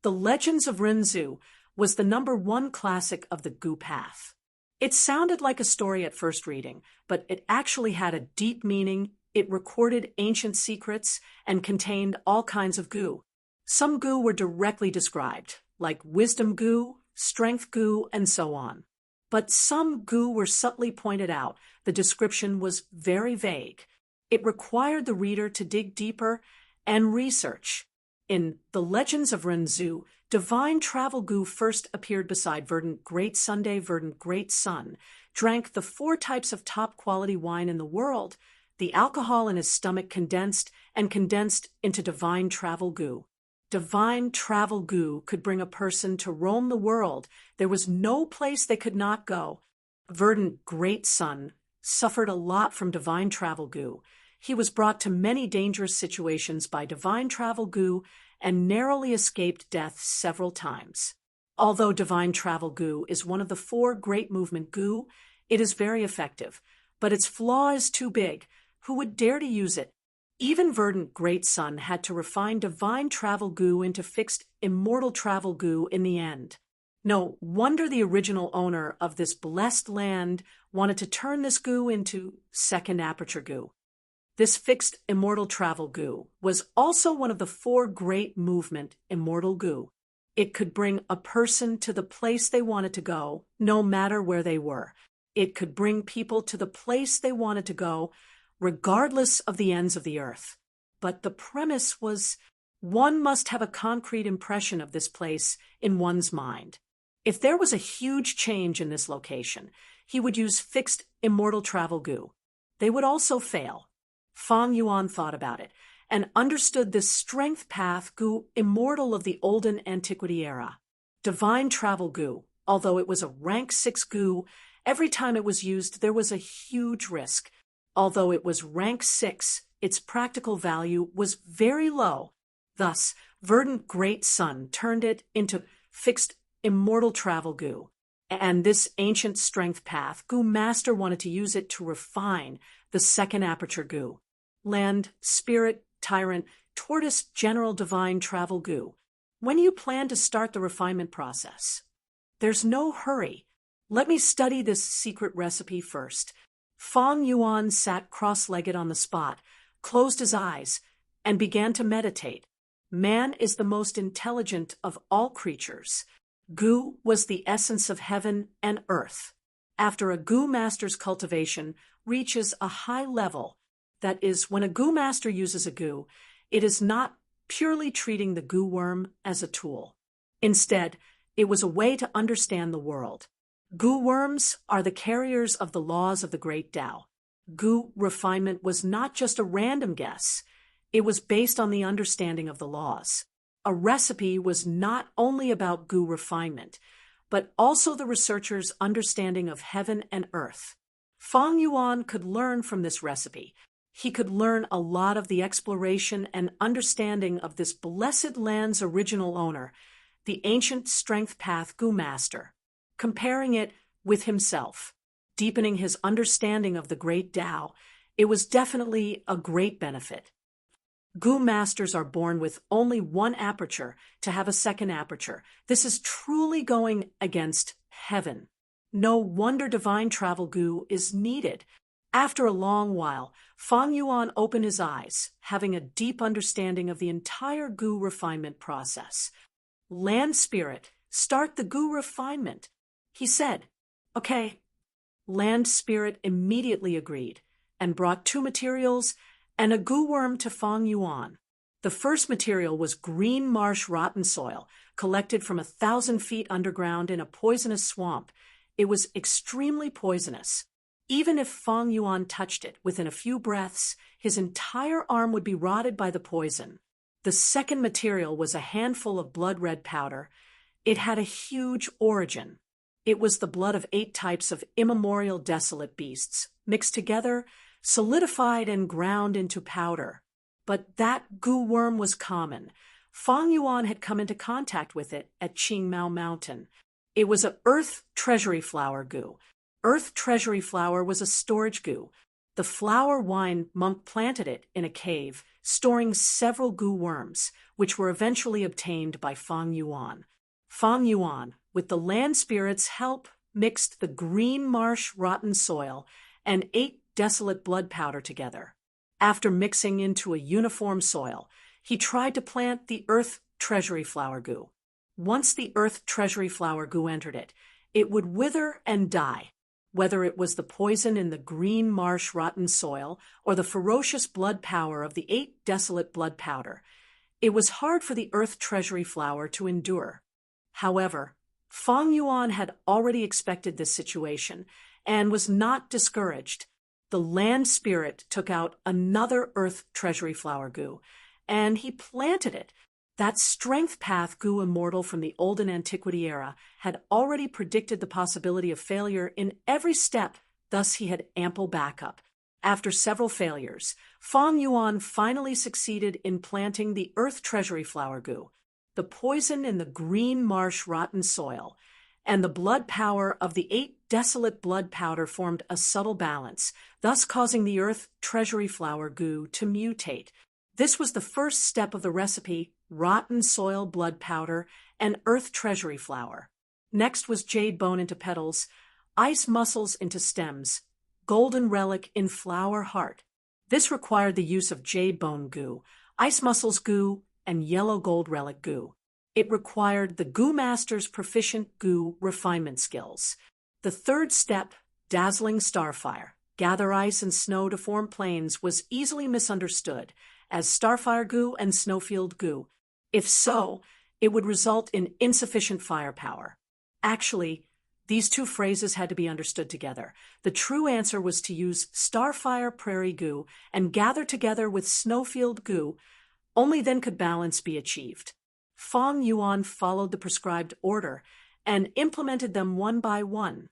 The Legends of Renzu was the #1 classic of the goo path. It sounded like a story at first reading, but it actually had a deep meaning. It recorded ancient secrets and contained all kinds of goo. Some goo were directly described, like wisdom goo, strength goo, and so on. But some goo were subtly pointed out. The description was very vague. It required the reader to dig deeper and research. In The Legends of Renzu, divine travel goo first appeared beside Verdant Great Sunday. Verdant Great Sun drank the 4 types of top-quality wine in the world. The alcohol in his stomach condensed into divine travel goo. Divine travel goo could bring a person to roam the world. There was no place they could not go. Verdant Great Sun suffered a lot from divine travel goo. He was brought to many dangerous situations by divine travel goo and narrowly escaped death several times. Although divine travel goo is one of the 4 great movement goo, it is very effective, but its flaw is too big. Who would dare to use it? Even Verdant Great Sun had to refine divine travel goo into fixed immortal travel goo in the end. No wonder the original owner of this blessed land wanted to turn this goo into second aperture goo. This fixed immortal travel goo was also one of the 4 great movement immortal goo. It could bring a person to the place they wanted to go, no matter where they were. It could bring people to the place they wanted to go, regardless of the ends of the earth. But the premise was one must have a concrete impression of this place in one's mind. If there was a huge change in this location, he would use fixed immortal travel goo. They would also fail. Fang Yuan thought about it and understood this strength path goo immortal of the olden antiquity era. Divine travel goo, although it was a rank 6 goo, every time it was used there was a huge risk. Although it was rank 6, its practical value was very low. Thus, Verdant Great Sun turned it into fixed immortal travel goo. And this ancient strength path goo master wanted to use it to refine the second aperture goo. Land, spirit, tyrant, tortoise, general divine travel goo. When you plan to start the refinement process? There's no hurry. Let me study this secret recipe first. Fang Yuan sat cross-legged on the spot, closed his eyes, and began to meditate. Man is the most intelligent of all creatures. Goo was the essence of heaven and earth. After a goo master's cultivation reaches a high level, that is, when a goo master uses a goo, it is not purely treating the goo worm as a tool. Instead, it was a way to understand the world. Goo worms are the carriers of the laws of the great Tao. Goo refinement was not just a random guess. It was based on the understanding of the laws. A recipe was not only about goo refinement, but also the researcher's understanding of heaven and earth. Fang Yuan could learn from this recipe. He could learn a lot of the exploration and understanding of this blessed land's original owner, the ancient strength path goo master. Comparing it with himself, deepening his understanding of the great Tao, it was definitely a great benefit. Gu masters are born with only one aperture to have a second aperture. This is truly going against heaven. No wonder divine travel Gu is needed. After a long while, Fang Yuan opened his eyes, having a deep understanding of the entire Gu refinement process. Land spirit, start the Gu refinement, he said. Okay. Land spirit immediately agreed and brought 2 materials and a Gu worm to Fang Yuan. The first material was green marsh rotten soil, collected from 1,000 feet underground in a poisonous swamp. It was extremely poisonous. Even if Fang Yuan touched it within a few breaths, his entire arm would be rotted by the poison. The second material was a handful of blood-red powder. It had a huge origin. It was the blood of 8 types of immemorial desolate beasts, mixed together, solidified and ground into powder. But that Gu worm was common. Fang Yuan had come into contact with it at Qingmao Mountain. It was a earth treasury flower Gu. Earth treasury flower was a storage Gu. The flower wine monk planted it in a cave, storing several Gu worms, which were eventually obtained by Fang Yuan. Fang Yuan, with the land spirit's help, mixed the green marsh rotten soil and 8 desolate blood powder together. After mixing into a uniform soil, he tried to plant the earth treasury flower Gu. Once the earth treasury flower Gu entered it, it would wither and die. Whether it was the poison in the green marsh rotten soil or the ferocious blood power of the 8 desolate blood powder, it was hard for the earth treasury flower to endure. However, Fang Yuan had already expected this situation and was not discouraged. The land spirit took out another earth treasury flower Gu, and he planted it. That strength path Gu immortal from the olden antiquity era had already predicted the possibility of failure in every step, thus he had ample backup. After several failures, Fang Yuan finally succeeded in planting the earth treasury flower Gu. The poison in the green marsh rotten soil and the blood power of the 8 desolate blood powder formed a subtle balance, thus causing the earth treasury flower Gu to mutate. This was the first step of the recipe: rotten soil blood powder and earth treasury flower. Next was jade bone into petals, ice mussels into stems, golden relic in flower heart. This required the use of jade bone Gu, ice mussels Gu, and yellow gold relic Gu. It required the Gu master's proficient Gu refinement skills. The third step, dazzling starfire, gather ice and snow to form plains, was easily misunderstood as starfire Gu and snowfield Gu. If so, it would result in insufficient firepower. Actually, these 2 phrases had to be understood together. The true answer was to use starfire prairie Gu and gather together with snowfield Gu. Only then could balance be achieved. Fang Yuan followed the prescribed order and implemented them one by one.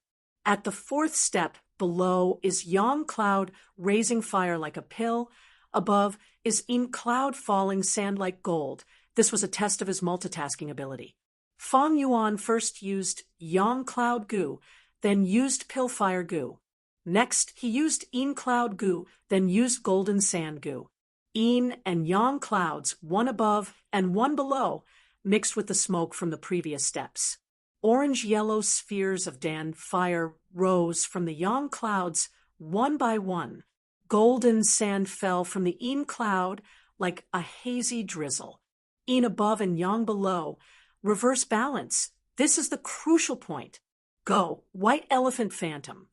At the 4th step, below is yang cloud raising fire like a pill. Above is yin cloud falling sand like gold. This was a test of his multitasking ability. Fang Yuan first used yang cloud Gu, then used pill fire Gu. Next, he used yin cloud Gu, then used golden sand Gu. Yin and yang clouds, one above and one below, mixed with the smoke from the previous steps. Orange-yellow spheres of Dan fire rose from the yang clouds one by one. Golden sand fell from the yin cloud like a hazy drizzle. Yin above and yang below. Reverse balance. This is the crucial point. Go, white elephant phantom.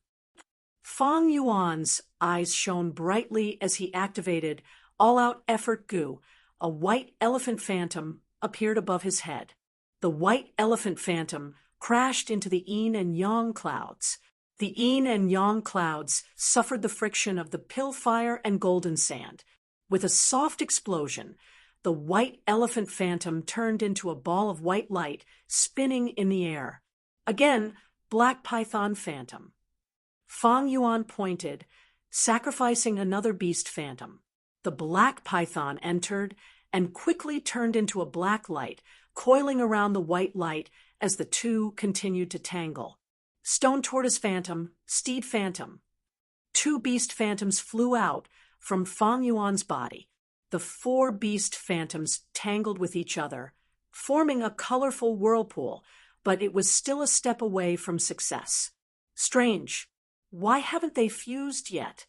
Fang Yuan's eyes shone brightly as he activated all-out effort Gu. A white elephant phantom appeared above his head. The white elephant phantom crashed into the yin and yang clouds. The yin and yang clouds suffered the friction of the pill fire and golden sand. With a soft explosion, the white elephant phantom turned into a ball of white light spinning in the air. Again, black python phantom. Fang Yuan pointed, sacrificing another beast phantom. The black python entered and quickly turned into a black light, coiling around the white light as the 2 continued to tangle. Stone tortoise phantom, steed phantom. 2 beast phantoms flew out from Fang Yuan's body. The the four beast phantoms tangled with each other, forming a colorful whirlpool, but it was still a step away from success. Strange. Why haven't they fused yet?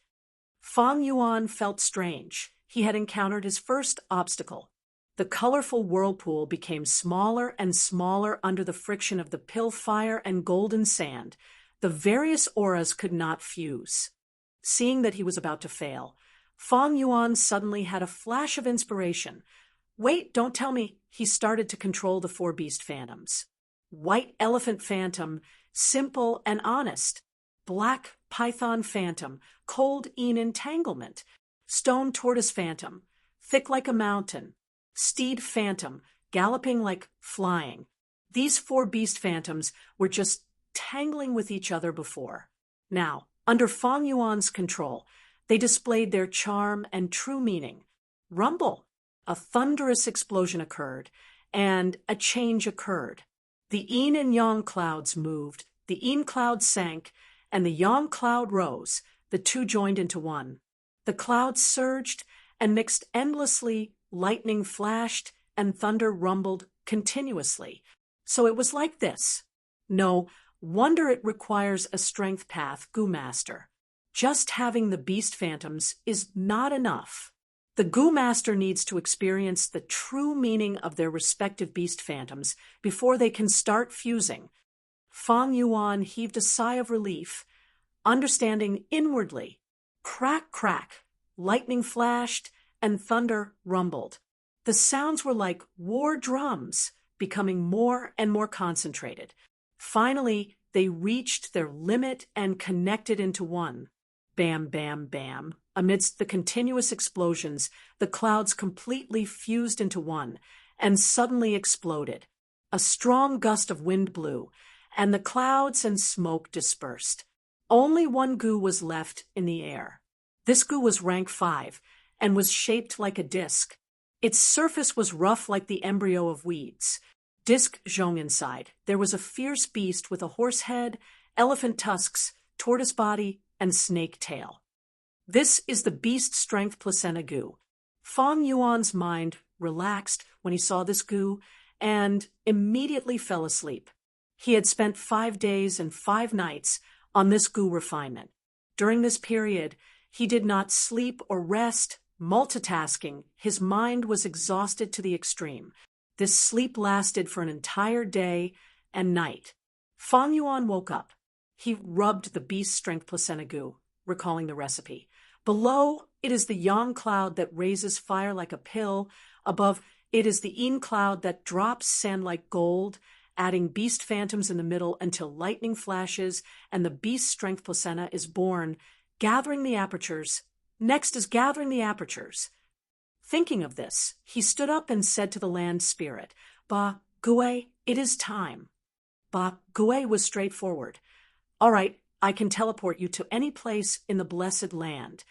Fang Yuan felt strange. He had encountered his first obstacle. The colorful whirlpool became smaller and smaller under the friction of the pill fire and golden sand. The various auras could not fuse. Seeing that he was about to fail, Fang Yuan suddenly had a flash of inspiration. Wait, don't tell me. He started to control the four beast phantoms. White elephant phantom, simple and honest. Black python phantom, cold entanglement. Stone tortoise phantom, thick like a mountain. Steed phantom, galloping like flying. These four beast phantoms were just tangling with each other before. Now, under Fang Yuan's control, they displayed their charm and true meaning. Rumble. A thunderous explosion occurred, and a change occurred. The yin and yang clouds moved, the yin cloud sank, and the yang cloud rose. The two joined into one. The clouds surged and mixed endlessly, lightning flashed, and thunder rumbled continuously. So it was like this. No wonder it requires a strength path, Gu Master. Just having the beast phantoms is not enough. The Gu Master needs to experience the true meaning of their respective beast phantoms before they can start fusing. Fang Yuan heaved a sigh of relief, understanding inwardly. Crack, crack, lightning flashed, and thunder rumbled. The sounds were like war drums, becoming more and more concentrated. Finally, they reached their limit and connected into one. Bam, bam, bam. Amidst the continuous explosions, the clouds completely fused into one and suddenly exploded. A strong gust of wind blew, and the clouds and smoke dispersed. Only one Gu was left in the air. This Gu was rank 5 and was shaped like a disc. Its surface was rough like the embryo of weeds. Disc zhong inside, there was a fierce beast with a horse head, elephant tusks, tortoise body, and snake tail. This is the beast strength placenta Gu. Fang Yuan's mind relaxed when he saw this Gu and immediately fell asleep. He had spent 5 days and 5 nights on this Gu refinement. During this period, he did not sleep or rest, multitasking. His mind was exhausted to the extreme. This sleep lasted for an entire day and night. Fang Yuan woke up. He rubbed the beast strength placenta Gu, recalling the recipe. Below, it is the yang cloud that raises fire like a pill. Above, it is the yin cloud that drops sand like gold, adding beast phantoms in the middle until lightning flashes and the beast strength placenta is born, gathering the apertures. Next is gathering the apertures. Thinking of this, he stood up and said to the land spirit, Ba Gue, it is time. Ba Gue was straightforward. All right, I can teleport you to any place in the blessed land.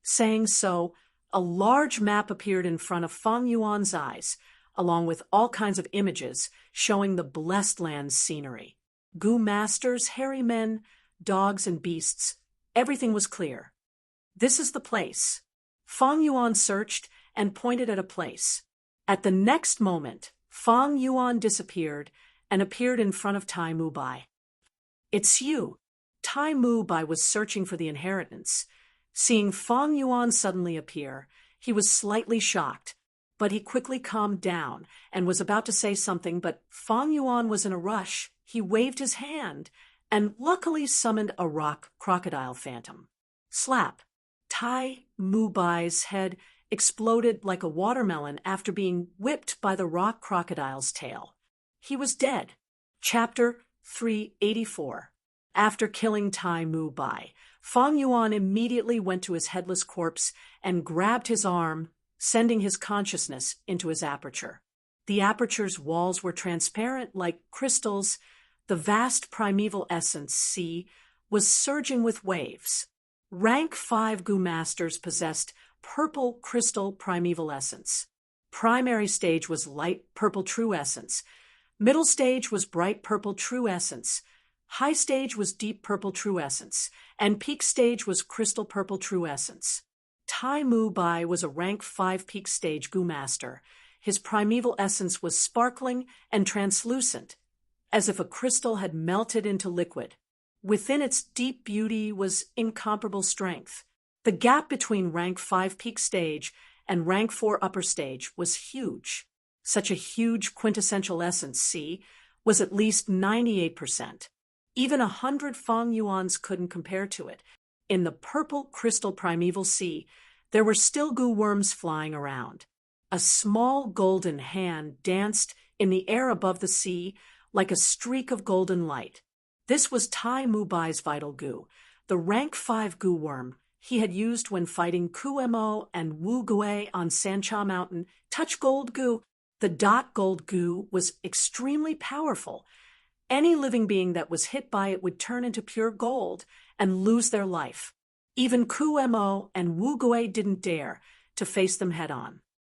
Saying so, a large map appeared in front of Fang Yuan's eyes, along with all kinds of images showing the blessed land's scenery. Gu masters, hairy men, dogs, and beasts. Everything was clear. This is the place. Fang Yuan searched and pointed at a place. At the next moment, Fang Yuan disappeared and appeared in front of Tai Mu Bai. It's you. Tai Mu Bai was searching for the inheritance. Seeing Fang Yuan suddenly appear, he was slightly shocked, but he quickly calmed down and was about to say something, but Fang Yuan was in a rush. He waved his hand and luckily summoned a rock crocodile phantom. Slap! Tai Mu Bai's head exploded like a watermelon after being whipped by the rock crocodile's tail. He was dead. Chapter 384. After killing Tai Mu Bai, Fang Yuan immediately went to his headless corpse and grabbed his arm, sending his consciousness into his aperture. The aperture's walls were transparent like crystals. The vast primeval essence, sea, was surging with waves. Rank 5 Gu Masters possessed purple crystal primeval essence. Primary stage was light purple true essence. Middle stage was bright purple true essence. High stage was deep purple true essence. And peak stage was crystal purple true essence. Tai Mu Bai was a rank 5 peak stage Gu master. His primeval essence was sparkling and translucent, as if a crystal had melted into liquid. Within its deep beauty was incomparable strength. The gap between rank 5 peak stage and rank 4 upper stage was huge. Such a huge quintessential essence, C, was at least 98%. Even 100 Feng Yuans couldn't compare to it. In the purple crystal primeval sea, there were still Gu worms flying around. A small golden hand danced in the air above the sea like a streak of golden light. This was Tai Mu Bai's vital Gu, the rank 5 Gu worm he had used when fighting Ku Mo and Wu Gui on Sancha Mountain. Touch gold Gu. The dot gold Gu was extremely powerful. Any living being that was hit by it would turn into pure gold and lose their life. Even Ku Mo and Wu Gui didn't dare to face them head-on.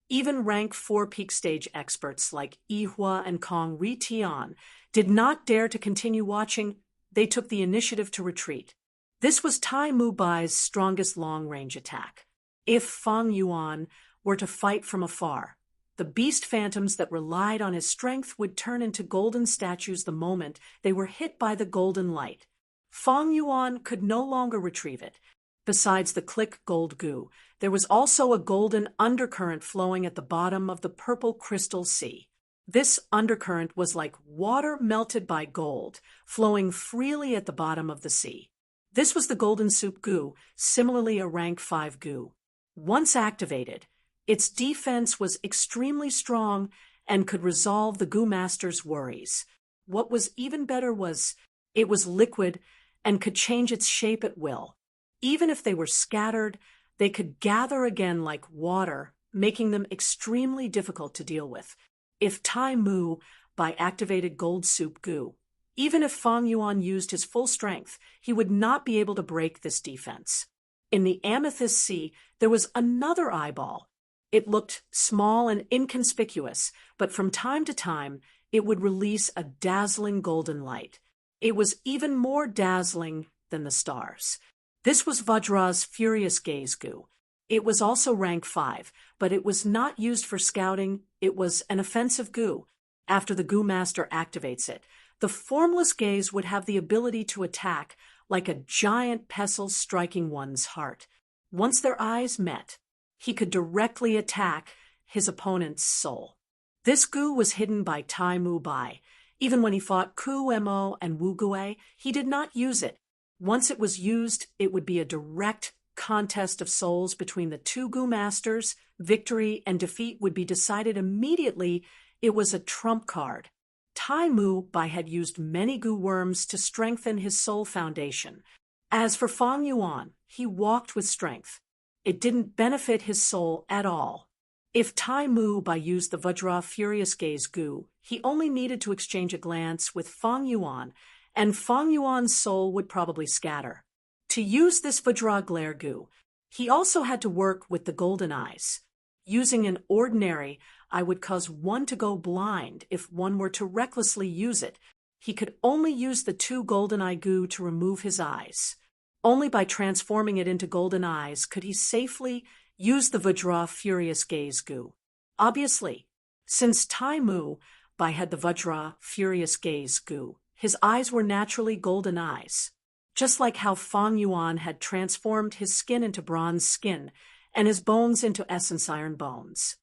Even rank 4 peak stage experts like Yihua and Kong Ri Tian did not dare to continue watching. They took the initiative to retreat. This was Tai Mu Bai's strongest long-range attack. If Feng Yuan were to fight from afar, the beast phantoms that relied on his strength would turn into golden statues the moment they were hit by the golden light. Feng Yuan could no longer retrieve it. Besides the click gold Gu, there was also a golden undercurrent flowing at the bottom of the purple crystal sea. This undercurrent was like water melted by gold, flowing freely at the bottom of the sea. This was the golden soup Gu, similarly a rank 5 Gu. Once activated, its defense was extremely strong and could resolve the Gu master's worries. What was even better was it was liquid and could change its shape at will. Even if they were scattered, they could gather again like water, making them extremely difficult to deal with. If Tai Mu Bai activated Gold Soup Gu, even if Feng Yuan used his full strength, he would not be able to break this defense. In the Amethyst Sea, there was another eyeball. It looked small and inconspicuous, but from time to time, it would release a dazzling golden light. It was even more dazzling than the stars. This was Vajra's Furious Gaze Gu. It was also rank 5, but it was not used for scouting. It was an offensive Gu. After the Gu master activates it, the formless gaze would have the ability to attack like a giant pestle striking one's heart. Once their eyes met, he could directly attack his opponent's soul. This Gu was hidden by Tai Mu Bai. Even when he fought Ku Mo and Wu Gui, he did not use it. Once it was used, it would be a direct contest of souls between the two Gu masters. Victory and defeat would be decided immediately. It was a trump card. Tai Mu Bai had used many Gu worms to strengthen his soul foundation. As for Feng Yuan, he walked with strength. It didn't benefit his soul at all. If Tai Mu Bai used the Vajra Furious Gaze Gu, he only needed to exchange a glance with Feng Yuan, and Feng Yuan's soul would probably scatter. To use this Vajra Glare Gu, he also had to work with the golden eyes. Using an ordinary eye would cause one to go blind if one were to recklessly use it. He could only use the two golden eye Gu to remove his eyes. Only by transforming it into golden eyes could he safely use the Vajra Furious Gaze Gu. Obviously, since Tai Mu Bai had the Vajra Furious Gaze Gu, his eyes were naturally golden eyes. Just like how Feng Yuan had transformed his skin into bronze skin and his bones into essence iron bones.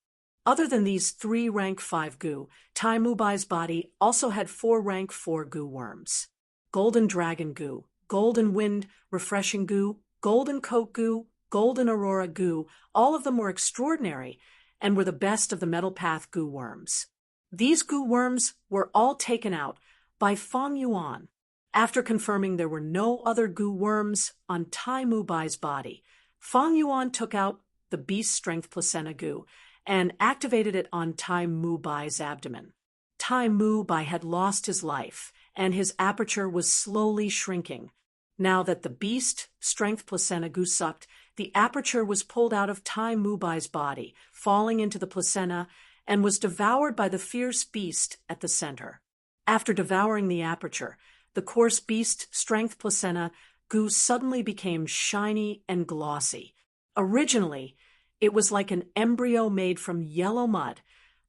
Other than these 3 rank 5 Gu, Tai Mu Bai's body also had 4 rank 4 Gu worms. Golden Dragon Gu, Golden Wind Refreshing Gu, Golden Coat Gu, Golden Aurora Gu, all of them were extraordinary and were the best of the Metal Path Gu worms. These Gu worms were all taken out by Feng Yuan. After confirming there were no other Gu worms on Tai Mu Bai's body, Feng Yuan took out the Beast Strength Placenta Gu and activated it on Tai Mu Bai's abdomen. Tai Mu Bai had lost his life, and his aperture was slowly shrinking. Now that the Beast Strength Placenta Gu sucked, the aperture was pulled out of Tai Mu Bai's body, falling into the placenta, and was devoured by the fierce beast at the center. After devouring the aperture, the coarse Beast Strength Placenta Gu suddenly became shiny and glossy. Originally, it was like an embryo made from yellow mud,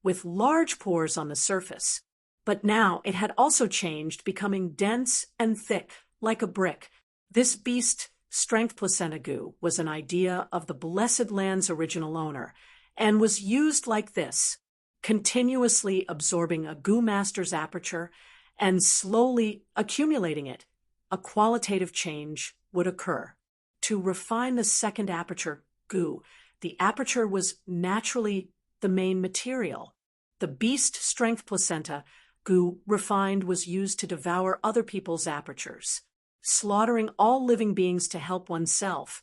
with large pores on the surface. But now it had also changed, becoming dense and thick, like a brick. This beast strength placenta goo was an idea of the blessed land's original owner, and was used like this, continuously absorbing a goo master's aperture and slowly accumulating it. A qualitative change would occur. To refine the second aperture goo, the aperture was naturally the main material. The beast strength placenta goo refined was used to devour other people's apertures, slaughtering all living beings to help oneself.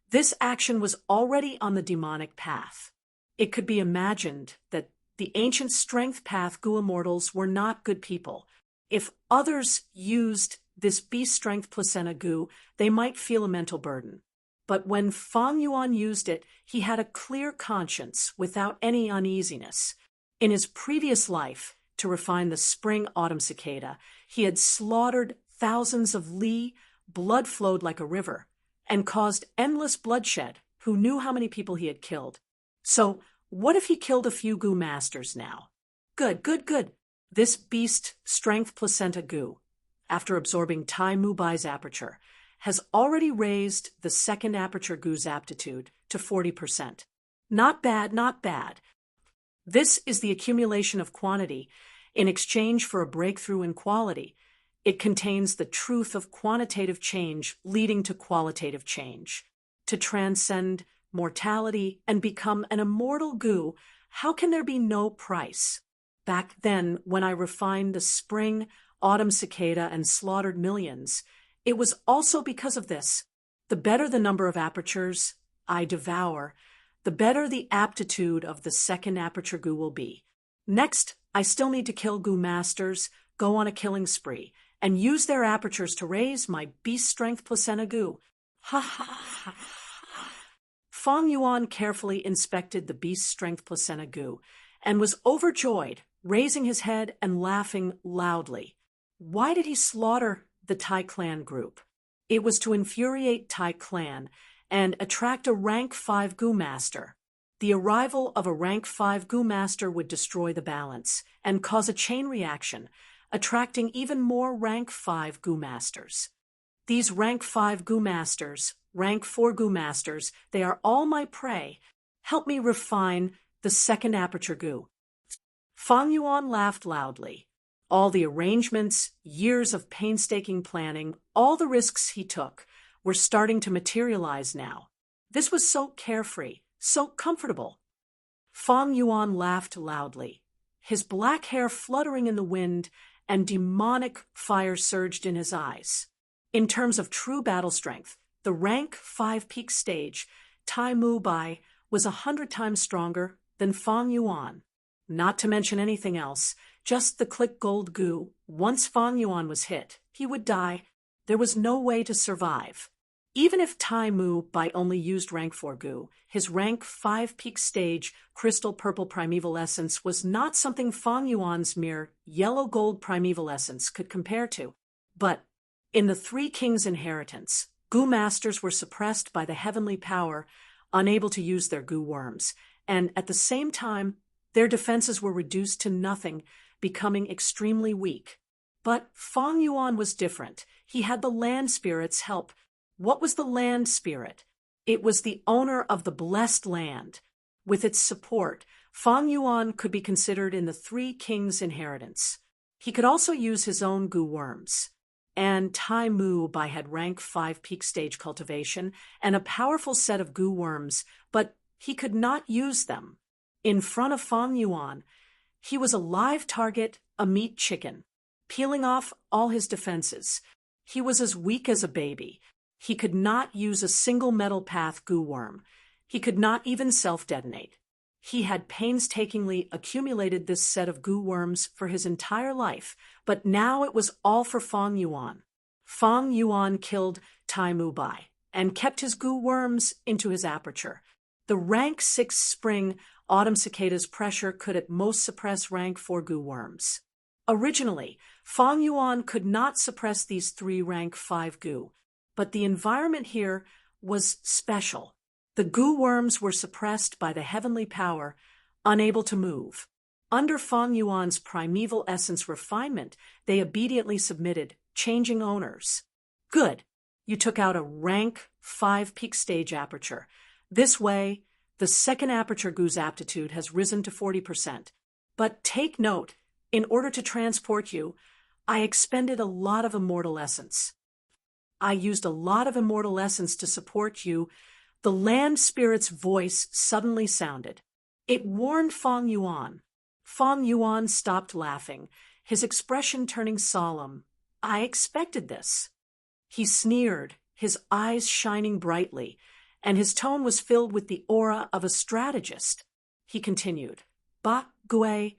This action was already on the demonic path. It could be imagined that the ancient strength path goo immortals were not good people. If others used this beast strength placenta goo, they might feel a mental burden. But when Fang Yuan used it, he had a clear conscience without any uneasiness. In his previous life, to refine the spring-autumn cicada, he had slaughtered thousands of li, blood flowed like a river, and caused endless bloodshed. Who knew how many people he had killed? So, what if he killed a few goo masters now? Good, good, good. This beast strength placenta goo, after absorbing Tai Mu Bai's aperture, has already raised the second aperture goo's aptitude to 40%. Not bad, not bad. This is the accumulation of quantity in exchange for a breakthrough in quality. It contains the truth of quantitative change leading to qualitative change. To transcend mortality and become an immortal goo, how can there be no price? Back then, when I refined the spring, autumn cicada and slaughtered millions, it was also because of this. The better the number of apertures I devour, the better the aptitude of the second aperture goo will be. Next, I still need to kill goo masters, go on a killing spree, and use their apertures to raise my beast strength placenta goo. Ha ha ha. Fang Yuan carefully inspected the beast strength placenta goo and was overjoyed, raising his head and laughing loudly. Why did he slaughter the Tai clan group? It was to infuriate Tai clan and attract a rank 5 goo master. The arrival of a rank 5 goo master would destroy the balance and cause a chain reaction, attracting even more rank 5 goo masters. These rank 5 goo masters, rank 4 goo masters, they are all my prey. Help me refine the second aperture goo. Fang Yuan laughed loudly. All the arrangements, years of painstaking planning, all the risks he took were starting to materialize now. This was so carefree, so comfortable. Fang Yuan laughed loudly, his black hair fluttering in the wind, and demonic fire surged in his eyes. In terms of true battle strength, the rank 5 peak stage, Tai Mu Bai, was 100 times stronger than Fang Yuan. Not to mention anything else, just the click gold goo. Once Fang Yuan was hit, he would die. There was no way to survive. Even if Tai Mu Bai only used rank 4 goo, his rank 5 peak stage crystal purple primeval essence was not something Fang Yuan's mere yellow gold primeval essence could compare to. But in the Three Kings' inheritance, goo masters were suppressed by the heavenly power, unable to use their goo worms, and at the same time, their defenses were reduced to nothing, becoming extremely weak. But Fang Yuan was different. He had the land spirit's help. What was the land spirit? It was the owner of the blessed land. With its support, Fang Yuan could be considered in the Three Kings' inheritance. He could also use his own goo worms. And Tai Mu Bai had rank 5 peak stage cultivation and a powerful set of goo worms, but he could not use them. In front of Fang Yuan, he was a live target, a meat chicken, peeling off all his defenses. He was as weak as a baby. He could not use a single metal path goo worm. He could not even self-detonate. He had painstakingly accumulated this set of goo worms for his entire life, but now it was all for Fang Yuan. Fang Yuan killed Tai Mu Bai and kept his goo worms into his aperture. The rank 6 spring autumn cicada's pressure could at most suppress rank 4 goo worms. Originally, Fang Yuan could not suppress these 3 rank 5 goo, but the environment here was special. The goo worms were suppressed by the heavenly power, unable to move. Under Fang Yuan's primeval essence refinement, they obediently submitted, changing owners. Good. You took out a rank 5 peak stage aperture. This way, the second aperture goo's aptitude has risen to 40%. But take note, in order to transport you, I expended a lot of immortal essence. I used a lot of immortal essence to support you. The land spirit's voice suddenly sounded. It warned Fang Yuan. Fang Yuan stopped laughing, his expression turning solemn. I expected this. He sneered, his eyes shining brightly, and his tone was filled with the aura of a strategist. He continued, Ba Gui,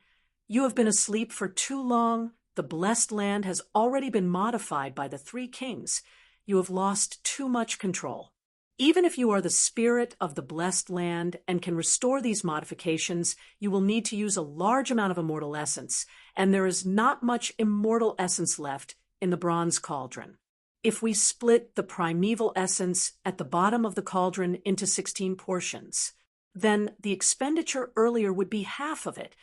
you have been asleep for too long. The blessed land has already been modified by the 3 kings. You have lost too much control. Even if you are the spirit of the blessed land and can restore these modifications, you will need to use a large amount of immortal essence, and there is not much immortal essence left in the bronze cauldron. If we split the primeval essence at the bottom of the cauldron into 16 portions, then the expenditure earlier would be half of it.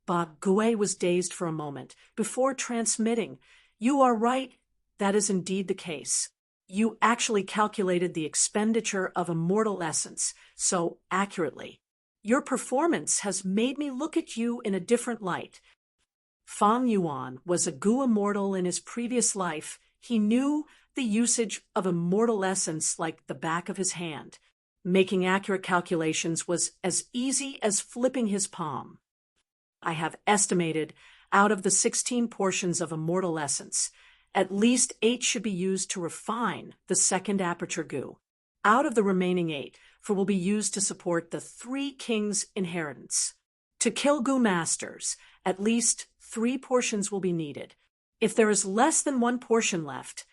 Ba Gui was dazed for a moment before transmitting, You are right, that is indeed the case. You actually calculated the expenditure of immortal essence so accurately. Your performance has made me look at you in a different light. Fang Yuan was a goo immortal in his previous life. He knew the usage of immortal essence like the back of his hand. Making accurate calculations was as easy as flipping his palm. I have estimated, out of the 16 portions of immortal essence, at least 8 should be used to refine the second aperture goo. Out of the remaining 8, will be used to support the 3 kings' inheritance. To kill goo masters, at least 3 portions will be needed. If there is less than 1 portion left,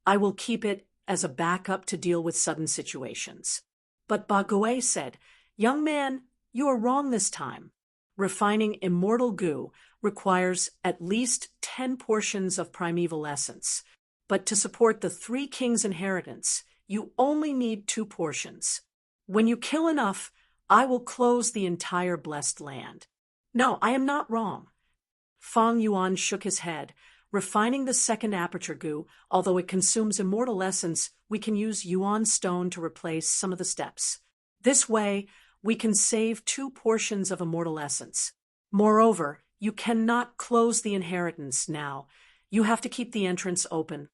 I will keep it as a backup to deal with sudden situations. But Ba Gui said, Young man, you are wrong this time. Refining immortal goo requires at least 10 portions of primeval essence. But to support the 3 kings' inheritance, you only need 2 portions. When you kill enough, I will close the entire blessed land. No, I am not wrong. Fang Yuan shook his head. Refining the second aperture goo, although it consumes immortal essence, we can use Yuan stone to replace some of the steps. This way, we can save 2 portions of immortal essence. Moreover, you cannot close the inheritance now. You have to keep the entrance open.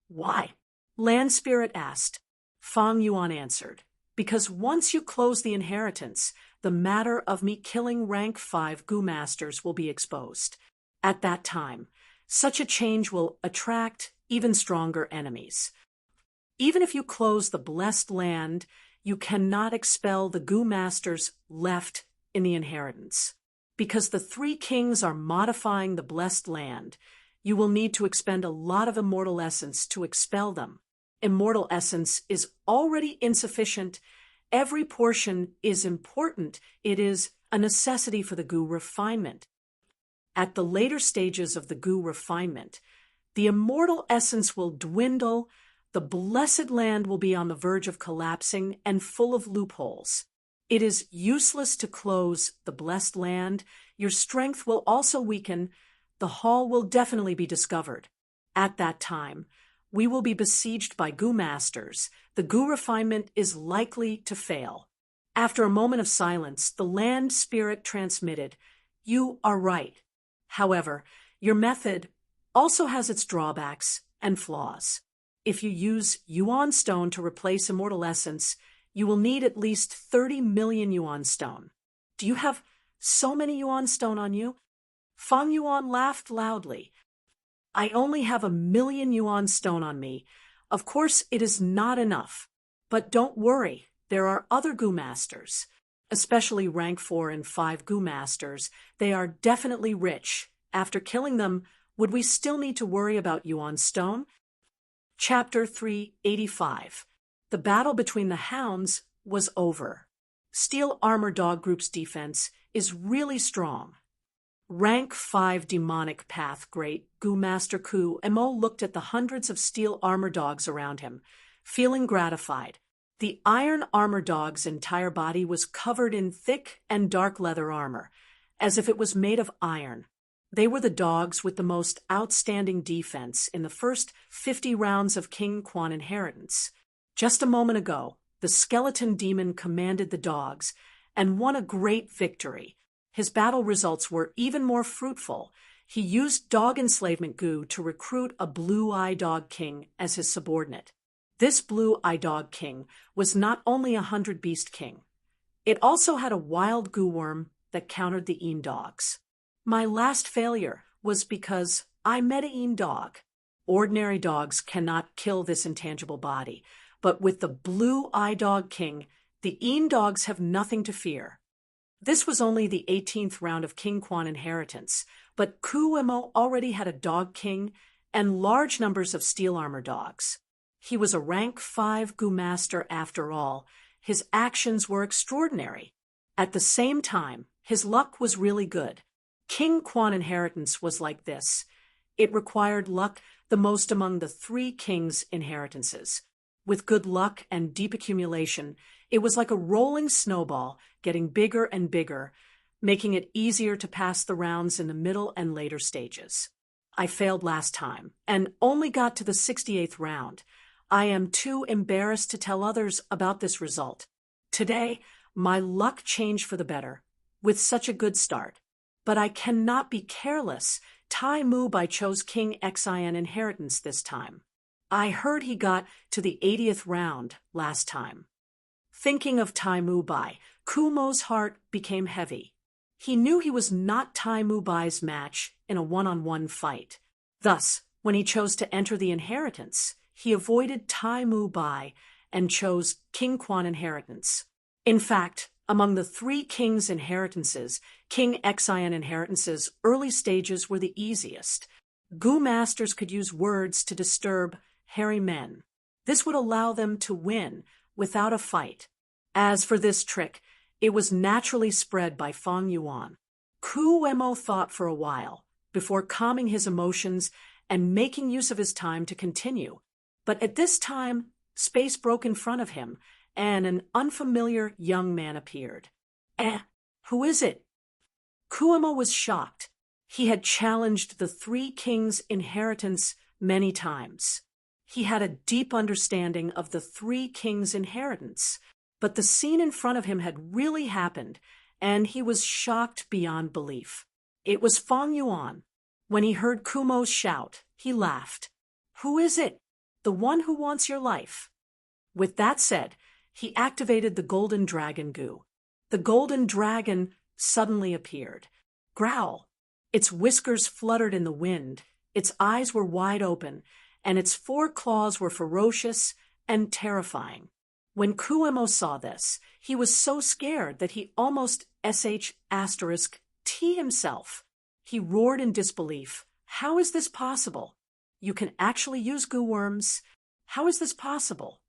Why? Land Spirit asked. Fang Yuan answered, Because once you close the inheritance, the matter of me killing rank 5 goo masters will be exposed. At that time, such a change will attract even stronger enemies. Even if you close the blessed land, you cannot expel the goo masters left in the inheritance. Because the 3 kings are modifying the blessed land, you will need to expend a lot of immortal essence to expel them. Immortal essence is already insufficient. Every portion is important. It is a necessity for the goo refinement. At the later stages of the goo refinement, the immortal essence will dwindle. The blessed land will be on the verge of collapsing and full of loopholes. It is useless to close the blessed land. Your strength will also weaken. The hall will definitely be discovered. At that time, we will be besieged by goo masters. The goo refinement is likely to fail. After a moment of silence, the land spirit transmitted, You are right. However, your method also has its drawbacks and flaws. If you use Yuan stone to replace immortal essence, you will need at least 30 million Yuan stone. Do you have so many Yuan stone on you? Fang Yuan laughed loudly. I only have 1 million Yuan stone on me. Of course, it is not enough. But don't worry, there are other goo masters. Especially rank 4 and 5 goo masters. They are definitely rich. After killing them, would we still need to worry about Yuan stone? Chapter 385. The battle between the hounds was over. Steel Armor Dog Group's defense is really strong. Rank 5 demonic path great Goo Master Ku Mo looked at the hundreds of steel armor dogs around him, feeling gratified. The iron armor dog's entire body was covered in thick and dark leather armor, as if it was made of iron. They were the dogs with the most outstanding defense in the first 50 rounds of King Quan inheritance. Just a moment ago, the skeleton demon commanded the dogs and won a great victory. His battle results were even more fruitful. He used dog enslavement goo to recruit a blue-eye dog king as his subordinate. This blue-eye dog king was not only a 100-beast king. It also had a wild goo worm that countered the een dogs. My last failure was because I met a een dog. Ordinary dogs cannot kill this intangible body, but with the blue-eye dog king, the een dogs have nothing to fear. This was only the 18th round of King Quan inheritance, but Kuemo already had a dog king and large numbers of steel armor dogs. He was a rank 5 goo master after all. His actions were extraordinary. At the same time, his luck was really good. King Quan inheritance was like this. It required luck the most among the 3 kings' inheritances. With good luck and deep accumulation, it was like a rolling snowball, getting bigger and bigger, making it easier to pass the rounds in the middle and later stages. I failed last time, and only got to the 68th round. I am too embarrassed to tell others about this result. Today, my luck changed for the better, with such a good start. But I cannot be careless. Tai Mu Bai chose King Xin inheritance this time. I heard he got to the 80th round last time. Thinking of Tai Mu Bai, Kumo's heart became heavy. He knew he was not Tai Mu Bai's match in a one-on-one fight. Thus, when he chose to enter the inheritance, he avoided Tai Mu Bai and chose King Quan inheritance. In fact, among the 3 kings' inheritances, King Xin inheritance's early stages were the easiest. Goo masters could use words to disturb hairy men. This would allow them to win without a fight. As for this trick, it was naturally spread by Feng Yuan. Kuemo thought for a while, before calming his emotions and making use of his time to continue. But at this time, space broke in front of him, and an unfamiliar young man appeared. Who is it? Kuemo was shocked. He had challenged the 3 kings' inheritance many times. He had a deep understanding of the 3 kings' inheritance, but the scene in front of him had really happened, and he was shocked beyond belief. It was Feng Yuan. When he heard Kumo's shout, he laughed. Who is it? The one who wants your life. With that said, he activated the golden dragon goo. The golden dragon suddenly appeared. Growl. Its whiskers fluttered in the wind, its eyes were wide open, and its 4 claws were ferocious and terrifying. When Kuemo saw this, he was so scared that he almost *T himself. He roared in disbelief. How is this possible? You can actually use goo worms. How is this possible?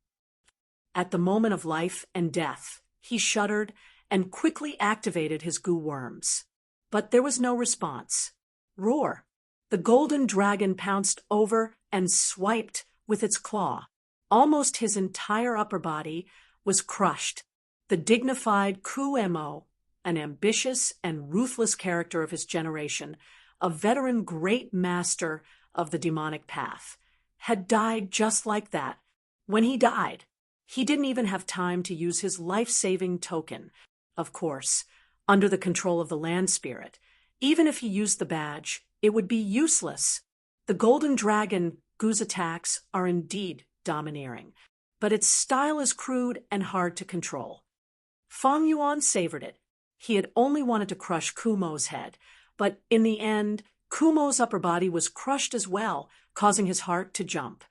At the moment of life and death, he shuddered and quickly activated his goo worms. But there was no response. Roar! The golden dragon pounced over and swiped with its claw. Almost his entire upper body was crushed. The dignified Kuemo, an ambitious and ruthless character of his generation, a veteran great master of the demonic path, had died just like that. When he died, he didn't even have time to use his life-saving token. Of course, under the control of the land spirit, even if he used the badge, it would be useless. The golden dragon Goo's attacks are indeed domineering, but its style is crude and hard to control. Feng Yuan savored it. He had only wanted to crush Kumo's head, but in the end, Kumo's upper body was crushed as well, causing his heart to jump.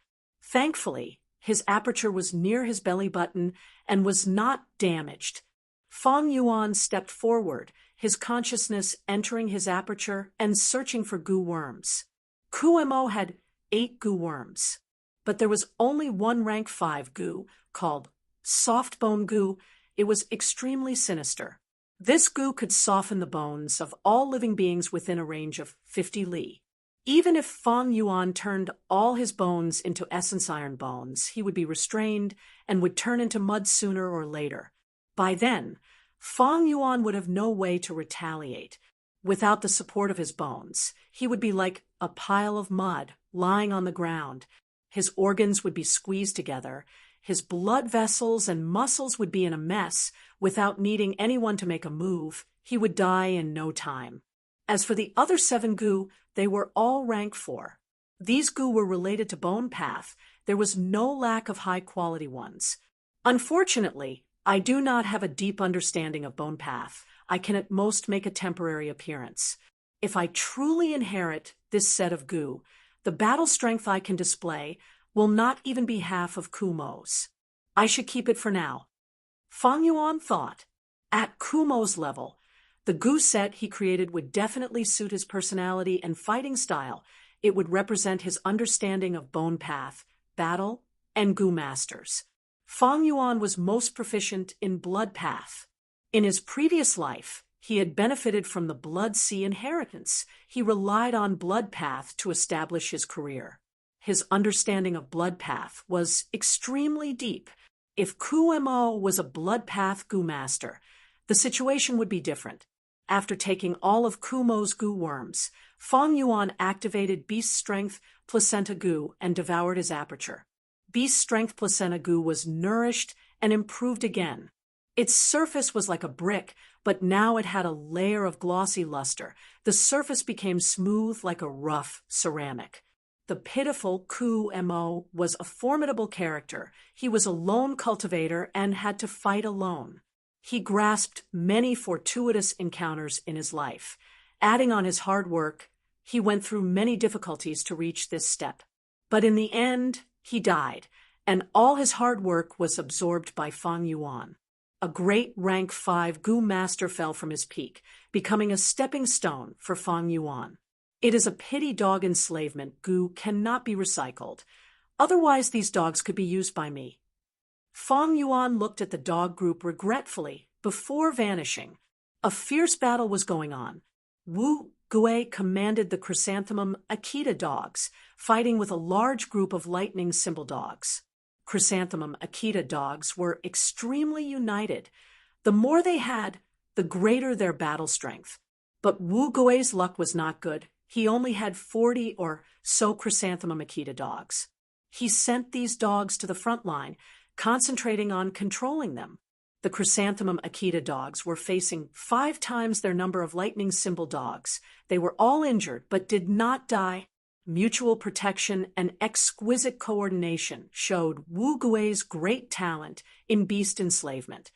Thankfully, his aperture was near his belly button and was not damaged. Feng Yuan stepped forward, his consciousness entering his aperture and searching for goo worms. Kuemo had 8 goo worms, but there was only one rank 5 goo, called soft bone goo. It was extremely sinister. This goo could soften the bones of all living beings within a range of 50 li. Even if Fang Yuan turned all his bones into essence iron bones, he would be restrained and would turn into mud sooner or later. By then, Fang Yuan would have no way to retaliate. Without the support of his bones, he would be like a pile of mud lying on the ground. His organs would be squeezed together. His blood vessels and muscles would be in a mess. Without needing anyone to make a move, he would die in no time. As for the other 7 gu, they were all rank 4. These gu were related to Bone Path. There was no lack of high-quality ones. Unfortunately, I do not have a deep understanding of Bone Path. I can at most make a temporary appearance. If I truly inherit this set of gu, the battle strength I can display will not even be half of Kumo's. I should keep it for now. Fang Yuan thought. At Kumo's level, the gu set he created would definitely suit his personality and fighting style. It would represent his understanding of Bone Path, battle, and gu masters. Fang Yuan was most proficient in Blood Path. In his previous life, he had benefited from the Blood Sea inheritance. He relied on Blood Path to establish his career. His understanding of Blood Path was extremely deep. If Kumo was a Blood Path gu master, the situation would be different. After taking all of Kumo's gu worms, Fang Yuan activated Beast Strength Placenta gu and devoured his aperture. Beast Strength Placenta gu was nourished and improved again. Its surface was like a brick, but now it had a layer of glossy luster. The surface became smooth like a rough ceramic. The pitiful Kumo was a formidable character. He was a lone cultivator and had to fight alone. He grasped many fortuitous encounters in his life. Adding on his hard work, he went through many difficulties to reach this step. But in the end, he died, and all his hard work was absorbed by Fang Yuan. A great rank 5 gu master fell from his peak, becoming a stepping stone for Fang Yuan. It is a pity dog enslavement gu cannot be recycled. Otherwise, these dogs could be used by me. Fang Yuan looked at the dog group regretfully before vanishing. A fierce battle was going on. Wu Gui commanded the Chrysanthemum Akita dogs, fighting with a large group of lightning symbol dogs. Chrysanthemum Akita dogs were extremely united. The more they had, the greater their battle strength. But Wu Gui's luck was not good. He only had 40 or so Chrysanthemum Akita dogs. He sent these dogs to the front line, concentrating on controlling them. The Chrysanthemum Akita dogs were facing 5 times their number of lightning symbol dogs. They were all injured, but did not die. Mutual protection and exquisite coordination showed Wu Gui's great talent in beast enslavement.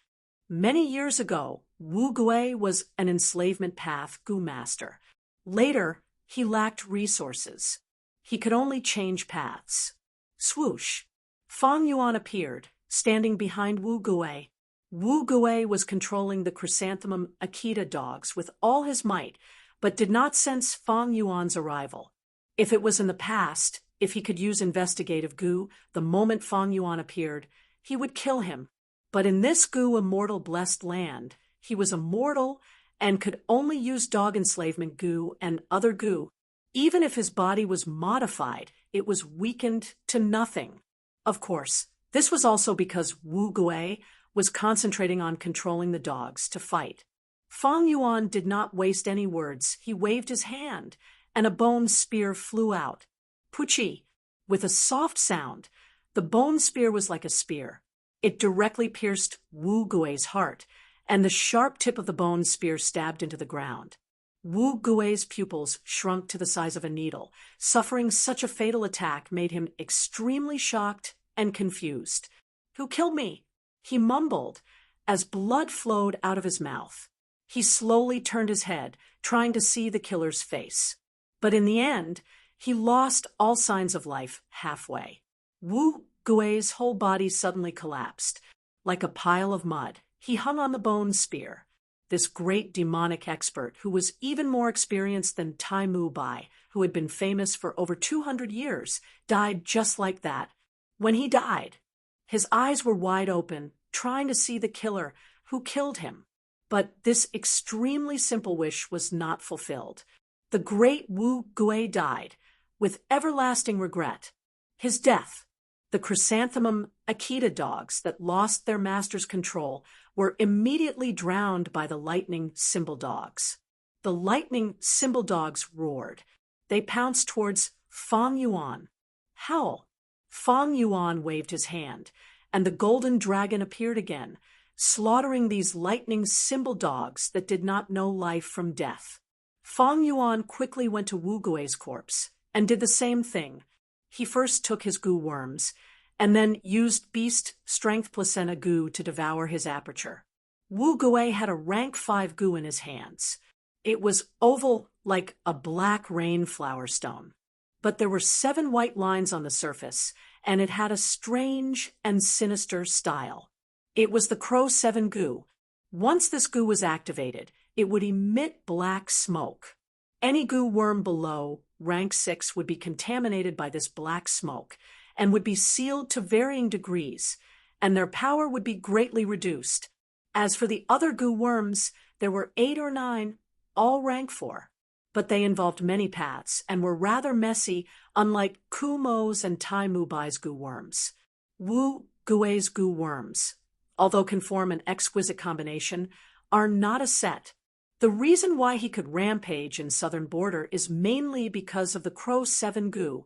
Many years ago, Wu Gui was an enslavement path gu master. Later, he lacked resources. He could only change paths. Swoosh! Fang Yuan appeared, standing behind Wu Gui. Wu Gui was controlling the Chrysanthemum Akita dogs with all his might, but did not sense Fang Yuan's arrival. If it was in the past, if he could use investigative gu, the moment Fang Yuan appeared, he would kill him. But in this gu immortal blessed land, he was immortal and could only use dog enslavement gu and other gu. Even if his body was modified, it was weakened to nothing. Of course, this was also because Wu Gui was concentrating on controlling the dogs to fight. Fang Yuan did not waste any words. He waved his hand, and a bone spear flew out. Puchi! With a soft sound, the bone spear was like a spear. It directly pierced Wu Gui's heart, and the sharp tip of the bone spear stabbed into the ground. Wu Gui's pupils shrunk to the size of a needle. Suffering such a fatal attack made him extremely shocked and confused. "Who killed me?" he mumbled, as blood flowed out of his mouth. He slowly turned his head, trying to see the killer's face. But in the end, he lost all signs of life halfway. Wu Gui's whole body suddenly collapsed. Like a pile of mud, he hung on the bone spear. This great demonic expert, who was even more experienced than Tai Mu Bai, who had been famous for over 200 years, died just like that. When he died, his eyes were wide open, trying to see the killer who killed him. But this extremely simple wish was not fulfilled. The great Wu Gui died, with everlasting regret. His death, the chrysanthemum Akita dogs that lost their master's control, were immediately drowned by the lightning cymbal dogs. The lightning cymbal dogs roared. They pounced towards Fang Yuan. Howl! Fang Yuan waved his hand, and the golden dragon appeared again, slaughtering these lightning cymbal dogs that did not know life from death. Fang Yuan quickly went to Wu Gui's corpse and did the same thing. He first took his goo worms, and then used beast strength placenta goo to devour his aperture. Wu Gui had a rank 5 goo in his hands. It was oval like a black rain flower stone, but there were 7 white lines on the surface, and it had a strange and sinister style. It was the Crow 7 goo. Once this goo was activated, it would emit black smoke. Any goo worm below rank 6 would be contaminated by this black smoke and would be sealed to varying degrees, and their power would be greatly reduced. As for the other goo worms, there were 8 or 9, all rank 4. But they involved many paths and were rather messy, unlike Kumo's and Tai Mubai's goo worms. Wu Gui's goo worms, although can form an exquisite combination, are not a set. The reason why he could rampage in southern border is mainly because of the Crow 7 goo.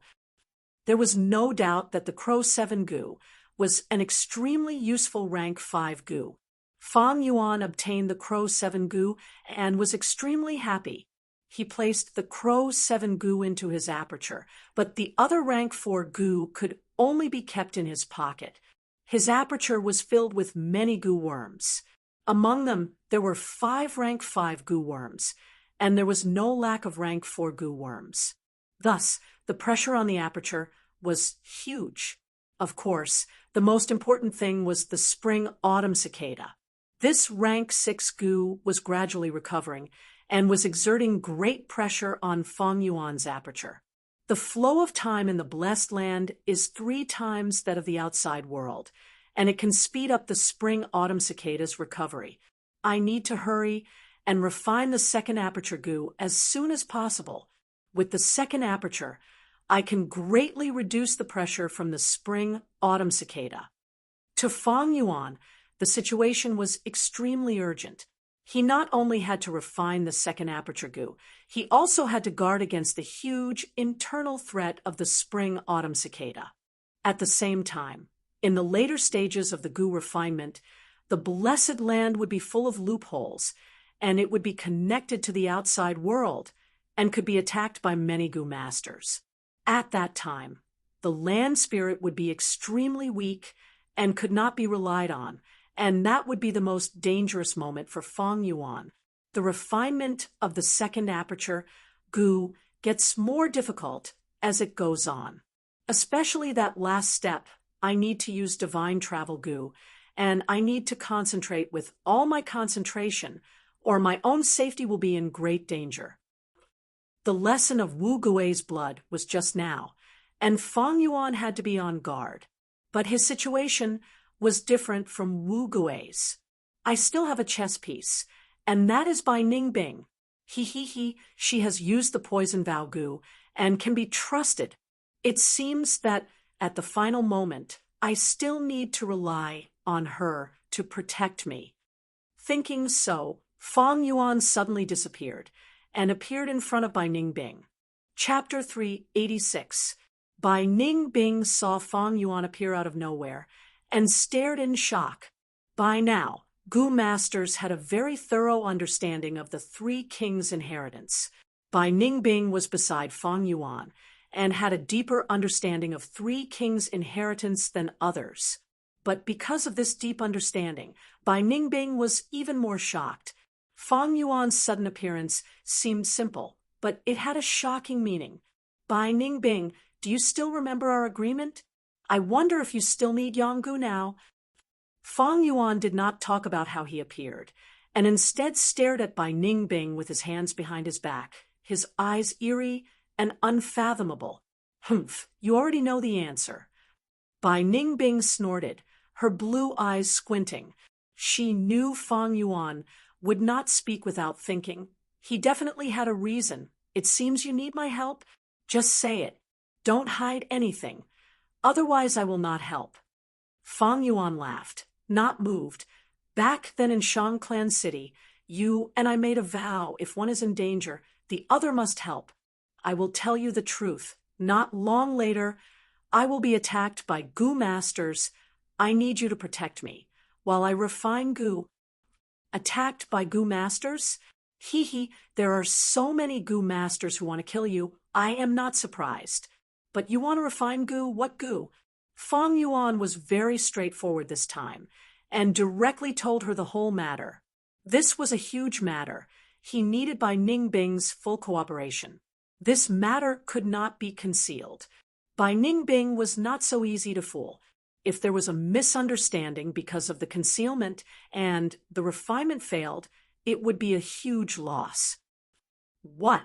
There was no doubt that the Crow 7 goo was an extremely useful rank 5 goo. Fang Yuan obtained the Crow 7 goo and was extremely happy. He placed the Crow 7 goo into his aperture, but the other rank 4 goo could only be kept in his pocket. His aperture was filled with many goo worms. Among them, there were 5 rank 5 goo worms, and there was no lack of rank 4 goo worms. Thus, the pressure on the aperture was huge. Of course, the most important thing was the spring-autumn cicada. This rank 6 goo was gradually recovering and was exerting great pressure on Fang Yuan's aperture. The flow of time in the blessed land is 3 times that of the outside world, and it can speed up the spring-autumn cicada's recovery. I need to hurry and refine the second aperture goo as soon as possible. With the second aperture, I can greatly reduce the pressure from the spring-autumn cicada. To Fang Yuan, the situation was extremely urgent. He not only had to refine the second aperture goo, he also had to guard against the huge internal threat of the spring-autumn cicada. At the same time, in the later stages of the goo refinement, the blessed land would be full of loopholes, and it would be connected to the outside world and could be attacked by many goo masters. At that time, the land spirit would be extremely weak and could not be relied on, and that would be the most dangerous moment for Fang Yuan. The refinement of the second aperture goo gets more difficult as it goes on. Especially that last step, I need to use divine travel goo, and I need to concentrate with all my concentration, or my own safety will be in great danger. The lesson of Wu Gui's blood was just now, and Fang Yuan had to be on guard. But his situation was different from Wu Gui's. I still have a chess piece, and that is by Ningbing. She has used the poison vow goo and can be trusted. It seems that at the final moment, I still need to rely on her to protect me. Thinking so, Fang Yuan suddenly disappeared and appeared in front of Bai Ningbing. Chapter 386. Bai Ningbing saw Fang Yuan appear out of nowhere and stared in shock. By now, goo masters had a very thorough understanding of the 3 kings' inheritance. Bai Ningbing was beside Fang Yuan and had a deeper understanding of 3 kings' inheritance than others. But because of this deep understanding, Bai Ningbing was even more shocked. Fang Yuan's sudden appearance seemed simple, but it had a shocking meaning. Bai Ningbing, do you still remember our agreement? I wonder if you still need Yanggu now. Fang Yuan did not talk about how he appeared, and instead stared at Bai Ningbing with his hands behind his back, his eyes eerie and unfathomable. Humph, you already know the answer. Bai Ningbing snorted, her blue eyes squinting. She knew Fang Yuan would not speak without thinking. He definitely had a reason. It seems you need my help? Just say it. Don't hide anything. Otherwise I will not help. Fang Yuan laughed, not moved. Back then in Shangclan City, you and I made a vow, if one is in danger, the other must help. I will tell you the truth. Not long later, I will be attacked by Gu masters. I need you to protect me, while I refine Gu. Attacked by Gu masters? Hee hee, there are so many Gu masters who want to kill you. I am not surprised. But you want to refine Gu? What Gu? Fang Yuan was very straightforward this time, and directly told her the whole matter. This was a huge matter. He needed Bai Ningbing's full cooperation. This matter could not be concealed. Bai Ningbing was not so easy to fool. If there was a misunderstanding because of the concealment and the refinement failed, it would be a huge loss. What?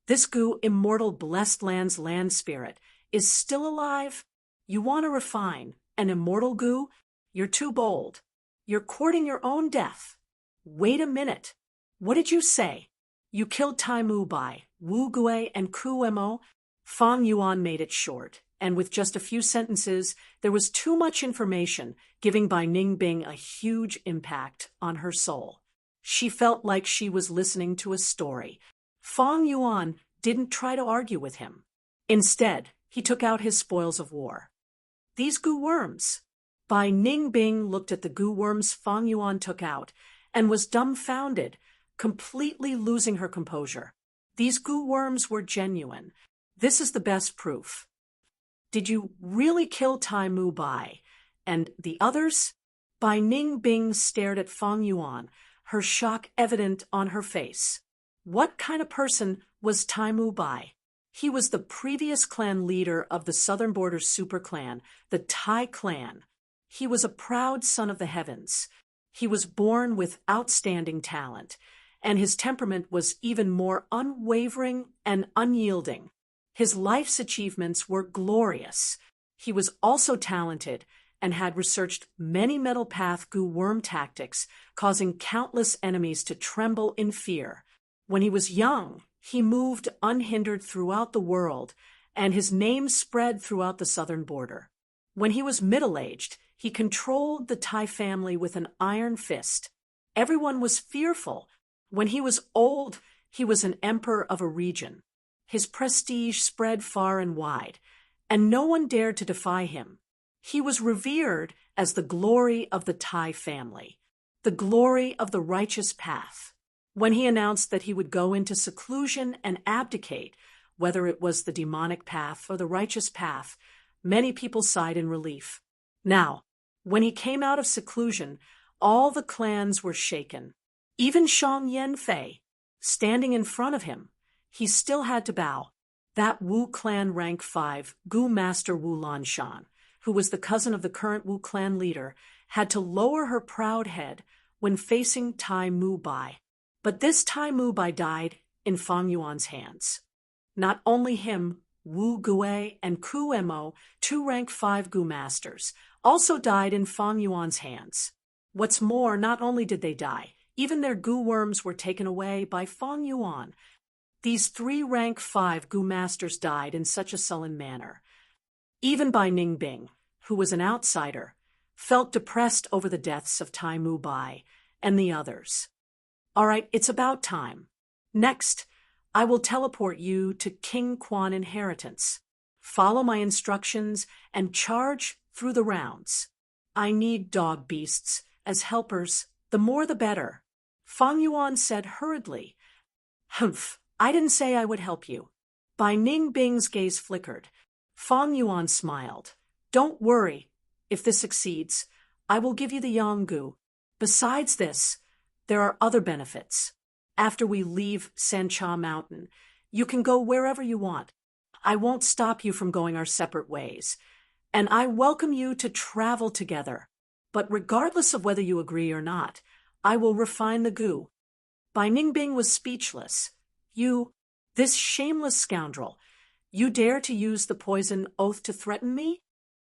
This Gu, immortal blessed land's land spirit, is still alive? You want to refine an immortal Gu? You're too bold. You're courting your own death. Wait a minute. What did you say? You killed Tai Mu Bai, Wu Gui, and Ku Mo? Fang Yuan made it short, and with just a few sentences, there was too much information, giving Bai Ningbing a huge impact on her soul. She felt like she was listening to a story. Fang Yuan didn't try to argue with him. Instead, he took out his spoils of war. These Gu worms. Bai Ningbing looked at the Gu worms Fang Yuan took out and was dumbfounded, completely losing her composure. These Gu worms were genuine. This is the best proof. Did you really kill Tai Mu Bai? And the others? Bai Ningbing stared at Fang Yuan, her shock evident on her face. What kind of person was Tai Mu Bai? He was the previous clan leader of the Southern Border super clan, the Tai clan. He was a proud son of the heavens. He was born with outstanding talent, and his temperament was even more unwavering and unyielding. His life's achievements were glorious. He was also talented and had researched many Metal Path Gu worm tactics, causing countless enemies to tremble in fear. When he was young, he moved unhindered throughout the world, and his name spread throughout the southern border. When he was middle-aged, he controlled the Tai family with an iron fist. Everyone was fearful. When he was old, he was an emperor of a region. His prestige spread far and wide, and no one dared to defy him. He was revered as the glory of the Tai family, the glory of the righteous path. When he announced that he would go into seclusion and abdicate, whether it was the demonic path or the righteous path, many people sighed in relief. Now, when he came out of seclusion, all the clans were shaken. Even Shang Yanfei, standing in front of him, he still had to bow. That Wu clan rank 5 Gu master Wu Lanshan, who was the cousin of the current Wu clan leader, had to lower her proud head when facing Tai Mu Bai. But this Tai Mu Bai died in Fang Yuan's hands. Not only him, Wu Gui and Ku Mo, 2 rank 5 Gu masters, also died in Fang Yuan's hands. What's more, not only did they die, even their Gu worms were taken away by Fang Yuan. These 3 rank 5 Gu masters died in such a sullen manner. Even Bai Ningbing, who was an outsider, felt depressed over the deaths of Tai Mu Bai and the others. All right, it's about time. Next, I will teleport you to King Quan Inheritance. Follow my instructions and charge through the rounds. I need dog beasts as helpers, the more the better. Fang Yuan said hurriedly. Humph, I didn't say I would help you. Bai Ningbing's gaze flickered. Fang Yuan smiled. Don't worry. If this succeeds, I will give you the Yanggu. Besides this, there are other benefits. After we leave Sancha Mountain, you can go wherever you want. I won't stop you from going our separate ways, and I welcome you to travel together. But regardless of whether you agree or not, I will refine the Gu. Bai Ningbing was speechless. You, this shameless scoundrel, you dare to use the poison oath to threaten me?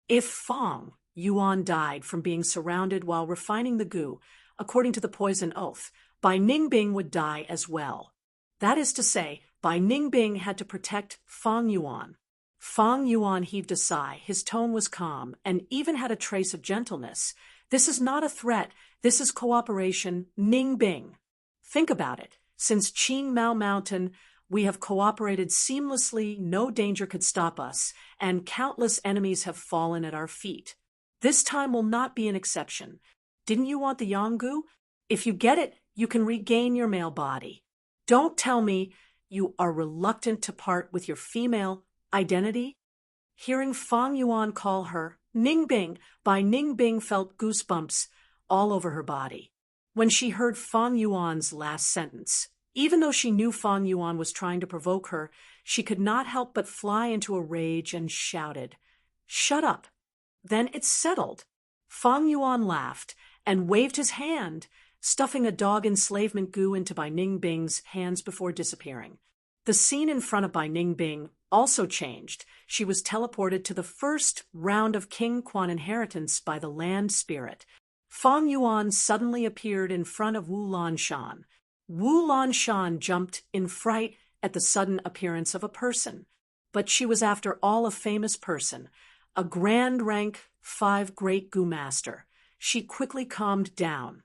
If Fang Yuan died from being surrounded while refining the Gu, according to the poison oath, Bai Ningbing would die as well. That is to say, Bai Ningbing had to protect Fang Yuan. Fang Yuan heaved a sigh. His tone was calm and even had a trace of gentleness. This is not a threat. This is cooperation. Ningbing. Think about it. Since Qing Mao Mountain, we have cooperated seamlessly, no danger could stop us, and countless enemies have fallen at our feet. This time will not be an exception. Didn't you want the Yanggu? If you get it, you can regain your male body. Don't tell me you are reluctant to part with your female identity? Hearing Fang Yuan call her Ningbing, Bai Ningbing felt goosebumps all over her body. When she heard Fang Yuan's last sentence, even though she knew Fang Yuan was trying to provoke her, she could not help but fly into a rage and shouted, "Shut up!" Then it settled. Fang Yuan laughed and waved his hand, stuffing a dog enslavement goo into Bai Ningbing's hands before disappearing. The scene in front of Bai Ningbing also changed. She was teleported to the first round of King Quan inheritance by the land spirit. Fang Yuan suddenly appeared in front of Wu Lanshan. Wu Lanshan jumped in fright at the sudden appearance of a person. But she was after all a famous person, a grand rank 5 great Gu master. She quickly calmed down.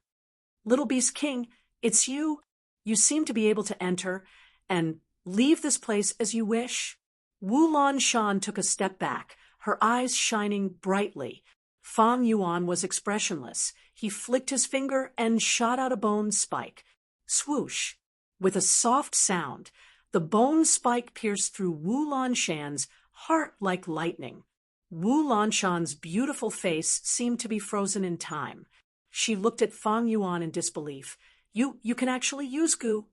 "Little Beast King, it's you. You seem to be able to enter and leave this place as you wish." Wu Lanshan took a step back, her eyes shining brightly. Fang Yuan was expressionless. He flicked his finger and shot out a bone spike. Swoosh! With a soft sound, the bone spike pierced through Wu Lanshan's heart like lightning. Wu Lanshan's beautiful face seemed to be frozen in time. She looked at Fang Yuan in disbelief. You can actually use goo."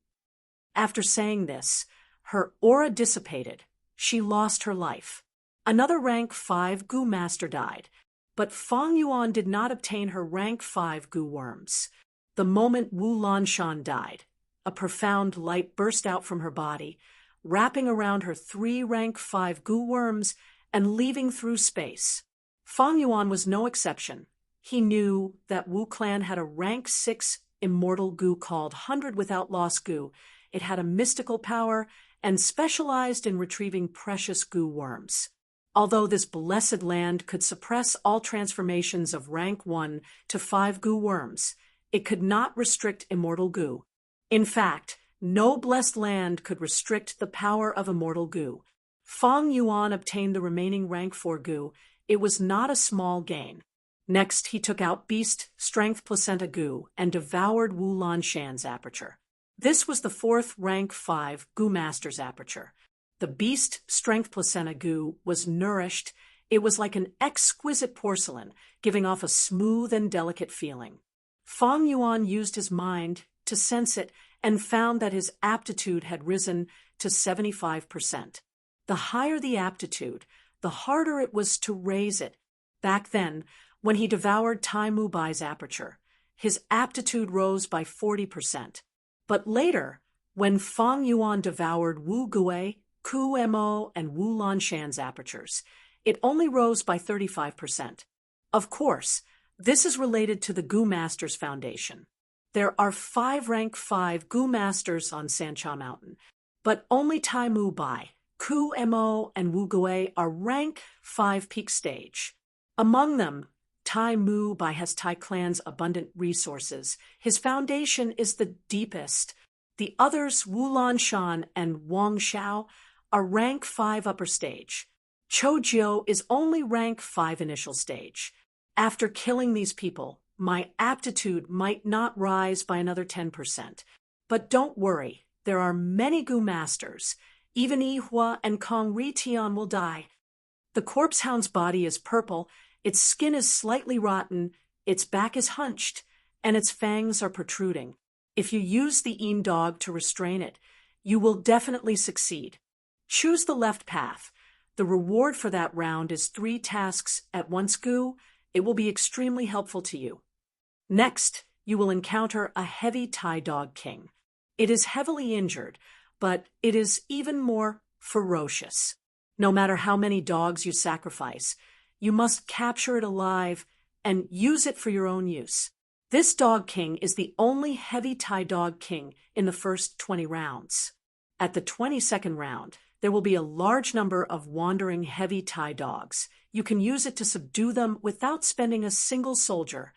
After saying this, her aura dissipated. She lost her life. Another rank 5 Gu master died, but Fang Yuan did not obtain her rank 5 Gu worms. The moment Wu Lanshan died, a profound light burst out from her body, wrapping around her 3 rank 5 Gu worms and leaving through space. Fang Yuan was no exception. He knew that Wu clan had a rank 6 immortal Gu called 100 Without Loss Gu. It had a mystical power and specialized in retrieving precious Gu worms. Although this blessed land could suppress all transformations of rank 1 to 5 Gu worms, it could not restrict immortal Gu. In fact, no blessed land could restrict the power of immortal Gu. Fang Yuan obtained the remaining rank 4 Gu. It was not a small gain. Next, he took out Beast Strength Placenta Gu and devoured Wu Lanshan's aperture. This was the 4th rank 5 Gu master's aperture. The Beast Strength Placenta Gu was nourished. It was like an exquisite porcelain, giving off a smooth and delicate feeling. Fang Yuan used his mind to sense it and found that his aptitude had risen to 75%. The higher the aptitude, the harder it was to raise it. Back then, when he devoured Tai Mu Bai's aperture, his aptitude rose by 40%. But later, when Fang Yuan devoured Wu Gui, Ku Mo, and Wu Lanshan's apertures, it only rose by 35%. Of course, this is related to the Gu Masters Foundation. There are 5 rank 5 Gu Masters on Sancha Mountain, but only Tai Mu Bai, Ku Mo, and Wu Gui are rank 5 peak stage. Among them, Tai Mu Bai has Tai Clan's abundant resources. His foundation is the deepest. The others, Wu Lanshan and Wang Xiao, are rank 5 upper stage. Chou Jiu is only rank 5 initial stage. After killing these people, my aptitude might not rise by another 10%. But don't worry, there are many Gu masters. Even Yihua and Kong Ritian will die. The corpse hound's body is purple, its skin is slightly rotten, its back is hunched, and its fangs are protruding. If you use the Een dog to restrain it, you will definitely succeed. Choose the left path. The reward for that round is 3 tasks at once Gu. It will be extremely helpful to you. Next, you will encounter a heavy Tai Dog King. It is heavily injured, but it is even more ferocious. No matter how many dogs you sacrifice, you must capture it alive and use it for your own use. This Dog King is the only heavy Tai Dog King in the first 20 rounds. At the 22nd round, there will be a large number of wandering heavy Thai dogs. You can use it to subdue them without spending a single soldier.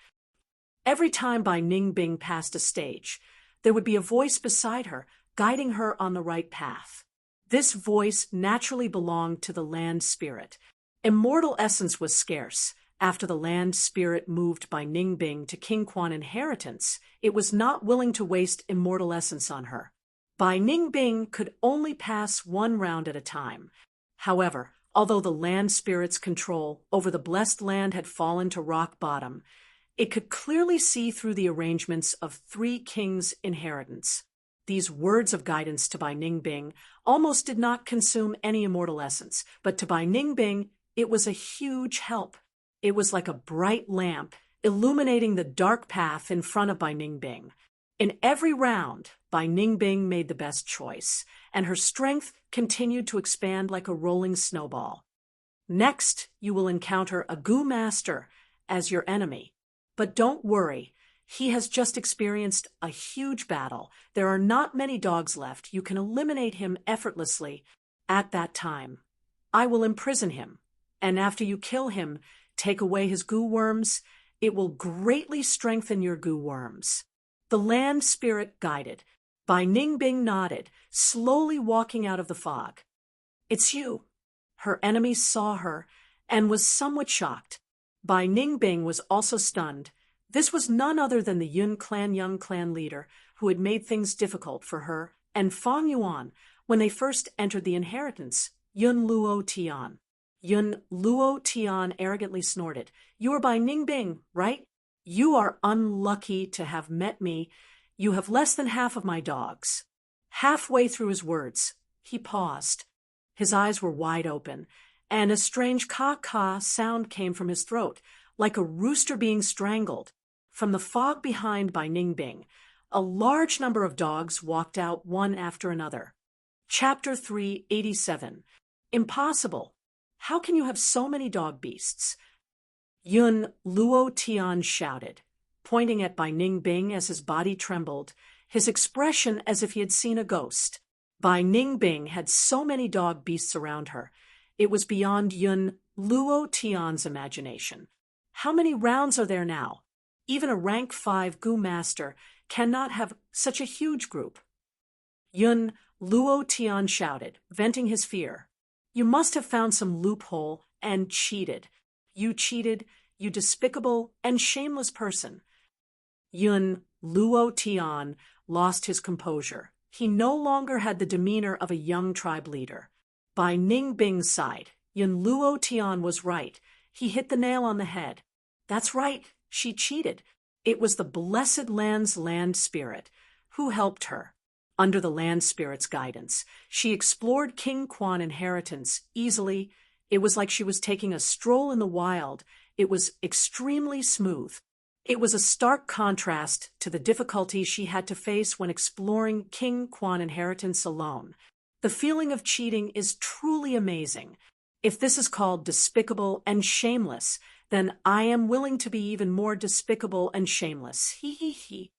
Every time Bai Ningbing passed a stage, there would be a voice beside her, guiding her on the right path. This voice naturally belonged to the land spirit. Immortal essence was scarce. After the land spirit moved Bai Ningbing to King Quan inheritance, it was not willing to waste immortal essence on her. Bai Ningbing could only pass one round at a time. However, although the land spirit's control over the blessed land had fallen to rock bottom, it could clearly see through the arrangements of three kings' inheritance. These words of guidance to Bai Ningbing almost did not consume any immortal essence, but to Bai Ningbing, it was a huge help. It was like a bright lamp, illuminating the dark path in front of Bai Ningbing. In every round, Bai Ningbing made the best choice, and her strength continued to expand like a rolling snowball. Next, you will encounter a Gu Master as your enemy. But don't worry, he has just experienced a huge battle. There are not many dogs left. You can eliminate him effortlessly at that time. I will imprison him, and after you kill him, take away his goo worms. It will greatly strengthen your goo worms. The land spirit guided. Bai Ningbing nodded, slowly walking out of the fog. It's you. Her enemy saw her and was somewhat shocked. Bai Ningbing was also stunned. This was none other than the Yun clan young clan leader who had made things difficult for her and Fang Yuan when they first entered the inheritance, Yun Luo Tian. Yun Luo Tian arrogantly snorted. You are Bai Ningbing, right? You are unlucky to have met me. You have less than half of my dogs. Halfway through his words, he paused. His eyes were wide open, and a strange caw-caw sound came from his throat, like a rooster being strangled. From the fog behind Bai Ningbing, a large number of dogs walked out one after another. Chapter 387. Impossible. How can you have so many dog beasts? Yun Luo Tian shouted, pointing at Bai Ningbing as his body trembled, his expression as if he had seen a ghost. Bai Ningbing had so many dog beasts around her. It was beyond Yun Luo Tian's imagination. How many rounds are there now? Even a rank 5 Gu Master cannot have such a huge group. Yun Luo Tian shouted, venting his fear. You must have found some loophole and cheated. You cheated, you despicable and shameless person. Yun Luo Tian lost his composure. He no longer had the demeanor of a young tribe leader. Bai Ningbing's side, Yun Luo Tian was right. He hit the nail on the head. That's right, she cheated. It was the blessed land's land spirit who helped her. Under the land spirit's guidance, she explored King Quan inheritance easily. It was like she was taking a stroll in the wild. It was extremely smooth. It was a stark contrast to the difficulties she had to face when exploring King Quan inheritance alone. The feeling of cheating is truly amazing. If this is called despicable and shameless, then I am willing to be even more despicable and shameless. He he he.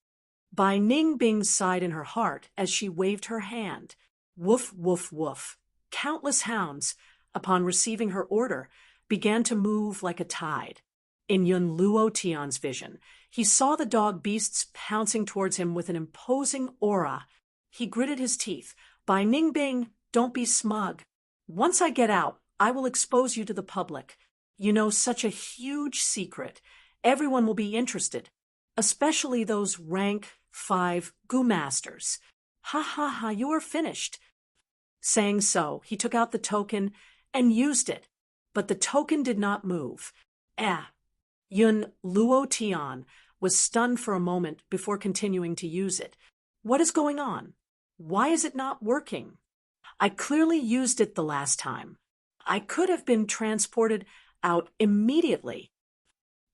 Bai Ningbing sighed in her heart as she waved her hand. Woof, woof, woof. Countless hounds, upon receiving her order, began to move like a tide. In Yun Luo Tian's vision, he saw the dog beasts pouncing towards him with an imposing aura. He gritted his teeth. Bai Ningbing, don't be smug. Once I get out, I will expose you to the public. You know such a huge secret. Everyone will be interested, especially those rank 5 Gu Masters. Ha ha ha, you are finished. Saying so, he took out the token and used it, but the token did not move. Yun Luo Tian was stunned for a moment before continuing to use it. What is going on? Why is it not working? I clearly used it the last time. I could have been transported out immediately.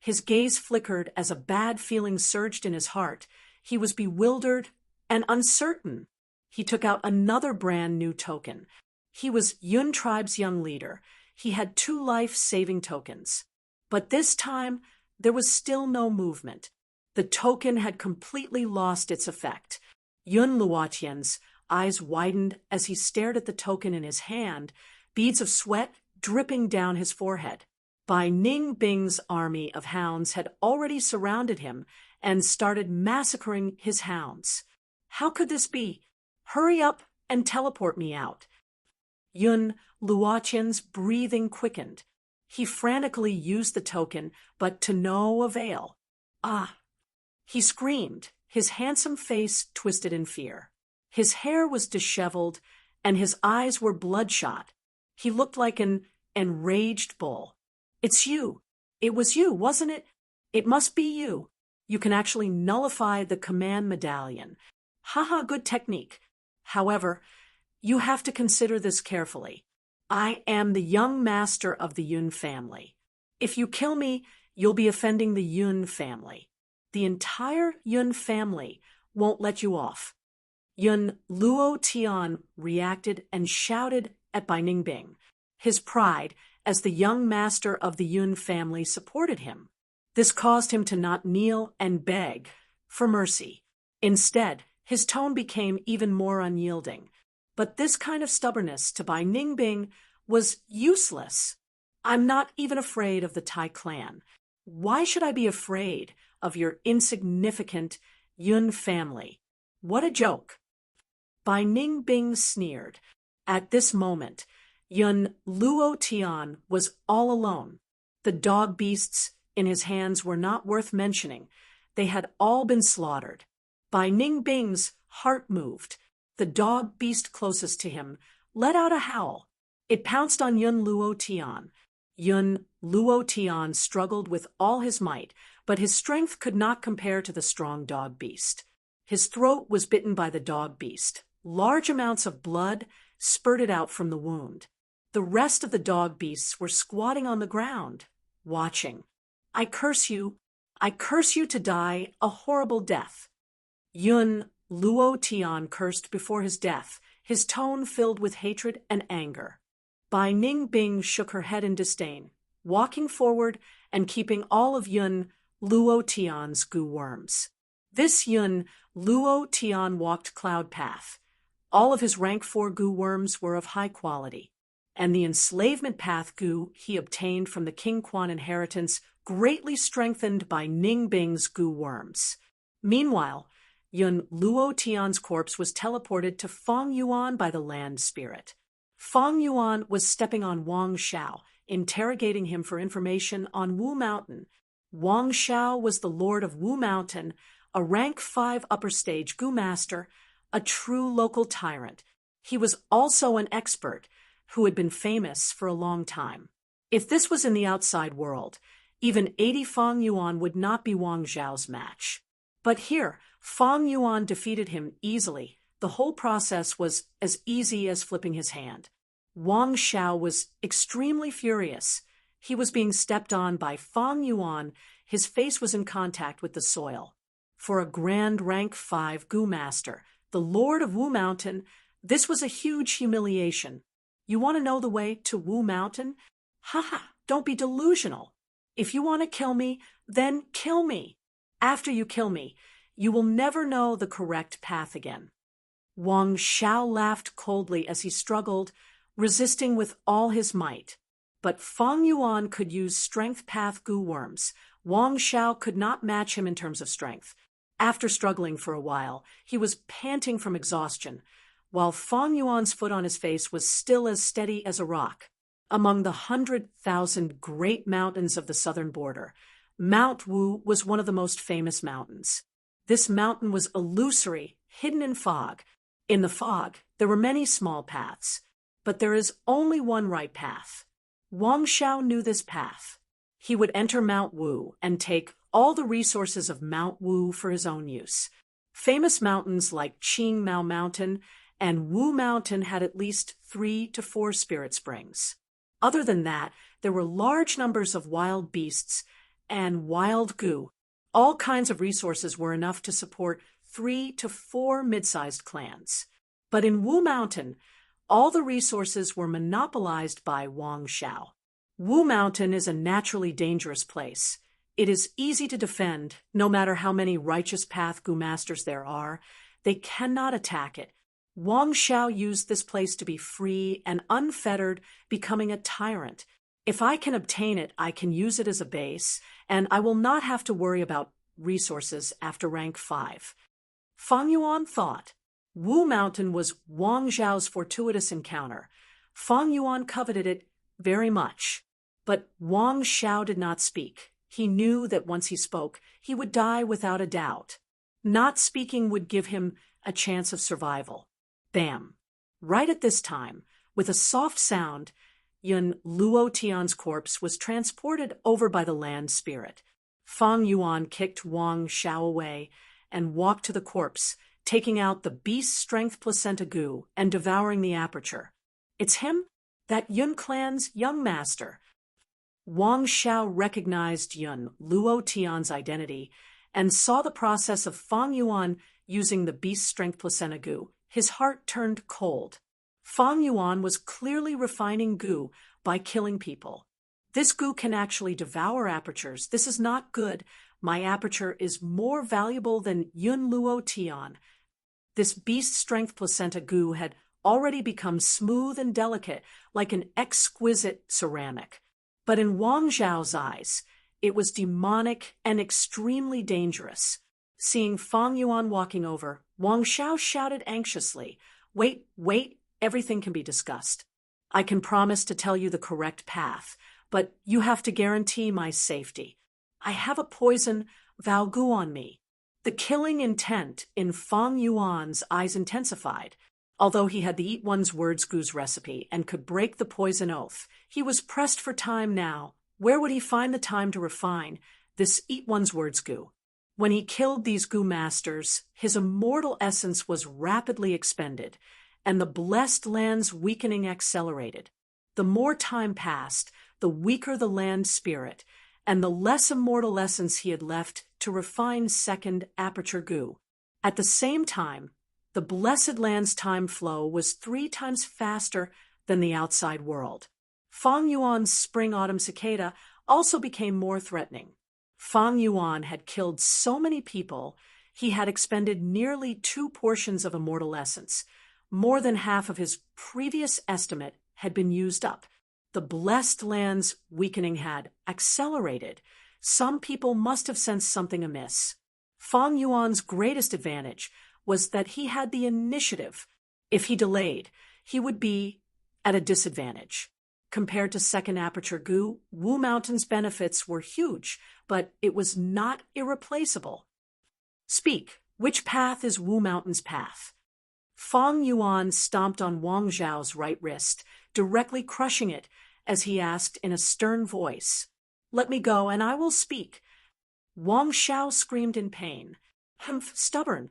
His gaze flickered as a bad feeling surged in his heart. He was bewildered and uncertain. He took out another brand new token. He was Yun Tribe's young leader. He had 2 life-saving tokens. But this time, there was still no movement. The token had completely lost its effect. Yun Luotian's eyes widened as he stared at the token in his hand, beads of sweat dripping down his forehead. Bai Ningbing's army of hounds had already surrounded him and started massacring his hounds. How could this be? Hurry up and teleport me out. Yun Luotian's breathing quickened. He frantically used the token, but to no avail. Ah! He screamed, his handsome face twisted in fear. His hair was disheveled, and his eyes were bloodshot. He looked like an enraged bull. It's you. It was you, wasn't it? It must be you. You can actually nullify the command medallion. Haha, good technique. However, you have to consider this carefully. I am the young master of the Yun family. If you kill me, you'll be offending the Yun family. The entire Yun family won't let you off. Yun Luotian reacted and shouted at Bai Ningbing. His pride as the young master of the Yun family supported him. This caused him to not kneel and beg for mercy. Instead, his tone became even more unyielding. But this kind of stubbornness to Bai Ningbing was useless. I'm not even afraid of the Tai clan. Why should I be afraid of your insignificant Yun family? What a joke. Bai Ningbing sneered. At this moment, Yun Luotian was all alone. The dog beasts in his hands were not worth mentioning. They had all been slaughtered. Bai Ningbing's heart moved. The dog beast closest to him let out a howl. It pounced on Yun Luotian. Yun Luotian struggled with all his might, but his strength could not compare to the strong dog beast. His throat was bitten by the dog beast. Large amounts of blood spurted out from the wound. The rest of the dog beasts were squatting on the ground, watching. I curse you to die a horrible death. Yun Luotian cursed before his death, his tone filled with hatred and anger. Bai Ningbing shook her head in disdain, walking forward and keeping all of Yun Luotian's goo worms. This Yun Luotian walked Cloud Path. All of his rank 4 goo worms were of high quality, and the enslavement path goo he obtained from the King Quan inheritance greatly strengthened Bai Ningbing's goo worms. Meanwhile, Yun Luotian's corpse was teleported to Feng Yuan by the land spirit. Feng Yuan was stepping on Wang Xiao, interrogating him for information on Wu Mountain. Wang Xiao was the lord of Wu Mountain, a rank 5 upper stage goo master, a true local tyrant. He was also an expert who had been famous for a long time. If this was in the outside world, even 80 Feng Yuan would not be Wang Xiao's match. But here, Feng Yuan defeated him easily. The whole process was as easy as flipping his hand. Wang Xiao was extremely furious. He was being stepped on by Feng Yuan. His face was in contact with the soil. For a grand rank 5 goo master, the lord of Wu Mountain, this was a huge humiliation. You want to know the way to Wu Mountain? Ha! Don't be delusional. If you want to kill me, then kill me. After you kill me, you will never know the correct path again. Wang Xiao laughed coldly as he struggled, resisting with all his might. But Feng Yuan could use strength path goo worms. Wang Xiao could not match him in terms of strength. After struggling for a while, he was panting from exhaustion, while Feng Yuan's foot on his face was still as steady as a rock. Among the 100,000 great mountains of the southern border, Mount Wu was one of the most famous mountains. This mountain was illusory, hidden in fog. In the fog, there were many small paths, but there is only one right path. Wang Xiao knew this path. He would enter Mount Wu and take all the resources of Mount Wu for his own use. Famous mountains like Qing Mao Mountain and Wu Mountain had at least 3 to 4 spirit springs. Other than that, there were large numbers of wild beasts and wild goo. All kinds of resources were enough to support 3 to 4 mid-sized clans. But in Wu Mountain, all the resources were monopolized by Wang Xiao. Wu Mountain is a naturally dangerous place. It is easy to defend, no matter how many righteous path goo masters there are. They cannot attack it. Wang Xiao used this place to be free and unfettered, becoming a tyrant. If I can obtain it, I can use it as a base, and I will not have to worry about resources after rank 5. Fang Yuan thought. Wu Mountain was Wang Zhao's fortuitous encounter. Fang Yuan coveted it very much. But Wang Xiao did not speak. He knew that once he spoke, he would die without a doubt. Not speaking would give him a chance of survival. Bam! Right at this time, with a soft sound, Yun Luo Tian's corpse was transported over by the land spirit. Fang Yuan kicked Wang Xiao away and walked to the corpse, taking out the beast strength placenta goo and devouring the aperture. It's him? That Yun clan's young master. Wang Xiao recognized Yun Luo Tian's identity and saw the process of Fang Yuan using the beast strength placenta goo. His heart turned cold. Fang Yuan was clearly refining goo by killing people. This goo can actually devour apertures. This is not good. My aperture is more valuable than Yun Luo Tian. This beast strength placenta goo had already become smooth and delicate, like an exquisite ceramic. But in Wang Zhao's eyes, it was demonic and extremely dangerous. Seeing Fang Yuan walking over, Wang Xiao shouted anxiously, Wait, everything can be discussed. I can promise to tell you the correct path, but you have to guarantee my safety. I have a poison Valgu on me. The killing intent in Fang Yuan's eyes intensified. Although he had the Eat One's Words Goo's recipe and could break the poison oath, he was pressed for time now. Where would he find the time to refine this Eat One's Words Goo? When he killed these goo masters, his immortal essence was rapidly expended, and the blessed land's weakening accelerated. The more time passed, the weaker the land spirit, and the less immortal essence he had left to refine second aperture goo. At the same time, the blessed land's time flow was 3 times faster than the outside world. Fang Yuan's spring-autumn cicada also became more threatening. Fang Yuan had killed so many people, he had expended nearly 2 portions of immortal essence. More than half of his previous estimate had been used up. The blessed land's weakening had accelerated. Some people must have sensed something amiss. Fang Yuan's greatest advantage was that he had the initiative. If he delayed, he would be at a disadvantage. Compared to second aperture goo, Wu Mountain's benefits were huge, but it was not irreplaceable. Speak, which path is Wu Mountain's path? Fang Yuan stomped on Wang Zhao's right wrist, directly crushing it, as he asked in a stern voice, Let me go, and I will speak. Wang Xiao screamed in pain. Humph, stubborn.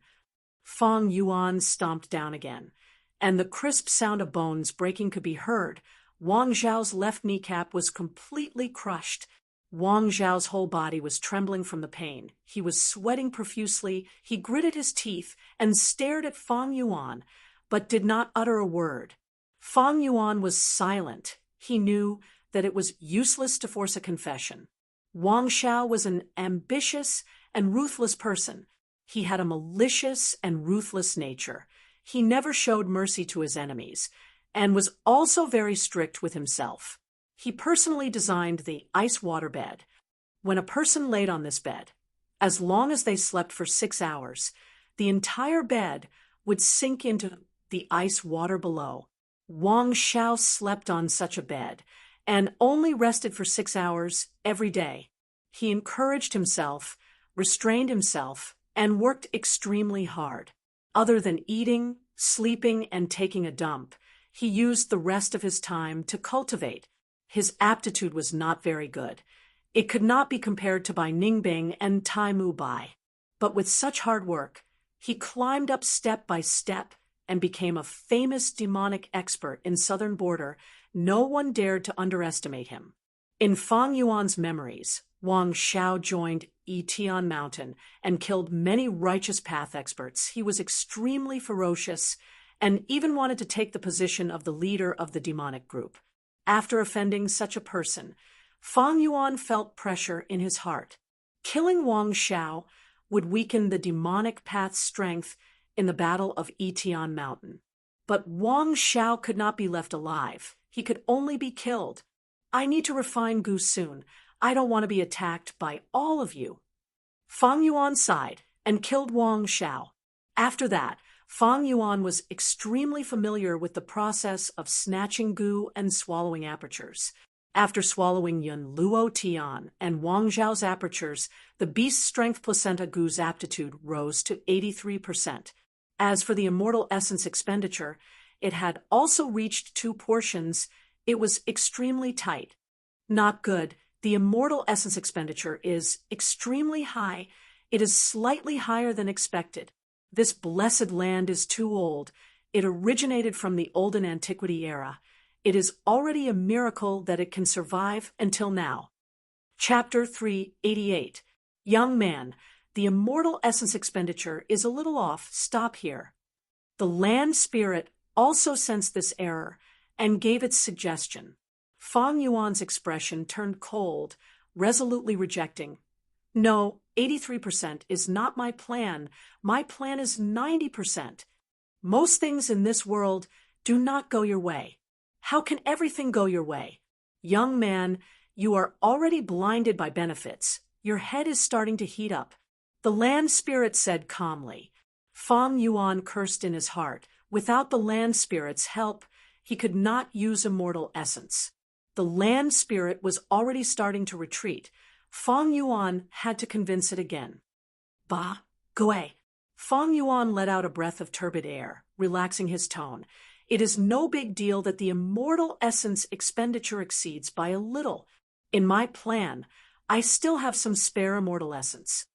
Fang Yuan stomped down again, and the crisp sound of bones breaking could be heard. Wang Zhao's left kneecap was completely crushed. Wang Zhao's whole body was trembling from the pain. He was sweating profusely. He gritted his teeth and stared at Fang Yuan, but did not utter a word. Fang Yuan was silent. He knew that it was useless to force a confession. Wang Xiao was an ambitious and ruthless person. He had a malicious and ruthless nature. He never showed mercy to his enemies, and was also very strict with himself. He personally designed the ice water bed. When a person laid on this bed, as long as they slept for 6 hours, the entire bed would sink into the ice water below. Wang Xiao slept on such a bed, and only rested for 6 hours every day. He encouraged himself, restrained himself, and worked extremely hard. Other than eating, sleeping, and taking a dump, he used the rest of his time to cultivate. His aptitude was not very good. It could not be compared to Bai Ningbing and Tai Mu Bai. But with such hard work, he climbed up step by step and became a famous demonic expert in southern border. No one dared to underestimate him. In Fang Yuan's memories, Wang Xiao joined Yitian Mountain and killed many righteous path experts. He was extremely ferocious and even wanted to take the position of the leader of the demonic group. After offending such a person, Fang Yuan felt pressure in his heart. Killing Wang Xiao would weaken the demonic path's strength in the Battle of Yitian Mountain. But Wang Xiao could not be left alive. He could only be killed. I need to refine Gu soon. I don't want to be attacked by all of you. Fang Yuan sighed and killed Wang Xiao. After that, Fang Yuan was extremely familiar with the process of snatching Gu and swallowing apertures. After swallowing Yun Luo Tian and Wang Zhao's apertures, the beast's strength placenta Gu's aptitude rose to 83%. As for the immortal essence expenditure, it had also reached 2 portions. It was extremely tight. Not good. The immortal essence expenditure is extremely high. It is slightly higher than expected. This blessed land is too old. It originated from the olden antiquity era. It is already a miracle that it can survive until now. Chapter 388. Young man, the immortal essence expenditure is a little off. Stop here. The land spirit also sensed this error and gave its suggestion. Fang Yuan's expression turned cold, resolutely rejecting. No, 83% is not my plan. My plan is 90%. Most things in this world do not go your way. How can everything go your way? Young man, you are already blinded by benefits. Your head is starting to heat up. The land spirit said calmly. Fang Yuan cursed in his heart. Without the land spirit's help, he could not use immortal essence. The land spirit was already starting to retreat. Fang Yuan had to convince it again. Bah, go away. Fang Yuan let out a breath of turbid air, relaxing his tone. It is no big deal that the immortal essence expenditure exceeds by a little. In my plan, I still have some spare immortal essence.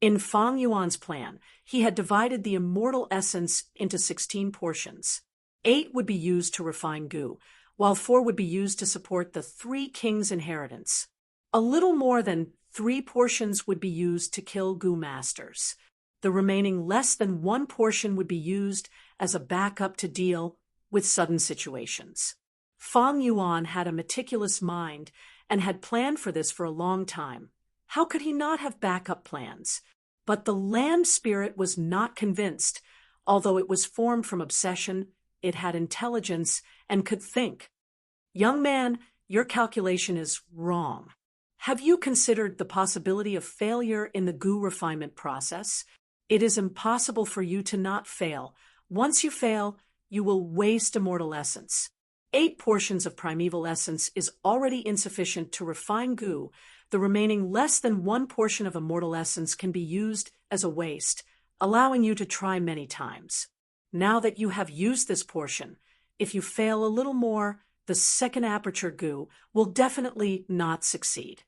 In Fang Yuan's plan, he had divided the immortal essence into 16 portions. 8 would be used to refine Gu, while 4 would be used to support the 3 kings' inheritance. A little more than 3 portions would be used to kill Gu masters. The remaining less than 1 portion would be used as a backup to deal with sudden situations. Fang Yuan had a meticulous mind and had planned for this for a long time. How could he not have backup plans? But the land spirit was not convinced. Although it was formed from obsession, it had intelligence and could think. Young man, your calculation is wrong. Have you considered the possibility of failure in the Gu refinement process? It is impossible for you to not fail. Once you fail, you will waste immortal essence. 8 portions of primeval essence is already insufficient to refine Gu. The remaining less than 1 portion of immortal essence can be used as a waste, allowing you to try many times. Now that you have used this portion, if you fail a little more, the second aperture Gu will definitely not succeed.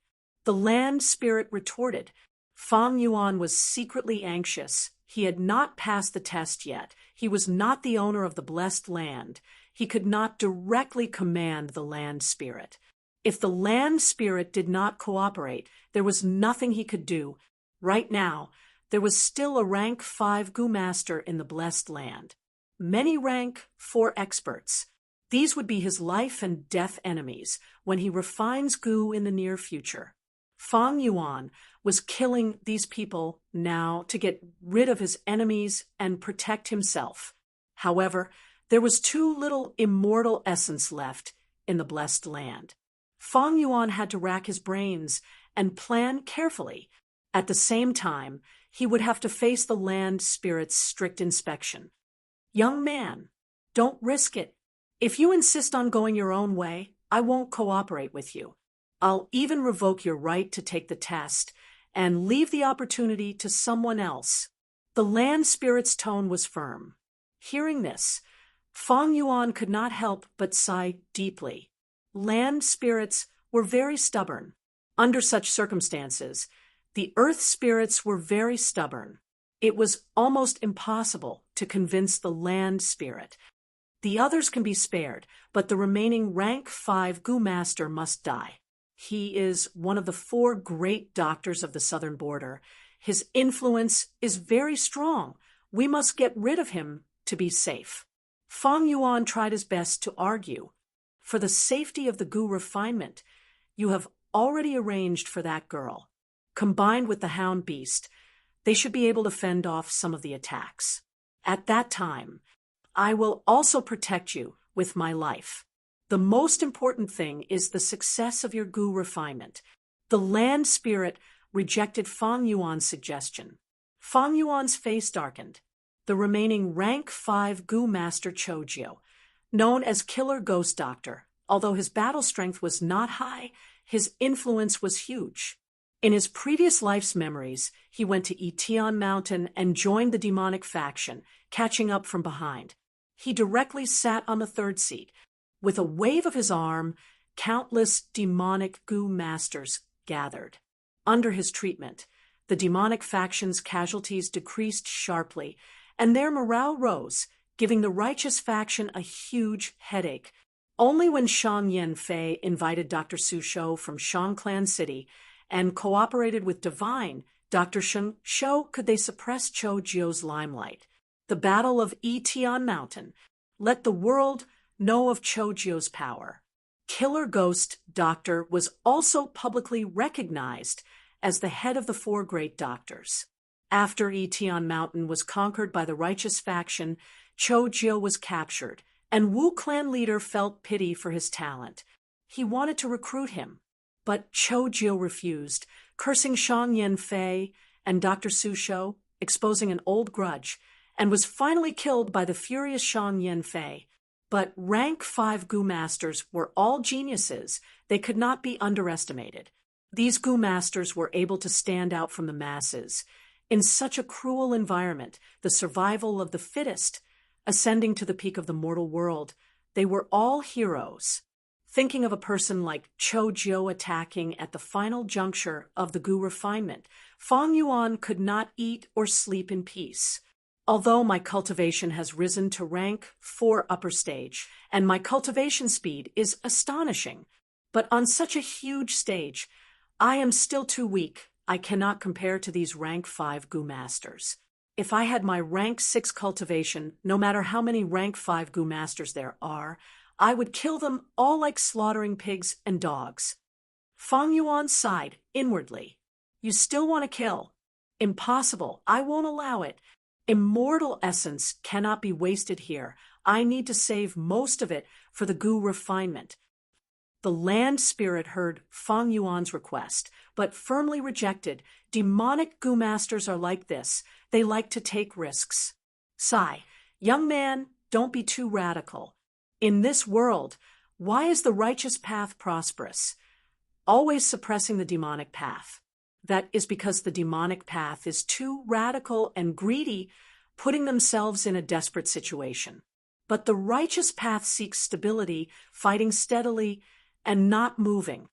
The land spirit retorted. Fang Yuan was secretly anxious. He had not passed the test yet. He was not the owner of the blessed land. He could not directly command the land spirit. If the land spirit did not cooperate, there was nothing he could do. Right now, there was still a rank 5 Gu master in the blessed land. Many rank 4 experts. These would be his life and death enemies when he refines Gu in the near future. Fang Yuan was killing these people now to get rid of his enemies and protect himself. However, there was too little immortal essence left in the blessed land. Fang Yuan had to rack his brains and plan carefully. At the same time, he would have to face the land spirit's strict inspection. Young man, don't risk it. If you insist on going your own way, I won't cooperate with you. I'll even revoke your right to take the test and leave the opportunity to someone else. The land spirit's tone was firm. Hearing this, Fang Yuan could not help but sigh deeply. Land spirits were very stubborn. Under such circumstances, the earth spirits were very stubborn. It was almost impossible to convince the land spirit. The others can be spared, but the remaining rank 5 Gu master must die. He is one of the 4 great doctors of the southern border. His influence is very strong. We must get rid of him to be safe. Fang Yuan tried his best to argue. For the safety of the Gu refinement, you have already arranged for that girl. Combined with the hound beast, they should be able to fend off some of the attacks. At that time, I will also protect you with my life. The most important thing is the success of your goo refinement. The land spirit rejected Fang Yuan's suggestion. Fang Yuan's face darkened. The remaining rank 5 goo master Chojio, known as Killer Ghost Doctor, although his battle strength was not high, his influence was huge. In his previous life's memories, he went to Etion Mountain and joined the demonic faction, catching up from behind. He directly sat on the third seat. With a wave of his arm, countless demonic goo masters gathered. Under his treatment, the demonic faction's casualties decreased sharply, and their morale rose, giving the righteous faction a huge headache. Only when Shang Yanfei invited Dr. Su Shou from Shangclan City and cooperated with Divine Dr. Sheng Shou could they suppress Cho Jio's limelight. The Battle of Etion Mountain let the world know of Cho Jio's power. Killer Ghost Doctor was also publicly recognized as the head of the 4 great doctors. After Etion Mountain was conquered by the righteous faction, Cho Jio was captured, and Wu clan leader felt pity for his talent. He wanted to recruit him, but Cho Jio refused, cursing Shang Yanfei and Dr. Su Shou, exposing an old grudge, and was finally killed by the furious Shang Yanfei. But rank 5 goo masters were all geniuses. They could not be underestimated. These goo masters were able to stand out from the masses. In such a cruel environment, the survival of the fittest, ascending to the peak of the mortal world, they were all heroes. Thinking of a person like Cho Jio attacking at the final juncture of the goo refinement, Fang Yuan could not eat or sleep in peace. Although my cultivation has risen to rank 4 upper stage, and my cultivation speed is astonishing, but on such a huge stage, I am still too weak. I cannot compare to these rank 5 goo masters. If I had my rank 6 cultivation, no matter how many rank 5 goo masters there are, I would kill them all like slaughtering pigs and dogs. Fang Yuan sighed inwardly. You still want to kill? Impossible. I won't allow it. Immortal essence cannot be wasted here. I need to save most of it for the goo refinement. The land spirit heard Fang Yuan's request, but firmly rejected. Demonic goo masters are like this. They like to take risks. Sigh, young man, don't be too radical. In this world, why is the righteous path prosperous? Always suppressing the demonic path. That is because the demonic path is too radical and greedy, putting themselves in a desperate situation. But the righteous path seeks stability, fighting steadily, and not moving.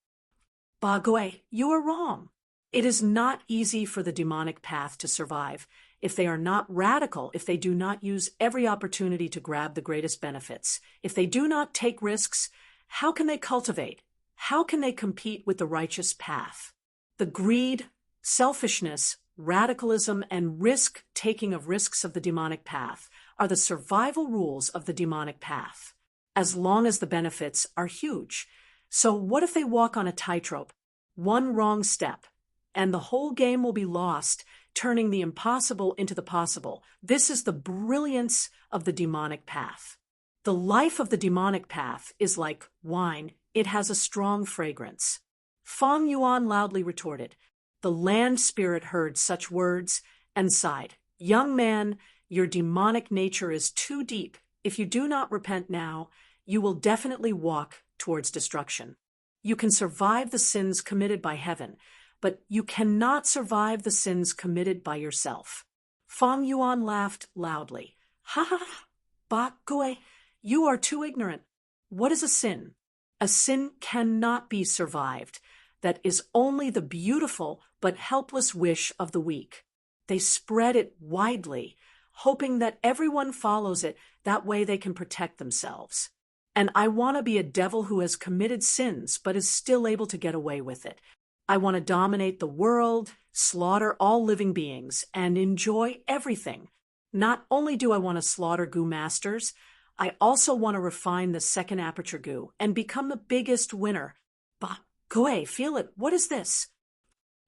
Ba Gui, you are wrong. It is not easy for the demonic path to survive if they are not radical, if they do not use every opportunity to grab the greatest benefits. If they do not take risks, how can they cultivate? How can they compete with the righteous path? The greed, selfishness, radicalism, and risk-taking of risks of the demonic path are the survival rules of the demonic path, as long as the benefits are huge. So what if they walk on a tightrope? One wrong step, and the whole game will be lost, turning the impossible into the possible. This is the brilliance of the demonic path. The life of the demonic path is like wine. It has a strong fragrance. Fang Yuan loudly retorted. The land spirit heard such words and sighed. Young man, your demonic nature is too deep. If you do not repent now, you will definitely walk towards destruction. You can survive the sins committed by heaven, but you cannot survive the sins committed by yourself. Fang Yuan laughed loudly. Ha ha ha! Ba Gui, you are too ignorant. What is a sin? A sin cannot be survived. That is only the beautiful but helpless wish of the weak. They spread it widely, hoping that everyone follows it. That way they can protect themselves. And I want to be a devil who has committed sins but is still able to get away with it. I want to dominate the world, slaughter all living beings, and enjoy everything. Not only do I want to slaughter goo masters, I also want to refine the second aperture goo and become the biggest winner. Ba Gui, feel it. What is this?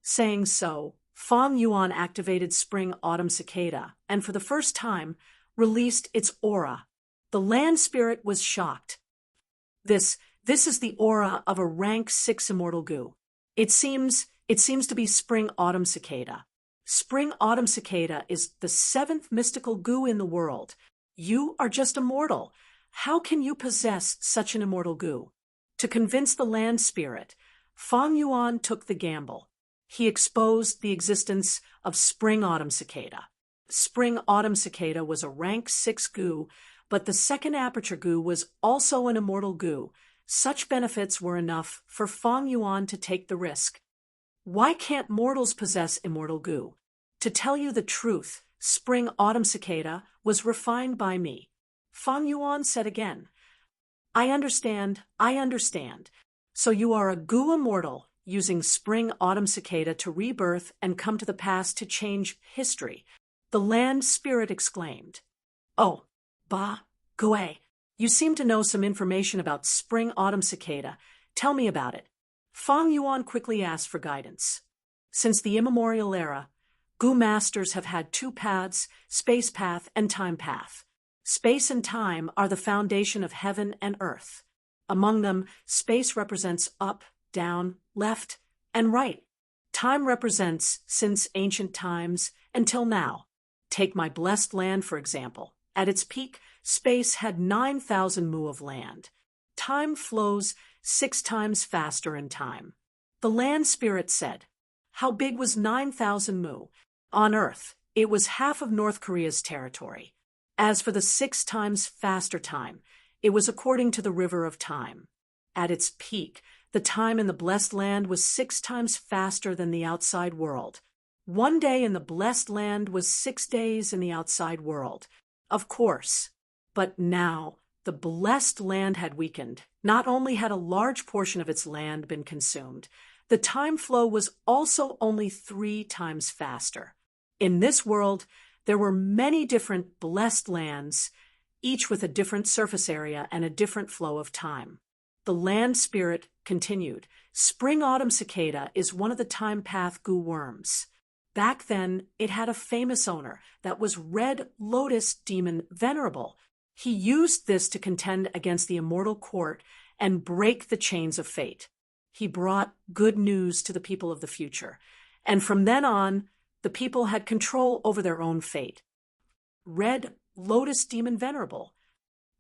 Saying so, Fang Yuan activated Spring Autumn Cicada and for the first time released its aura. The land spirit was shocked. This is the aura of a rank 6 immortal goo. It seems to be spring-autumn cicada. Spring-autumn cicada is the 7th mystical goo in the world. You are just immortal. How can you possess such an immortal goo? To convince the land spirit, Fang Yuan took the gamble. He exposed the existence of spring-autumn cicada. Spring-autumn cicada was a rank 6 goo, but the second aperture goo was also an immortal goo. Such benefits were enough for Fang Yuan to take the risk. Why can't mortals possess immortal goo? To tell you the truth, spring-autumn cicada was refined by me. Fang Yuan said again. I understand. So you are a goo immortal, using spring-autumn cicada to rebirth and come to the past to change history. The land spirit exclaimed. Oh, Gui, you seem to know some information about spring-autumn cicada. Tell me about it. Fang Yuan quickly asked for guidance. Since the immemorial era, goo masters have had 2 paths, space path and time path. Space and time are the foundation of heaven and earth. Among them, space represents up, down, left, and right. Time represents since ancient times until now. Take my blessed land, for example. At its peak, space had 9,000 mu of land. Time flows 6 times faster in time. The land spirit said, how big was 9,000 mu? On Earth, it was half of North Korea's territory. As for the 6 times faster time, it was according to the river of time. At its peak, the time in the blessed land was 6 times faster than the outside world. 1 day in the blessed land was 6 days in the outside world. Of course. But now, the blessed land had weakened. Not only had a large portion of its land been consumed, the time flow was also only 3 times faster. In this world, there were many different blessed lands, each with a different surface area and a different flow of time. The land spirit continued. Spring-autumn cicada is one of the time path goo worms. Back then, it had a famous owner that was Red Lotus Demon Venerable. He used this to contend against the immortal court and break the chains of fate. He brought good news to the people of the future, and from then on, the people had control over their own fate. Red Lotus Demon Venerable,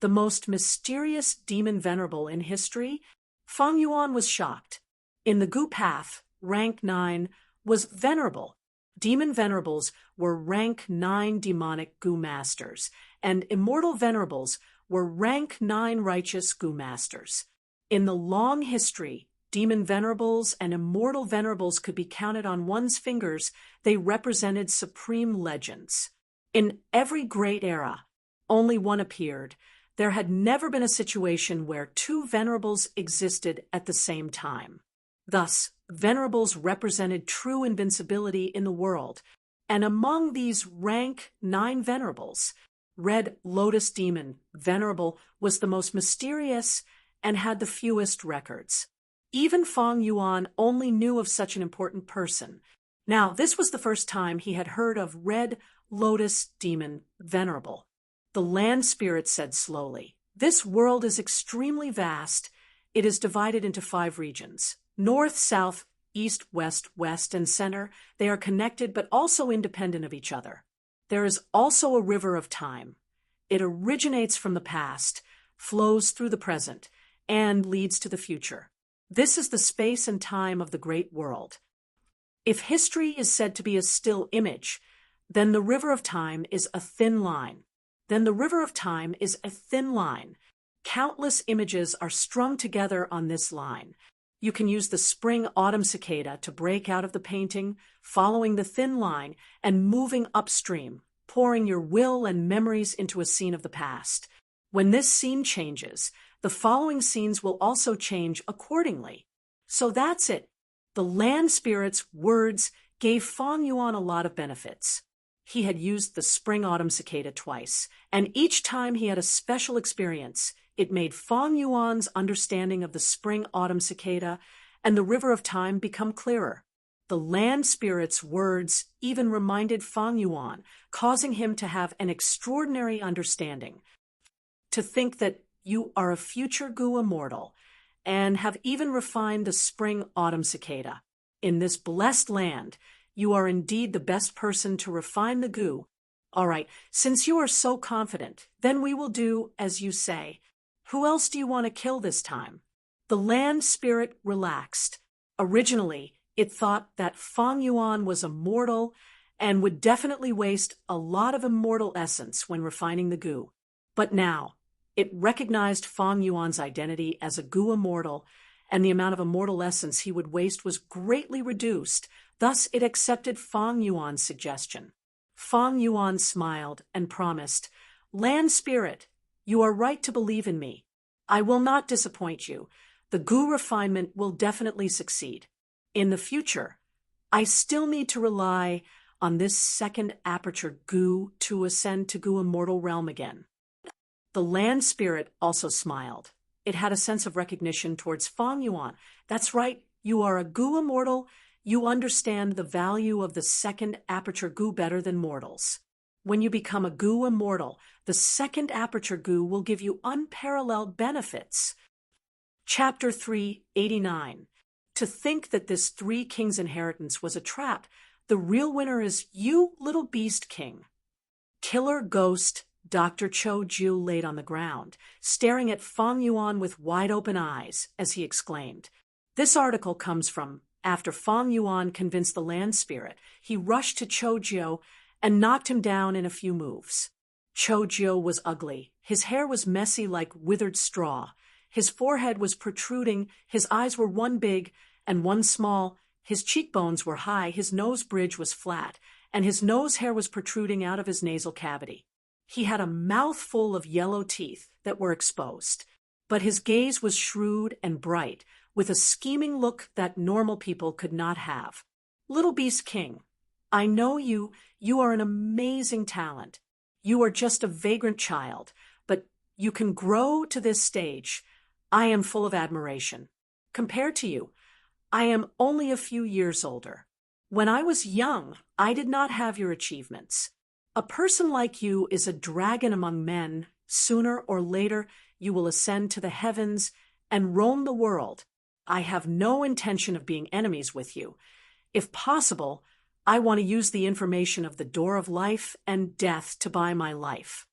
the most mysterious demon venerable in history, Fang Yuan was shocked. In the goo path, rank 9 was venerable. Demon venerables were rank 9 demonic goo masters, and immortal venerables were rank 9 righteous goo masters. In the long history, demon venerables and immortal venerables could be counted on one's fingers. They represented supreme legends. In every great era, only one appeared. There had never been a situation where 2 venerables existed at the same time. Thus, venerables represented true invincibility in the world, and among these rank 9 venerables, Red Lotus Demon Venerable was the most mysterious and had the fewest records. Even Fang Yuan only knew of such an important person. Now, this was the first time he had heard of Red Lotus Demon Venerable. The land spirit said slowly, "This world is extremely vast. It is divided into 5 regions. North, south, east, west, and center. They are connected but also independent of each other. There is also a river of time. It originates from the past, flows through the present, and leads to the future. This is the space and time of the great world. If history is said to be a still image, then the river of time is a thin line. Countless images are strung together on this line. You can use the spring-autumn cicada to break out of the painting, following the thin line and moving upstream, pouring your will and memories into a scene of the past. When this scene changes, the following scenes will also change accordingly. So that's it. The land spirit's words gave Fang Yuan a lot of benefits. He had used the spring-autumn cicada twice, and each time he had a special experience. It made Fang Yuan's understanding of the spring-autumn cicada and the river of time become clearer. The land spirit's words even reminded Fang Yuan, causing him to have an extraordinary understanding. To think that you are a future goo immortal and have even refined the spring-autumn cicada. In this blessed land, you are indeed the best person to refine the goo. All right, since you are so confident, then we will do as you say. Who else do you want to kill this time? The land spirit relaxed. Originally, it thought that Feng Yuan was immortal and would definitely waste a lot of immortal essence when refining the goo. But now, it recognized Feng Yuan's identity as a goo immortal, and the amount of immortal essence he would waste was greatly reduced. Thus, it accepted Feng Yuan's suggestion. Feng Yuan smiled and promised, "Land spirit, you are right to believe in me. I will not disappoint you. The goo refinement will definitely succeed. In the future, I still need to rely on this second aperture goo to ascend to goo immortal realm again." The land spirit also smiled. It had a sense of recognition towards Feng Yuan. That's right, you are a goo immortal. You understand the value of the second aperture goo better than mortals. When you become a goo immortal, the second aperture goo will give you unparalleled benefits. Chapter 389. To think that this Three Kings inheritance was a trap. The real winner is you, little beast king. Killer ghost Dr. Cho Ju laid on the ground, staring at Feng Yuan with wide-open eyes, as he exclaimed. This article comes from after Feng Yuan convinced the land spirit. He rushed to Cho Jiu and knocked him down in a few moves. Cho Jiu was ugly. His hair was messy like withered straw. His forehead was protruding, his eyes were one big and one small, his cheekbones were high, his nose bridge was flat, and his nose hair was protruding out of his nasal cavity. He had a mouthful of yellow teeth that were exposed, but his gaze was shrewd and bright, with a scheming look that normal people could not have. Little Beast King, I know you are an amazing talent. You are just a vagrant child, but you can grow to this stage. I am full of admiration. Compared to you, I am only a few years older. When I was young, I did not have your achievements. A person like you is a dragon among men. Sooner or later, you will ascend to the heavens and roam the world. I have no intention of being enemies with you. If possible, I want to use the information of the Door of Life and Death to buy my life.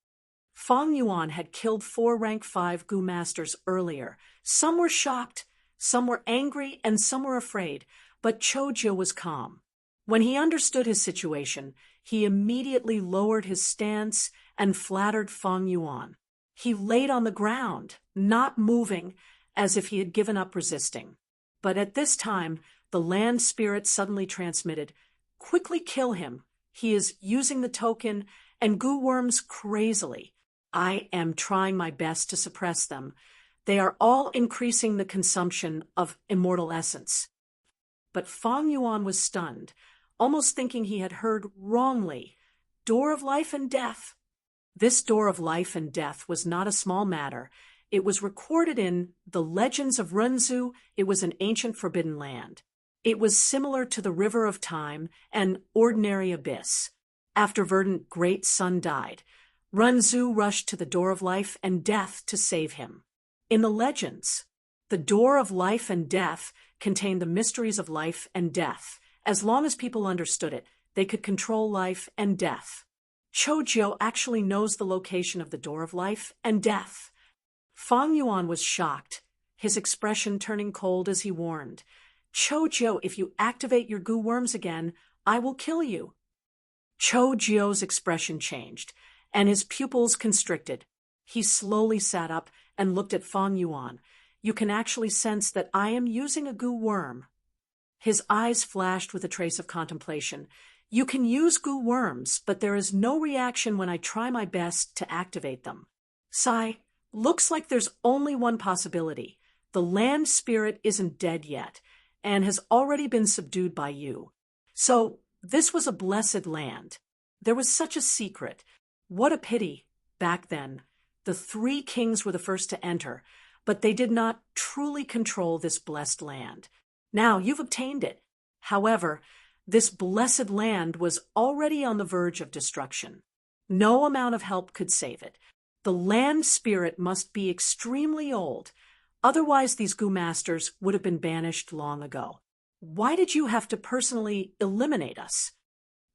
Feng Yuan had killed 4 rank 5 goo masters earlier. Some were shocked, some were angry, and some were afraid, but Chojo was calm. When he understood his situation, he immediately lowered his stance and flattered Feng Yuan. He laid on the ground, not moving, as if he had given up resisting. But at this time, the land spirit suddenly transmitted, "Quickly kill him. He is using the token and goo worms crazily. I am trying my best to suppress them. They are all increasing the consumption of immortal essence." But Feng Yuan was stunned, almost thinking he had heard wrongly. Door of Life and Death. This Door of Life and Death was not a small matter. It was recorded in the Legends of Runzu. It was an ancient forbidden land. It was similar to the River of Time, an ordinary abyss. After verdant great sun died, Runzu rushed to the Door of Life and Death to save him. In the legends, the Door of Life and Death contained the mysteries of life and death. As long as people understood it, they could control life and death. Chojo actually knows the location of the Door of Life and Death. Feng Yuan was shocked, his expression turning cold as he warned, "Chojo, if you activate your goo worms again, I will kill you." Chojo's expression changed, and his pupils constricted. He slowly sat up and looked at Feng Yuan. "You can actually sense that I am using a goo worm." His eyes flashed with a trace of contemplation. "You can use goo worms, but there is no reaction when I try my best to activate them. Sigh, looks like there's only one possibility. The land spirit isn't dead yet, and has already been subdued by you. So, this was a blessed land. There was such a secret. What a pity, back then. The 3 kings were the first to enter, but they did not truly control this blessed land. Now you've obtained it. However, this blessed land was already on the verge of destruction. No amount of help could save it. The land spirit must be extremely old. Otherwise, these Gu masters would have been banished long ago. Why did you have to personally eliminate us?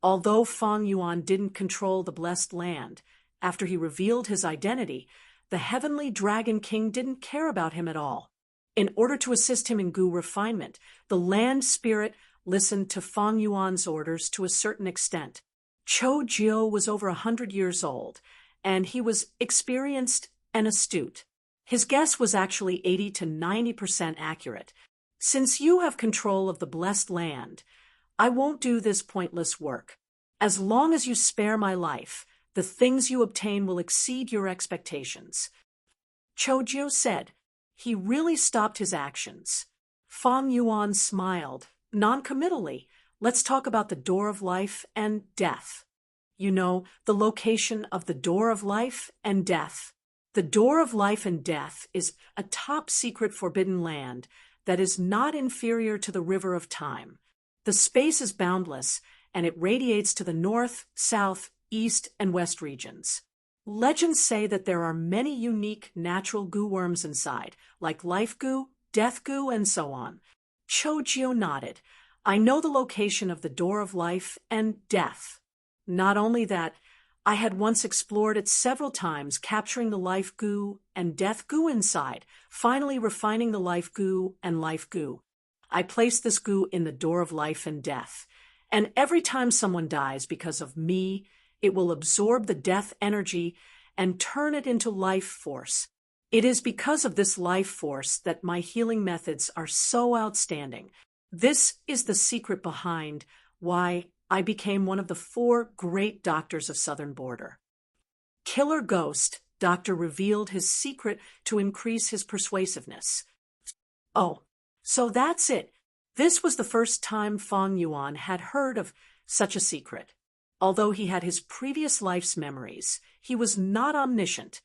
Although Feng Yuan didn't control the blessed land, after he revealed his identity, the heavenly Dragon King didn't care about him at all. In order to assist him in Gu refinement, the land spirit listened to Feng Yuan's orders to a certain extent. Chou Jiu was over 100 years old, and he was experienced and astute. His guess was actually 80 to 90% accurate. Since you have control of the blessed land, I won't do this pointless work. As long as you spare my life, the things you obtain will exceed your expectations. Chou Jiu said. He really stopped his actions. Feng Yuan smiled, non-committally. Let's talk about the door of life and death. You know, the location of the door of life and death. The door of life and death is a top-secret forbidden land that is not inferior to the river of time. The space is boundless, and it radiates to the north, south, east, and west regions. Legends say that there are many unique natural Gu worms inside, like life Gu, death Gu, and so on. Chou Jiu nodded. I know the location of the door of life and death. Not only that, I had once explored it several times, capturing the life Gu and death Gu inside, finally refining the life Gu and life Gu. I placed this Gu in the door of life and death, and every time someone dies because of me, it will absorb the death energy and turn it into life force. It is because of this life force that my healing methods are so outstanding. This is the secret behind why I became one of the 4 great doctors of Southern Border. Killer Ghost, Doctor revealed his secret to increase his persuasiveness. Oh, so that's it. This was the first time Feng Yuan had heard of such a secret. Although he had his previous life's memories, he was not omniscient.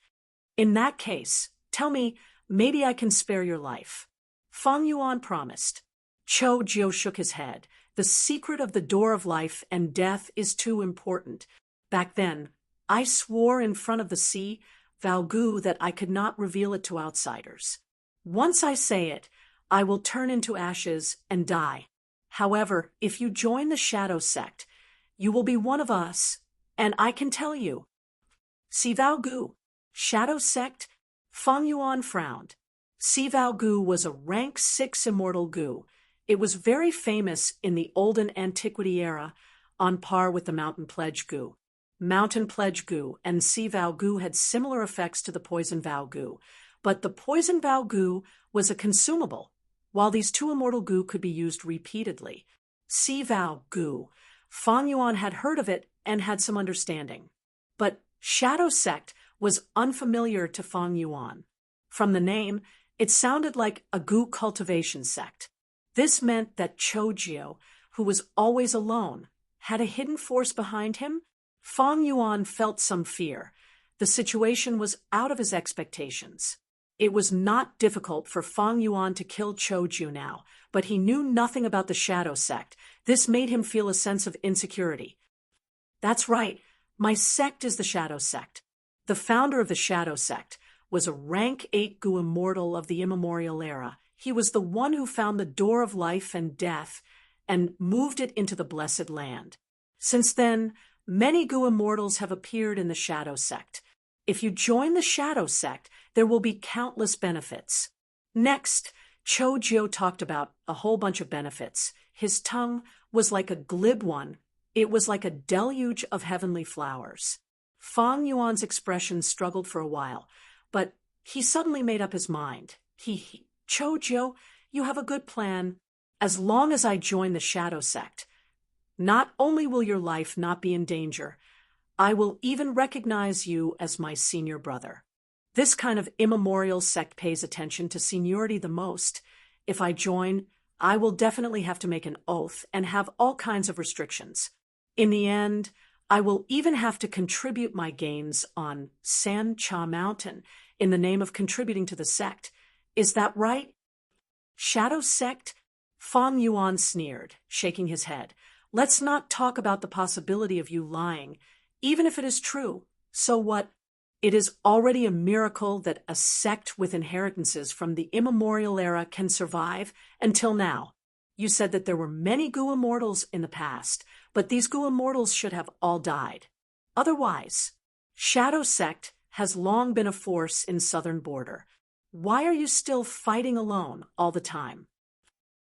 In that case, tell me, maybe I can spare your life. Feng Yuan promised. Chou Jiu shook his head. The secret of the door of life and death is too important. Back then, I swore in front of the sea, Val Gu, that I could not reveal it to outsiders. Once I say it, I will turn into ashes and die. However, if you join the Shadow Sect, you will be one of us, and I can tell you. Si Val Gu, Shadow Sect, Feng Yuan frowned. Si Val Gu was a rank 6 immortal Gu. It was very famous in the olden antiquity era, on par with the Mountain Pledge Gu. Mountain Pledge Gu and Si Val Gu had similar effects to the Poison Val Gu, but the Poison Val Gu was a consumable, while these 2 immortal Gu could be used repeatedly. Si Val Gu. Feng Yuan had heard of it and had some understanding. But Shadow Sect was unfamiliar to Feng Yuan. From the name, it sounded like a Gu cultivation sect. This meant that Chou Jiu, who was always alone, had a hidden force behind him. Feng Yuan felt some fear. The situation was out of his expectations. It was not difficult for Feng Yuan to kill Chou Jiu now, but he knew nothing about the Shadow Sect. This made him feel a sense of insecurity. That's right, my sect is the Shadow Sect. The founder of the Shadow Sect was a rank 8 Gu immortal of the immemorial era. He was the one who found the door of life and death and moved it into the blessed land. Since then, many Gu immortals have appeared in the Shadow Sect. If you join the Shadow Sect, there will be countless benefits. Next, Chou Jiu talked about a whole bunch of benefits. His tongue was like a glib one. It was like a deluge of heavenly flowers. Feng Yuan's expression struggled for a while, but he suddenly made up his mind. Chou Jiu, you have a good plan. As long as I join the Shadow Sect, not only will your life not be in danger, I will even recognize you as my senior brother. This kind of immemorial sect pays attention to seniority the most. If I join, I will definitely have to make an oath and have all kinds of restrictions. In the end, I will even have to contribute my gains on San Cha Mountain in the name of contributing to the sect. Is that right? Shadow Sect? Feng Yuan sneered, shaking his head. Let's not talk about the possibility of you lying, even if it is true. So what? It is already a miracle that a sect with inheritances from the immemorial era can survive until now. You said that there were many Gu immortals in the past, but these Gu immortals should have all died. Otherwise, Shadow Sect has long been a force in southern border. Why are you still fighting alone all the time?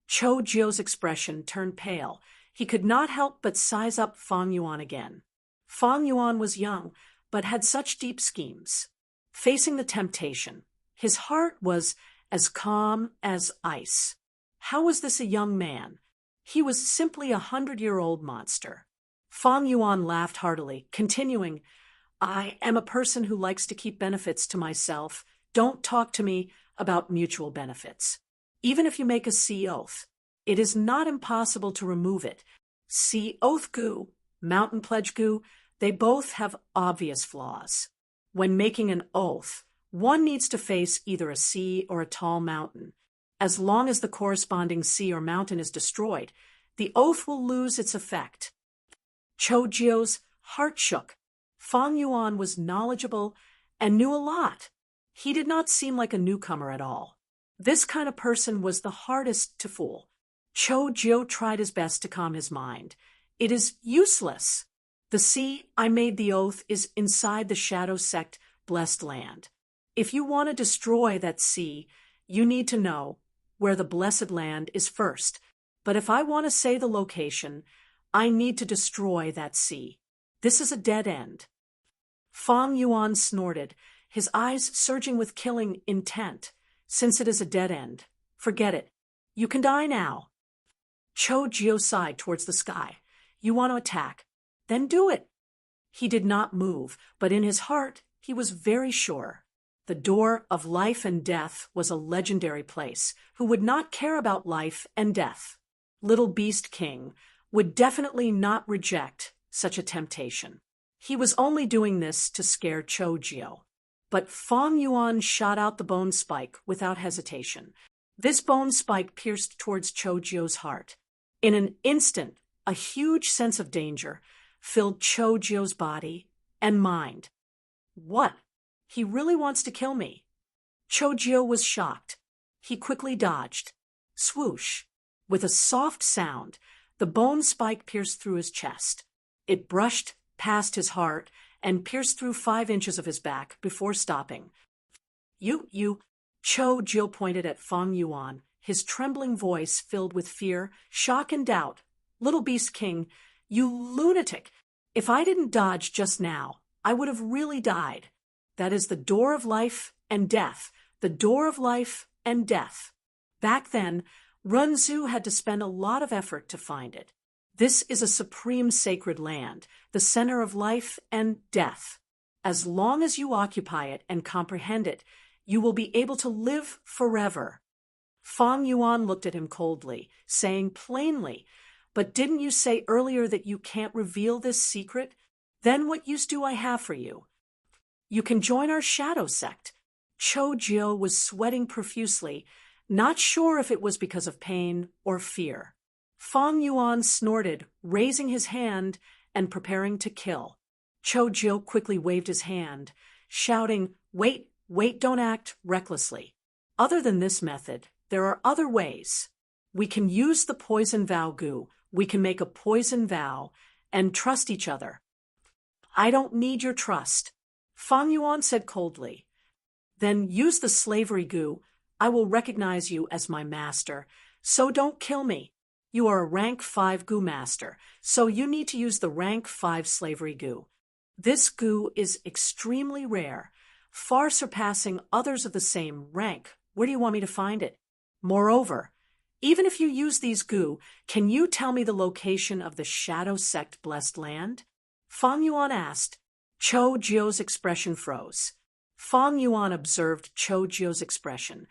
Cho Jio's expression turned pale. He could not help but size up Fang Yuan again. Fang Yuan was young, but had such deep schemes. Facing the temptation, his heart was as calm as ice. How was this a young man? He was simply 100-year-old monster. Fang Yuan laughed heartily, continuing, I am a person who likes to keep benefits to myself. Don't talk to me about mutual benefits. Even if you make a sea oath, it is not impossible to remove it. Sea oath Gu, mountain pledge Gu, they both have obvious flaws. When making an oath, one needs to face either a sea or a tall mountain. As long as the corresponding sea or mountain is destroyed, the oath will lose its effect. Cho Jio's heart shook. Fang Yuan was knowledgeable and knew a lot. He did not seem like a newcomer at all. This kind of person was the hardest to fool. Cho Jio tried his best to calm his mind. It is useless. The sea I made the oath is inside the Shadow Sect blessed land. If you want to destroy that sea, you need to know where the blessed land is first. But if I want to say the location, I need to destroy that sea. This is a dead end. Fang Yuan snorted, his eyes surging with killing intent. Since it is a dead end, forget it. You can die now. Cho Jio sighed towards the sky. You want to attack? Then do it. He did not move, but in his heart he was very sure. The door of life and death was a legendary place. Who would not care about life and death? Little Beast King would definitely not reject such a temptation. He was only doing this to scare Cho Jio. But Fang Yuan shot out the bone spike without hesitation. This bone spike pierced towards Cho Jio's heart. In an instant, a huge sense of danger filled Cho Jio's body and mind. What? He really wants to kill me. Cho Jio was shocked. He quickly dodged. Swoosh! With a soft sound, the bone spike pierced through his chest. It brushed past his heart and pierced through 5 inches of his back before stopping. You, Cho Jio pointed at Fang Yuan, his trembling voice filled with fear, shock, and doubt. Little Beast King, you lunatic! If I didn't dodge just now, I would have really died. That is the door of life and death, the door of life and death. Back then, Runzu had to spend a lot of effort to find it. This is a supreme sacred land, the center of life and death. As long as you occupy it and comprehend it, you will be able to live forever. Fang Yuan looked at him coldly, saying plainly, But didn't you say earlier that you can't reveal this secret? Then what use do I have for you? You can join our Shadow Sect. Cho Jio was sweating profusely, not sure if it was because of pain or fear. Fang Yuan snorted, raising his hand and preparing to kill. Cho Jio quickly waved his hand, shouting, Wait, don't act recklessly. Other than this method, there are other ways. We can use the poison vow Gu. We can make a poison vow and trust each other. I don't need your trust. Fang Yuan said coldly. Then use the slavery Gu. I will recognize you as my master, so don't kill me. You are a rank 5 Gu master, so you need to use the rank 5 slavery Gu. This Gu is extremely rare, far surpassing others of the same rank. Where do you want me to find it? Moreover, even if you use these Gu, can you tell me the location of the Shadow Sect blessed land? Fang Yuan asked. Cho Jio's expression froze. Fang Yuan observed Cho Jio's expression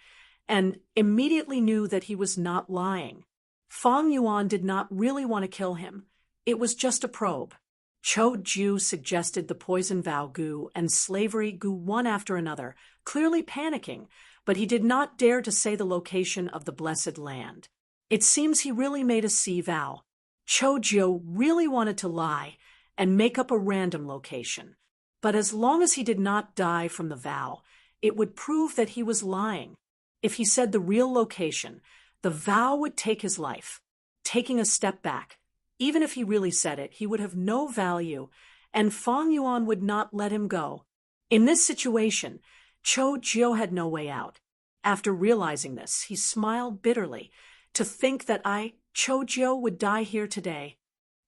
and immediately knew that he was not lying. Fang Yuan did not really want to kill him. It was just a probe. Cho Jio suggested the poison vow Gu and slavery Gu one after another, clearly panicking, but he did not dare to say the location of the blessed land. It seems he really made a sea vow. Cho Jio really wanted to lie and make up a random location. But as long as he did not die from the vow, it would prove that he was lying. If he said the real location, the vow would take his life. Taking a step back, even if he really said it, he would have no value, and Fang Yuan would not let him go. In this situation, Cho Jiu had no way out. After realizing this, he smiled bitterly. To think that I, Cho Jiu, would die here today.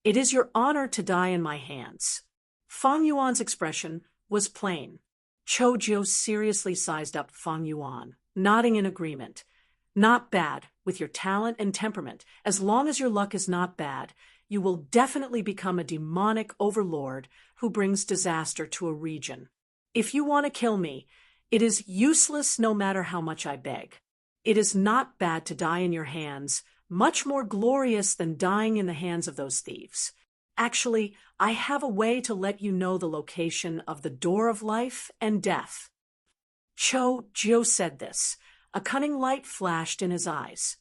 It is your honor to die in my hands. Fang Yuan's expression was plain. Cho Jiu seriously sized up Fang Yuan, nodding in agreement. Not bad, with your talent and temperament. As long as your luck is not bad, you will definitely become a demonic overlord who brings disaster to a region. If you want to kill me, it is useless no matter how much I beg. It is not bad to die in your hands, much more glorious than dying in the hands of those thieves. Actually, I have a way to let you know the location of the door of life and death. Cho Jiu said this. A cunning light flashed in his eyes.